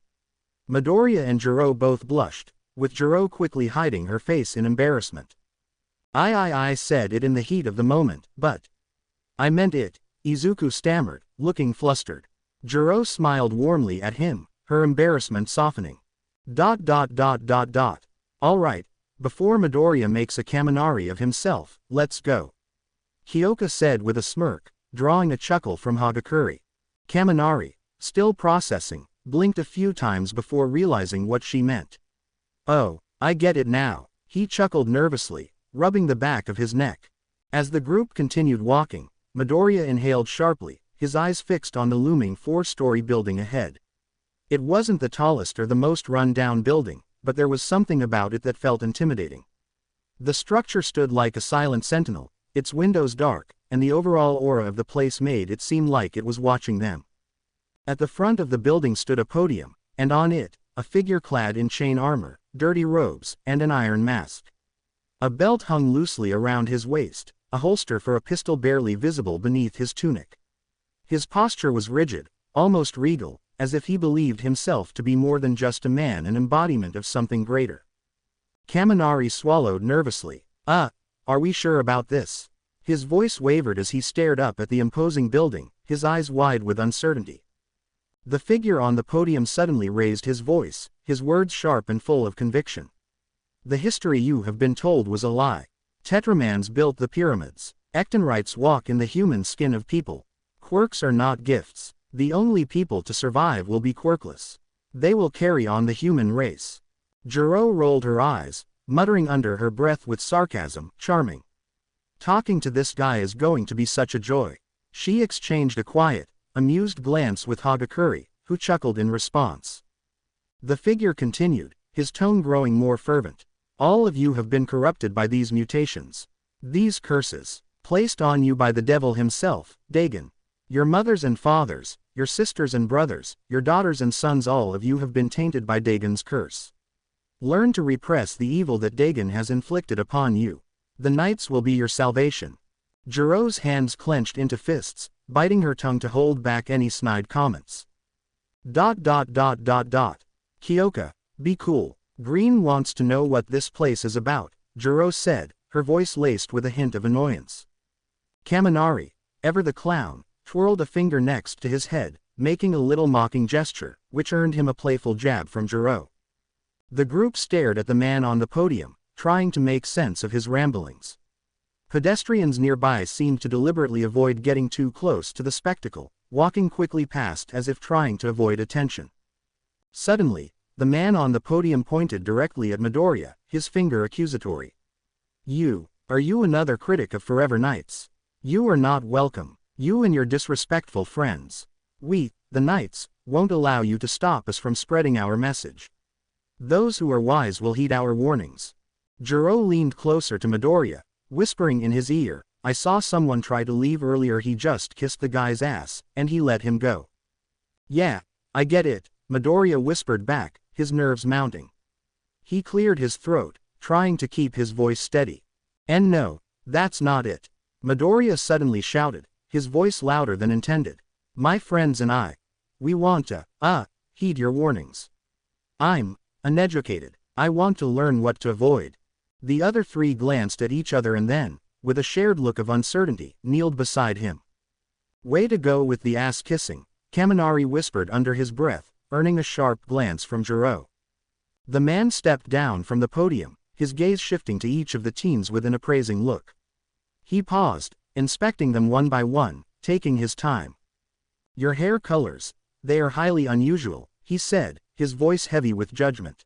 Midoriya and Jiro both blushed, with Jiro quickly hiding her face in embarrassment. I said it in the heat of the moment, but I meant it, Izuku stammered, looking flustered. Jiro smiled warmly at him, her embarrassment softening. All right, before Midoriya makes a Kaminari of himself, let's go. Kyoka said with a smirk, drawing a chuckle from Hagakure. Kaminari, still processing, blinked a few times before realizing what she meant. Oh, I get it now, he chuckled nervously, rubbing the back of his neck. As the group continued walking, Midoriya inhaled sharply, his eyes fixed on the looming 4-story building ahead. It wasn't the tallest or the most run-down building, but there was something about it that felt intimidating. The structure stood like a silent sentinel, its windows dark, and the overall aura of the place made it seem like it was watching them. At the front of the building stood a podium, and on it, a figure clad in chain armor, dirty robes, and an iron mask. A belt hung loosely around his waist, a holster for a pistol barely visible beneath his tunic. His posture was rigid, almost regal, as if he believed himself to be more than just a man, an embodiment of something greater. Kaminari swallowed nervously. Are we sure about this? His voice wavered as he stared up at the imposing building, his eyes wide with uncertainty. The figure on the podium suddenly raised his voice, his words sharp and full of conviction. The history you have been told was a lie. Tetramans built the pyramids. Ectonrites walk in the human skin of people. Quirks are not gifts. The only people to survive will be quirkless. They will carry on the human race. Jiro rolled her eyes, muttering under her breath with sarcasm, charming. Talking to this guy is going to be such a joy. She exchanged a quiet, amused glance with Hagakure, who chuckled in response. The figure continued, his tone growing more fervent. All of you have been corrupted by these mutations. These curses, placed on you by the devil himself, Dagon. Your mothers and fathers, your sisters and brothers, your daughters and sons, all of you have been tainted by Dagon's curse. Learn to repress the evil that Dagon has inflicted upon you. The Knights will be your salvation. Jiro's hands clenched into fists, biting her tongue to hold back any snide comments. Kyoka, be cool. Green wants to know what this place is about, Jiro said, her voice laced with a hint of annoyance. Kaminari, ever the clown, twirled a finger next to his head, making a little mocking gesture, which earned him a playful jab from Jiro. The group stared at the man on the podium, trying to make sense of his ramblings. Pedestrians nearby seemed to deliberately avoid getting too close to the spectacle, walking quickly past as if trying to avoid attention. Suddenly, the man on the podium pointed directly at Midoriya, his finger accusatory. Are you another critic of Forever Knights? You are not welcome, you and your disrespectful friends. We, the Knights, won't allow you to stop us from spreading our message. Those who are wise will heed our warnings. Jiro leaned closer to Midoriya, whispering in his ear, I saw someone try to leave earlier. He just kissed the guy's ass, and he let him go. Yeah, I get it, Midoriya whispered back, his nerves mounting. He cleared his throat, trying to keep his voice steady. And no, that's not it. Midoriya suddenly shouted, his voice louder than intended. My friends and I, we want to, heed your warnings. I'm uneducated. I want to learn what to avoid. The other three glanced at each other and then, with a shared look of uncertainty, kneeled beside him. Way to go with the ass kissing, Kaminari whispered under his breath, earning a sharp glance from Jiro. The man stepped down from the podium, his gaze shifting to each of the teens with an appraising look. He paused, inspecting them one by one, taking his time. Your hair colors. They are highly unusual, he said, his voice heavy with judgment.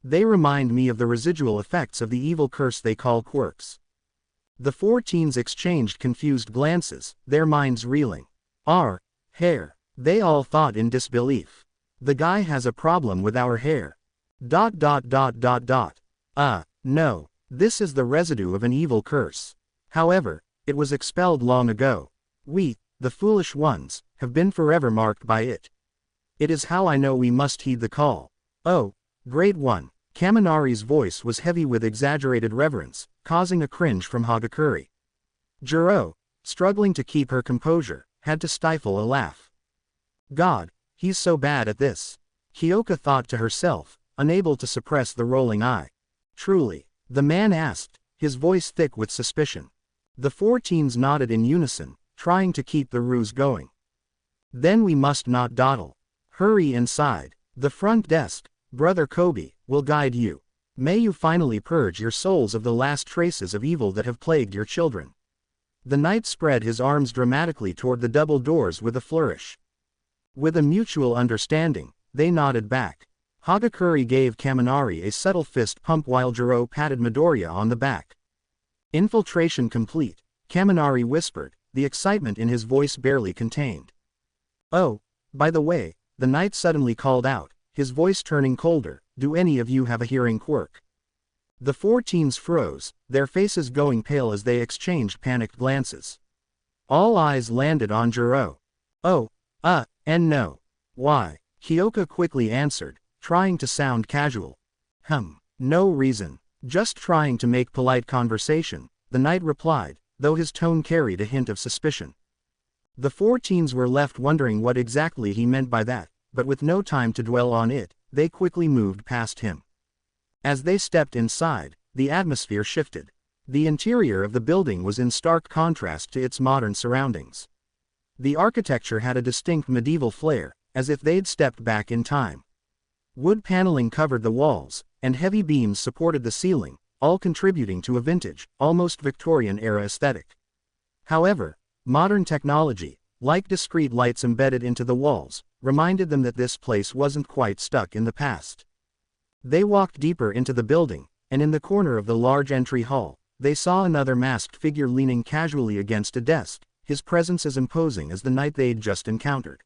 They remind me of the residual effects of the evil curse they call quirks. The four teens exchanged confused glances, their minds reeling. Our hair. They all thought in disbelief. The guy has a problem with our hair. No, this is the residue of an evil curse. However, it was expelled long ago. We, the foolish ones, have been forever marked by it. It is how I know we must heed the call. Oh, great one. Kaminari's voice was heavy with exaggerated reverence, causing a cringe from Hagakure. Jiro, struggling to keep her composure, had to stifle a laugh. God, he's so bad at this. Kyoka thought to herself, unable to suppress the rolling eye. Truly, the man asked, his voice thick with suspicion. The four teens nodded in unison, trying to keep the ruse going. Then we must not dawdle. Hurry inside. The front desk, Brother Kobe, will guide you. May you finally purge your souls of the last traces of evil that have plagued your children. The knight spread his arms dramatically toward the double doors with a flourish. With a mutual understanding, they nodded back. Hagakure gave Kaminari a subtle fist pump while Jiro patted Midoriya on the back. Infiltration complete, Kaminari whispered, the excitement in his voice barely contained. Oh, by the way, the knight suddenly called out, his voice turning colder, do any of you have a hearing quirk? The four teens froze, their faces going pale as they exchanged panicked glances. All eyes landed on Jiro. Oh, and no. Why? Kyoka quickly answered, trying to sound casual. No reason. Just trying to make polite conversation, the knight replied, though his tone carried a hint of suspicion. The four teens were left wondering what exactly he meant by that, but with no time to dwell on it, they quickly moved past him. As they stepped inside, the atmosphere shifted. The interior of the building was in stark contrast to its modern surroundings. The architecture had a distinct medieval flair, as if they'd stepped back in time. Wood paneling covered the walls, and heavy beams supported the ceiling, all contributing to a vintage, almost Victorian-era aesthetic. However, modern technology, like discrete lights embedded into the walls, reminded them that this place wasn't quite stuck in the past. They walked deeper into the building, and in the corner of the large entry hall, they saw another masked figure leaning casually against a desk, his presence as imposing as the knight they'd just encountered.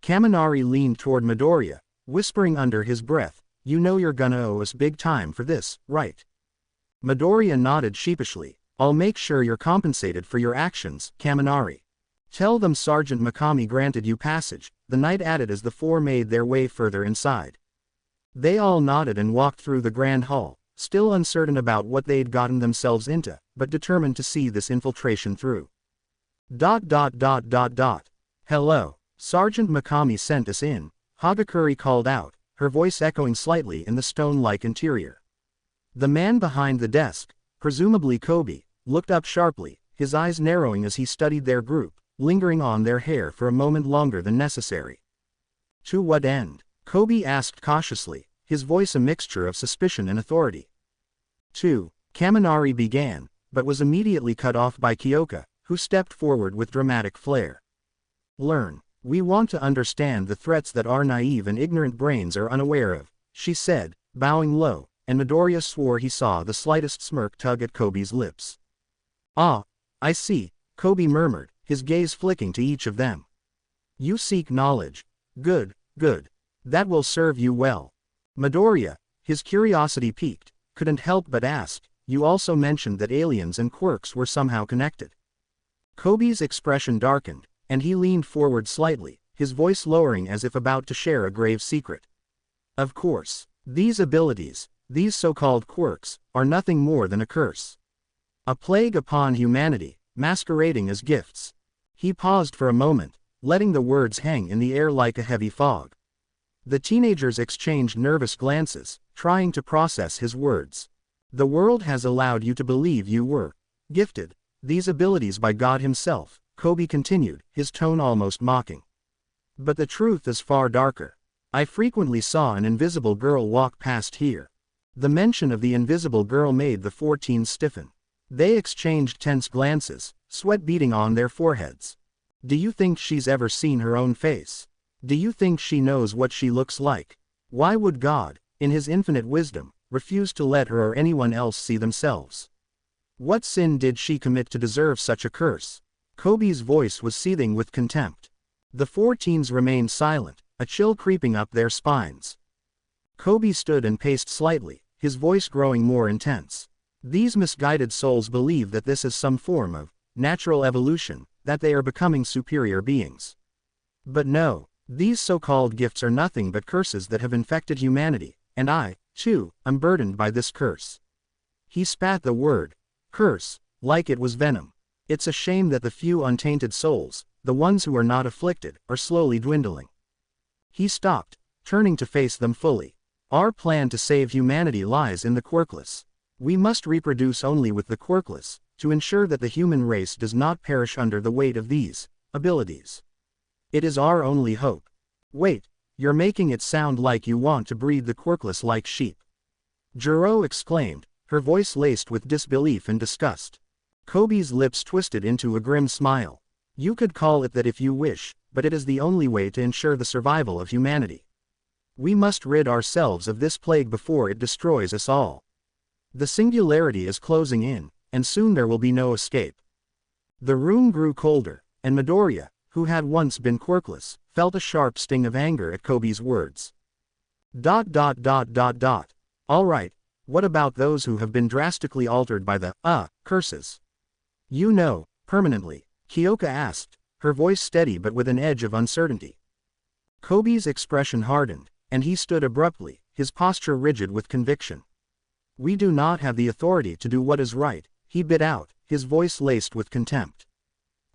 Kaminari leaned toward Midoriya, whispering under his breath, "You know you're gonna owe us big time for this, right?" Midoriya nodded sheepishly. "I'll make sure you're compensated for your actions, Kaminari. Tell them Sergeant Mikami granted you passage," the knight added as the four made their way further inside. They all nodded and walked through the grand hall, still uncertain about what they'd gotten themselves into, but determined to see this infiltration through. Hello, Sergeant Mikami sent us in, Hagakure called out, her voice echoing slightly in the stone-like interior. The man behind the desk, presumably Kobe, looked up sharply, his eyes narrowing as he studied their group, lingering on their hair for a moment longer than necessary. To what end? Kobe asked cautiously, his voice a mixture of suspicion and authority. Kaminari began, but was immediately cut off by Kyoka, who stepped forward with dramatic flair. Learn. We want to understand the threats that our naive and ignorant brains are unaware of, she said, bowing low, and Midoriya swore he saw the slightest smirk tug at Kobe's lips. Ah, I see, Kobe murmured, his gaze flicking to each of them. You seek knowledge. Good, good. That will serve you well. Midoriya, his curiosity piqued, couldn't help but ask, you also mentioned that aliens and quirks were somehow connected. Kobe's expression darkened, and he leaned forward slightly, his voice lowering as if about to share a grave secret. Of course, these abilities, these so-called quirks, are nothing more than a curse. A plague upon humanity, masquerading as gifts. He paused for a moment, letting the words hang in the air like a heavy fog. The teenagers exchanged nervous glances, trying to process his words. The world has allowed you to believe you were gifted these abilities by God himself, Kobe continued, his tone almost mocking. But the truth is far darker. I frequently saw an invisible girl walk past here. The mention of the invisible girl made the 14 stiffen. They exchanged tense glances, sweat beading on their foreheads. Do you think she's ever seen her own face? Do you think she knows what she looks like? Why would God, in his infinite wisdom, refuse to let her or anyone else see themselves? What sin did she commit to deserve such a curse? Kobe's voice was seething with contempt. The 4 teens remained silent, a chill creeping up their spines. Kobe stood and paced slightly, his voice growing more intense. These misguided souls believe that this is some form of natural evolution, that they are becoming superior beings. But no, these so-called gifts are nothing but curses that have infected humanity, and I, too, am burdened by this curse. He spat the word curse like it was venom. It's a shame that the few untainted souls, the ones who are not afflicted, are slowly dwindling. He stopped, turning to face them fully. Our plan to save humanity lies in the quirkless. We must reproduce only with the quirkless, to ensure that the human race does not perish under the weight of these abilities. It is our only hope. Wait, you're making it sound like you want to breed the quirkless like sheep. Jiro exclaimed, her voice laced with disbelief and disgust. Kobe's lips twisted into a grim smile. You could call it that if you wish, but it is the only way to ensure the survival of humanity. We must rid ourselves of this plague before it destroys us all. The singularity is closing in, and soon there will be no escape. The room grew colder, and Midoriya, who had once been quirkless, felt a sharp sting of anger at Kobe's words. All right, what about those who have been drastically altered by the, curses? You know, permanently, Kyoka asked, her voice steady but with an edge of uncertainty. Kobe's expression hardened, and he stood abruptly, his posture rigid with conviction. We do not have the authority to do what is right, he bit out, his voice laced with contempt.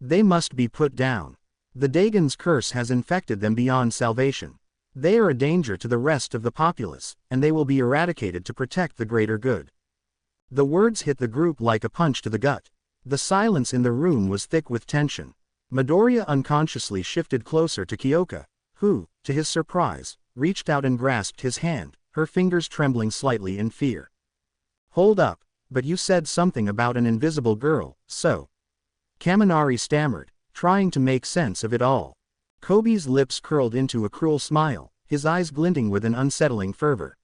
They must be put down. The Dagon's curse has infected them beyond salvation. They are a danger to the rest of the populace, and they will be eradicated to protect the greater good. The words hit the group like a punch to the gut. The silence in the room was thick with tension. Midoriya unconsciously shifted closer to Kyoka, who, to his surprise, reached out and grasped his hand, her fingers trembling slightly in fear. Hold up, but you said something about an invisible girl, so. Kaminari stammered, trying to make sense of it all. Kobe's lips curled into a cruel smile, his eyes glinting with an unsettling fervor.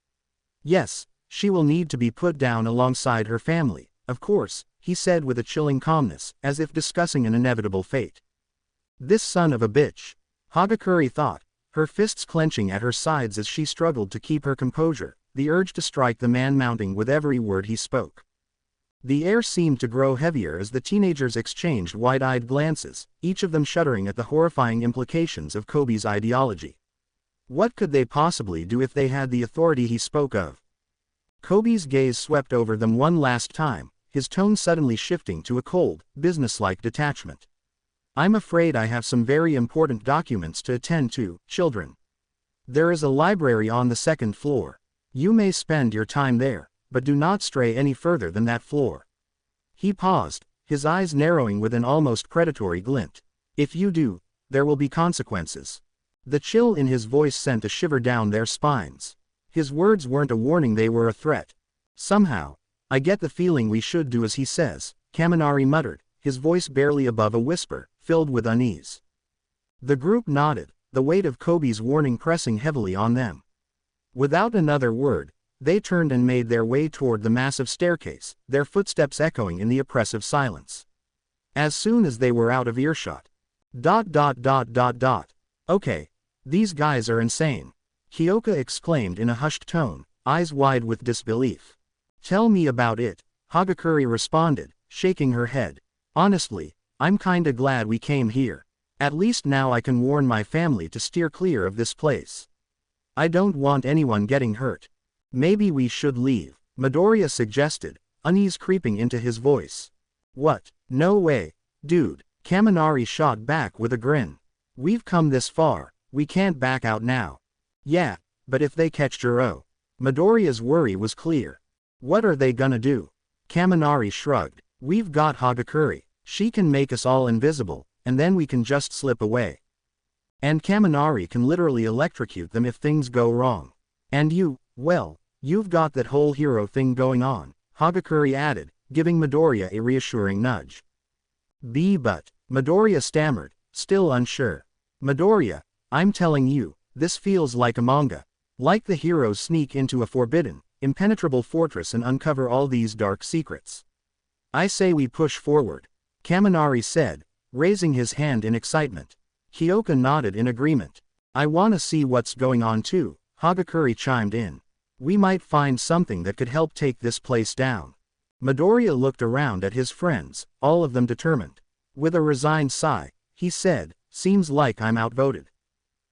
Yes, she will need to be put down alongside her family, of course, he said with a chilling calmness, as if discussing an inevitable fate. This son of a bitch, Hagakure thought, her fists clenching at her sides as she struggled to keep her composure, the urge to strike the man mounting with every word he spoke. The air seemed to grow heavier as the teenagers exchanged wide-eyed glances, each of them shuddering at the horrifying implications of Kobe's ideology. What could they possibly do if they had the authority he spoke of? Kobe's gaze swept over them one last time, his tone suddenly shifting to a cold, businesslike detachment. I'm afraid I have some very important documents to attend to, children. There is a library on the 2nd floor. You may spend your time there, but do not stray any further than that floor. He paused, his eyes narrowing with an almost predatory glint. If you do, there will be consequences. The chill in his voice sent a shiver down their spines. His words weren't a warning, they were a threat. Somehow, I get the feeling we should do as he says, Kaminari muttered, his voice barely above a whisper, filled with unease. The group nodded, the weight of Kobe's warning pressing heavily on them. Without another word, they turned and made their way toward the massive staircase, their footsteps echoing in the oppressive silence. As soon as they were out of earshot. Okay, these guys are insane, Kyoka exclaimed in a hushed tone, eyes wide with disbelief. Tell me about it, Hagakure responded, shaking her head. Honestly, I'm kinda glad we came here. At least now I can warn my family to steer clear of this place. I don't want anyone getting hurt. Maybe we should leave, Midoriya suggested, unease creeping into his voice. What? No way, dude, Kaminari shot back with a grin. We've come this far, we can't back out now. Yeah, but if they catch Jiro. Midoriya's worry was clear. What are they gonna do? Kaminari shrugged. We've got Hagakure, she can make us all invisible, and then we can just slip away. And Kaminari can literally electrocute them if things go wrong. And you, well, you've got that whole hero thing going on, Hagakure added, giving Midoriya a reassuring nudge. But, Midoriya stammered, still unsure. Midoriya, I'm telling you, this feels like a manga. Like the heroes sneak into a forbidden, impenetrable fortress and uncover all these dark secrets. I say we push forward, Kaminari said, raising his hand in excitement. Hyoka nodded in agreement. I wanna see what's going on too, Hagakure chimed in. We might find something that could help take this place down. Midoriya looked around at his friends, all of them determined. With a resigned sigh, he said, seems like I'm outvoted.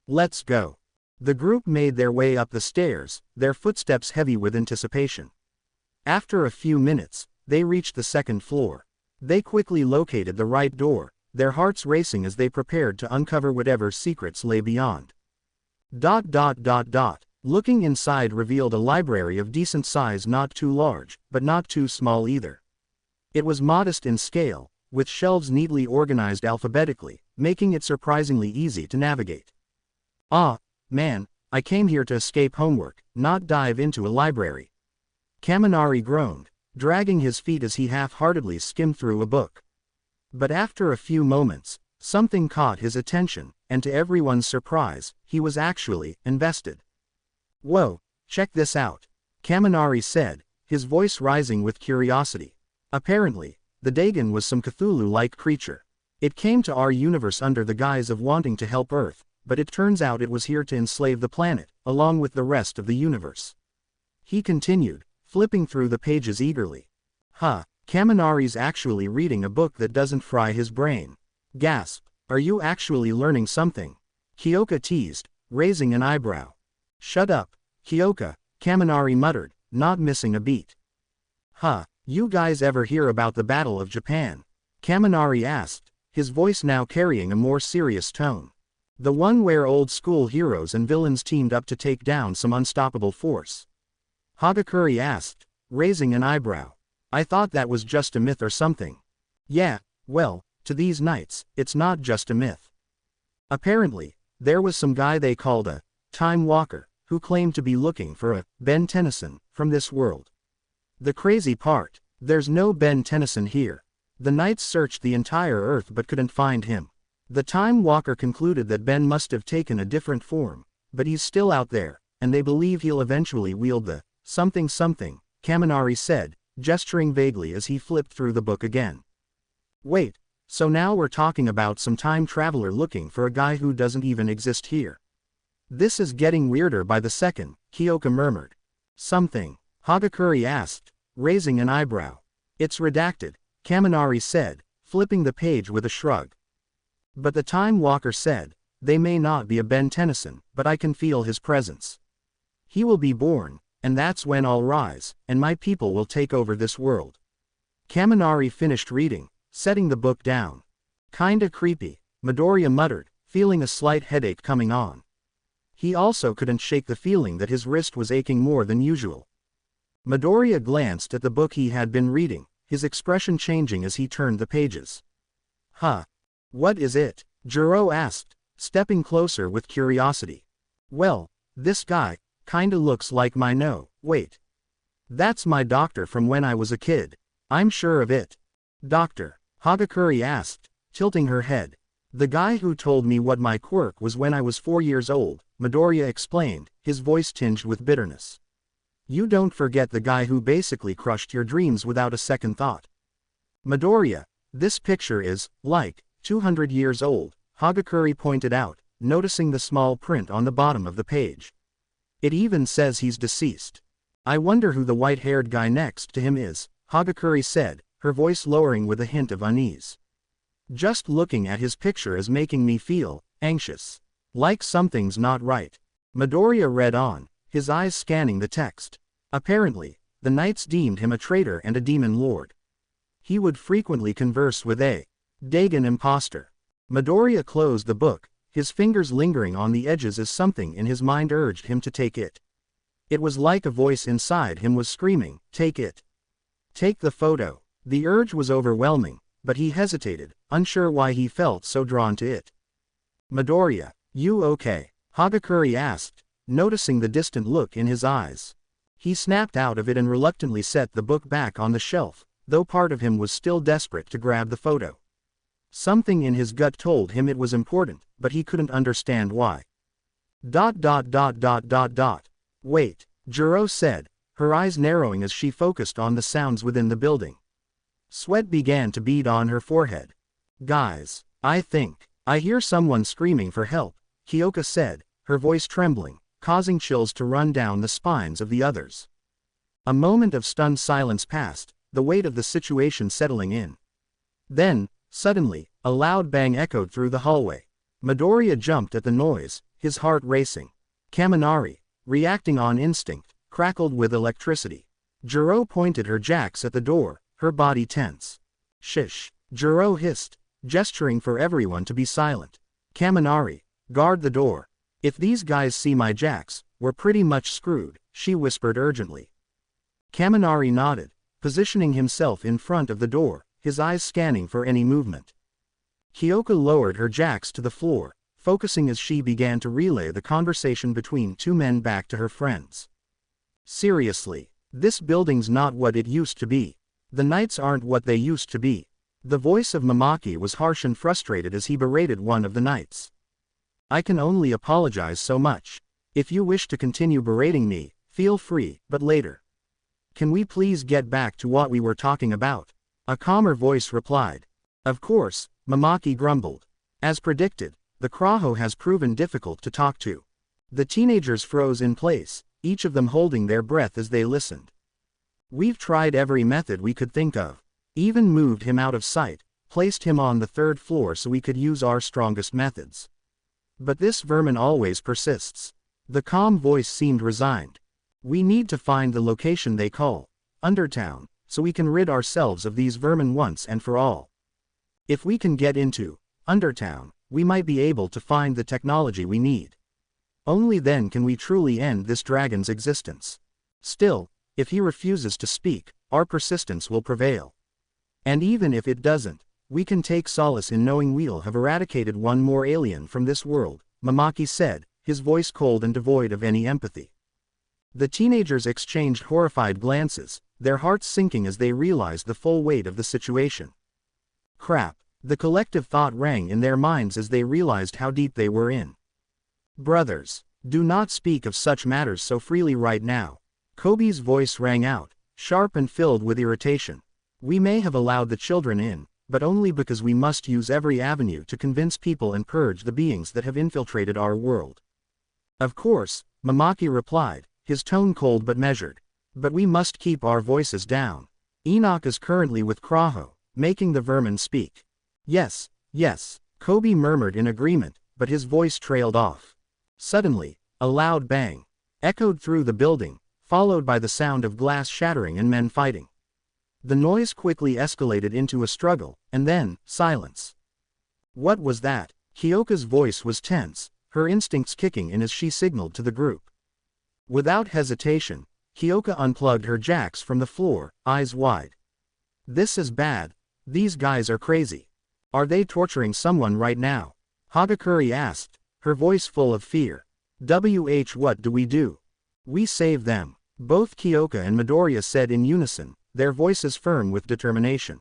Let's go. The group made their way up the stairs, their footsteps heavy with anticipation. After a few minutes, they reached the second floor. They quickly located the right door, their hearts racing as they prepared to uncover whatever secrets lay beyond. Looking inside revealed a library of decent size, not too large, but not too small either. It was modest in scale, with shelves neatly organized alphabetically, making it surprisingly easy to navigate. Ah, man, I came here to escape homework, not dive into a library. Kaminari groaned, dragging his feet as he half-heartedly skimmed through a book. But after a few moments, something caught his attention, and to everyone's surprise, he was actually invested. Whoa, check this out, Kaminari said, his voice rising with curiosity. Apparently, the Dagon was some Cthulhu-like creature. It came to our universe under the guise of wanting to help Earth, but it turns out it was here to enslave the planet, along with the rest of the universe. He continued, flipping through the pages eagerly. Kaminari's actually reading a book that doesn't fry his brain. Gasp, are you actually learning something? Hyoka teased, raising an eyebrow. Shut up, Hyoka, Kaminari muttered, not missing a beat. You guys ever hear about the Battle of Japan? Kaminari asked, his voice now carrying a more serious tone. The one where old-school heroes and villains teamed up to take down some unstoppable force. Hagakure asked, raising an eyebrow. I thought that was just a myth or something. Yeah, well, to these knights, it's not just a myth. Apparently, there was some guy they called a Time Walker, who claimed to be looking for a Ben Tennyson from this world. The crazy part, there's no Ben Tennyson here. The knights searched the entire earth but couldn't find him. The Time Walker concluded that Ben must have taken a different form, but he's still out there, and they believe he'll eventually wield the something, Kaminari said, gesturing vaguely as he flipped through the book again. Wait, so now we're talking about some time traveler looking for a guy who doesn't even exist here. This is getting weirder by the second, Hyoka murmured. Something, Hagakure asked, raising an eyebrow. It's redacted, Kaminari said, flipping the page with a shrug. But the Time Walker said, they may not be a Ben Tennyson, but I can feel his presence. He will be born, and that's when I'll rise, and my people will take over this world. Kaminari finished reading, setting the book down. Kinda creepy, Midoriya muttered, feeling a slight headache coming on. He also couldn't shake the feeling that his wrist was aching more than usual. Midoriya glanced at the book he had been reading, his expression changing as he turned the pages. What is it? Jiro asked, stepping closer with curiosity. Well, this guy kinda looks like my wait. That's my doctor from when I was a kid. I'm sure of it. Doctor? Hagakure asked, tilting her head. The guy who told me what my quirk was when I was 4 years old, Midoriya explained, his voice tinged with bitterness. You don't forget the guy who basically crushed your dreams without a second thought. Midoriya, this picture is, like, 200 years old, Hagakure pointed out, noticing the small print on the bottom of the page. It even says he's deceased. I wonder who the white-haired guy next to him is, Hagakure said, her voice lowering with a hint of unease. Just looking at his picture is making me feel anxious. Like something's not right. Midoriya read on, his eyes scanning the text. Apparently, the knights deemed him a traitor and a demon lord. He would frequently converse with a Dagon imposter. Midoriya closed the book, his fingers lingering on the edges as something in his mind urged him to take it. It was like a voice inside him was screaming, take it. Take the photo. The urge was overwhelming, but he hesitated, unsure why he felt so drawn to it. Midoriya, you okay? Hagakure asked, noticing the distant look in his eyes. He snapped out of it and reluctantly set the book back on the shelf, though part of him was still desperate to grab the photo. Something in his gut told him it was important, but he couldn't understand why. Wait, Juro said, her eyes narrowing as she focused on the sounds within the building. Sweat began to bead on her forehead. Guys, I hear someone screaming for help, Kyoka said, her voice trembling, causing chills to run down the spines of the others. A moment of stunned silence passed, the weight of the situation settling in. Then, suddenly, a loud bang echoed through the hallway. Midoriya jumped at the noise, his heart racing. Kaminari, reacting on instinct, crackled with electricity. Juro pointed her jacks at the door, her body tense. Shish, Juro hissed, gesturing for everyone to be silent. Kaminari, guard the door. If these guys see my jacks, we're pretty much screwed, she whispered urgently. Kaminari nodded, positioning himself in front of the door, his eyes scanning for any movement. Kyoka lowered her jacks to the floor, focusing as she began to relay the conversation between two men back to her friends. Seriously, this building's not what it used to be. The knights aren't what they used to be. The voice of Mamaki was harsh and frustrated as he berated one of the knights. I can only apologize so much. If you wish to continue berating me, feel free, but later. Can we please get back to what we were talking about? A calmer voice replied. Of course, Mamaki grumbled. As predicted, the Kraho has proven difficult to talk to. The teenagers froze in place, each of them holding their breath as they listened. We've tried every method we could think of. Even moved him out of sight, placed him on the third floor so we could use our strongest methods. But this vermin always persists. The calm voice seemed resigned. We need to find the location they call Undertown, so we can rid ourselves of these vermin once and for all. If we can get into Undertown, we might be able to find the technology we need. Only then can we truly end this dragon's existence. Still, if he refuses to speak, our persistence will prevail. And even if it doesn't, we can take solace in knowing we'll have eradicated one more alien from this world, Mamaki said, his voice cold and devoid of any empathy. The teenagers exchanged horrified glances, their hearts sinking as they realized the full weight of the situation. Crap, the collective thought rang in their minds as they realized how deep they were in. Brothers, do not speak of such matters so freely right now. Kobe's voice rang out, sharp and filled with irritation. We may have allowed the children in, but only because we must use every avenue to convince people and purge the beings that have infiltrated our world. Of course, Mamaki replied, his tone cold but measured. But we must keep our voices down. Enoch is currently with Kraho, making the vermin speak. Yes, Kobe murmured in agreement, but his voice trailed off. Suddenly, a loud bang echoed through the building, followed by the sound of glass shattering and men fighting. The noise quickly escalated into a struggle, and then, silence. What was that? Kyoka's voice was tense, her instincts kicking in as she signaled to the group. Without hesitation, Kyoka unplugged her jacks from the floor, eyes wide. This is bad. These guys are crazy. Are they torturing someone right now? Hagakure asked, her voice full of fear. What do we do? We save them. Both Kyoka and Midoriya said in unison, their voices firm with determination.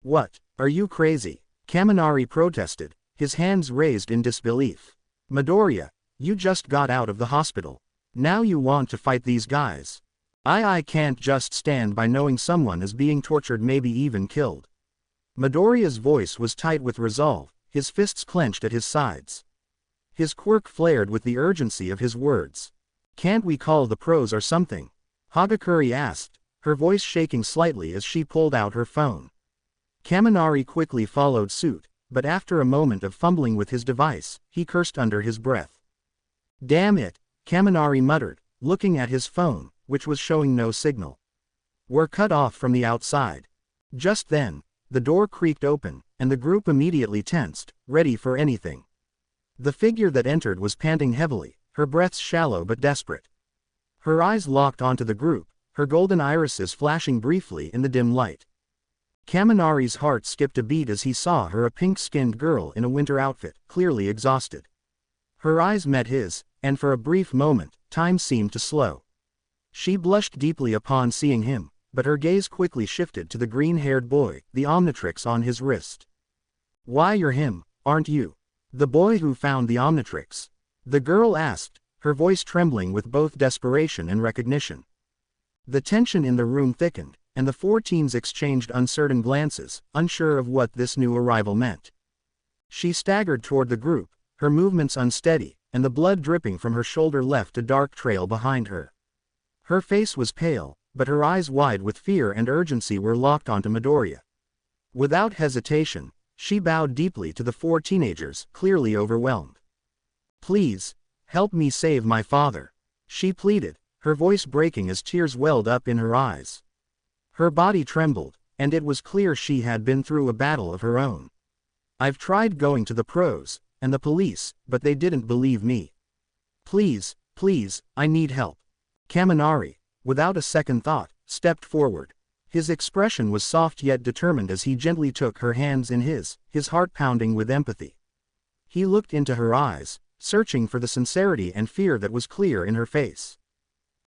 What, are you crazy? Kaminari protested, his hands raised in disbelief. Midoriya, you just got out of the hospital. Now you want to fight these guys? I can't just stand by knowing someone is being tortured, maybe even killed. Midoriya's voice was tight with resolve, his fists clenched at his sides. His quirk flared with the urgency of his words. Can't we call the pros or something? Hagakure asked, her voice shaking slightly as she pulled out her phone. Kaminari quickly followed suit, but after a moment of fumbling with his device, he cursed under his breath. Damn it, Kaminari muttered, looking at his phone, which was showing no signal. We're cut off from the outside. Just then, the door creaked open, and the group immediately tensed, ready for anything. The figure that entered was panting heavily, her breaths shallow but desperate. Her eyes locked onto the group, her golden irises flashing briefly in the dim light. Kaminari's heart skipped a beat as he saw her, a pink-skinned girl in a winter outfit, clearly exhausted. Her eyes met his, and for a brief moment, time seemed to slow. She blushed deeply upon seeing him, but her gaze quickly shifted to the green-haired boy, the Omnitrix on his wrist. Why you're him, aren't you? The boy who found the Omnitrix? The girl asked, her voice trembling with both desperation and recognition. The tension in the room thickened, and the four teens exchanged uncertain glances, unsure of what this new arrival meant. She staggered toward the group, her movements unsteady, and the blood dripping from her shoulder left a dark trail behind her. Her face was pale, but her eyes wide with fear and urgency were locked onto Midoriya. Without hesitation, she bowed deeply to the four teenagers, clearly overwhelmed. Please, help me save my father, she pleaded, her voice breaking as tears welled up in her eyes. Her body trembled, and it was clear she had been through a battle of her own. I've tried going to the pros, and the police, but they didn't believe me. Please, please, I need help. Kaminari, without a second thought, stepped forward. His expression was soft yet determined as he gently took her hands in his heart pounding with empathy. He looked into her eyes, searching for the sincerity and fear that was clear in her face.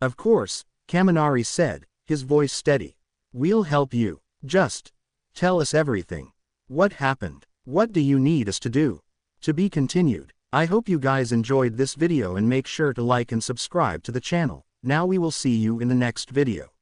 Of course, Kaminari said, his voice steady. We'll help you. Just tell us everything. What happened? What do you need us to do? To be continued. I hope you guys enjoyed this video and make sure to like and subscribe to the channel. Now we will see you in the next video.